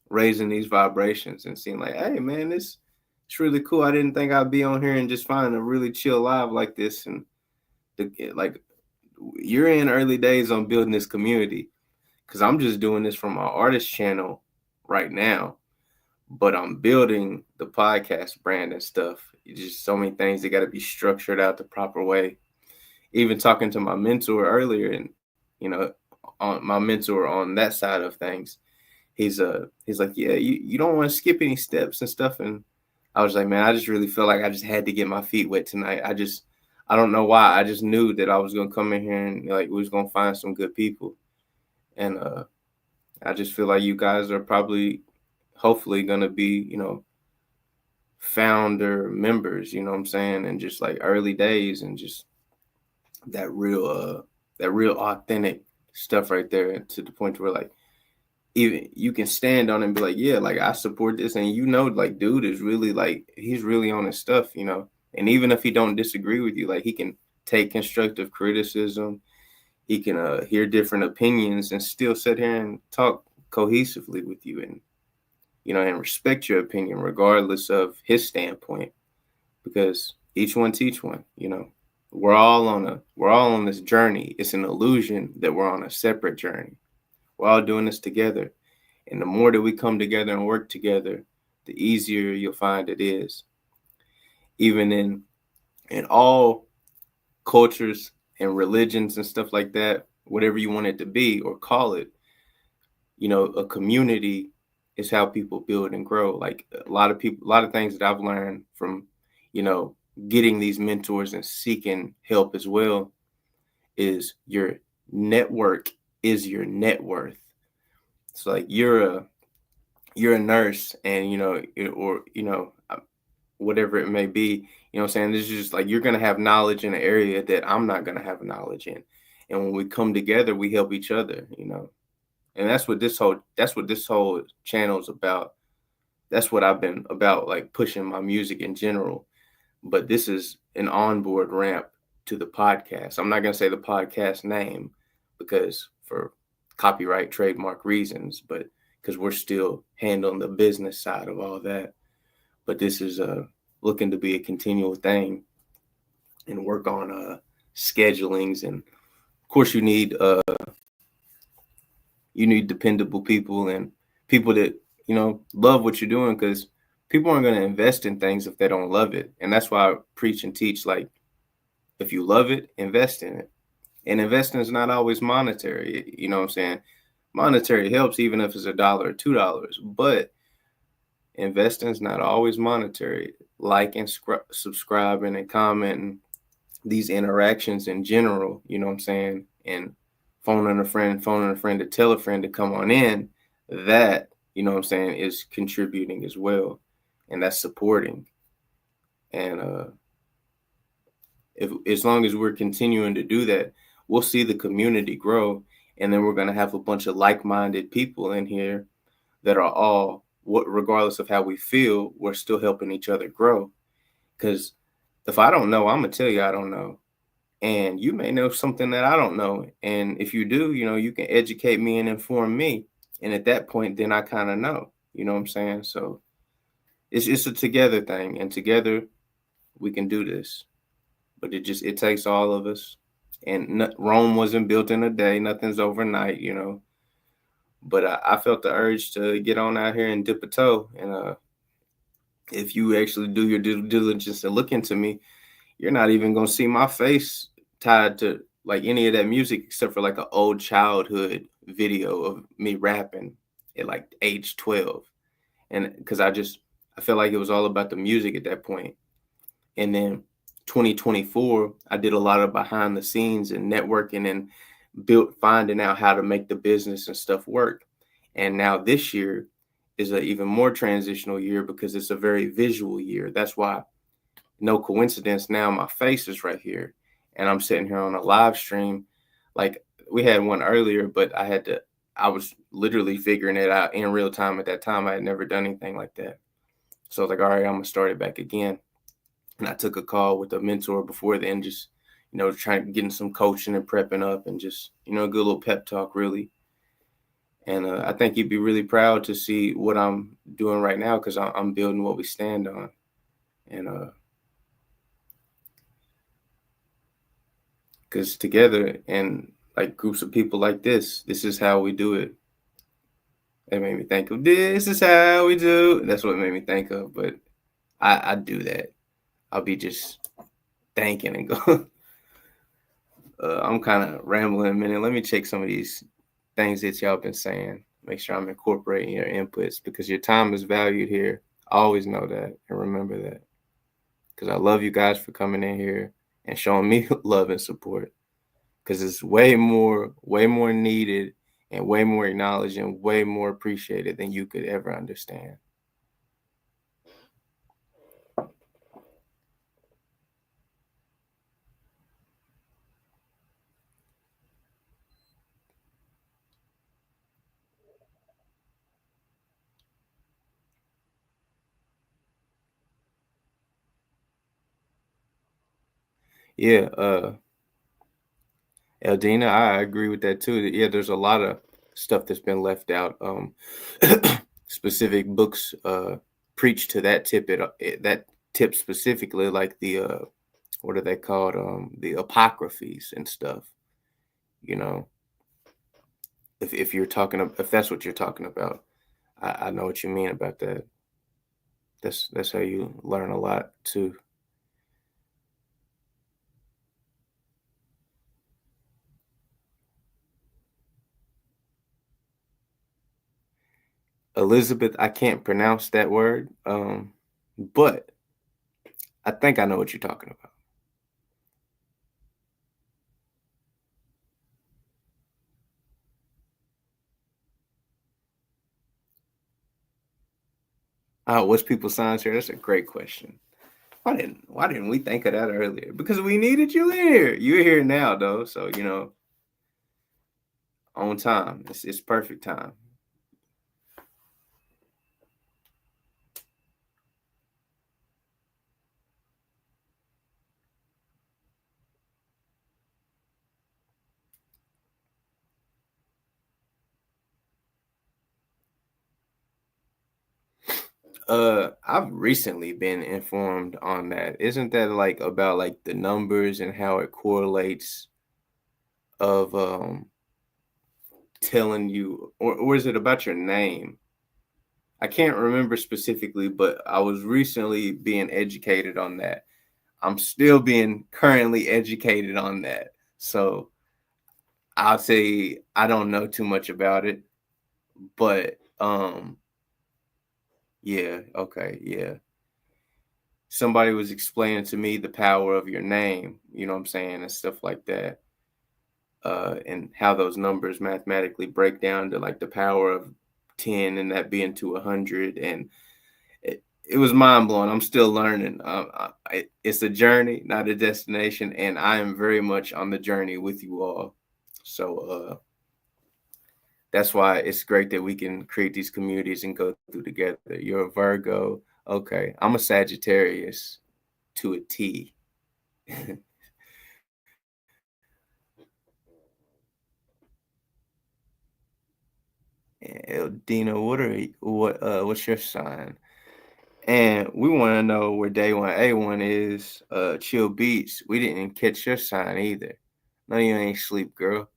raising these vibrations and seeing like, hey man, it's really cool. I didn't think I'd be on here and just find a really chill live like this. And like you're in early days on building this community, because I'm just doing this from my artist channel right now, but I'm building the podcast brand and stuff. It's just so many things that got to be structured out the proper way. Even talking to my mentor earlier, and on my mentor on that side of things, he's like, yeah, you don't want to skip any steps and stuff. And I was like, man, I just really feel like I just had to get my feet wet tonight. I don't know why. I just knew that I was gonna come in here and like we was gonna find some good people. And I just feel like you guys are probably hopefully gonna be, founder members, you know what I'm saying? And just like early days and just that real authentic stuff right there, to the point where like even you can stand on it and be like, yeah, like I support this, and like dude is really like he's really on his stuff, and even if he don't disagree with you, like he can take constructive criticism, he can hear different opinions and still sit here and talk cohesively with you, and and respect your opinion regardless of his standpoint, because each one teach one. We're all on this journey. It's an illusion that we're on a separate journey. We're all doing this together. And the more that we come together and work together, the easier you'll find it is. Even in all cultures and religions and stuff like that, whatever you want it to be or call it, a community is how people build and grow. Like a lot of things that I've learned from, getting these mentors and seeking help as well, is your network is your net worth. So like you're a nurse, and or whatever it may be, what I'm saying, this is just like you're going to have knowledge in an area that I'm not going to have knowledge in, and when we come together we help each other, and that's what this whole channel is about. That's what I've been about, like pushing my music in general. But this is an onboard ramp to the podcast. I'm not going to say the podcast name because for copyright trademark reasons, but because we're still handling the business side of all that. But this is looking to be a continual thing, and work on schedulings. And of course you need dependable people and people that love what you're doing, because people aren't going to invest in things if they don't love it. And that's why I preach and teach, like, if you love it, invest in it. And investing is not always monetary. You know what I'm saying? Monetary helps even if it's $1 or $2, but investing is not always monetary. Like and subscribing and commenting, these interactions in general, you know what I'm saying? And phoning a friend to tell a friend to come on in, that, you know what I'm saying, is contributing as well. And that's supporting. And as long as we're continuing to do that, we'll see the community grow. And then we're going to have a bunch of like-minded people in here that are all, regardless of how we feel, we're still helping each other grow. Because if I don't know, I'm going to tell you I don't know. And you may know something that I don't know. And if you do, you can educate me and inform me. And at that point, then I kind of know, you know what I'm saying? So it's a together thing, and together we can do this. But it takes all of us. And Rome wasn't built in a day. Nothing's overnight, But I felt the urge to get on out here and dip a toe. And if you actually do your due diligence and look into me, you're not even going to see my face tied to like any of that music, except for like an old childhood video of me rapping at like age 12. And because I felt like it was all about the music at that point. And then 2024, I did a lot of behind the scenes and networking and finding out how to make the business and stuff work. And now this year is an even more transitional year, because it's a very visual year. That's why, no coincidence, now my face is right here and I'm sitting here on a live stream. Like we had one earlier, but I was literally figuring it out in real time at that time. I had never done anything like that. So I was like, all right, I'm gonna start it back again. And I took a call with a mentor before then, just trying to getting some coaching and prepping up, and just a good little pep talk, really. And I think you'd be really proud to see what I'm doing right now, because I'm building what we stand on. And because together and like groups of people like this is how we do it. It made me think of this is how we do. That's what it made me think of. But I do that. I'll be just thinking and go. I'm kind of rambling a minute. Let me check some of these things that y'all been saying. Make sure I'm incorporating your inputs, because your time is valued here. Always know that and remember that. Because I love you guys for coming in here and showing me love and support. Because it's way more needed and way more acknowledged and way more appreciated than you could ever understand. Yeah, Eldina, I agree with that too. Yeah, there's a lot of stuff that's been left out. Specific books preach to that tip specifically, like the what are they called? The apocryphes and stuff. If you're talking, if that's what you're talking about, I know what you mean about that. That's how you learn a lot too. Elizabeth, I can't pronounce that word, but I think I know what you're talking about. What's people's signs here? That's a great question. Why didn't we think of that earlier? Because we needed you here. You're here now, though, so on time. It's perfect time. I've recently been informed on that. Isn't that like about like the numbers and how it correlates of telling you, or is it about your name? I can't remember specifically, but I was recently being educated on that. I'm still being currently educated on that. So I'll say I don't know too much about it, but yeah, okay, yeah. Somebody was explaining to me the power of your name, you know what I'm saying, and stuff like that. And how those numbers mathematically break down to like the power of 10 and that being to 100. And it was mind blowing. I'm still learning. It's a journey, not a destination. And I am very much on the journey with you all. So that's why it's great that we can create these communities and go through together. You're a Virgo. Okay. I'm a Sagittarius to a T. Dina, what's your sign? And we want to know where day one A1 is. Chill Beats. We didn't catch your sign either. No, you ain't sleep, girl.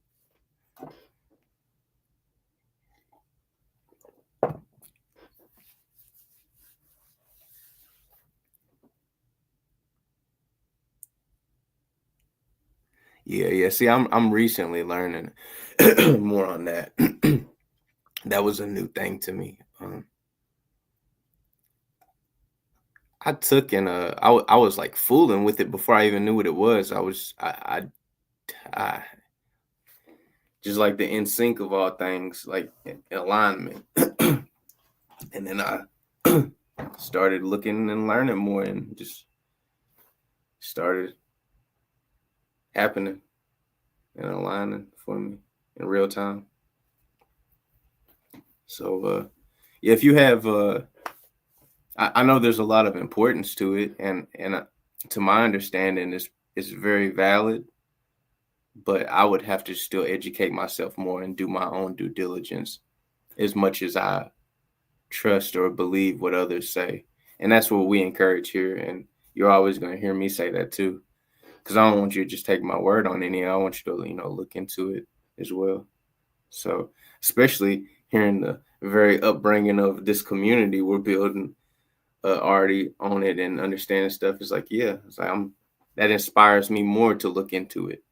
Yeah. See, I'm recently learning more on that. That was a new thing to me. I took and I was like fooling with it before I even knew what it was. I just like the in sync of all things, like in alignment. And then I started looking and learning more, and just started happening and aligning for me in real time. So yeah, if you have I know there's a lot of importance to it, and to my understanding, is very valid. But I would have to still educate myself more and do my own due diligence as much as I trust or believe what others say. And that's what we encourage here. And you're always going to hear me say that too, because I don't want you to just take my word on any. I want you to, look into it as well. So, especially hearing the very upbringing of this community we're building already on it and understanding stuff, is like, yeah, it's like that inspires me more to look into it.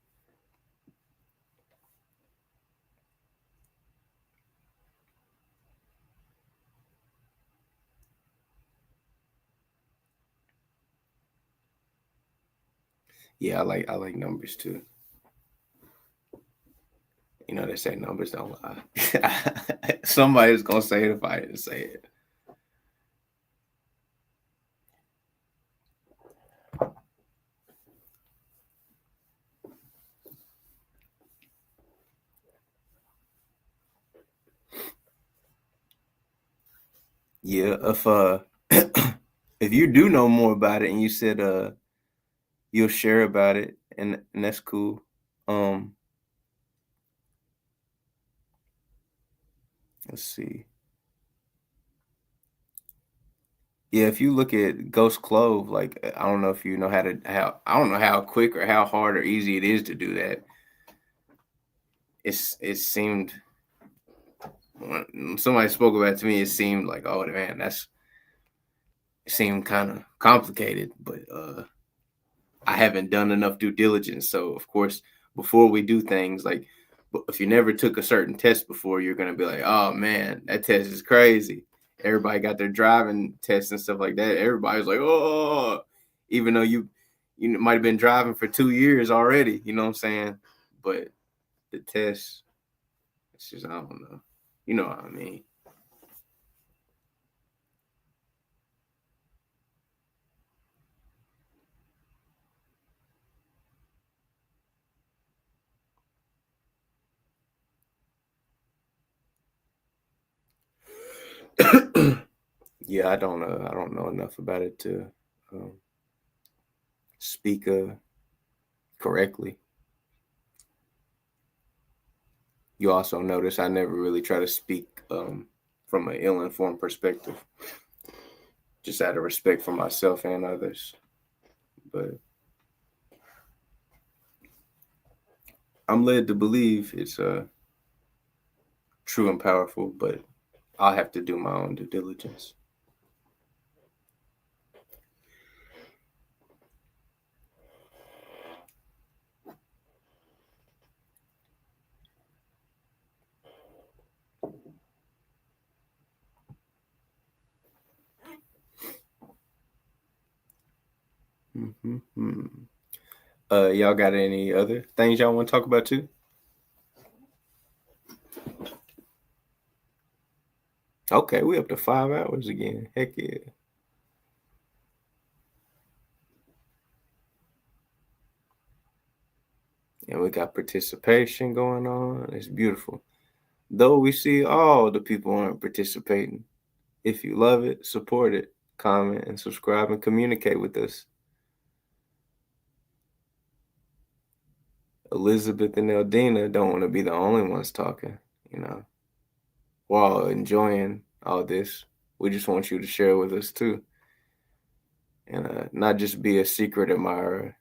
Yeah, I like numbers too. They say numbers don't lie. Somebody's gonna say it if I didn't say it. Yeah, if if you do know more about it and you said you'll share about it, and that's cool. Let's see. Yeah, if you look at Ghost Clove, like I don't know if you know how I don't know how quick or how hard or easy it is to do that. It seemed when somebody spoke about it to me, it seemed like, oh man, it seemed kind of complicated, but I haven't done enough due diligence. So of course, before we do things, like if you never took a certain test before, you're gonna be like, oh man, that test is crazy. Everybody got their driving tests and stuff like that. Everybody's like, oh, even though you might have been driving for 2 years already. You know what I'm saying? But the test, it's just, I don't know. You know what I mean? Yeah, I don't know enough about it to speak correctly. You also notice I never really try to speak from an ill-informed perspective, just out of respect for myself and others. But I'm led to believe it's true and powerful, but I'll have to do my own due diligence. Mm-hmm. Y'all got any other things y'all want to talk about too? Okay, we up to 5 hours again. Heck yeah. And we got participation going on. It's beautiful. Though we see all the people aren't participating. If you love it, support it, comment and subscribe and communicate with us. Elizabeth and Eldina don't want to be the only ones talking, while enjoying all this. We just want you to share with us too. And not just be a secret admirer,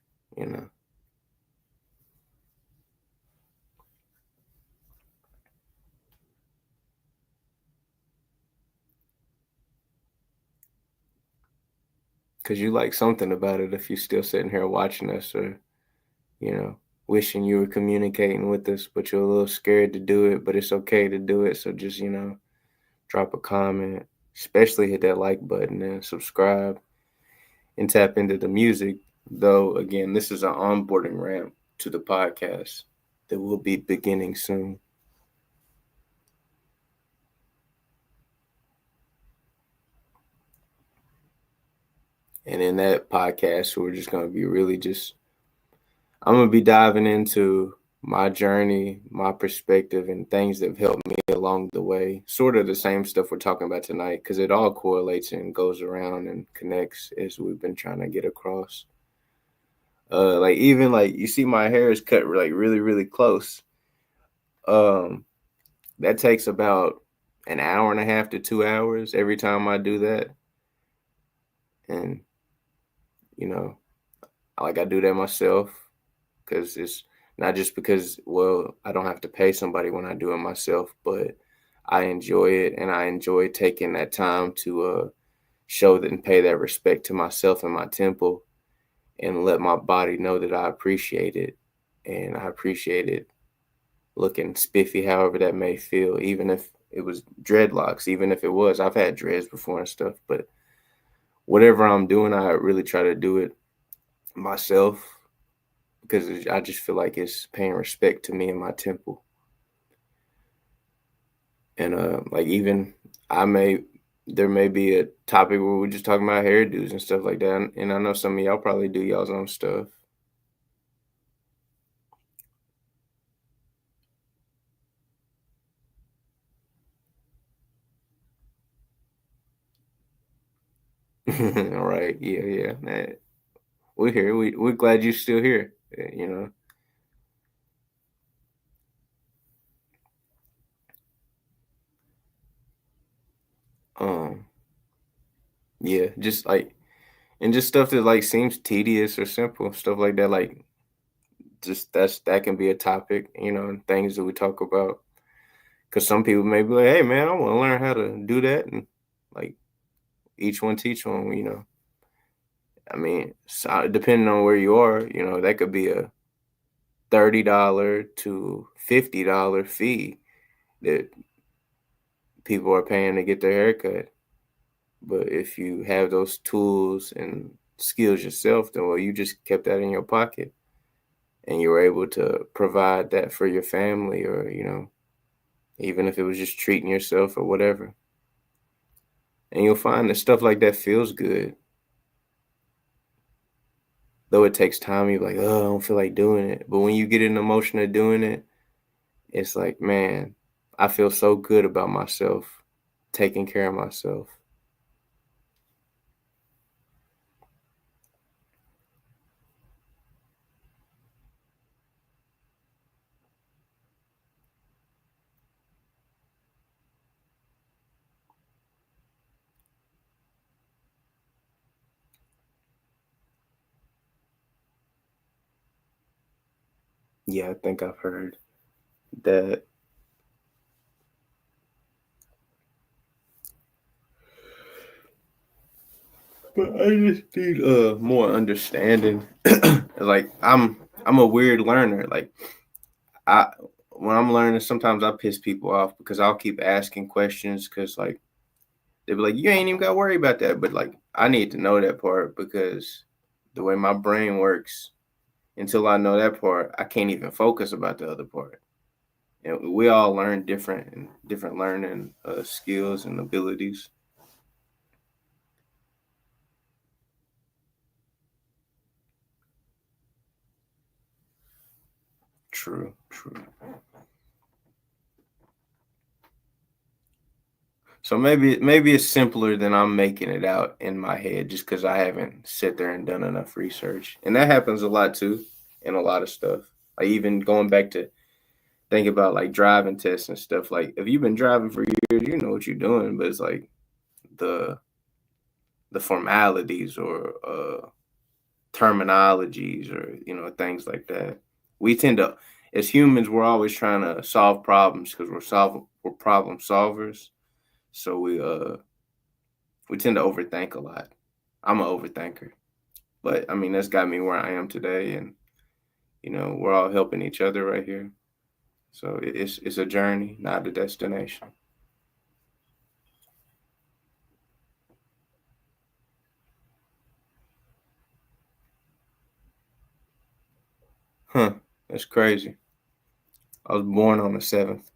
because you like something about it if you're still sitting here watching us, or, wishing you were communicating with us, but you're a little scared to do it, but it's okay to do it. So just, drop a comment, especially hit that like button and subscribe and tap into the music. Though, again, this is an onboarding ramp to the podcast that will be beginning soon. And in that podcast, we're just going to be really I'm going to be diving into my journey, my perspective, and things that have helped me along the way. Sort of the same stuff we're talking about tonight, because it all correlates and goes around and connects as we've been trying to get across. Like even like you see my hair is cut like really, really close. Um, that takes about an hour and a half to 2 hours every time I do that. And, you know, like I do that myself because it's not just because, well, I don't have to pay somebody when I do it myself, but I enjoy it and I enjoy taking that time to show that and pay that respect to myself and my temple and let my body know that I appreciate it. And I appreciate it looking spiffy, however that may feel, even if it was dreadlocks, even if it was, I've had dreads before and stuff, but whatever I'm doing, I really try to do it myself because I just feel like it's paying respect to me and my temple. And like even there may be a topic where we're just talking about hairdos and stuff like that. And I know some of y'all probably do y'all's own stuff. All right. Yeah. Man, we're here. We're glad you're still here. You know. Um. Yeah. Just like and just stuff that like seems tedious or simple, stuff like that. Like just that can be a topic. You know, and things that we talk about. Because some people may be like, "Hey, man, I want to learn how to do that," and like each one teach one. You know. I mean, so depending on where you are, you know, that could be a $30 to $50 fee that people are paying to get their haircut. But if you have those tools and skills yourself, then well, you just kept that in your pocket and you were able to provide that for your family or, you know, even if it was just treating yourself or whatever. And you'll find that stuff like that feels good. Though it takes time, you're like, oh, I don't feel like doing it. But when you get in the motion of doing it, it's like, man, I feel so good about myself, taking care of myself. Yeah, I think I've heard that. But I just need more understanding. Like I'm a weird learner. Like I when I'm learning, sometimes I piss people off because I'll keep asking questions because like they'll be like, you ain't even got to worry about that. But like I need to know that part because the way my brain works, until I know that part, I can't even focus about the other part. And we all learn different learning skills and abilities. True. So maybe it's simpler than I'm making it out in my head just because I haven't sit there and done enough research. And that happens a lot too in a lot of stuff. Like even going back to think about like driving tests and stuff. Like if you've been driving for years, you know what you're doing, but it's like the the formalities or terminologies or you know things like that. We tend to, as humans, we're always trying to solve problems because we're problem solvers. So we tend to overthink a lot. I'm an overthinker, but I mean that's got me where I am today, and you know we're all helping each other right here. So it's a journey, not a destination. Huh? That's crazy. I was born on the 7th.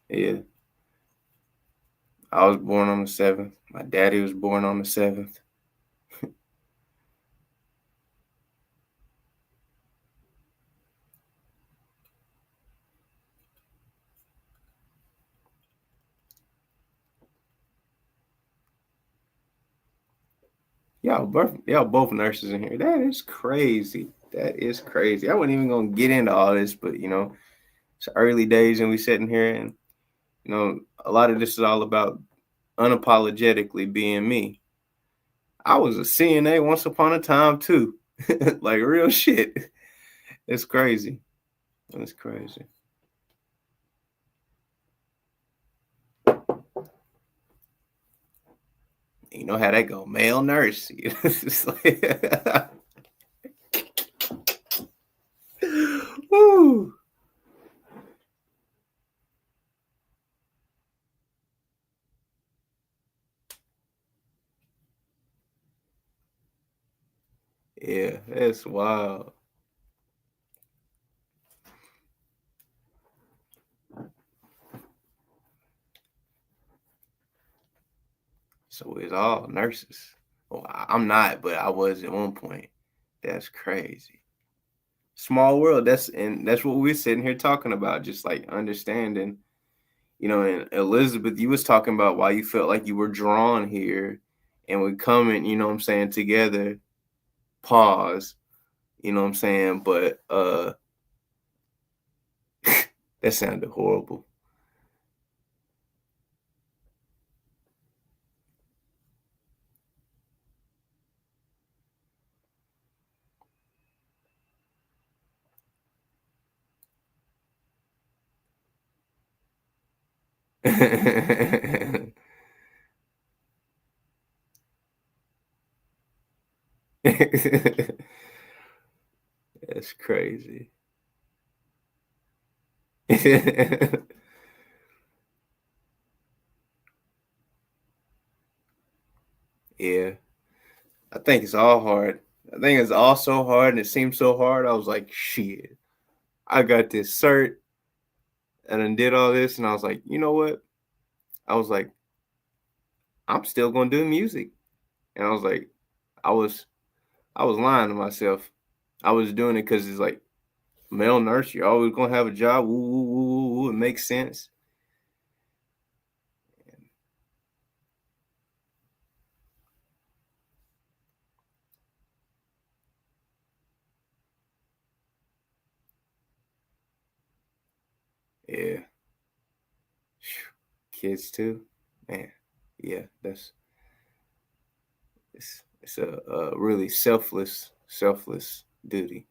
Yeah. I was born on the 7th. My daddy was born on the 7th. Y'all both nurses in here. That is crazy. That is crazy. I wasn't even gonna get into all this, but it's early days and we sitting here and a lot of this is all about unapologetically being me. I was a CNA once upon a time too. Like real shit. It's crazy. It's crazy. You know how that go, male nurse. It's like, woo. Yeah, that's wild. So it's all nurses. Well, I'm not, but I was at one point. That's crazy. Small world. That's what we're sitting here talking about. Just like understanding, and Elizabeth, you was talking about why you felt like you were drawn here, and we coming. You know what I'm saying, together. Pause. You know what I'm saying, but that sounded horrible. That's crazy. Yeah, I think it's all hard. I think it's all so hard, and it seemed so hard. I was like, shit, I got this cert, and then did all this, and I was like, you know what? I was like, I'm still gonna do music, and I was like, I was, I was lying to myself. I was doing it because it's like male nurse. You're always gonna have a job. Woo, woo, woo, woo, woo. It makes sense. Yeah, kids too, man. Yeah, it's a really selfless duty.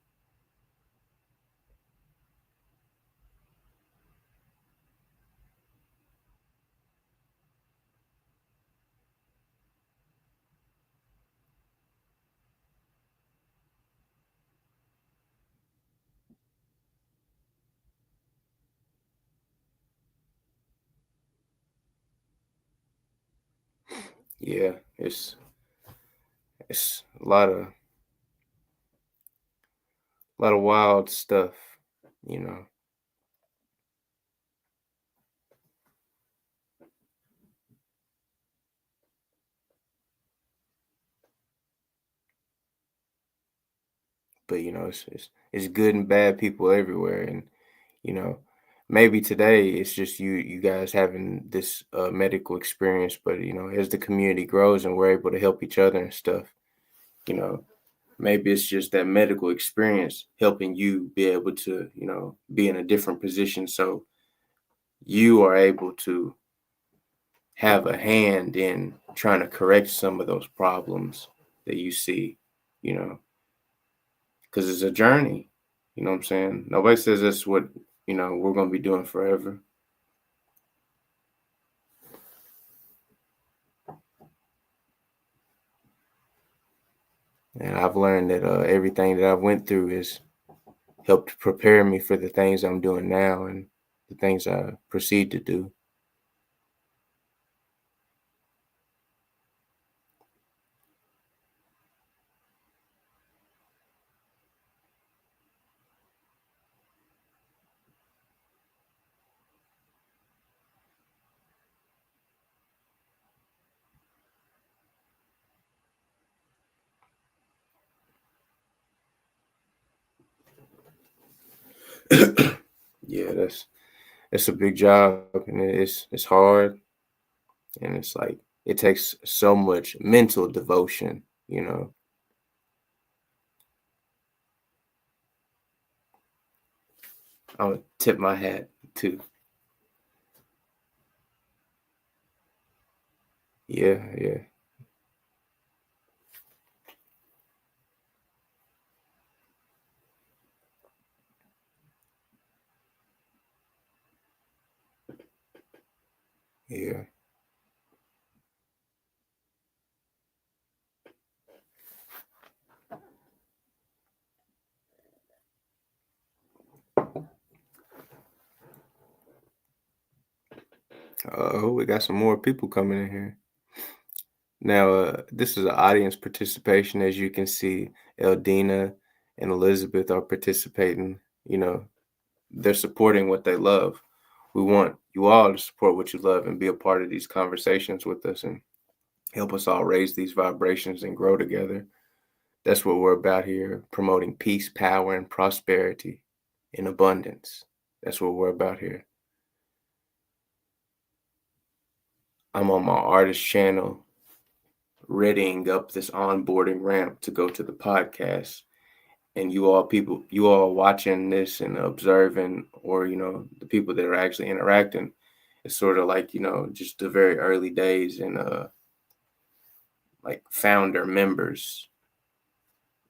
Yeah, it's a lot of wild stuff, you know. But it's good and bad people everywhere, and you know, maybe today it's just you guys having this medical experience, but as the community grows and we're able to help each other and stuff, you know, maybe it's just that medical experience helping you be able to be in a different position, so you are able to have a hand in trying to correct some of those problems that you see, you know, because it's a journey. You know what I'm saying? Nobody says that's what, we're going to be doing forever. And I've learned that everything that I went through has helped prepare me for the things I'm doing now and the things I proceed to do. Yeah, it's a big job, and it's hard, and it's like it takes so much mental devotion. I'm gonna tip my hat too. Yeah, yeah, yeah. Oh, we got some more people coming in here. Now, this is an audience participation. As you can see, Eldina and Elizabeth are participating. They're supporting what they love. We want you all to support what you love and be a part of these conversations with us and help us all raise these vibrations and grow together. That's what we're about here, promoting peace, power, and prosperity in abundance. That's what we're about here. I'm on my artist channel, readying up this onboarding ramp to go to the podcast. And you all watching this and observing, or the people that are actually interacting, it's sort of like just the very early days and like founder members,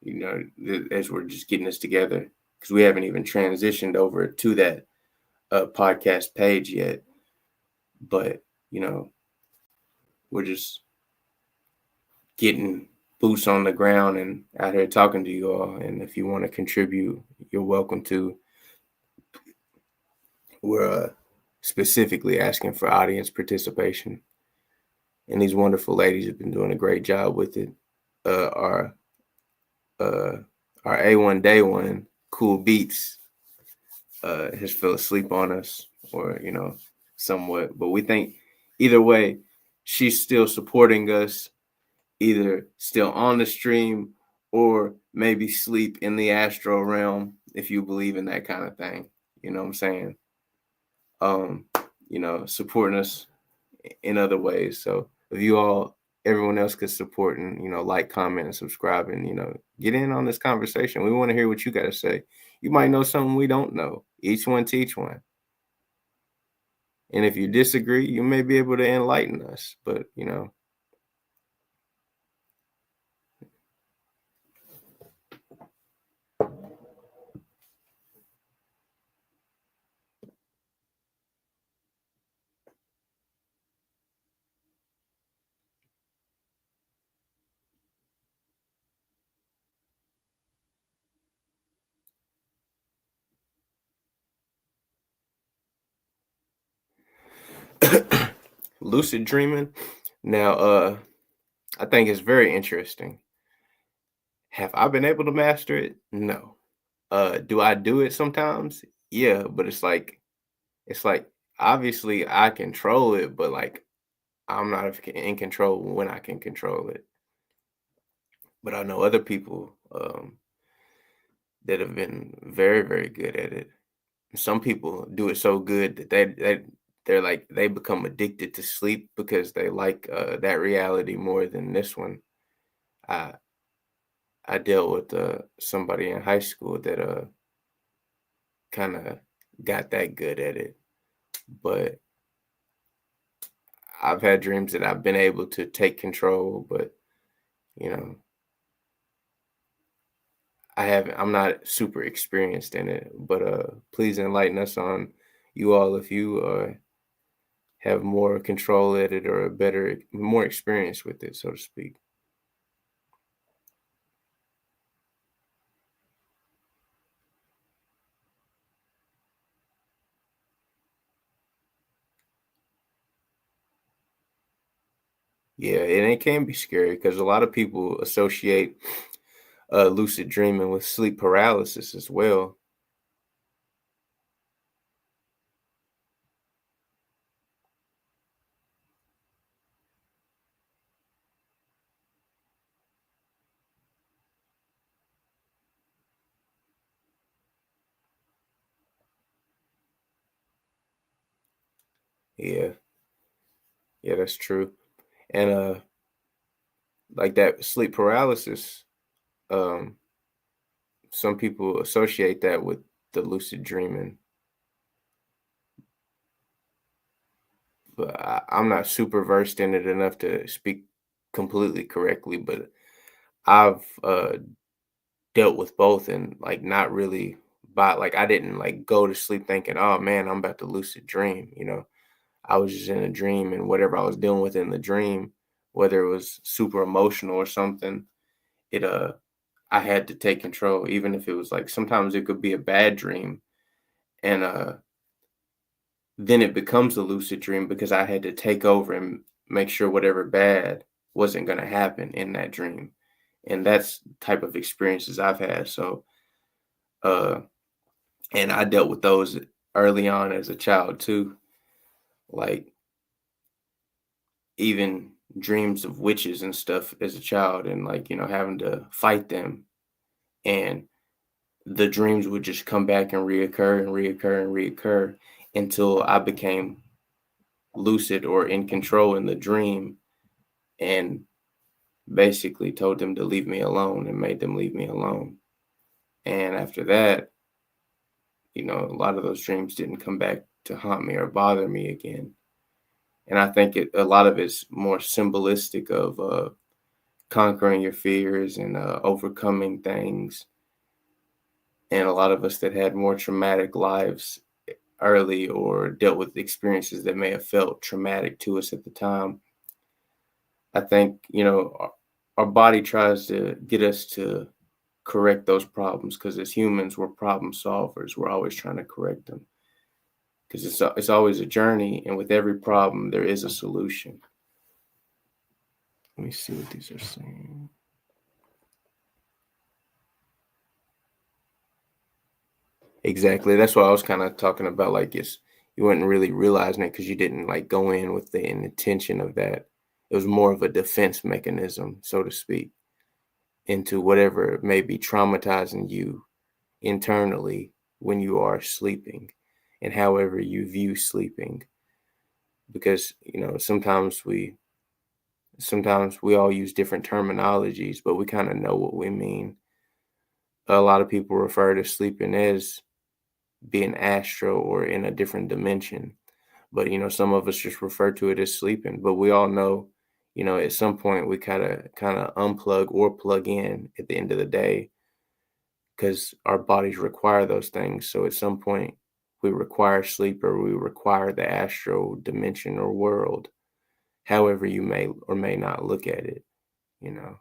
as we're just getting this together, because we haven't even transitioned over to that podcast page yet. But we're just getting boots on the ground and out here talking to you all. And if you want to contribute, you're welcome to. We're specifically asking for audience participation, and these wonderful ladies have been doing a great job with it. Uh, our uh, our A1 Day One, Cool Beats, has fell asleep on us, or somewhat. But we think either way, she's still supporting us, either still on the stream or maybe sleep in the astral realm, if you believe in that kind of thing. You know what I'm saying? Um, supporting us in other ways. So if you all, everyone else could support and, like, comment, and subscribe, and, get in on this conversation. We want to hear what you got to say. You might know something we don't know. Each one teach one. And if you disagree, you may be able to enlighten us. But, lucid dreaming. Now, I think it's very interesting. Have I been able to master it? No. Do I do it sometimes? Yeah, but it's like obviously I control it, but like I'm not in control when I can control it. But I know other people that have been very, very good at it. Some people do it so good that they're like they become addicted to sleep because they like that reality more than this one. I I dealt with somebody in high school that kind of got that good at it, but I've had dreams that I've been able to take control, but you know I'm not super experienced in it. But please enlighten us on, you all, if you have more control at it or more experience with it, so to speak. Yeah, and it can be scary because a lot of people associate lucid dreaming with sleep paralysis as well. Yeah, yeah, that's true. And like that sleep paralysis, um, some people associate that with the lucid dreaming, but I'm not super versed in it enough to speak completely correctly. But I've dealt with both and like not really by like I didn't like go to sleep thinking, oh man, I'm about to lucid dream. I was just in a dream and whatever I was dealing with in the dream, whether it was super emotional or something, it I had to take control, even if it was like sometimes it could be a bad dream. And then it becomes a lucid dream because I had to take over and make sure whatever bad wasn't going to happen in that dream. And that's the type of experiences I've had. So, uh, and I dealt with those early on as a child too. Like even dreams of witches and stuff as a child and like, having to fight them. And the dreams would just come back and reoccur and reoccur and reoccur until I became lucid or in control in the dream and basically told them to leave me alone and made them leave me alone. And after that, a lot of those dreams didn't come back to haunt me or bother me again. And I think a lot of it's more symbolistic of conquering your fears and overcoming things. And a lot of us that had more traumatic lives early or dealt with experiences that may have felt traumatic to us at the time, I think, our body tries to get us to correct those problems because as humans, we're problem solvers. We're always trying to correct them because it's always a journey. And with every problem, there is a solution. Let me see what these are saying. Exactly. That's what I was kind of talking about. Like, you weren't really realizing it because you didn't like go in with the intention of that. It was more of a defense mechanism, so to speak, into whatever may be traumatizing you internally when you are sleeping and however you view sleeping. Because, sometimes we all use different terminologies, but we kind of know what we mean. A lot of people refer to sleeping as being astral or in a different dimension. But some of us just refer to it as sleeping. But we all know, at some point we kind of unplug or plug in at the end of the day because our bodies require those things. So at some point we require sleep or we require the astral dimension or world, however you may or may not look at it, you know.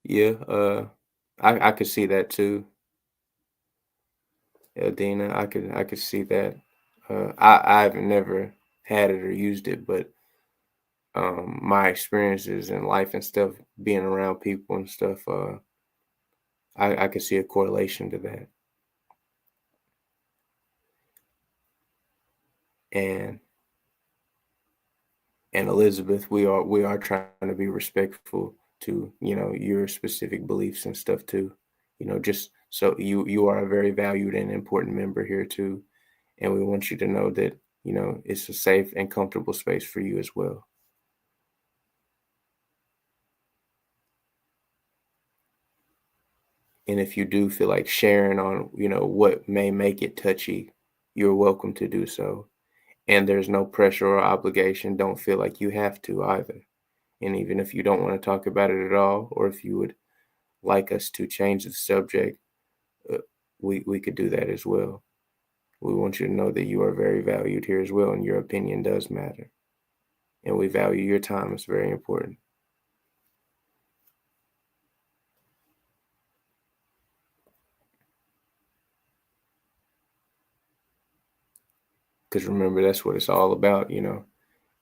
Yeah, I could see that too, Dina. I could see that. I've never had it or used it, but my experiences in life and stuff, being around people and stuff, I could see a correlation to that. And and Elizabeth, we are trying to be respectful to your specific beliefs and stuff too. Just so you are a very valued and important member here too, and we want you to know that it's a safe and comfortable space for you as well. And if you do feel like sharing on what may make it touchy, you're welcome to do so. And there's no pressure or obligation. Don't feel like you have to either. And even if you don't want to talk about it at all, or if you would like us to change the subject, uh, we could do that as well. We want you to know that you are very valued here as well, and your opinion does matter. And we value your time. It's very important. Because remember, that's what it's all about.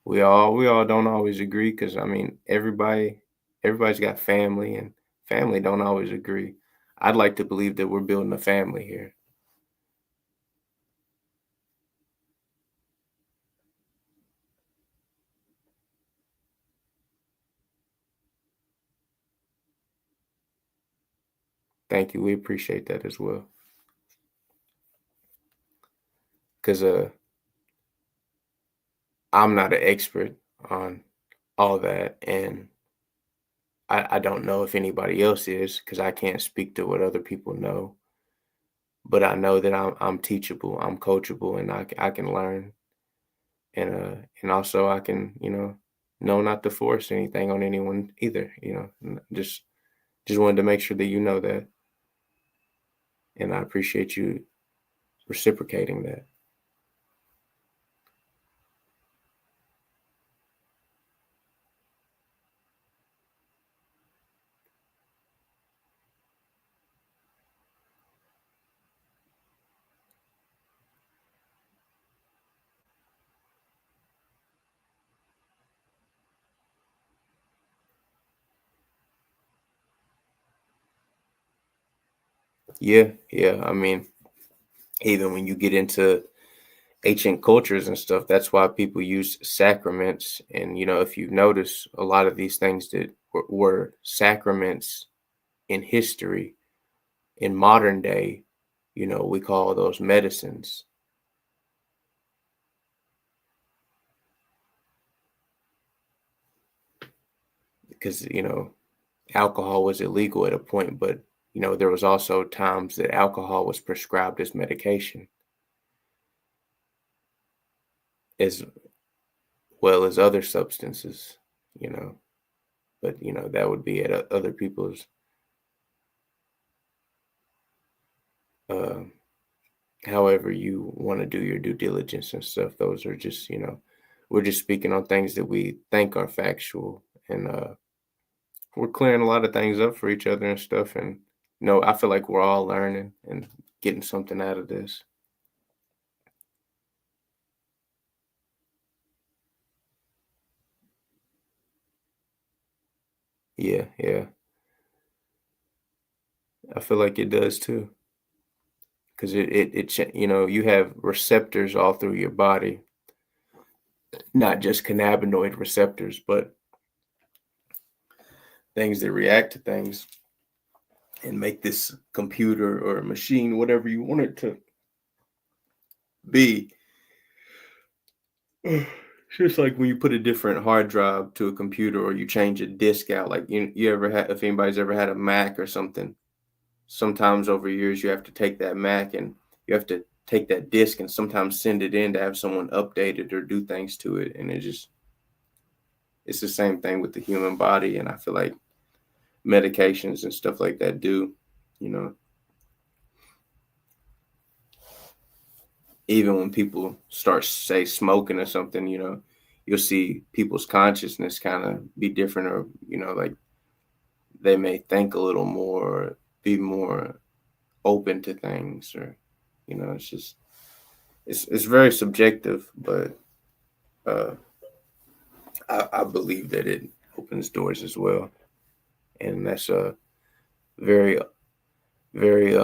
We all don't always agree. Because I mean, everybody's got family, and family don't always agree. I'd like to believe that we're building a family here. Thank you. We appreciate that as well. Because I'm not an expert on all that, and I don't know if anybody else is, because I can't speak to what other people know. But I know that I'm teachable, I'm coachable, and I can learn, and also I can know not to force anything on anyone either. Just wanted to make sure that you know that, and I appreciate you reciprocating that. Yeah, yeah. I mean, even when you get into ancient cultures and stuff, that's why people use sacraments. And if you notice, a lot of these things that were sacraments in history, in modern day, we call those medicines, because alcohol was illegal at a point, but there was also times that alcohol was prescribed as medication, as well as other substances, you know. But that would be at other people's uh, however you want to do your due diligence and stuff. Those are just, we're just speaking on things that we think are factual, and we're clearing a lot of things up for each other and stuff. And I feel like we're all learning and getting something out of this. Yeah, yeah. I feel like it does too, because you have receptors all through your body, not just cannabinoid receptors, but things that react to things and make this computer or machine, whatever you want it to be. It's just like when you put a different hard drive to a computer, or you change a disk out. Like you ever had, if anybody's ever had a Mac or something, sometimes over years you have to take that Mac and you have to take that disk and sometimes send it in to have someone update it or do things to it. And it's the same thing with the human body. And I feel like medications and stuff like that do, even when people start, say, smoking or something, you'll see people's consciousness kind of be different, or, like they may think a little more, or be more open to things, or, it's just, it's very subjective, but I believe that it opens doors as well. And that's very, very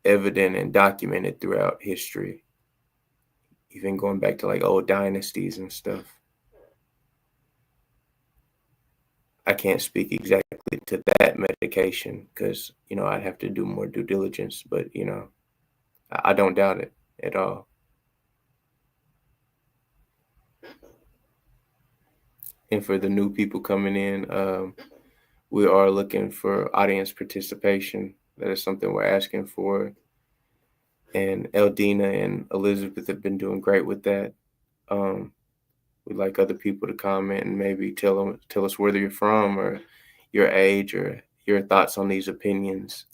evident and documented throughout history, even going back to like old dynasties and stuff. I can't speak exactly to that medication because, I'd have to do more due diligence, but, I don't doubt it at all. And for the new people coming in, we are looking for audience participation. That is something we're asking for. And Eldina and Elizabeth have been doing great with that. We'd like other people to comment and maybe tell us where you're from, or your age, or your thoughts on these opinions.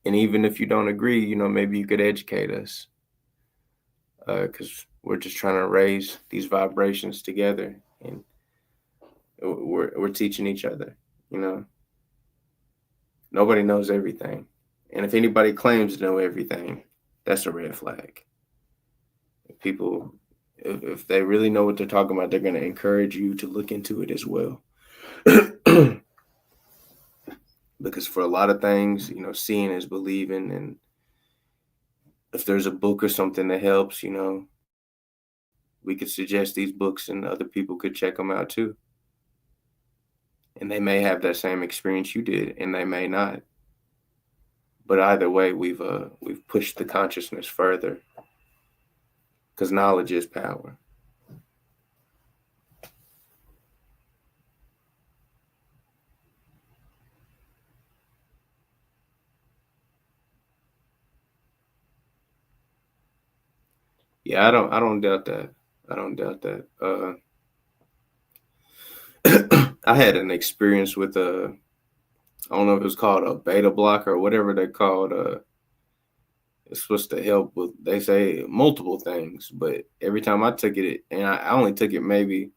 And even if you don't agree, maybe you could educate us, because we're just trying to raise these vibrations together, and we're teaching each other. Nobody knows everything, and if anybody claims to know everything, that's a red flag. People, if they really know what they're talking about, they're going to encourage you to look into it as well. Because for a lot of things, seeing is believing, and if there's a book or something that helps, we could suggest these books and other people could check them out too. And they may have that same experience you did, and they may not. But either way, we've pushed the consciousness further, because knowledge is power. Yeah, I don't doubt that. I don't doubt that. I had an experience with I don't know if it was called a beta blocker or whatever they called. It's supposed to help with, they say, multiple things, but every time I took it, and I only took it maybe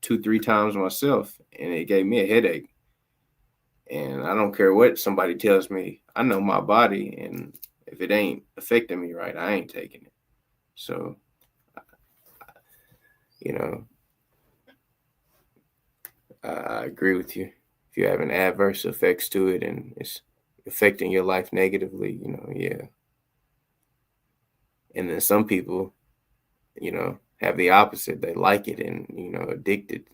2-3 times myself, and it gave me a headache. And I don't care what somebody tells me. I know my body, and if it ain't affecting me right, I ain't taking it. So, you know, I agree with you. If you're having adverse effects to it and it's affecting your life negatively, yeah. And then some people, have the opposite. They like it and, addicted,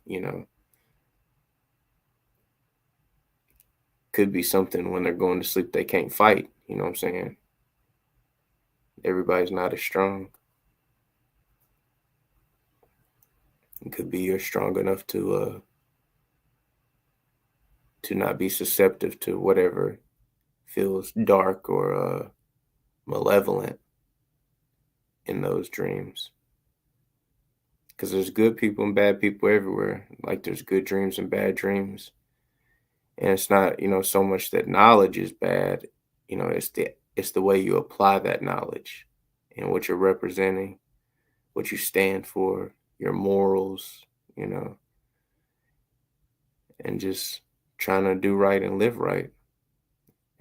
could be something when they're going to sleep they can't fight. You know what I'm saying? Everybody's not as strong. It could be you're strong enough to not be susceptible to whatever feels dark or malevolent in those dreams. Because there's good people and bad people everywhere. Like there's good dreams and bad dreams. And it's not, so much that knowledge is bad. It's the way you apply that knowledge and what you're representing, what you stand for, your morals, and just trying to do right and live right.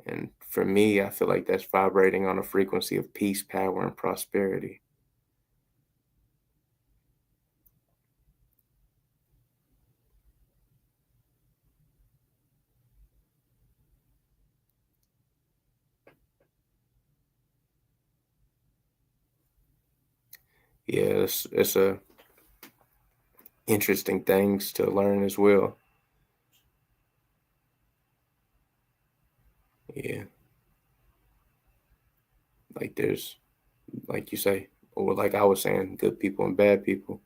And for me, I feel like that's vibrating on a frequency of peace, power, and prosperity. Yeah, it's a interesting things to learn as well. Yeah. Like there's, like you say, or like I was saying, good people and bad people.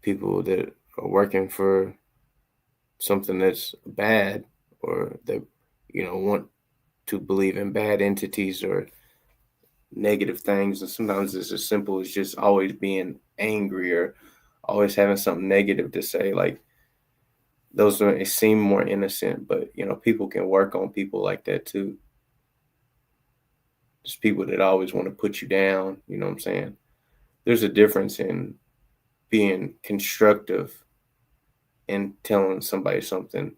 People that are working for something that's bad, or that, want to believe in bad entities or negative things. And sometimes it's as simple as just always being angry or always having something negative to say. Like those it seem more innocent, but people can work on people like that too. Just people that always want to put you down. You know what I'm saying? There's a difference in being constructive and telling somebody something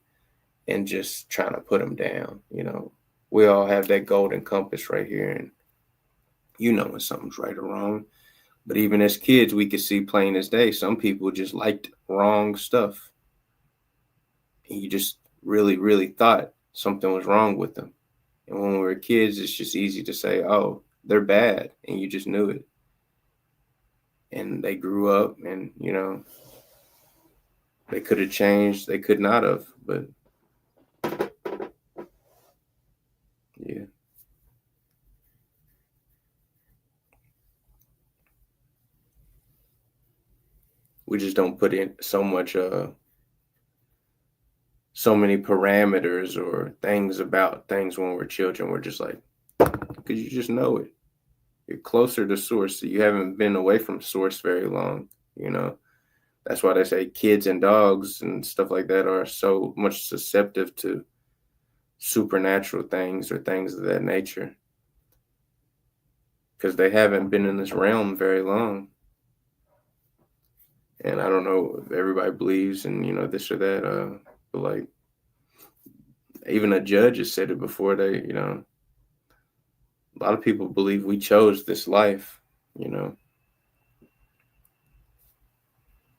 and just trying to put them down. We all have that golden compass right here, and when something's right or wrong. But even as kids, we could see plain as day, some people just liked wrong stuff. And you just really, really thought something was wrong with them. And when we were kids, it's just easy to say, oh, they're bad. And you just knew it. And they grew up and, they could have changed. They could not have. But yeah. We just don't put in so many parameters or things about things when we're children. We're just like, because you just know it. You're closer to source. So you haven't been away from source very long. That's why they say kids and dogs and stuff like that are so much susceptible to supernatural things or things of that nature, because they haven't been in this realm very long. And I don't know if everybody believes in, this or that, but like even a judge has said it before. They, a lot of people believe we chose this life,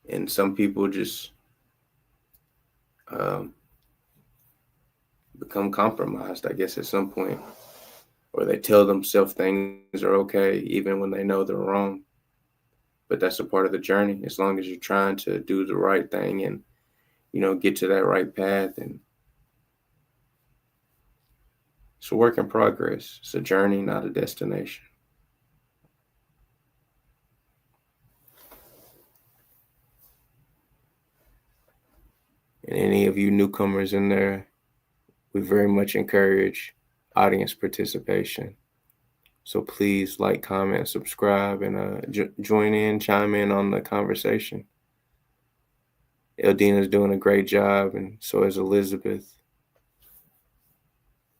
and some people just become compromised, I guess, at some point, or they tell themselves things are okay even when they know they're wrong. but that's a part of the journey. As long as you're trying to do the right thing and, get to that right path, and it's a work in progress. It's a journey, not a destination. And any of you newcomers in there, we very much encourage audience participation. So please like, comment, subscribe, and join in, chime in on the conversation. Eldina's doing a great job, and so is Elizabeth.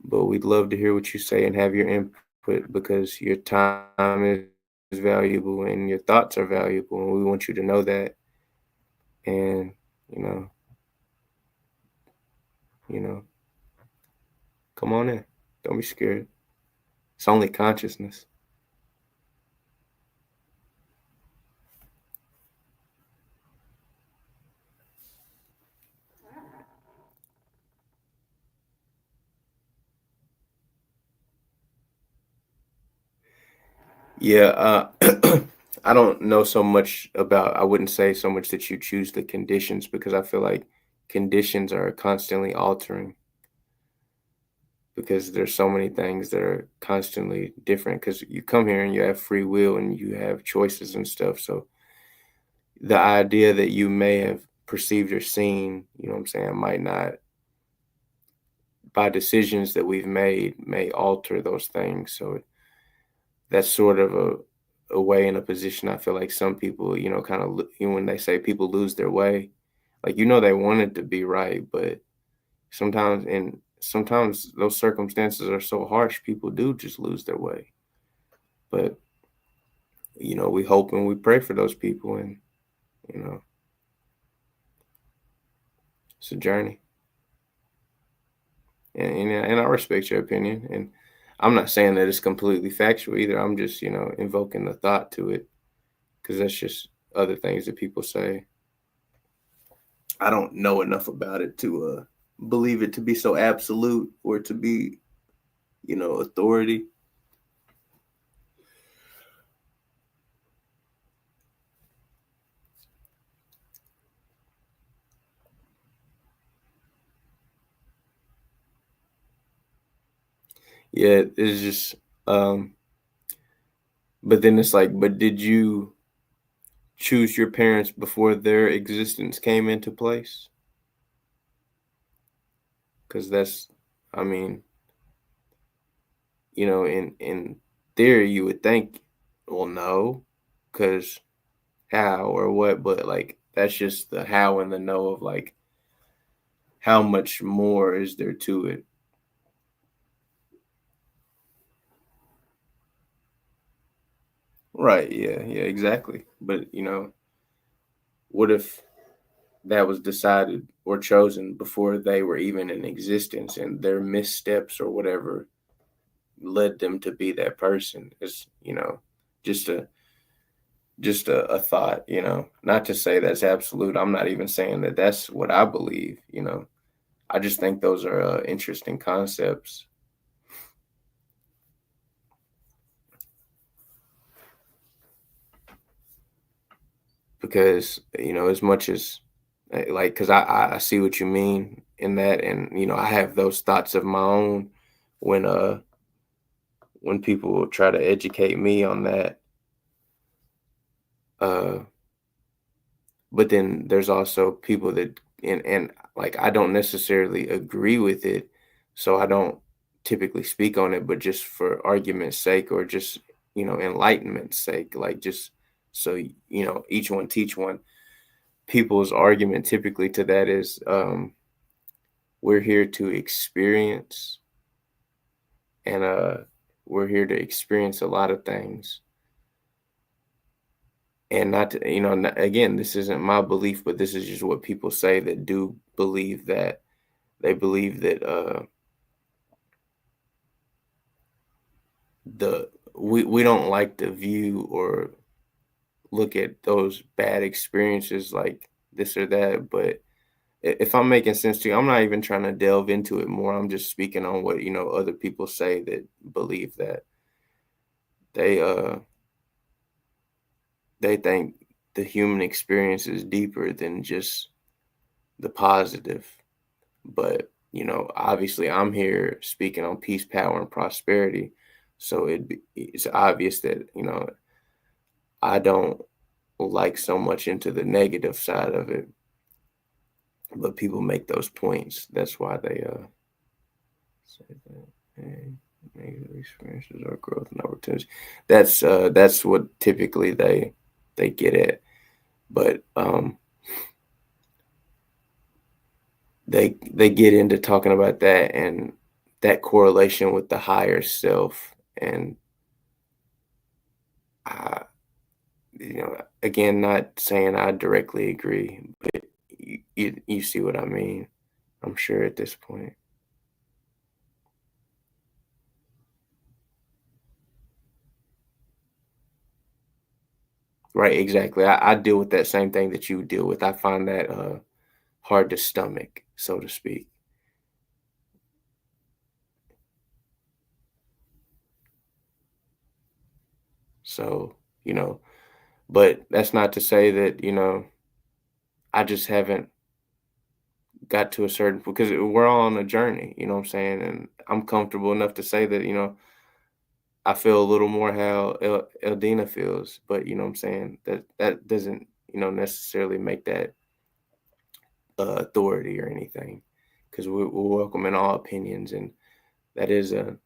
But we'd love to hear what you say and have your input, because your time is valuable and your thoughts are valuable, and we want you to know that. And come on in. Don't be scared. It's only consciousness. Yeah, I don't know so much about, I wouldn't say so much that you choose the conditions, because I feel like conditions are constantly altering, because there's so many things that are constantly different, because you come here and you have free will and you have choices and stuff. So the idea that you may have perceived or seen, what I'm saying, might not, by decisions that we've made, may alter those things. So that's sort of a way, in a position, I feel like some people, kind of, when they say people lose their way, like, they want it to be right, but sometimes those circumstances are so harsh, people do just lose their way. But we hope and we pray for those people, and it's a journey. And I respect your opinion, and I'm not saying that it's completely factual either. I'm just invoking the thought to it, because that's just other things that people say. I don't know enough about it to believe it to be so absolute, or to be authority. Yeah, it's just but then it's like, but did you choose your parents before their existence came into place? Because that's, I mean, in theory, you would think, well, no, because how or what, but like, that's just the how and the no of like, how much more is there to it? Right. Yeah. Yeah. Exactly. But what if that was decided or chosen before they were even in existence, and their missteps or whatever led them to be that person? It's just a thought. Not to say that's absolute. I'm not even saying that that's what I believe. I just think those are interesting concepts, because as much as, like, because I see what you mean in that, and I have those thoughts of my own when people try to educate me on that. uh but then there's also people that, and like, I don't necessarily agree with it, so I don't typically speak on it, but just for argument's sake, or just enlightenment's sake, like, just so each one teach one. People's argument typically to that is, we're here to experience, and we're here to experience a lot of things, and not to, again, this isn't my belief, but this is just what people say that do believe that. They believe that we don't like to view or look at those bad experiences like this or that. But if I'm making sense to you, I'm not even trying to delve into it more. I'm just speaking on what other people say that believe that they they think the human experience is deeper than just the positive. But, obviously I'm here speaking on peace, power, and prosperity. So it's obvious that, I don't like so much into the negative side of it. But people make those points. That's why they say that. Hey, negative experiences are growth and opportunities. That's what typically they get at. But they get into talking about that and that correlation with the higher self. And I, again, not saying I directly agree, but you see what I mean, I'm sure at this point. Right, exactly. I deal with that same thing that you deal with. I find that hard to stomach, so to speak. So, but that's not to say that, I just haven't got to a certain, because we're all on a journey, you know what I'm saying? And I'm comfortable enough to say that, I feel a little more how Eldina feels, but you know what I'm saying? That doesn't, necessarily make that authority or anything, because we're welcoming all opinions, and that is a,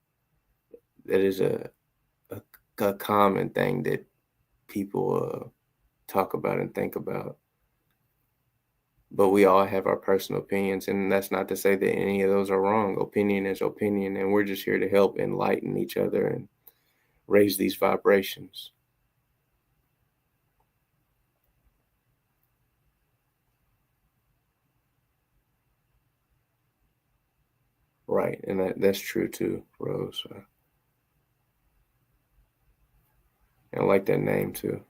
a common thing that people talk about and think about. But we all have our personal opinions, and that's not to say that any of those are wrong. Opinion is opinion, and we're just here to help enlighten each other and raise these vibrations. Right, and that's true too, Rose. I like that name too.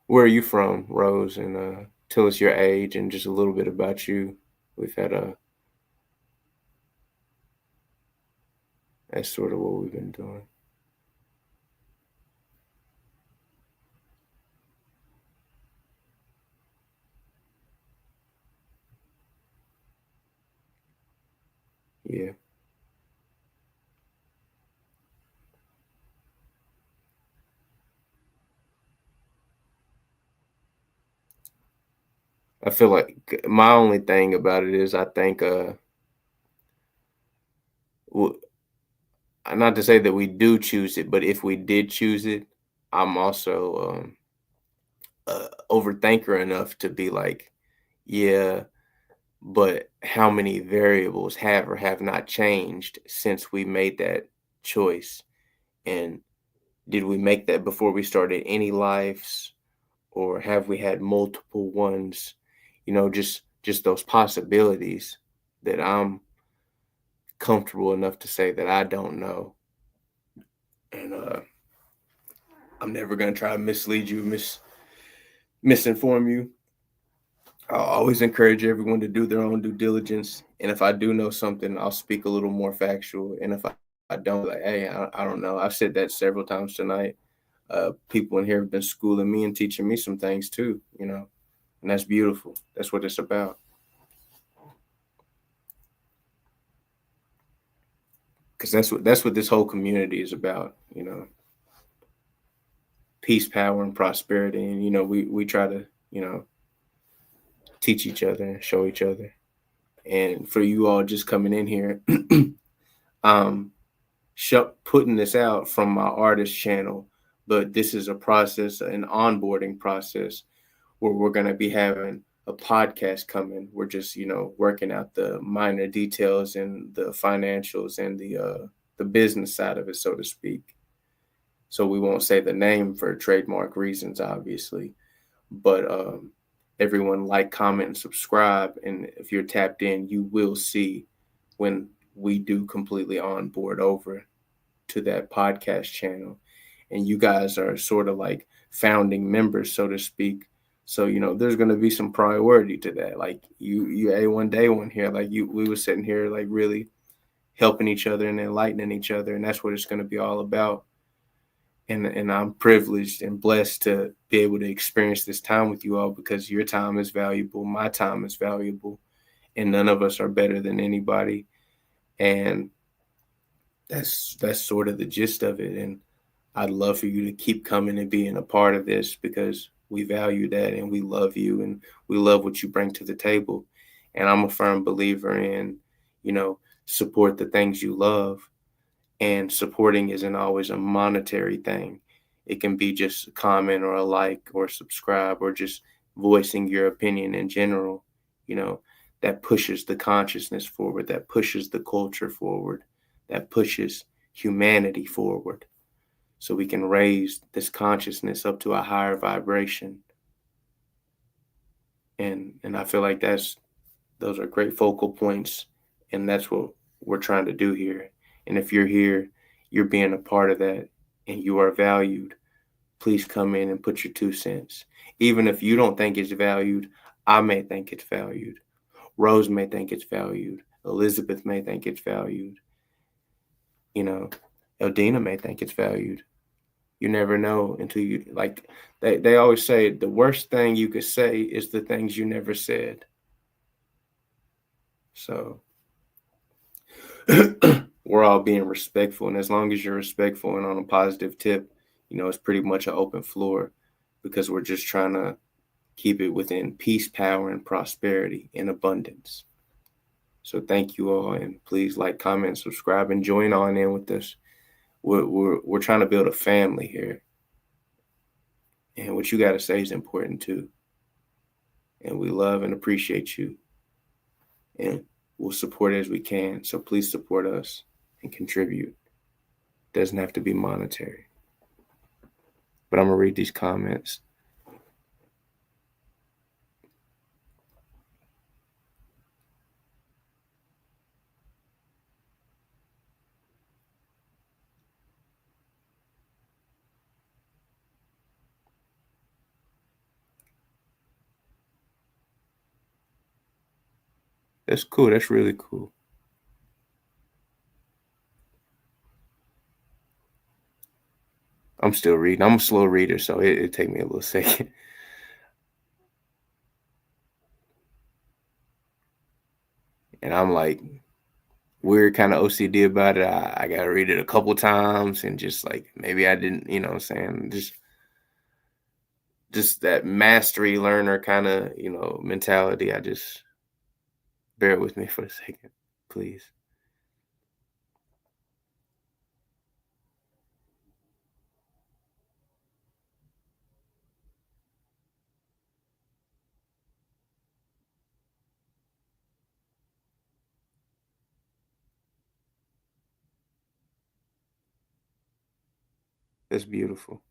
Where are you from, Rose? And tell us your age and just a little bit about you. We've had that's sort of what we've been doing. Yeah. I feel like my only thing about it is I think not to say that we do choose it, but if we did choose it, I'm also overthinker enough to be like, yeah, but how many variables have or have not changed since we made that choice? And did we make that before we started any lives, or have we had multiple ones? Just those possibilities that I'm comfortable enough to say that I don't know. And I'm never gonna try to mislead you, misinform you. I'll always encourage everyone to do their own due diligence. And if I do know something, I'll speak a little more factual. And if I don't, like, hey, I don't know. I've said that several times tonight. People in here have been schooling me and teaching me some things too, and that's beautiful. That's what it's about. Because that's what this whole community is about, peace, power, and prosperity. And we try to, teach each other and show each other. And for you all just coming in here, putting this out from my artist channel, but this is a process, an onboarding process, where we're going to be having a podcast coming. We're just, working out the minor details and the financials and the business side of it, so to speak. So we won't say the name for trademark reasons, obviously, but everyone like, comment, and subscribe. And if you're tapped in, you will see when we do completely onboard over to that podcast channel. And you guys are sort of like founding members, so to speak. So, there's going to be some priority to that. Like you A1 day one here, like we were sitting here, like really helping each other and enlightening each other. And that's what it's going to be all about. And I'm privileged and blessed to be able to experience this time with you all, because your time is valuable, my time is valuable, and none of us are better than anybody. And that's sort of the gist of it. And I'd love for you to keep coming and being a part of this, because we value that and we love you and we love what you bring to the table. And I'm a firm believer in, support the things you love. And supporting isn't always a monetary thing. It can be just a comment or a like or subscribe or just voicing your opinion in general, that pushes the consciousness forward, that pushes the culture forward, that pushes humanity forward, so we can raise this consciousness up to a higher vibration. And I feel like those are great focal points, and that's what we're trying to do here. And if you're here, you're being a part of that, and you are valued. Please come in and put your 2 cents. Even if you don't think it's valued, I may think it's valued. Rose may think it's valued. Elizabeth may think it's valued. Eldina may think it's valued. You never know until you, like, they always say, the worst thing you could say is the things you never said. So we're all being respectful. And as long as you're respectful and on a positive tip, it's pretty much an open floor, because we're just trying to keep it within peace, power, and prosperity and abundance. So thank you all. And please like, comment, subscribe, and join on in with us. We're trying to build a family here. And what you got to say is important too. And we love and appreciate you. And we'll support as we can. So please support us and contribute. Doesn't have to be monetary. But I'm going to read these comments. That's cool. That's really cool. I'm still reading. I'm a slow reader, so it take me a little second. And I'm like weird kind of OCD about it. I got to read it a couple times, and just like, maybe I didn't, what I'm saying? Just that mastery learner kind of, mentality. I just, bear with me for a second, please. That's beautiful.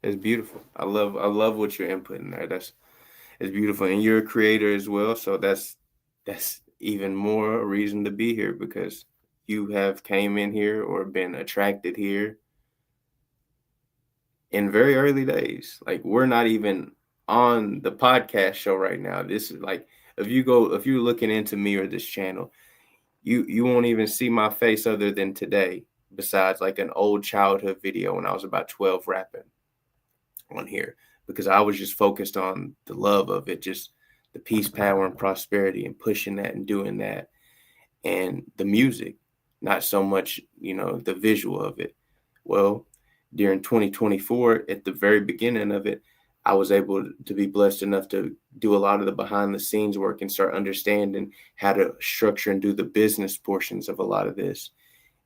It's beautiful. I love what you're inputting there. It's beautiful. And you're a creator as well. So that's even more a reason to be here, because you have came in here or been attracted here in very early days. Like, we're not even on the podcast show right now. This is like, if you're looking into me or this channel, you won't even see my face other than today, besides like an old childhood video when I was about 12 rapping on here, because I was just focused on the love of it, just the peace, power, and prosperity, and pushing that and doing that, and the music, not so much, the visual of it. Well, during 2024, at the very beginning of it, I was able to be blessed enough to do a lot of the behind the scenes work and start understanding how to structure and do the business portions of a lot of this.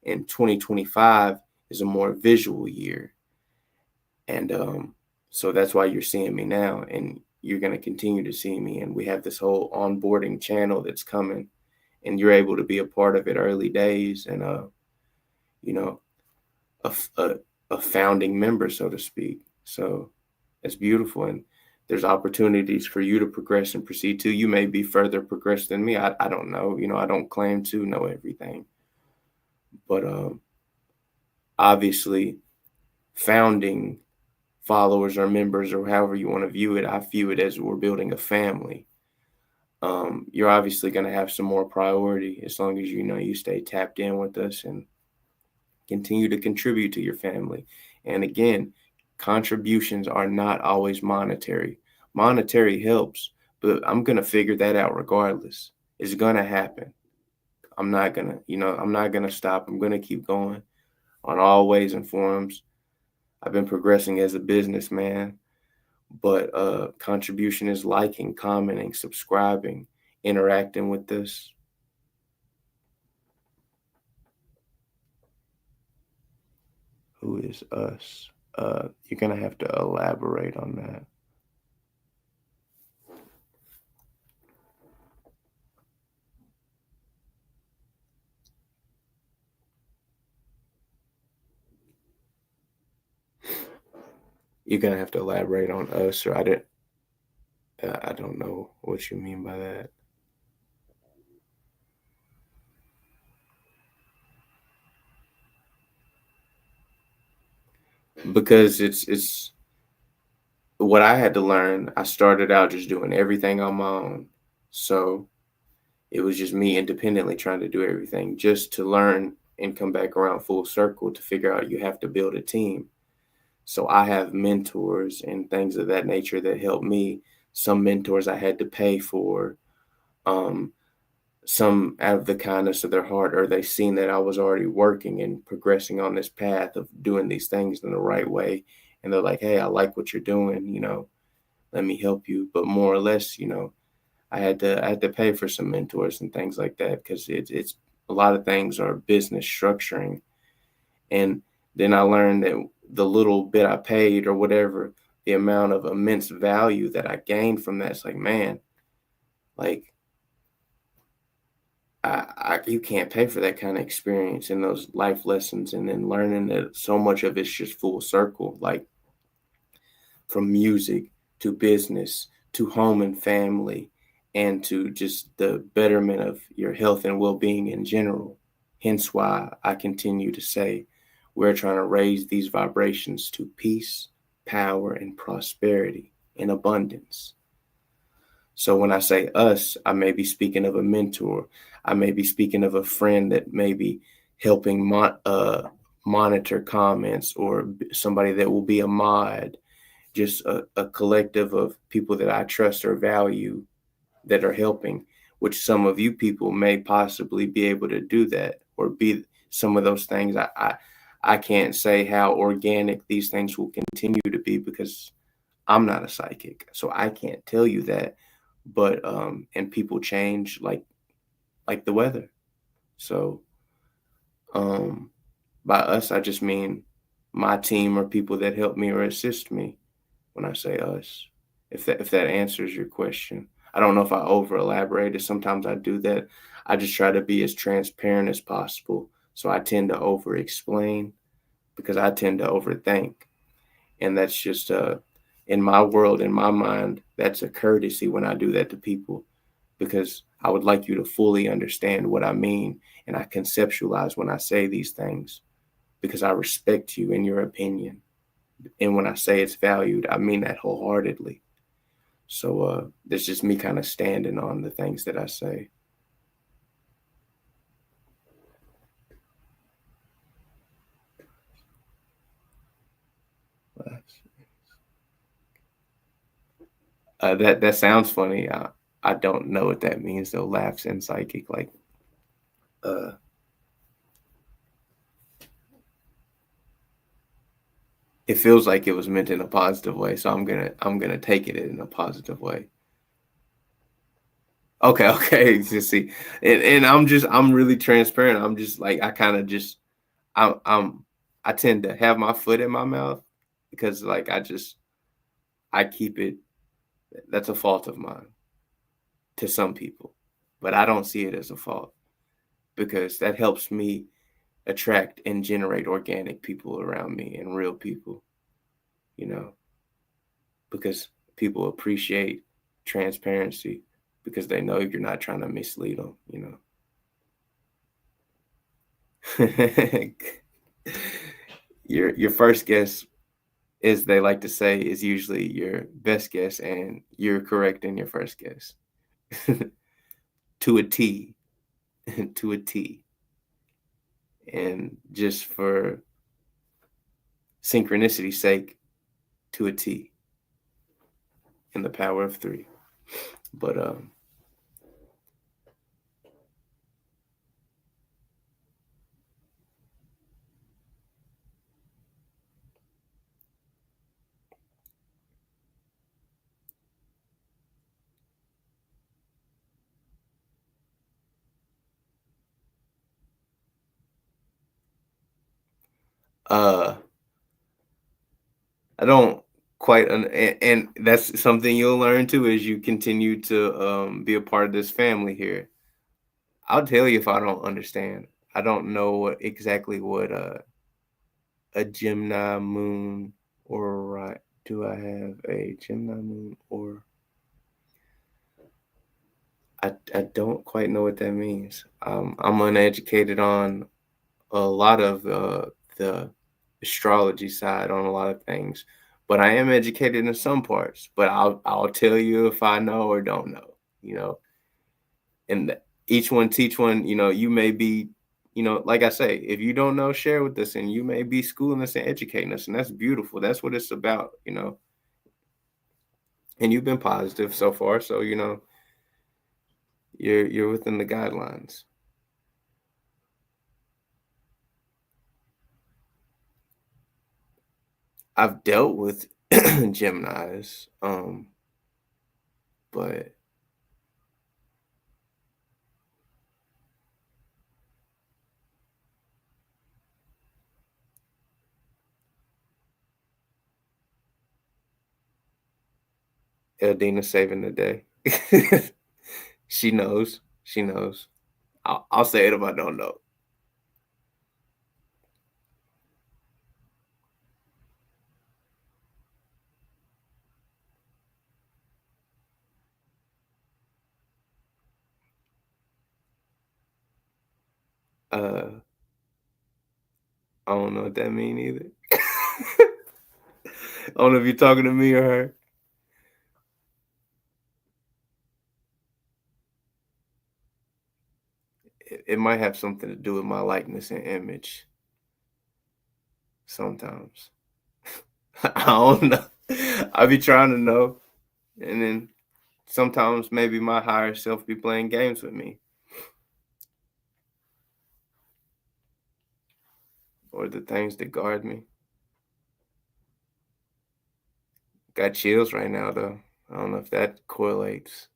And 2025 is a more visual year. And so that's why you're seeing me now, and you're going to continue to see me. And we have this whole onboarding channel that's coming, and you're able to be a part of it early days, and a founding member, so to speak. So it's beautiful, and there's opportunities for you to progress and proceed too. You may be further progressed than me. I don't know. I don't claim to know everything, but obviously, founding followers or members, or however you want to view it, I view it as we're building a family. you're obviously going to have some more priority as long as you stay tapped in with us and continue to contribute to your family. And again, contributions are not always monetary. Monetary helps, but I'm going to figure that out regardless. It's going to happen. I'm not going to stop. I'm going to keep going on all ways and forms. I've been progressing as a businessman, but contribution is liking, commenting, subscribing, interacting with us. Who is us? You're going to have to elaborate on that. You're going to have to elaborate on us, or I don't know what you mean by that. Because it's what I had to learn. I started out just doing everything on my own. So it was just me independently trying to do everything, just to learn and come back around full circle to figure out you have to build a team. So I have mentors and things of that nature that help me. Some mentors I had to pay for. Some out of the kindness of their heart, or they seen that I was already working and progressing on this path of doing these things in the right way. And they're like, hey, I like what you're doing, let me help you. But more or less, I had to pay for some mentors and things like that, because it's a lot of things are business structuring. And then I learned that the little bit I paid or whatever, the amount of immense value that I gained from that, it's like, man, like you can't pay for that kind of experience and those life lessons, and then learning that so much of it's just full circle, like from music to business to home and family, and to just the betterment of your health and well-being in general. Hence why I continue to say we're trying to raise these vibrations to peace, power, and prosperity in abundance. So when I say us, I may be speaking of a mentor. I may be speaking of a friend that may be helping monitor comments, or somebody that will be a mod, just a collective of people that I trust or value that are helping, which some of you people may possibly be able to do that, or be some of those things. I can't say how organic these things will continue to be, because I'm not a psychic, so I can't tell you that. But and people change like the weather. So by us, I just mean my team, or people that help me or assist me when I say us. If that answers your question. I don't know if I over elaborated. Sometimes I do that. I just try to be as transparent as possible. So I tend to over explain, because I tend to overthink. And that's just in my world, in my mind, that's a courtesy when I do that to people, because I would like you to fully understand what I mean, and I conceptualize when I say these things, because I respect you and your opinion. And when I say it's valued, I mean that wholeheartedly. So that's just me kind of standing on the things that I say. That sounds funny. I don't know what that means though. Laughs and psychic, like it feels like it was meant in a positive way, so I'm gonna take it in a positive way. Okay. You see, and I'm really transparent. I'm just like, I kind of just I tend to have my foot in my mouth, because like I keep it. That's a fault of mine to some people, but I don't see it as a fault, because that helps me attract and generate organic people around me and real people, because people appreciate transparency, because they know you're not trying to mislead them, Your first guess, as they like to say, is usually your best guess, and you're correct in your first guess. to a T, to a T. And just for synchronicity's sake, to a T. In the power of 3. But I don't quite, and that's something you'll learn too as you continue to be a part of this family here. I'll tell you if I don't understand. I don't know exactly what a Gemini moon or right. Do I have a Gemini moon or I don't quite know what that means. I'm uneducated on a lot of the astrology side on a lot of things, but I am educated in some parts. But I'll tell you if I know or don't know. You know, and each one teach one. You know, you may be, you know, like I say, if you don't know, share with us, and you may be schooling us and educating us, and that's beautiful. That's what it's about. You know, and you've been positive so far, so you know you're within the guidelines. I've dealt with Geminis, but Eldina saving the day. She knows. She knows. I'll say it if I don't know. I don't know what that mean either. I don't know if you're talking to me or her. It might have something to do with my likeness and image. Sometimes. I don't know. I be trying to know. And then sometimes maybe my higher self be playing games with me. Or the things that guard me. Got chills right now though. I don't know if that correlates.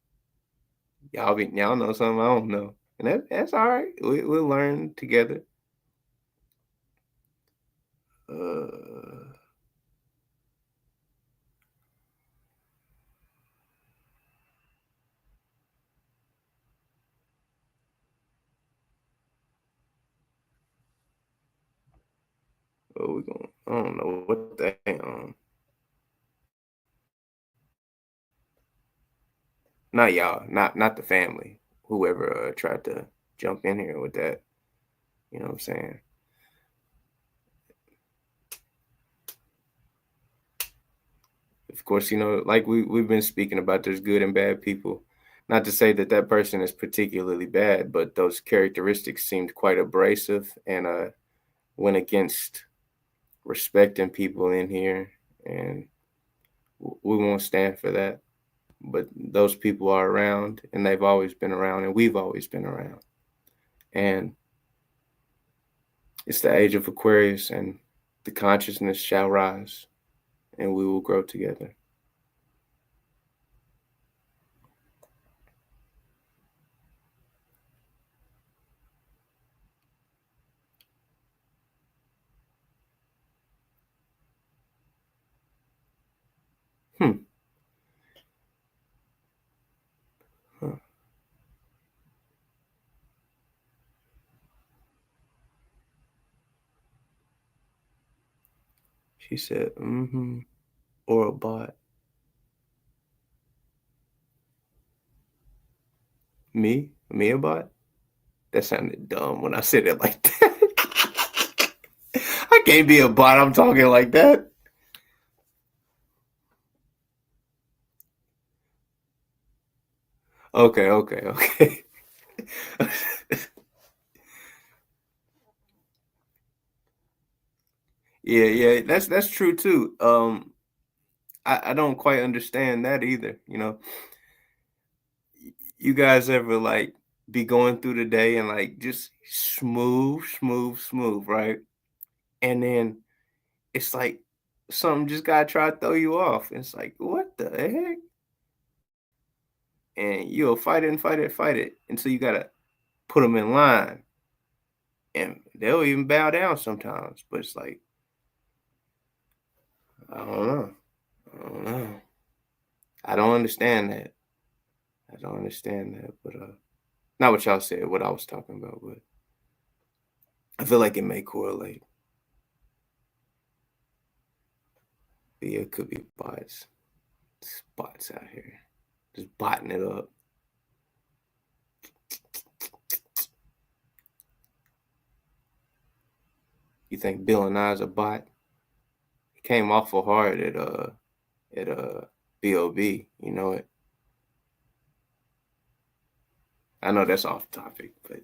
Y'all know something I don't know. And that's all right. We'll learn together. Uh what we going? I don't know what the not y'all, not the family. Whoever tried to jump in here with that. You know what I'm saying? Of course, you know, like we've been speaking about, there's good and bad people. Not to say that that person is particularly bad, but those characteristics seemed quite abrasive and went against respecting people in here, and we won't stand for that. But those people are around, and they've always been around, and we've always been around. And it's the age of Aquarius, and the consciousness shall rise, and we will grow together. Hmm. Huh. She said, mm-hmm. Or a bot. Me? Me a bot? That sounded dumb when I said it like that. I can't be a bot. I'm talking like that. Okay. Yeah, that's true too. I don't quite understand that either. You guys ever like be going through the day and like just smooth, right? And then it's like something just gotta try to throw you off. It's like, what the heck? And you'll fight it until you gotta put them in line, and they'll even bow down sometimes. But it's like, I don't know, I don't know. I don't understand that. I don't understand that. But not what y'all said, what I was talking about, but I feel like it may correlate. But yeah, it could be bots. Bots out here. Just botting it up. You think Bill and I's a bot? He came awful hard at B.O.B. You know it. I know that's off topic, but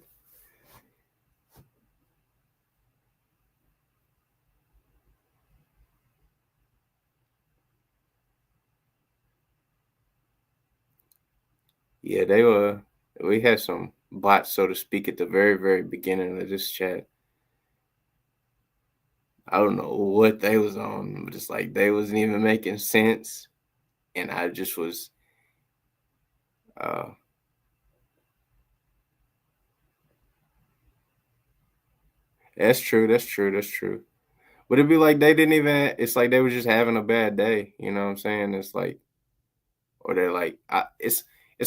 yeah, we had some bots, so to speak, at the very, very beginning of this chat. I don't know what they was on, but it's like they wasn't even making sense. And I just was uh that's true. But it'd be like they didn't even it's like they were just having a bad day, you know what I'm saying? It's like or they're like it's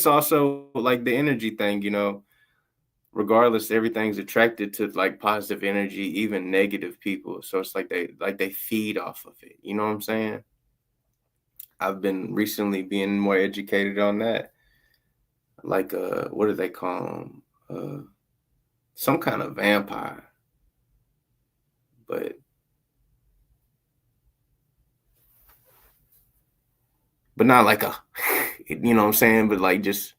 also like the energy thing, regardless, everything's attracted to like positive energy, even negative people. So it's like they feed off of it. You know what I'm saying? I've been recently being more educated on that. Like what do they call them? Some kind of vampire, but not like a you know what I'm saying, but like just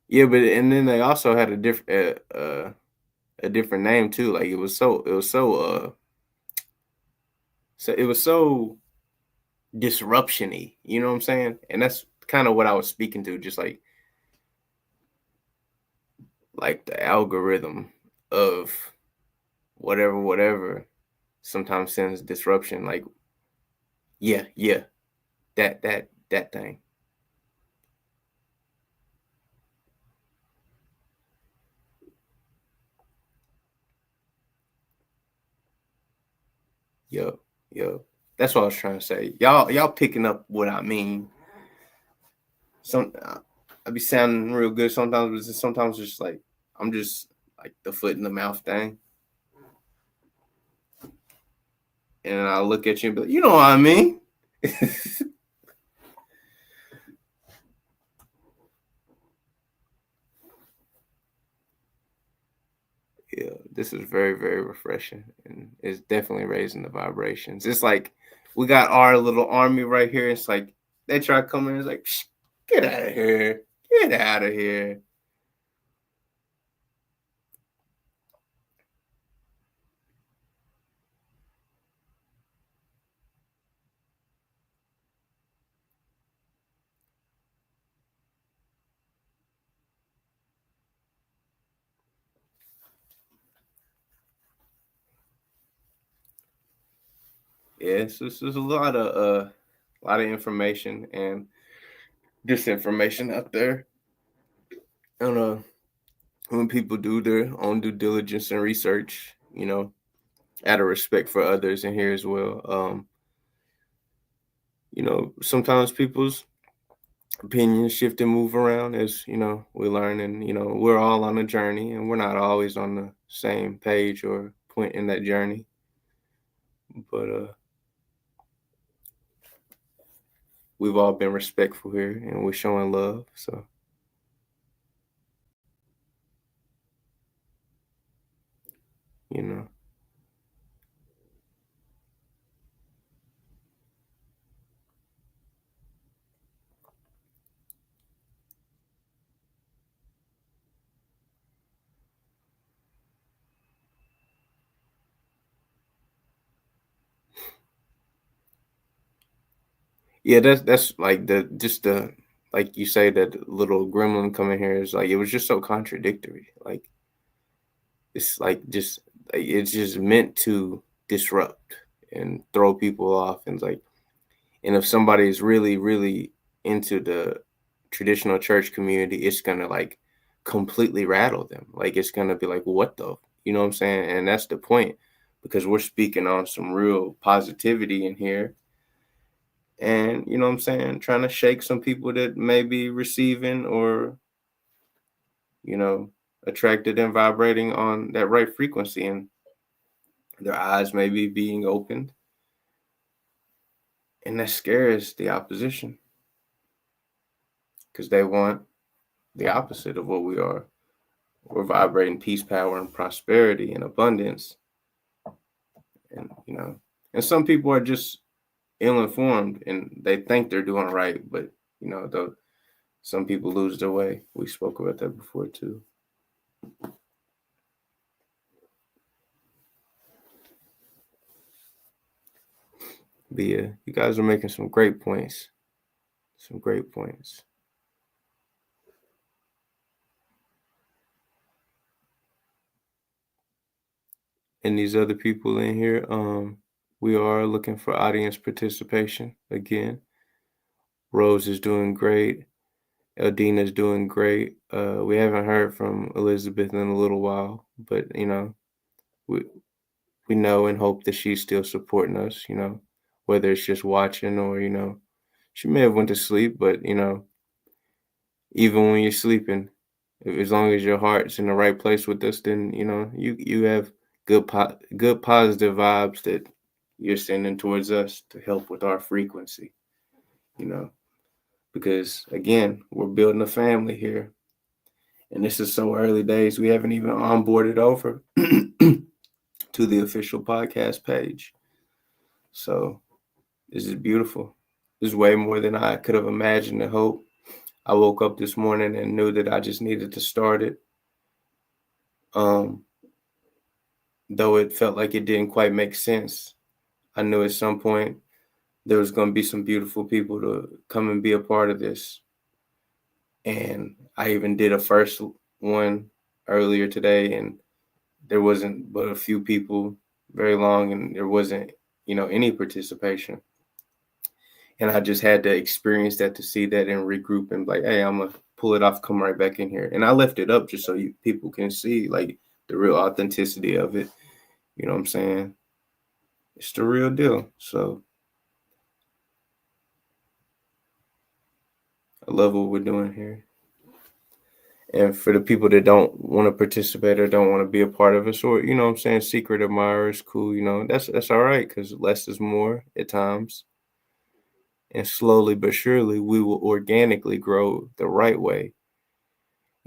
yeah, but and then they also had a different name too. Like it was so disruption-y, you know what I'm saying? And that's kind of what I was speaking to, just like the algorithm of whatever sometimes sends disruption. Like, yeah, that thing. Yo. That's what I was trying to say. Y'all picking up what I mean. I be sounding real good sometimes, but sometimes it's just like I'm just like the foot in the mouth thing. And I look at you and be like, you know what I mean? Yeah, this is very, very refreshing, and it's definitely raising the vibrations. It's like we got our little army right here. It's like they try to come in. It's like, get out of here, get out of here. Yeah, so there's a lot of information and disinformation out there. And when people do their own due diligence and research, out of respect for others in here as well. Sometimes people's opinions shift and move around as we learn, and we're all on a journey, and we're not always on the same page or point in that journey. But we've all been respectful here, and we're showing love. So you know. Yeah, that's like the like you say, that little gremlin coming here is like, it was just so contradictory. Like, it's like just like, it's just meant to disrupt and throw people off, and like, and if somebody is really really into the traditional church community, it's gonna like completely rattle them. Like, it's gonna be like, what the, you know what I'm saying? And that's the point, because we're speaking on some real positivity in here, and you know what I'm saying, trying to shake some people that may be receiving, or you know, attracted and vibrating on that right frequency, and their eyes may be being opened, and that scares the opposition, because they want the opposite of what we are. We're vibrating peace, power, and prosperity and abundance, and you know, and some people are just ill-informed and they think they're doing right, but you know, though, some people lose their way. We spoke about that before too. But yeah, you guys are making some great points. Some great points. And these other people in here, we are looking for audience participation again. Rose is doing great. Eldina's doing great. We haven't heard from Elizabeth in a little while, but you know, we know and hope that she's still supporting us, you know, whether it's just watching, or, you know, she may have went to sleep, but you know, even when you're sleeping, as long as your heart's in the right place with us, then you know, you have good positive vibes that you're sending towards us to help with our frequency, you know, because again, we're building a family here, and this is so early days, we haven't even onboarded over to the official podcast page. So this is beautiful. This is way more than I could have imagined and hoped. I woke up this morning and knew that I just needed to start it. Though it felt like it didn't quite make sense, I knew at some point there was going to be some beautiful people to come and be a part of this. And I even did a first one earlier today, and there wasn't but a few people very long, and there wasn't, you know, any participation. And I just had to experience that to see that and regroup and like, hey, I'm gonna pull it off, come right back in here. And I left it up just so people can see like the real authenticity of it. You know what I'm saying? It's the real deal. So I love what we're doing here. And for the people that don't want to participate or don't want to be a part of us, or, you know what I'm saying, secret admirers, cool, you know, that's all right, because less is more at times. And slowly but surely, we will organically grow the right way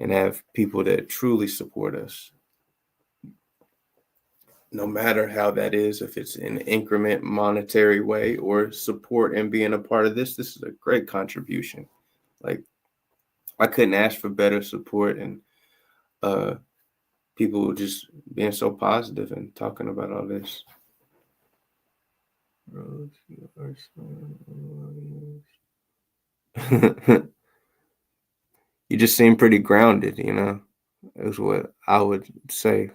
and have people that truly support us. No matter how that is, if it's in an increment monetary way or support and being a part of this is a great contribution. Like, I couldn't ask for better support, and people just being so positive and talking about all this. You just seem pretty grounded, you know, is what I would say.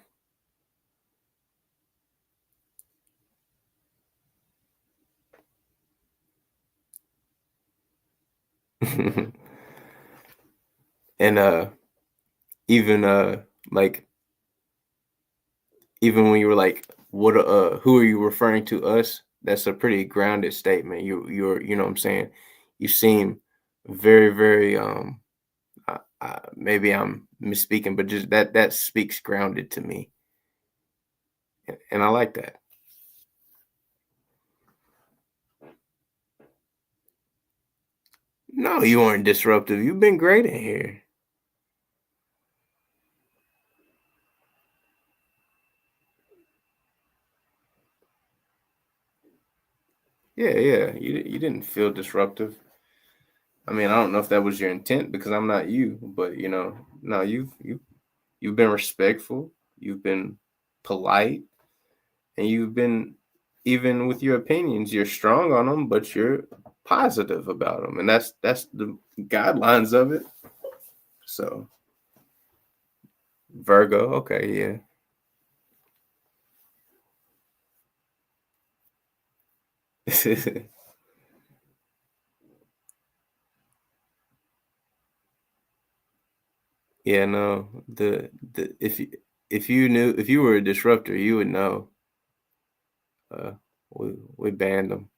And even like, even when you were like, what who are you referring to, us? That's a pretty grounded statement. You're you know what I'm saying, you seem very very maybe I'm misspeaking, but just that speaks grounded to me, and I like that. No, you weren't disruptive. You've been great in here. Yeah, you didn't feel disruptive. I mean, I don't know if that was your intent because I'm not you, but no, you've been respectful, you've been polite, and you've been, even with your opinions, you're strong on them, but you're positive about them, and that's the guidelines of it. So Virgo, okay, yeah. Yeah, no. The if you were a disruptor, you would know. Uh, we banned them.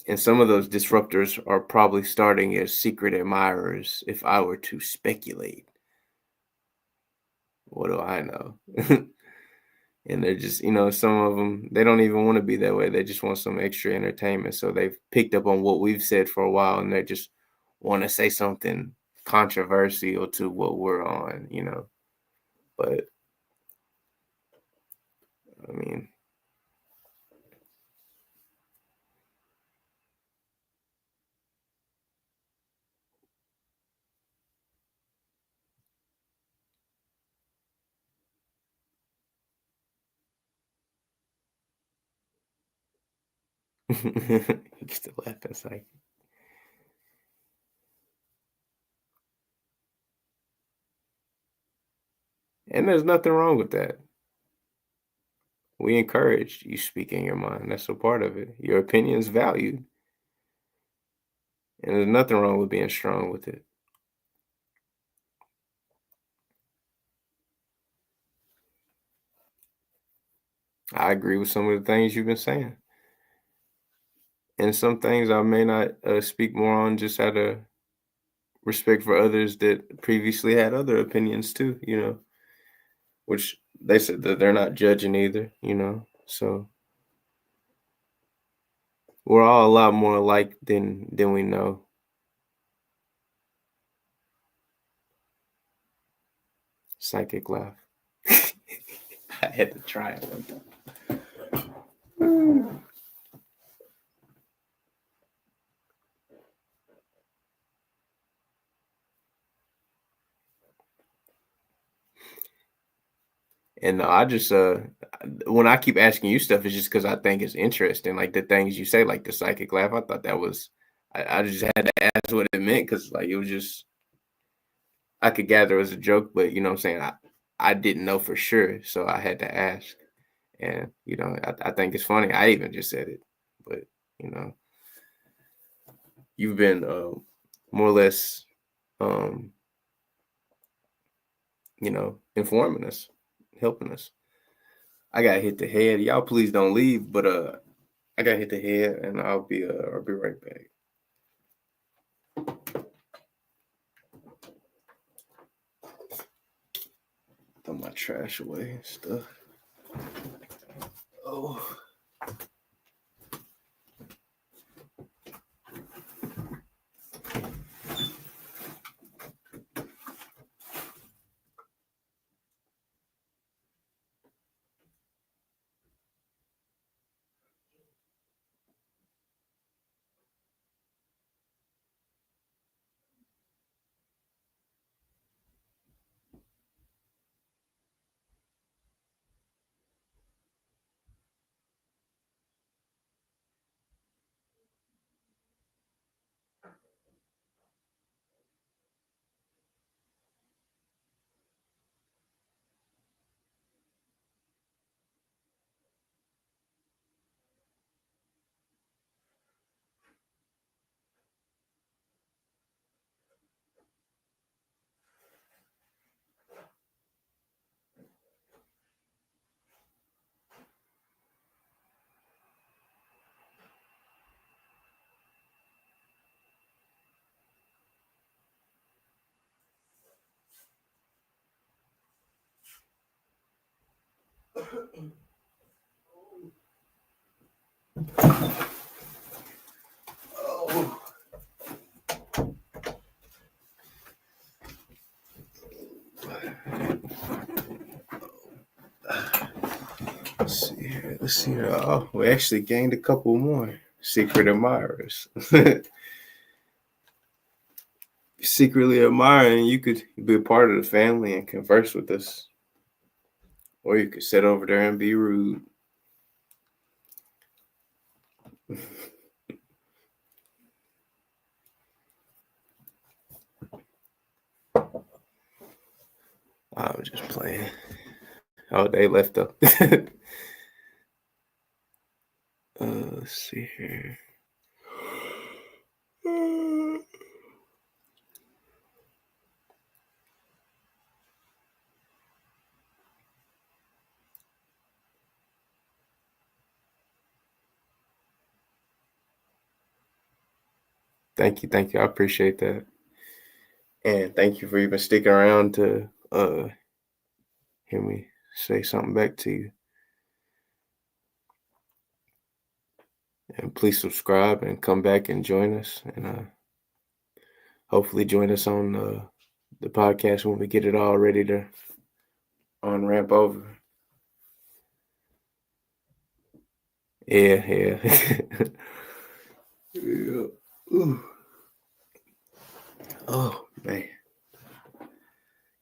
And some of those disruptors are probably starting as secret admirers, if I were to speculate. What do I know? And they're just, some of them, they don't even want to be that way. They just want some extra entertainment. So they've picked up on what we've said for a while, and they just want to say something controversial to what we're on. But I mean, you still laugh inside. And there's nothing wrong with that. We encourage you speaking your mind. That's a part of it. Your opinion is valued. And there's nothing wrong with being strong with it. I agree with some of the things you've been saying. And some things I may not speak more on, just out of respect for others that previously had other opinions too, which they said that they're not judging either. So we're all a lot more alike than we know. Psychic laugh. I had to try it one time. And I just when I keep asking you stuff, it's just because I think it's interesting. Like the things you say, like the psychic laugh. I thought that was, I just had to ask what it meant, because like it was just, I could gather it was a joke, but you know what I'm saying, I didn't know for sure, so I had to ask. And I think it's funny. I even just said it, but you know, you've been more or less, um, informing us, helping us. I got hit the head. Y'all please don't leave, but I got hit the head, and I'll be right back. Throw my trash away and stuff. Oh. Oh. Let's see here. Let's see here. Oh, we actually gained a couple more secret admirers. Secretly admiring, you could be a part of the family and converse with us, or you could sit over there and be rude. I'm just playing. Oh, they left up. Let's see here. Thank you. I appreciate that. And thank you for even sticking around to hear me say something back to you. And please subscribe and come back and join us. And hopefully join us on the podcast when we get it all ready to on ramp over. Yeah. Yeah. Ooh. Oh man.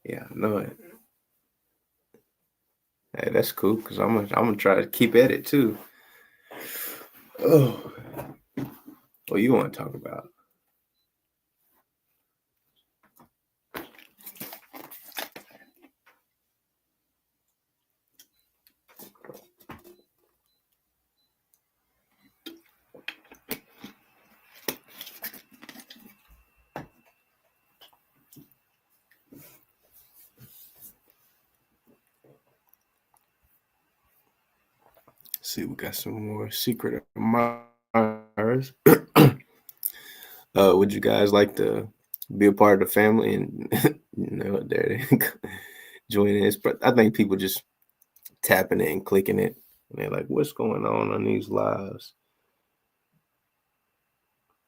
Yeah, I know it. Hey, that's cool because I'm gonna try to keep at it too. Oh, what you want to talk about? See, we got some more secret admirers. Would you guys like to be a part of the family and there join in? But I think people just tapping it and clicking it, and they're like, "What's going on these lives?"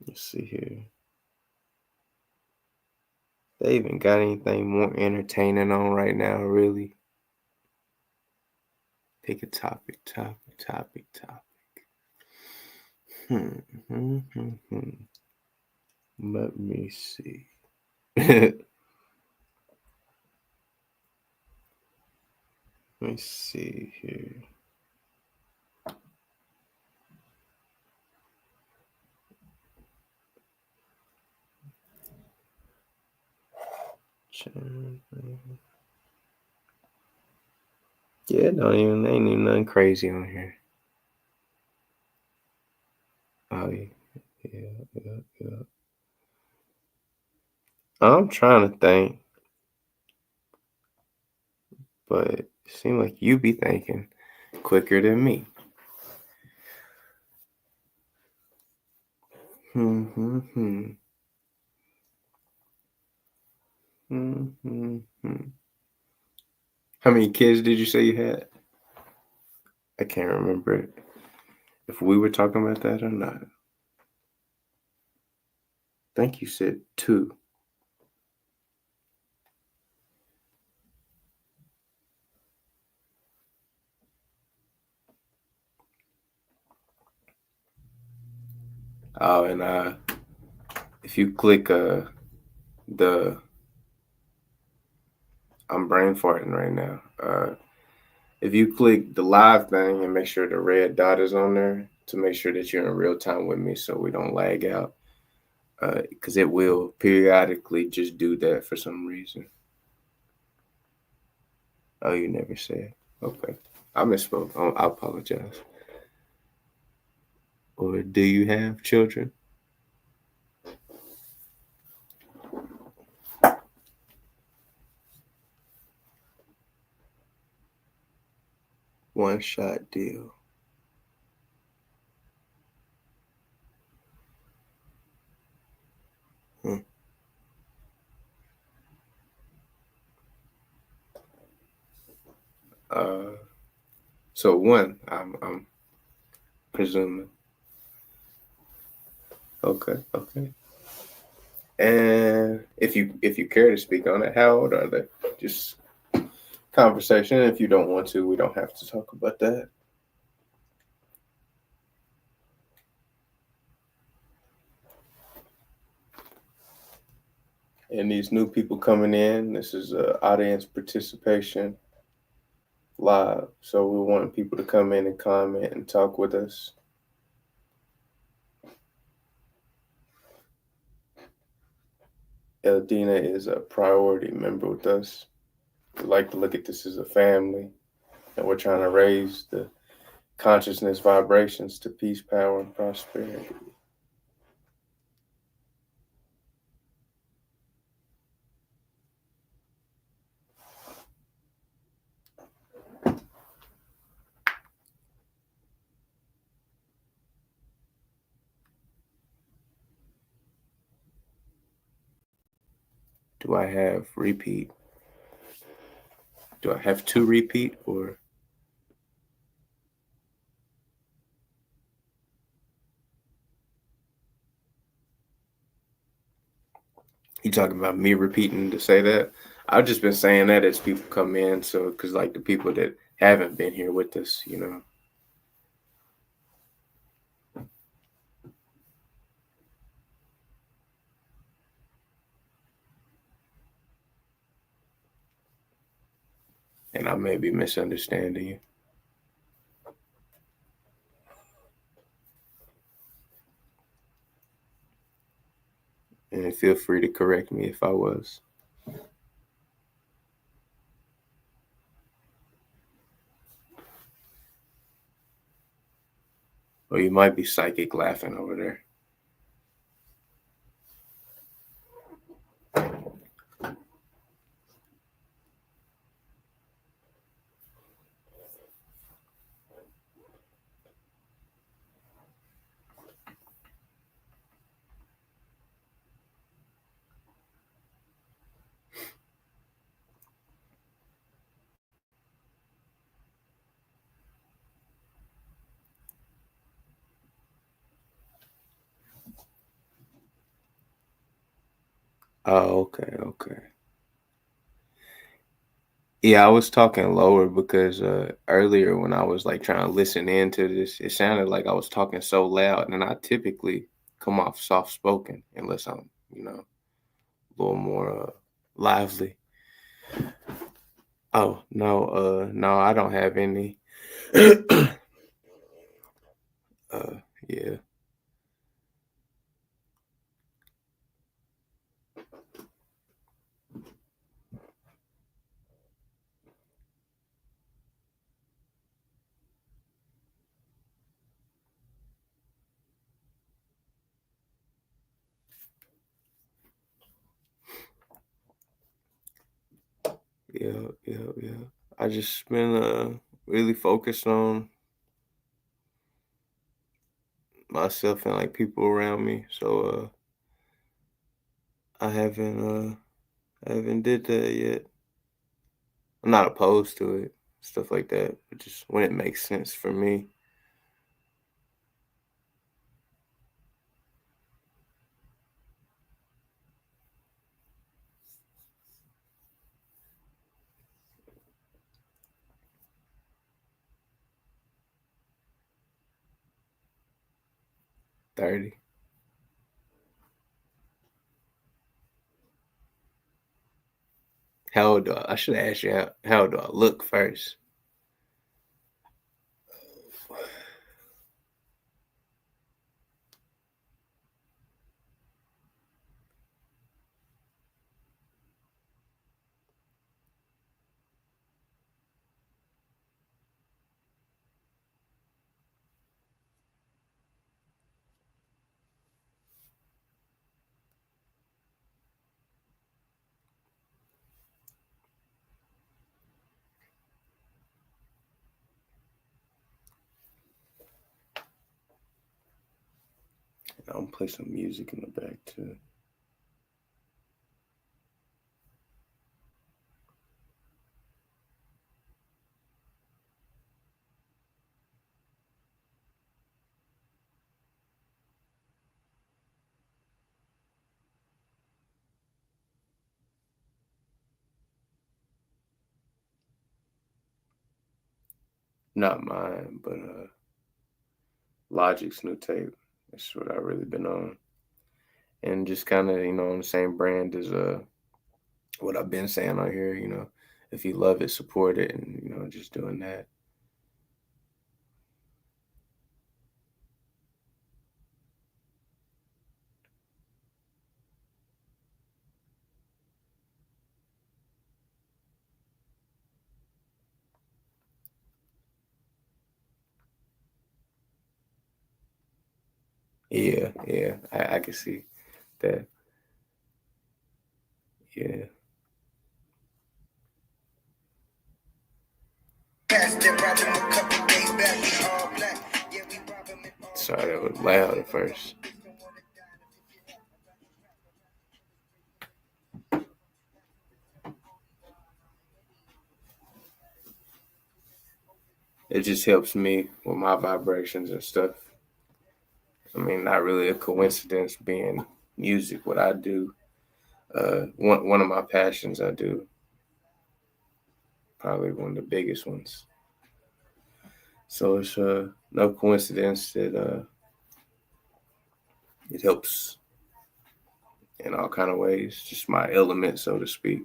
Let's see here. They even got anything more entertaining on right now? Really? Pick a topic. Let me see. Let me see here. Yeah, ain't even nothing crazy on here. Oh yeah. I'm trying to think, but it seems like you be thinking quicker than me. How many kids did you say you had? I can't remember if we were talking about that or not. I think you said 2. Oh, and if you click the I'm brain farting right now. If you click the live thing and make sure the red dot is on there to make sure that you're in real time with me so we don't lag out, because it will periodically just do that for some reason. Oh, you never said. Okay. I misspoke. I apologize. Or do you have children? One shot deal. So 1, I'm presuming. Okay. And if you care to speak on it, how old are they? Just conversation. If you don't want to, we don't have to talk about that. And these new people coming in, this is audience participation live. So we want people to come in and comment and talk with us. Eldina is a priority member with us. We like to look at this as a family, and we're trying to raise the consciousness vibrations to peace, power, and prosperity. Do I have repeat? Do I have to repeat or? You talking about me repeating to say that? I've just been saying that as people come in. So, because like the people that haven't been here with us, you know. And I may be misunderstanding you. And feel free to correct me if I was. Or you might be psychic laughing over there. Oh, okay. Yeah, I was talking lower because earlier when I was like trying to listen into this, it sounded like I was talking so loud, and I typically come off soft spoken unless I'm, a little more lively. Oh no, I don't have any. Yeah, yeah. I just been really focused on myself and like people around me, so I haven't did that yet. I'm not opposed to it, stuff like that, but just when it makes sense for me. 30. How old do I should ask you how old do I look first? I'm gonna play some music in the back too. Not mine, but Logic's new tape. That's what I really been on. and just kind of, on the same brand as what I've been saying on here. If you love it, support it, and just doing that. Yeah, yeah, I can see that. Yeah. Sorry, that was loud at first. It just helps me with my vibrations and stuff. I mean, not really a coincidence being music, what I do. One of my passions I do, probably one of the biggest ones. So it's no coincidence that it helps in all kind of ways. Just my element, so to speak.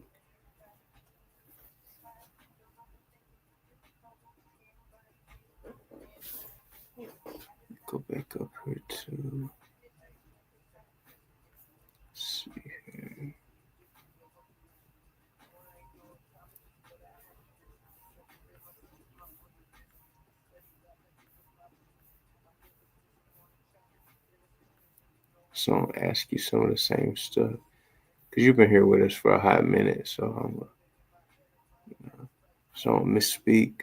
Go back up here to see here. So I'll ask you some of the same stuff because you've been here with us for a hot minute. So I'll misspeak.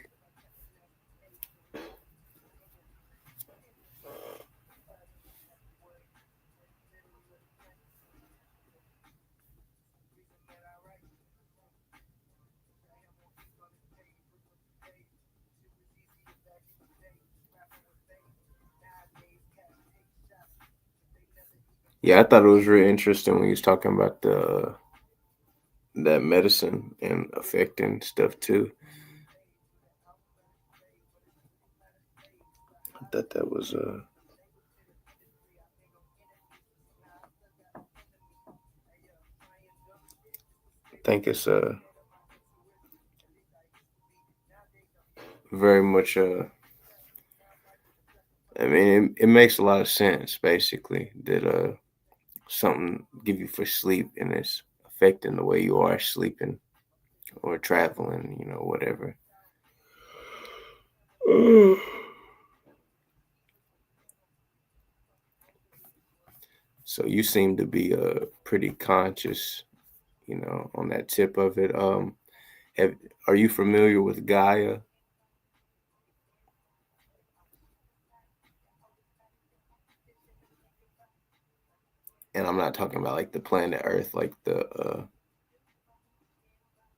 Yeah, I thought it was really interesting when he was talking about that medicine and affecting stuff too. I thought that was I think it's very much I mean, it makes a lot of sense basically that something give you for sleep and it's affecting the way you are sleeping or traveling, whatever. So you seem to be pretty conscious, on that tip of it. Have Are you familiar with Gaia? And I'm not talking about like the planet Earth, like the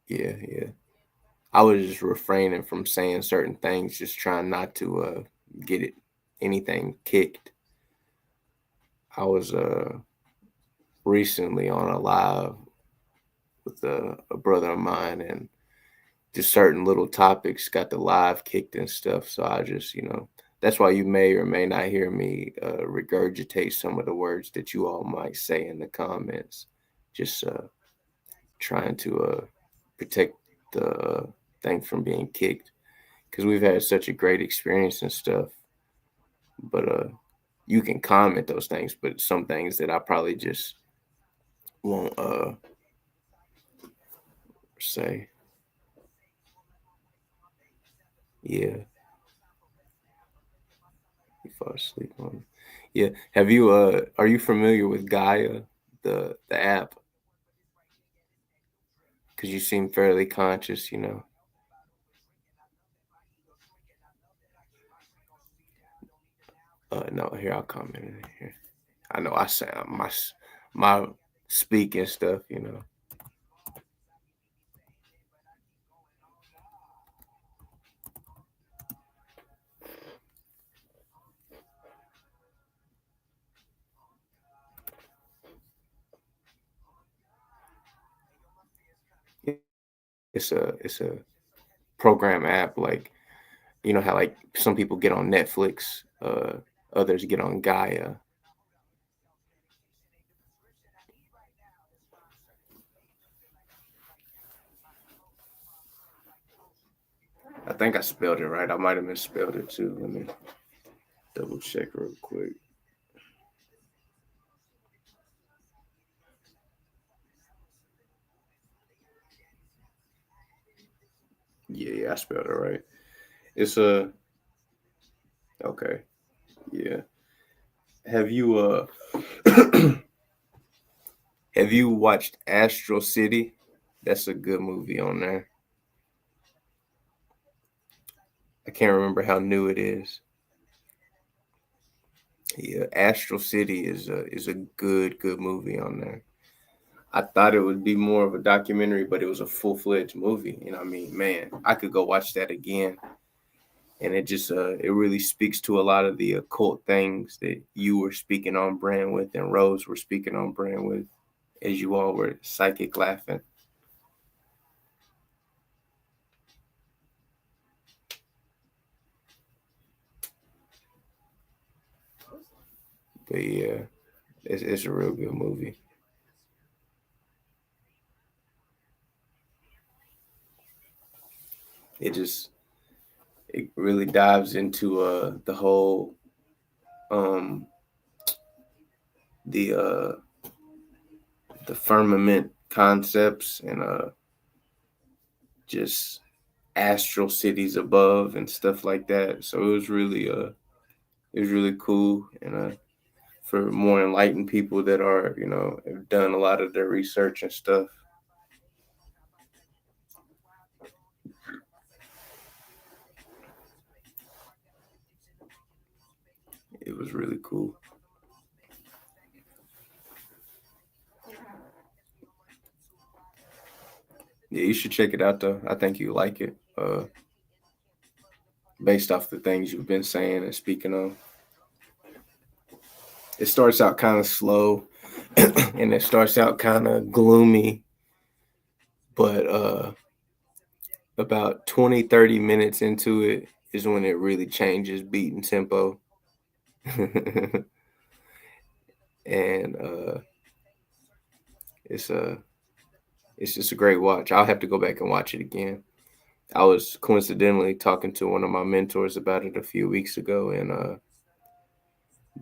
yeah, yeah. I was just refraining from saying certain things, just trying not to get anything kicked. I was recently on a live with a brother of mine, and just certain little topics got the live kicked and stuff. So I just, that's why you may or may not hear me regurgitate some of the words that you all might say in the comments. Just trying to protect the thing from being kicked because we've had such a great experience and stuff. But you can comment those things, but some things that I probably just won't say. Yeah, you fall asleep on it. Yeah. Have you are you familiar with Gaia, the app? Because you seem fairly conscious. No, here I'll comment in here. I know I sound my speaking stuff. It's a program app, like how like some people get on Netflix, others get on Gaia. I think I spelled it right. I might have misspelled it too. Let me double check real quick. Yeah, I spelled it right. It's a okay. Yeah. Have you have you watched Astral City? That's a good movie on there. I can't remember how new it is. Yeah, Astral City is a good movie on there. I thought it would be more of a documentary, but it was a full-fledged movie. And I mean, man, I could go watch that again. And it just it really speaks to a lot of the occult things that you were speaking on brand with and Rose were speaking on brand with as you all were psychic laughing. But yeah, it's a real good movie. It really dives into the whole um the the firmament concepts and just astral cities above and stuff like that. So it was really cool and for more enlightened people that are, have done a lot of their research and stuff. It was really cool. Yeah, you should check it out though. I think you like it. Based off the things you've been saying and speaking of. It starts out kind of slow and it starts out kind of gloomy, but about 20, 30 minutes into it is when it really changes beat and tempo. And it's a it's just a great watch. I'll have to go back and watch it again. I was coincidentally talking to one of my mentors about it a few weeks ago, and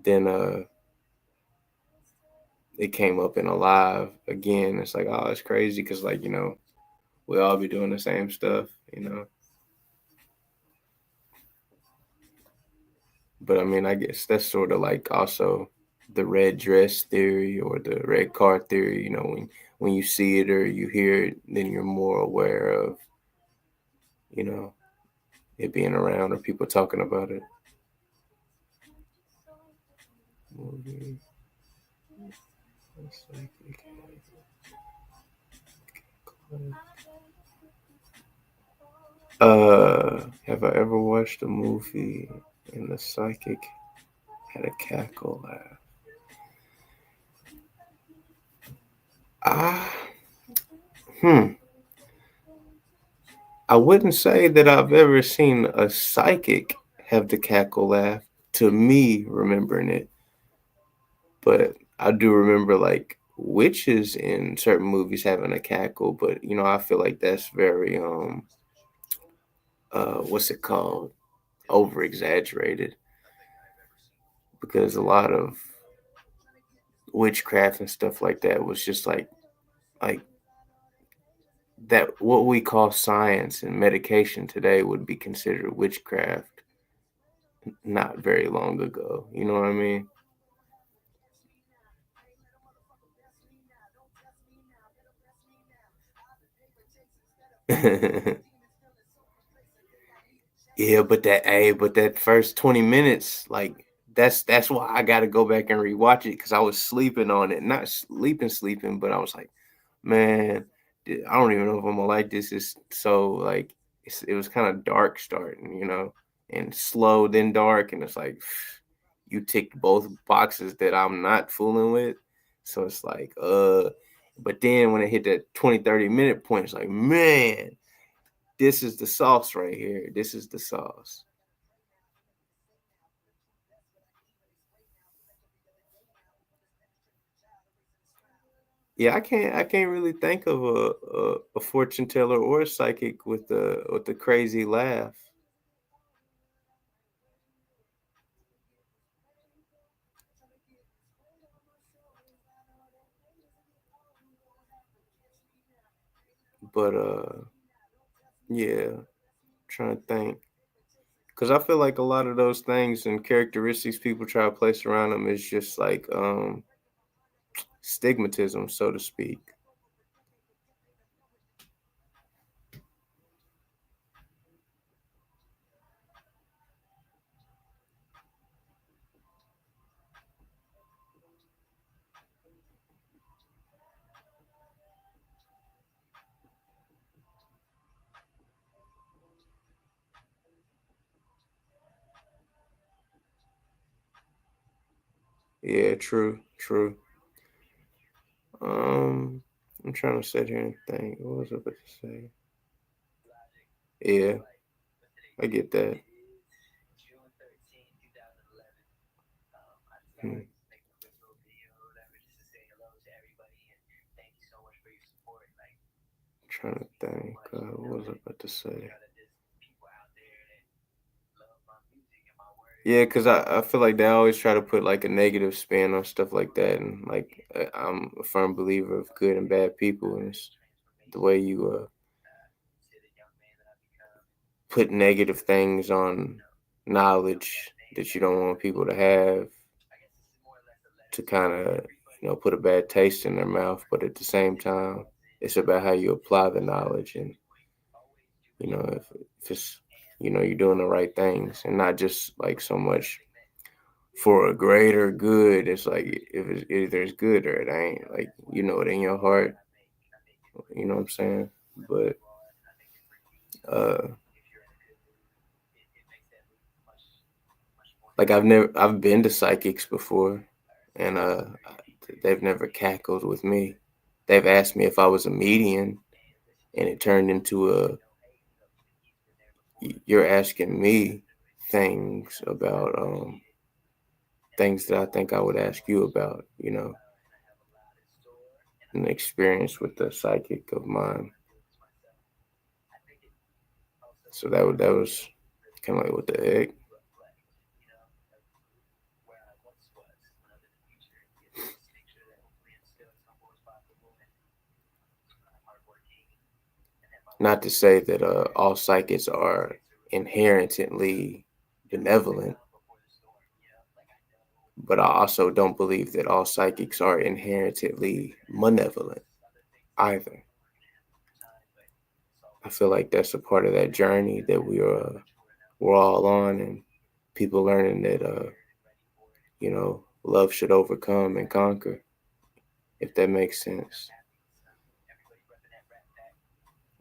then it came up in a live again. It's like, oh, it's crazy because, like, we all be doing the same stuff. But I mean, I guess that's sort of like also the red dress theory or the red car theory. When you see it or you hear it, then you're more aware of, you know, it being around or people talking about it. Have I ever watched a movie and the psychic had a cackle laugh? Ah, I wouldn't say that I've ever seen a psychic have the cackle laugh. To me, remembering it, but I do remember like witches in certain movies having a cackle. But I feel like that's very what's it called? Over exaggerated because a lot of witchcraft and stuff like that was just like that what we call science and medication today would be considered witchcraft not very long ago. You know what I mean? Yeah, but that first 20 minutes, like that's why I got to go back and rewatch it because I was sleeping on it, not sleeping, but I was like, man, I don't even know if I'm gonna like this. It's so like it was kind of dark starting, and slow then dark, and it's like you ticked both boxes that I'm not fooling with. So it's like, but then when it hit that 20, 30 minute point, it's like, man, this is the sauce right here. This is the sauce. Yeah, I can't really think of a fortune teller or a psychic with the crazy laugh. But yeah, trying to think. Because I feel like a lot of those things and characteristics people try to place around them is just like stigmatism, so to speak. Yeah, true, true. Um, I'm trying to sit here and think. What was I about to say? Yeah, I get that. June 13th, 2011. I decided Hmm. to make a quick little video or whatever just to say hello to everybody and thank you so much for your support. Like, Trying to think. What was I about to say? there's people out there that love my music and my work. Yeah, because I feel like they always try to put like a negative spin on stuff like that, and like I'm a firm believer of good and bad people, and it's the way you To the young man that I've become. put negative things on knowledge that you don't want people to have I guess this is more or less a letter to kind of put a bad taste in their mouth, but at the same time, it's about how you apply the knowledge, and if it's you're doing the right things and not just like so much for a greater good. It's like if it's either it's good or it ain't. Like it in your heart. You know what I'm saying? But uh, like I've been to psychics before, and they've never cackled with me. They've asked me if I was a medium, and it turned into you're asking me things about things that I think I would ask you about. An experience with a psychic of mine. So that was kind of like what the heck. Not to say that all psychics are inherently benevolent, but I also don't believe that all psychics are inherently malevolent either. I feel like that's a part of that journey that we're all on, and people learning that love should overcome and conquer, if that makes sense.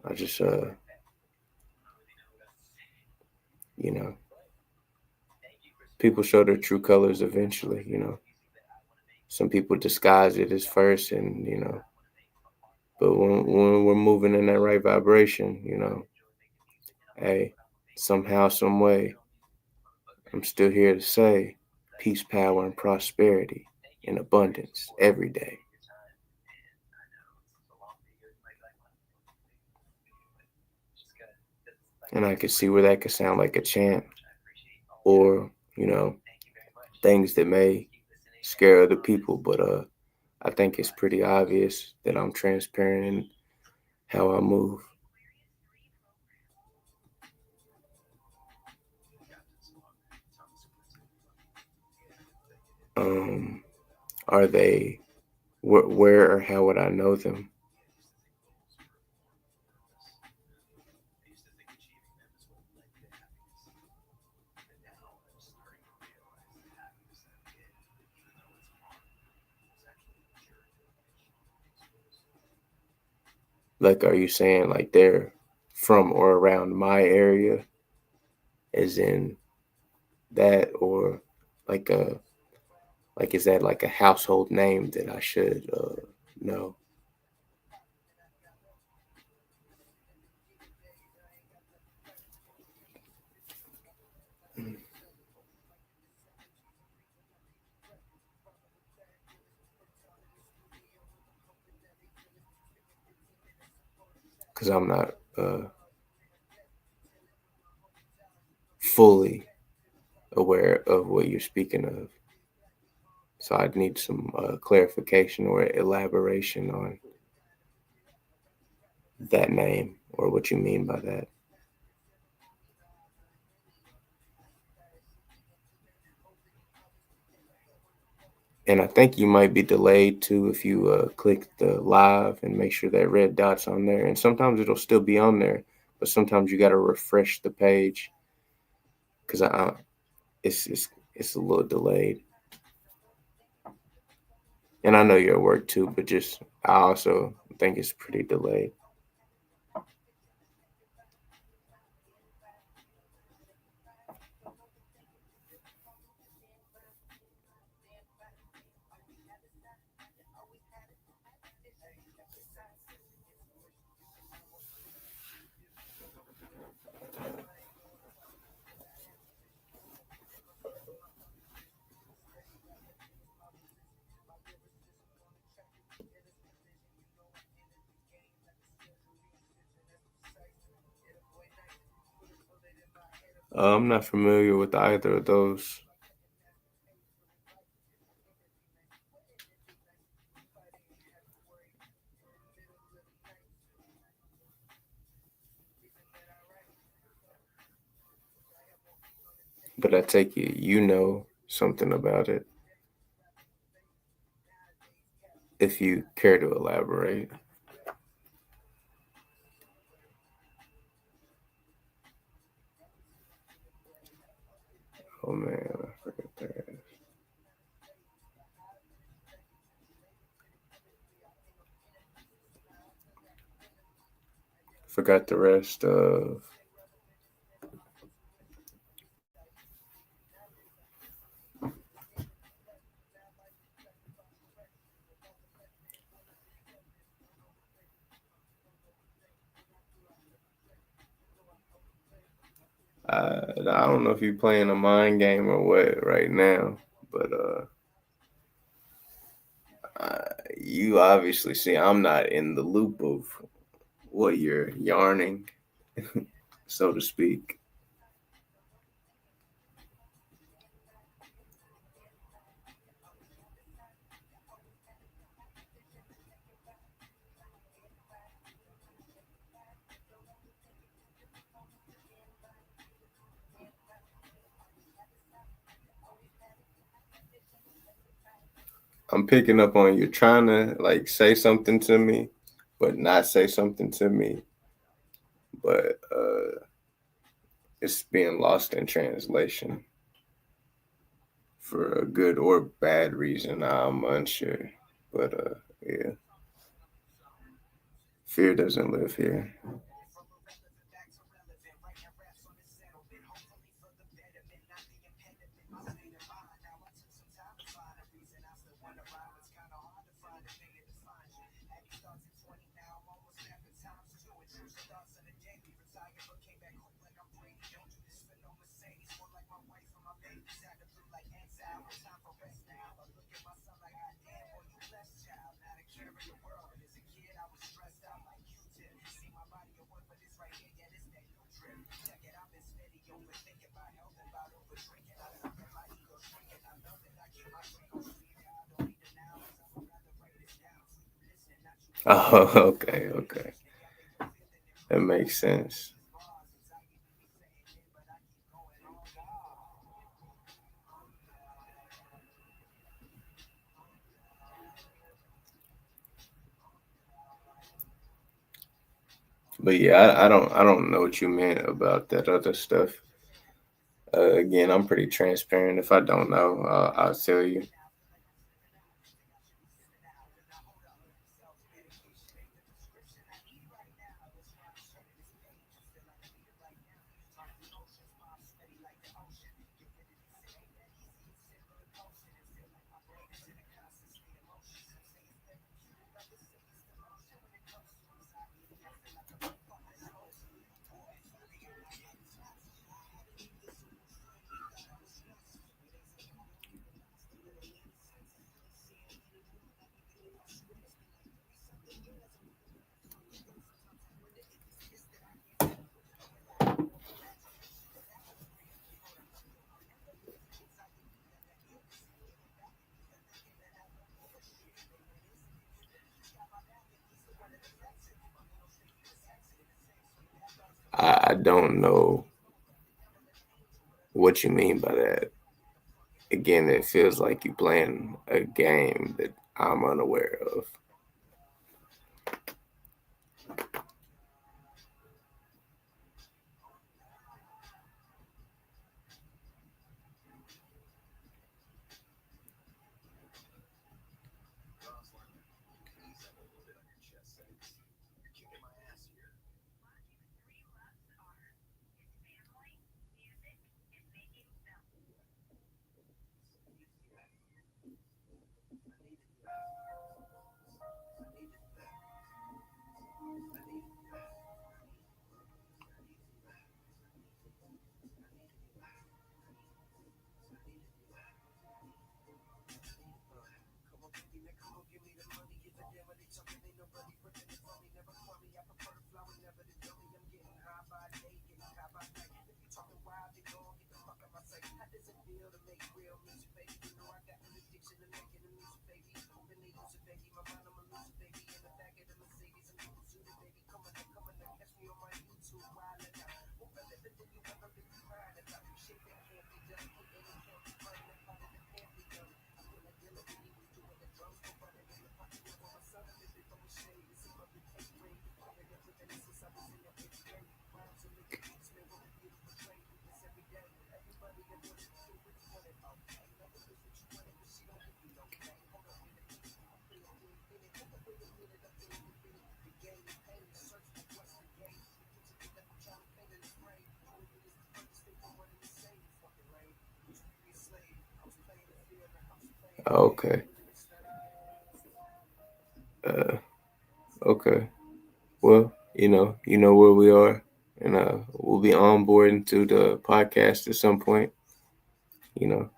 I just you know people show their true colors eventually. Some people disguise it as first, and but when we're moving in that right vibration, hey, somehow, some way, I'm still here to say peace, power, and prosperity in abundance every day. And I could see where that could sound like a chant, or things that may scare other people, but I think it's pretty obvious that I'm transparent in how I move. Um, are they where or how would I know them? Like, are you saying like they're from or around my area, as in that, or like a is that like a household name that I should know? because I'm not fully aware of what you're speaking of. So I'd need some clarification or elaboration on that name or what you mean by that. And I think you might be delayed too if you click the live and make sure that red dot's on there. And sometimes it'll still be on there, but sometimes you got to refresh the page because it's a little delayed. And I know you're at work too, but just I also think it's pretty delayed. I'm not familiar with either of those. But I take it you know something about it if you care to elaborate. Oh man, I forgot that. Forgot the rest of. I don't know if you're playing a mind game or what right now, but you obviously see I'm not in the loop of what you're yarning, so to speak. I'm picking up on you trying to like say something to me, but not say something to me, but it's being lost in translation for a good or bad reason. I'm unsure, but yeah, fear doesn't live here. Oh, okay. That makes sense. But yeah, I don't know what you meant about that other stuff. Again, I'm pretty transparent. If I don't know, I'll tell you. I don't know what you mean by that. Again, it feels like you're playing a game that I'm unaware of. Okay. Okay. Well, you know where we are, and we'll be on board into the podcast at some point. You know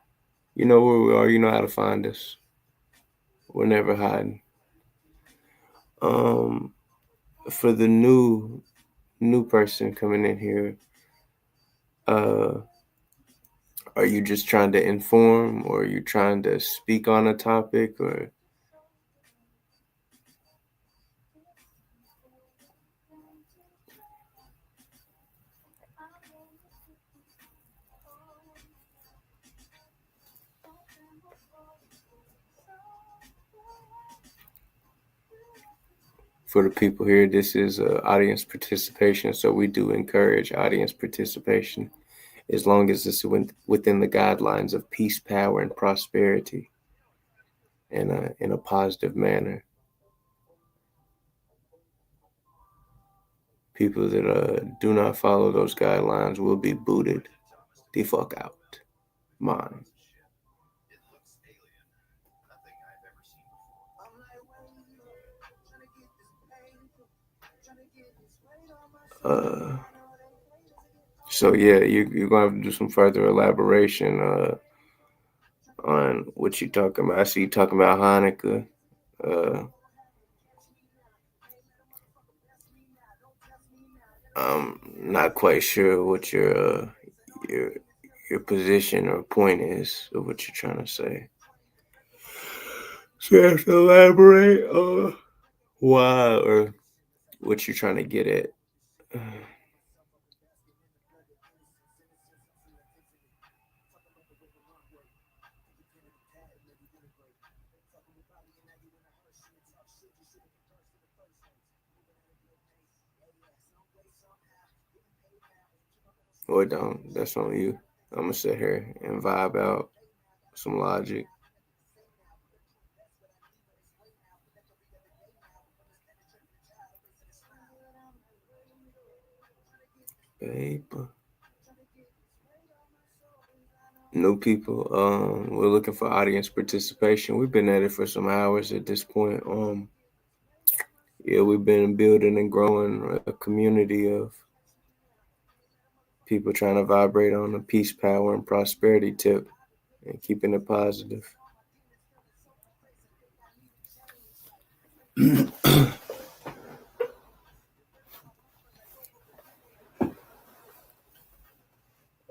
where we are. You know how to find us. We're never hiding. For the new person coming in here, are you just trying to inform, or are you trying to speak on a topic, or? For the people here, this is audience participation, so we do encourage audience participation as long as it's within the guidelines of peace, power, and prosperity in a positive manner. People that do not follow those guidelines will be booted the fuck out. Mine. So yeah, you're gonna have to do some further elaboration on what you're talking about. I see you talking about Hanukkah. I'm not quite sure what your your position or point is of what you're trying to say. So you have to elaborate why or what you're trying to get at. Or don't. That's on you. I'm gonna sit here and vibe out some logic. Paper. New people. We're looking for audience participation. We've been at it for some hours at this point. Yeah, we've been building and growing a community of people trying to vibrate on the peace, power, and prosperity tip and keeping it positive.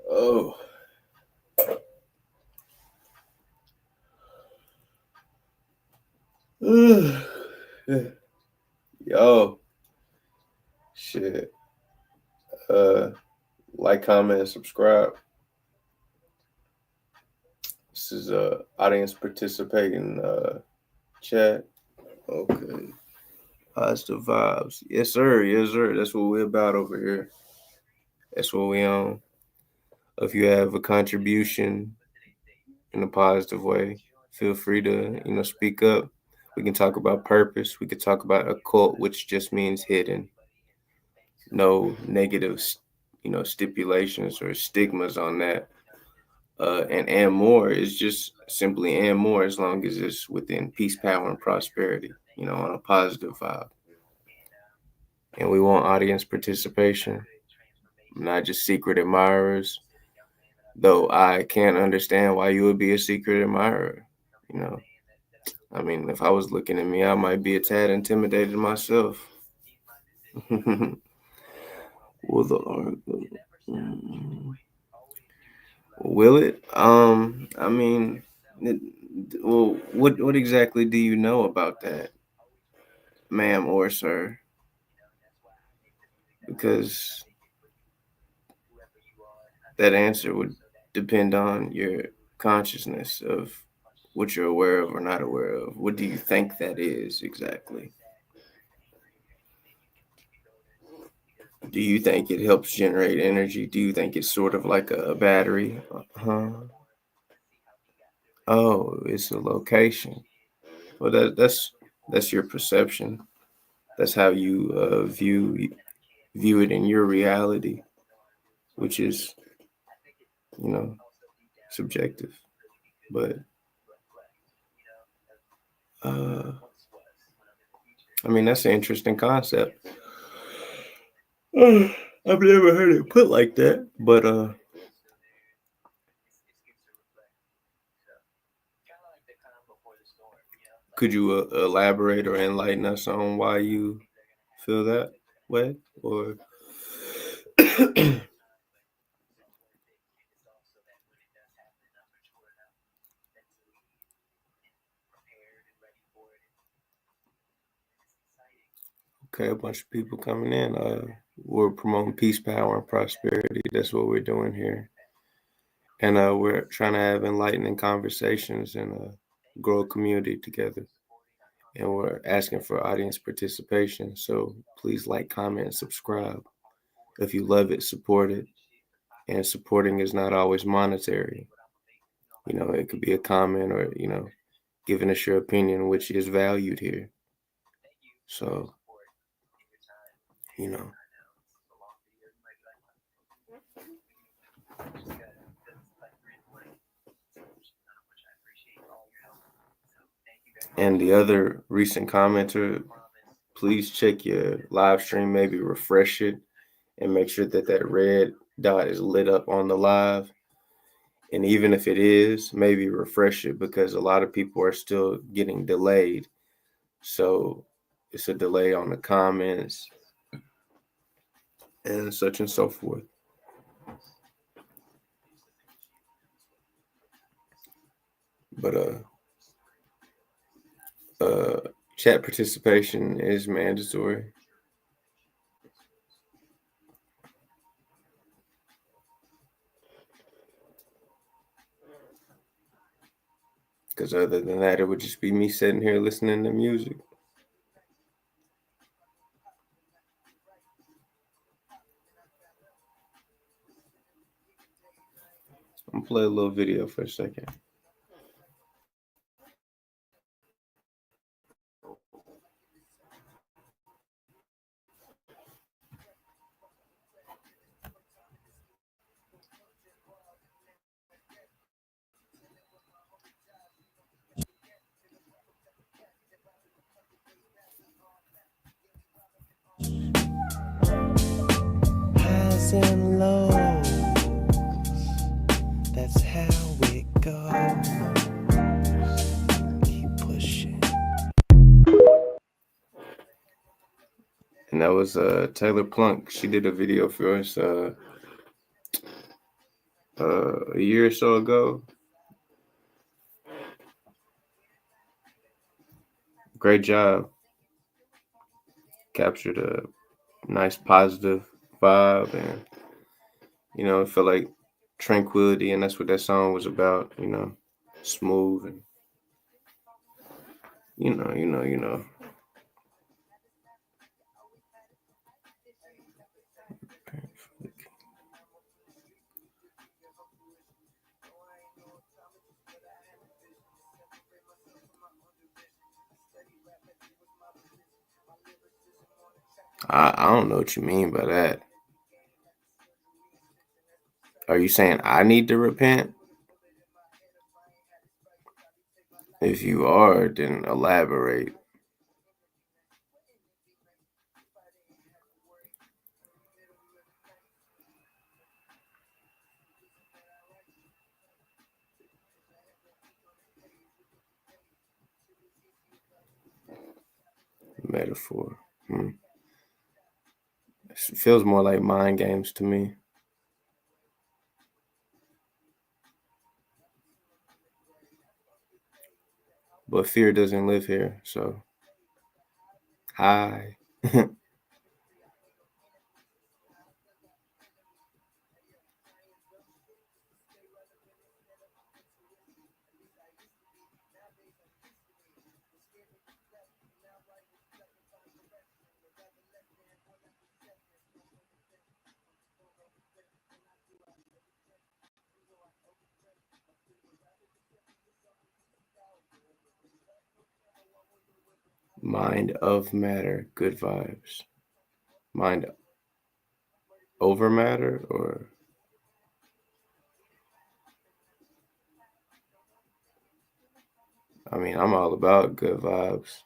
Oh. Yo. Shit. like, comment, and subscribe. This is audience participating chat. Okay. Positive vibes. Yes, sir. Yes, sir. That's what we're about over here. That's what we on. If you have a contribution in a positive way, feel free to, speak up. We can talk about purpose. We could talk about occult, which just means hidden. No negative, stipulations or stigmas on that. And more is just simply and more, as long as it's within peace, power, and prosperity, on a positive vibe. And we want audience participation, not just secret admirers. Though I can't understand why you would be a secret admirer. I mean, if I was looking at me, I might be a tad intimidated myself. Will it? I mean, well, what exactly do you know about that, ma'am or sir? Because that answer would depend on your consciousness of what you're aware of or not aware of. What do you think that is exactly? Do you think it helps generate energy? Do you think it's sort of like a battery? Oh, it's a location. Well, that's your perception. That's how you view it in your reality, which is, subjective. But I mean, that's an interesting concept. I've never heard it put like that, but could you elaborate or enlighten us on why you feel that way? Or okay, a bunch of people coming in. We're promoting peace, power, and prosperity. That's what we're doing here. And we're trying to have enlightening conversations and grow a community together. And we're asking for audience participation. So please like, comment, and subscribe. If you love it, support it. And supporting is not always monetary. It could be a comment or, giving us your opinion, which is valued here. So, And the other recent commenter, please check your live stream, maybe refresh it and make sure that red dot is lit up on the live. And even if it is, maybe refresh it, because a lot of people are still getting delayed. So it's a delay on the comments and such and so forth. But chat participation is mandatory. Because other than that, it would just be me sitting here listening to music. I'm gonna play a little video for a second. Highs and lows, that's how it goes. Keep pushing. And that was Taylor Plunk. She did a video for us a year or so ago. Great job. Captured a nice positive vibe, and You know, it felt like tranquility, and that's what that song was about. You know, smooth and you know. I don't know what you mean by that. Are you saying I need to repent? If you are, then elaborate. Metaphor. It feels more like mind games to me. But fear doesn't live here, so hi. Mind of matter, good vibes. Mind over matter, or I mean, I'm all about good vibes.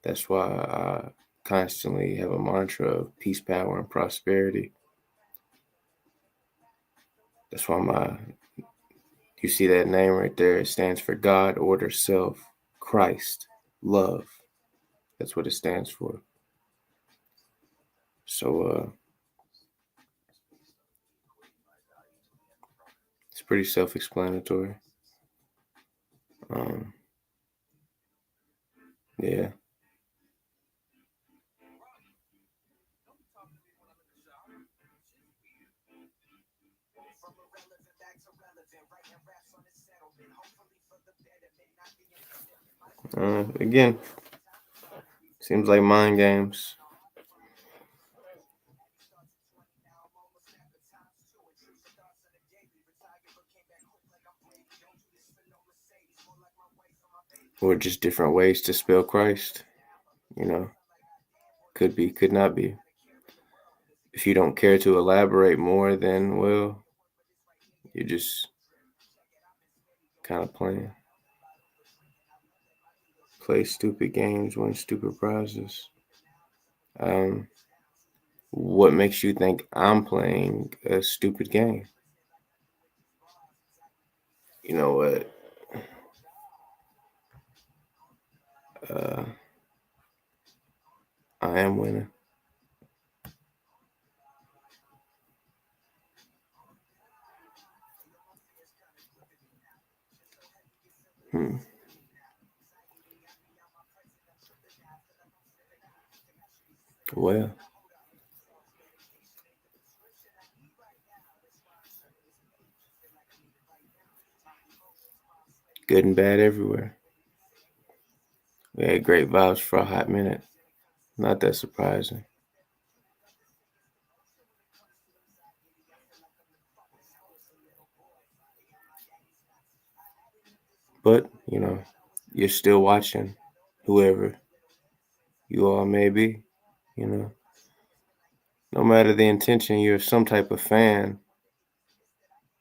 That's why I constantly have a mantra of peace, power, and prosperity. That's why you see that name right there. It stands for God, order, self, Christ, love. That's what it stands for. So it's pretty self-explanatory. Yeah. Again, seems like mind games. Or just different ways to spell Christ. You know, could be, could not be. If you don't care to elaborate more, then, well, you're just kind of playing. Play stupid games, win stupid prizes. What makes you think I'm playing a stupid game? You know what? I am winning. Well, good and bad everywhere. We had great vibes for a hot minute. Not that surprising. But, you know, you're still watching, whoever you all may be, you know. No matter the intention, you're some type of fan,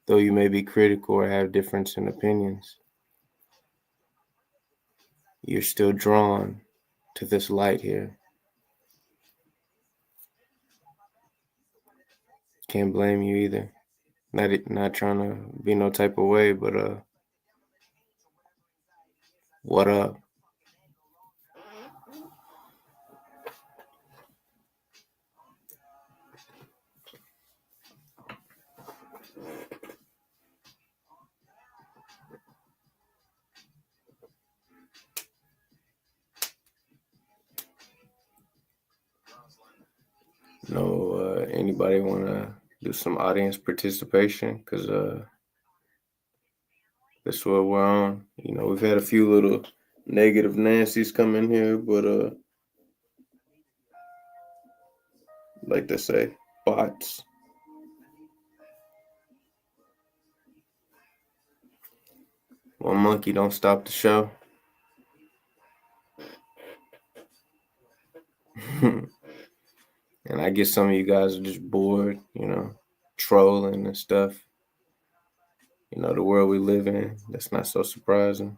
though you may be critical or have difference in opinions. You're still drawn to this light here. Can't blame you either. Not trying to be no type of way, but what up? No, anybody wanna do some audience participation because that's what we're on. You know, we've had a few little negative Nancy's come in here, but like they say, bots. One monkey don't stop the show. And I guess some of you guys are just bored, you know, trolling and stuff. You know, the world we live in, that's not so surprising.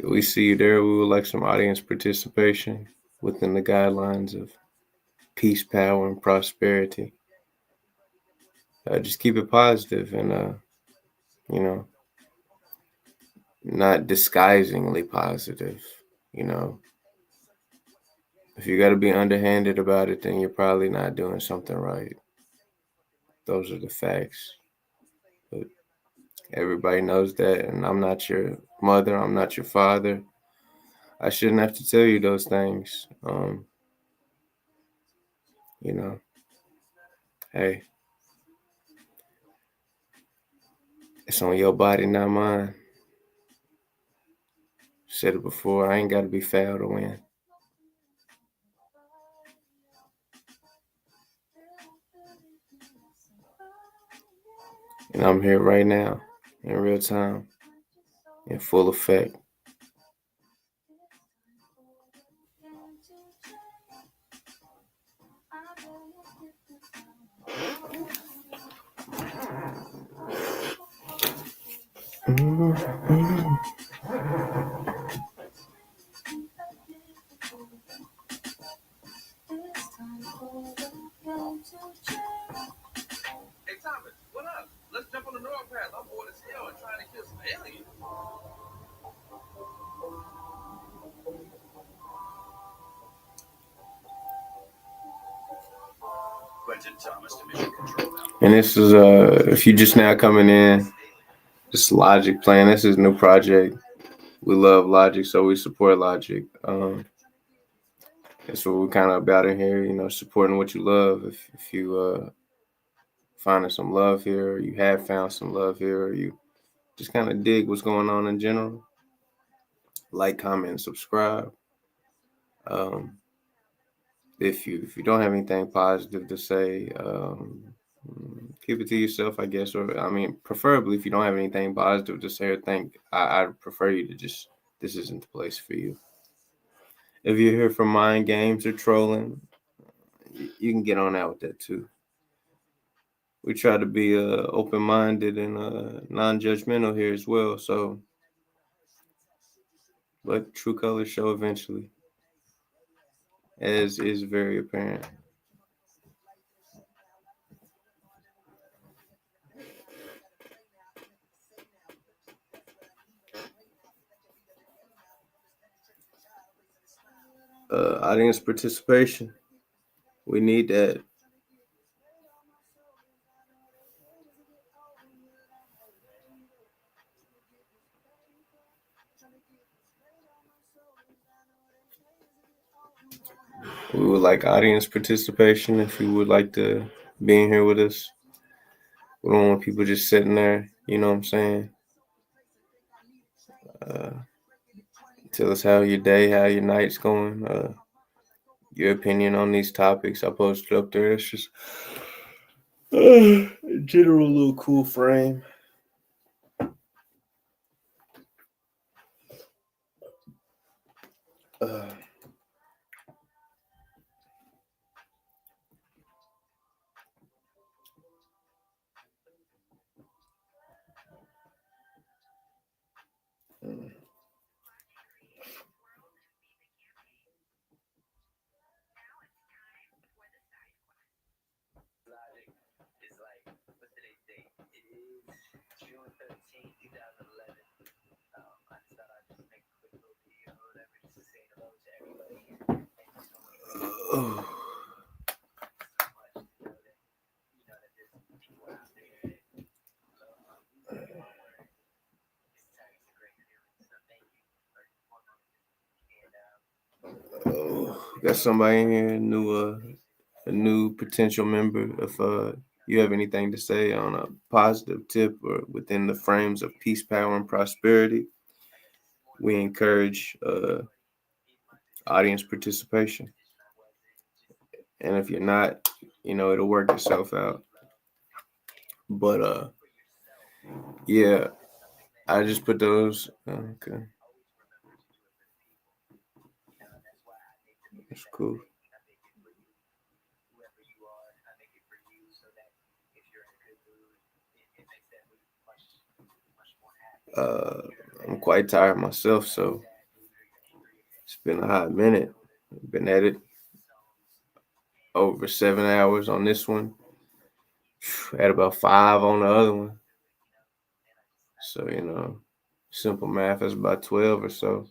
We see you there. We would like some audience participation within the guidelines of peace, power, and prosperity. Just keep it positive and, you know, not disguisingly positive. You know, if you got to be underhanded about it, then you're probably not doing something right. Those are the facts. But everybody knows that, and I'm not your mother. I'm not your father. I shouldn't have to tell you those things. You know, hey, it's on your body, not mine. Said it before. I ain't got to be foul to win. And I'm here right now, in real time, in full effect. Hey Thomas, what up? Let's jump on the neural path. I'm bored as hell and trying to kill some aliens. Quentin Thomas to Mission Control now. And this is, if you just now coming in, this Logic playing. This is a new project. We love Logic, so we support Logic. That's what we're kind of about in here, you know, supporting what you love. If you finding some love here, or you have found some love here, or you just kind of dig what's going on in general, like, comment, and subscribe. If you don't have anything positive to say, keep it to yourself, I guess. Or I mean, preferably if you don't have anything positive to say or think, I'd prefer you to just, this isn't the place for you. If you're here for mind games or trolling, you can get on out with that too. We try to be open-minded and non-judgmental here as well. So, but true colors show eventually, as is very apparent. Audience participation. We need that. We would like audience participation if you would like to be in here with us. We don't want people just sitting there, you know what I'm saying? Tell us how your day, how your night's going, your opinion on these topics. I posted up there. It's just general little cool frame. Logic is like, what's today's date? It is Oh. Oh, got somebody in here, a new potential member. If you have anything to say on a positive tip or within the frames of peace, power, and prosperity, we encourage audience participation. And if you're not, it'll work itself out. But yeah, I just put those. Okay, that's cool. I'm quite tired myself, so it's been a hot minute. Been at it over 7 hours on this one. Had about 5 on the other one. So, simple math is about 12 or so.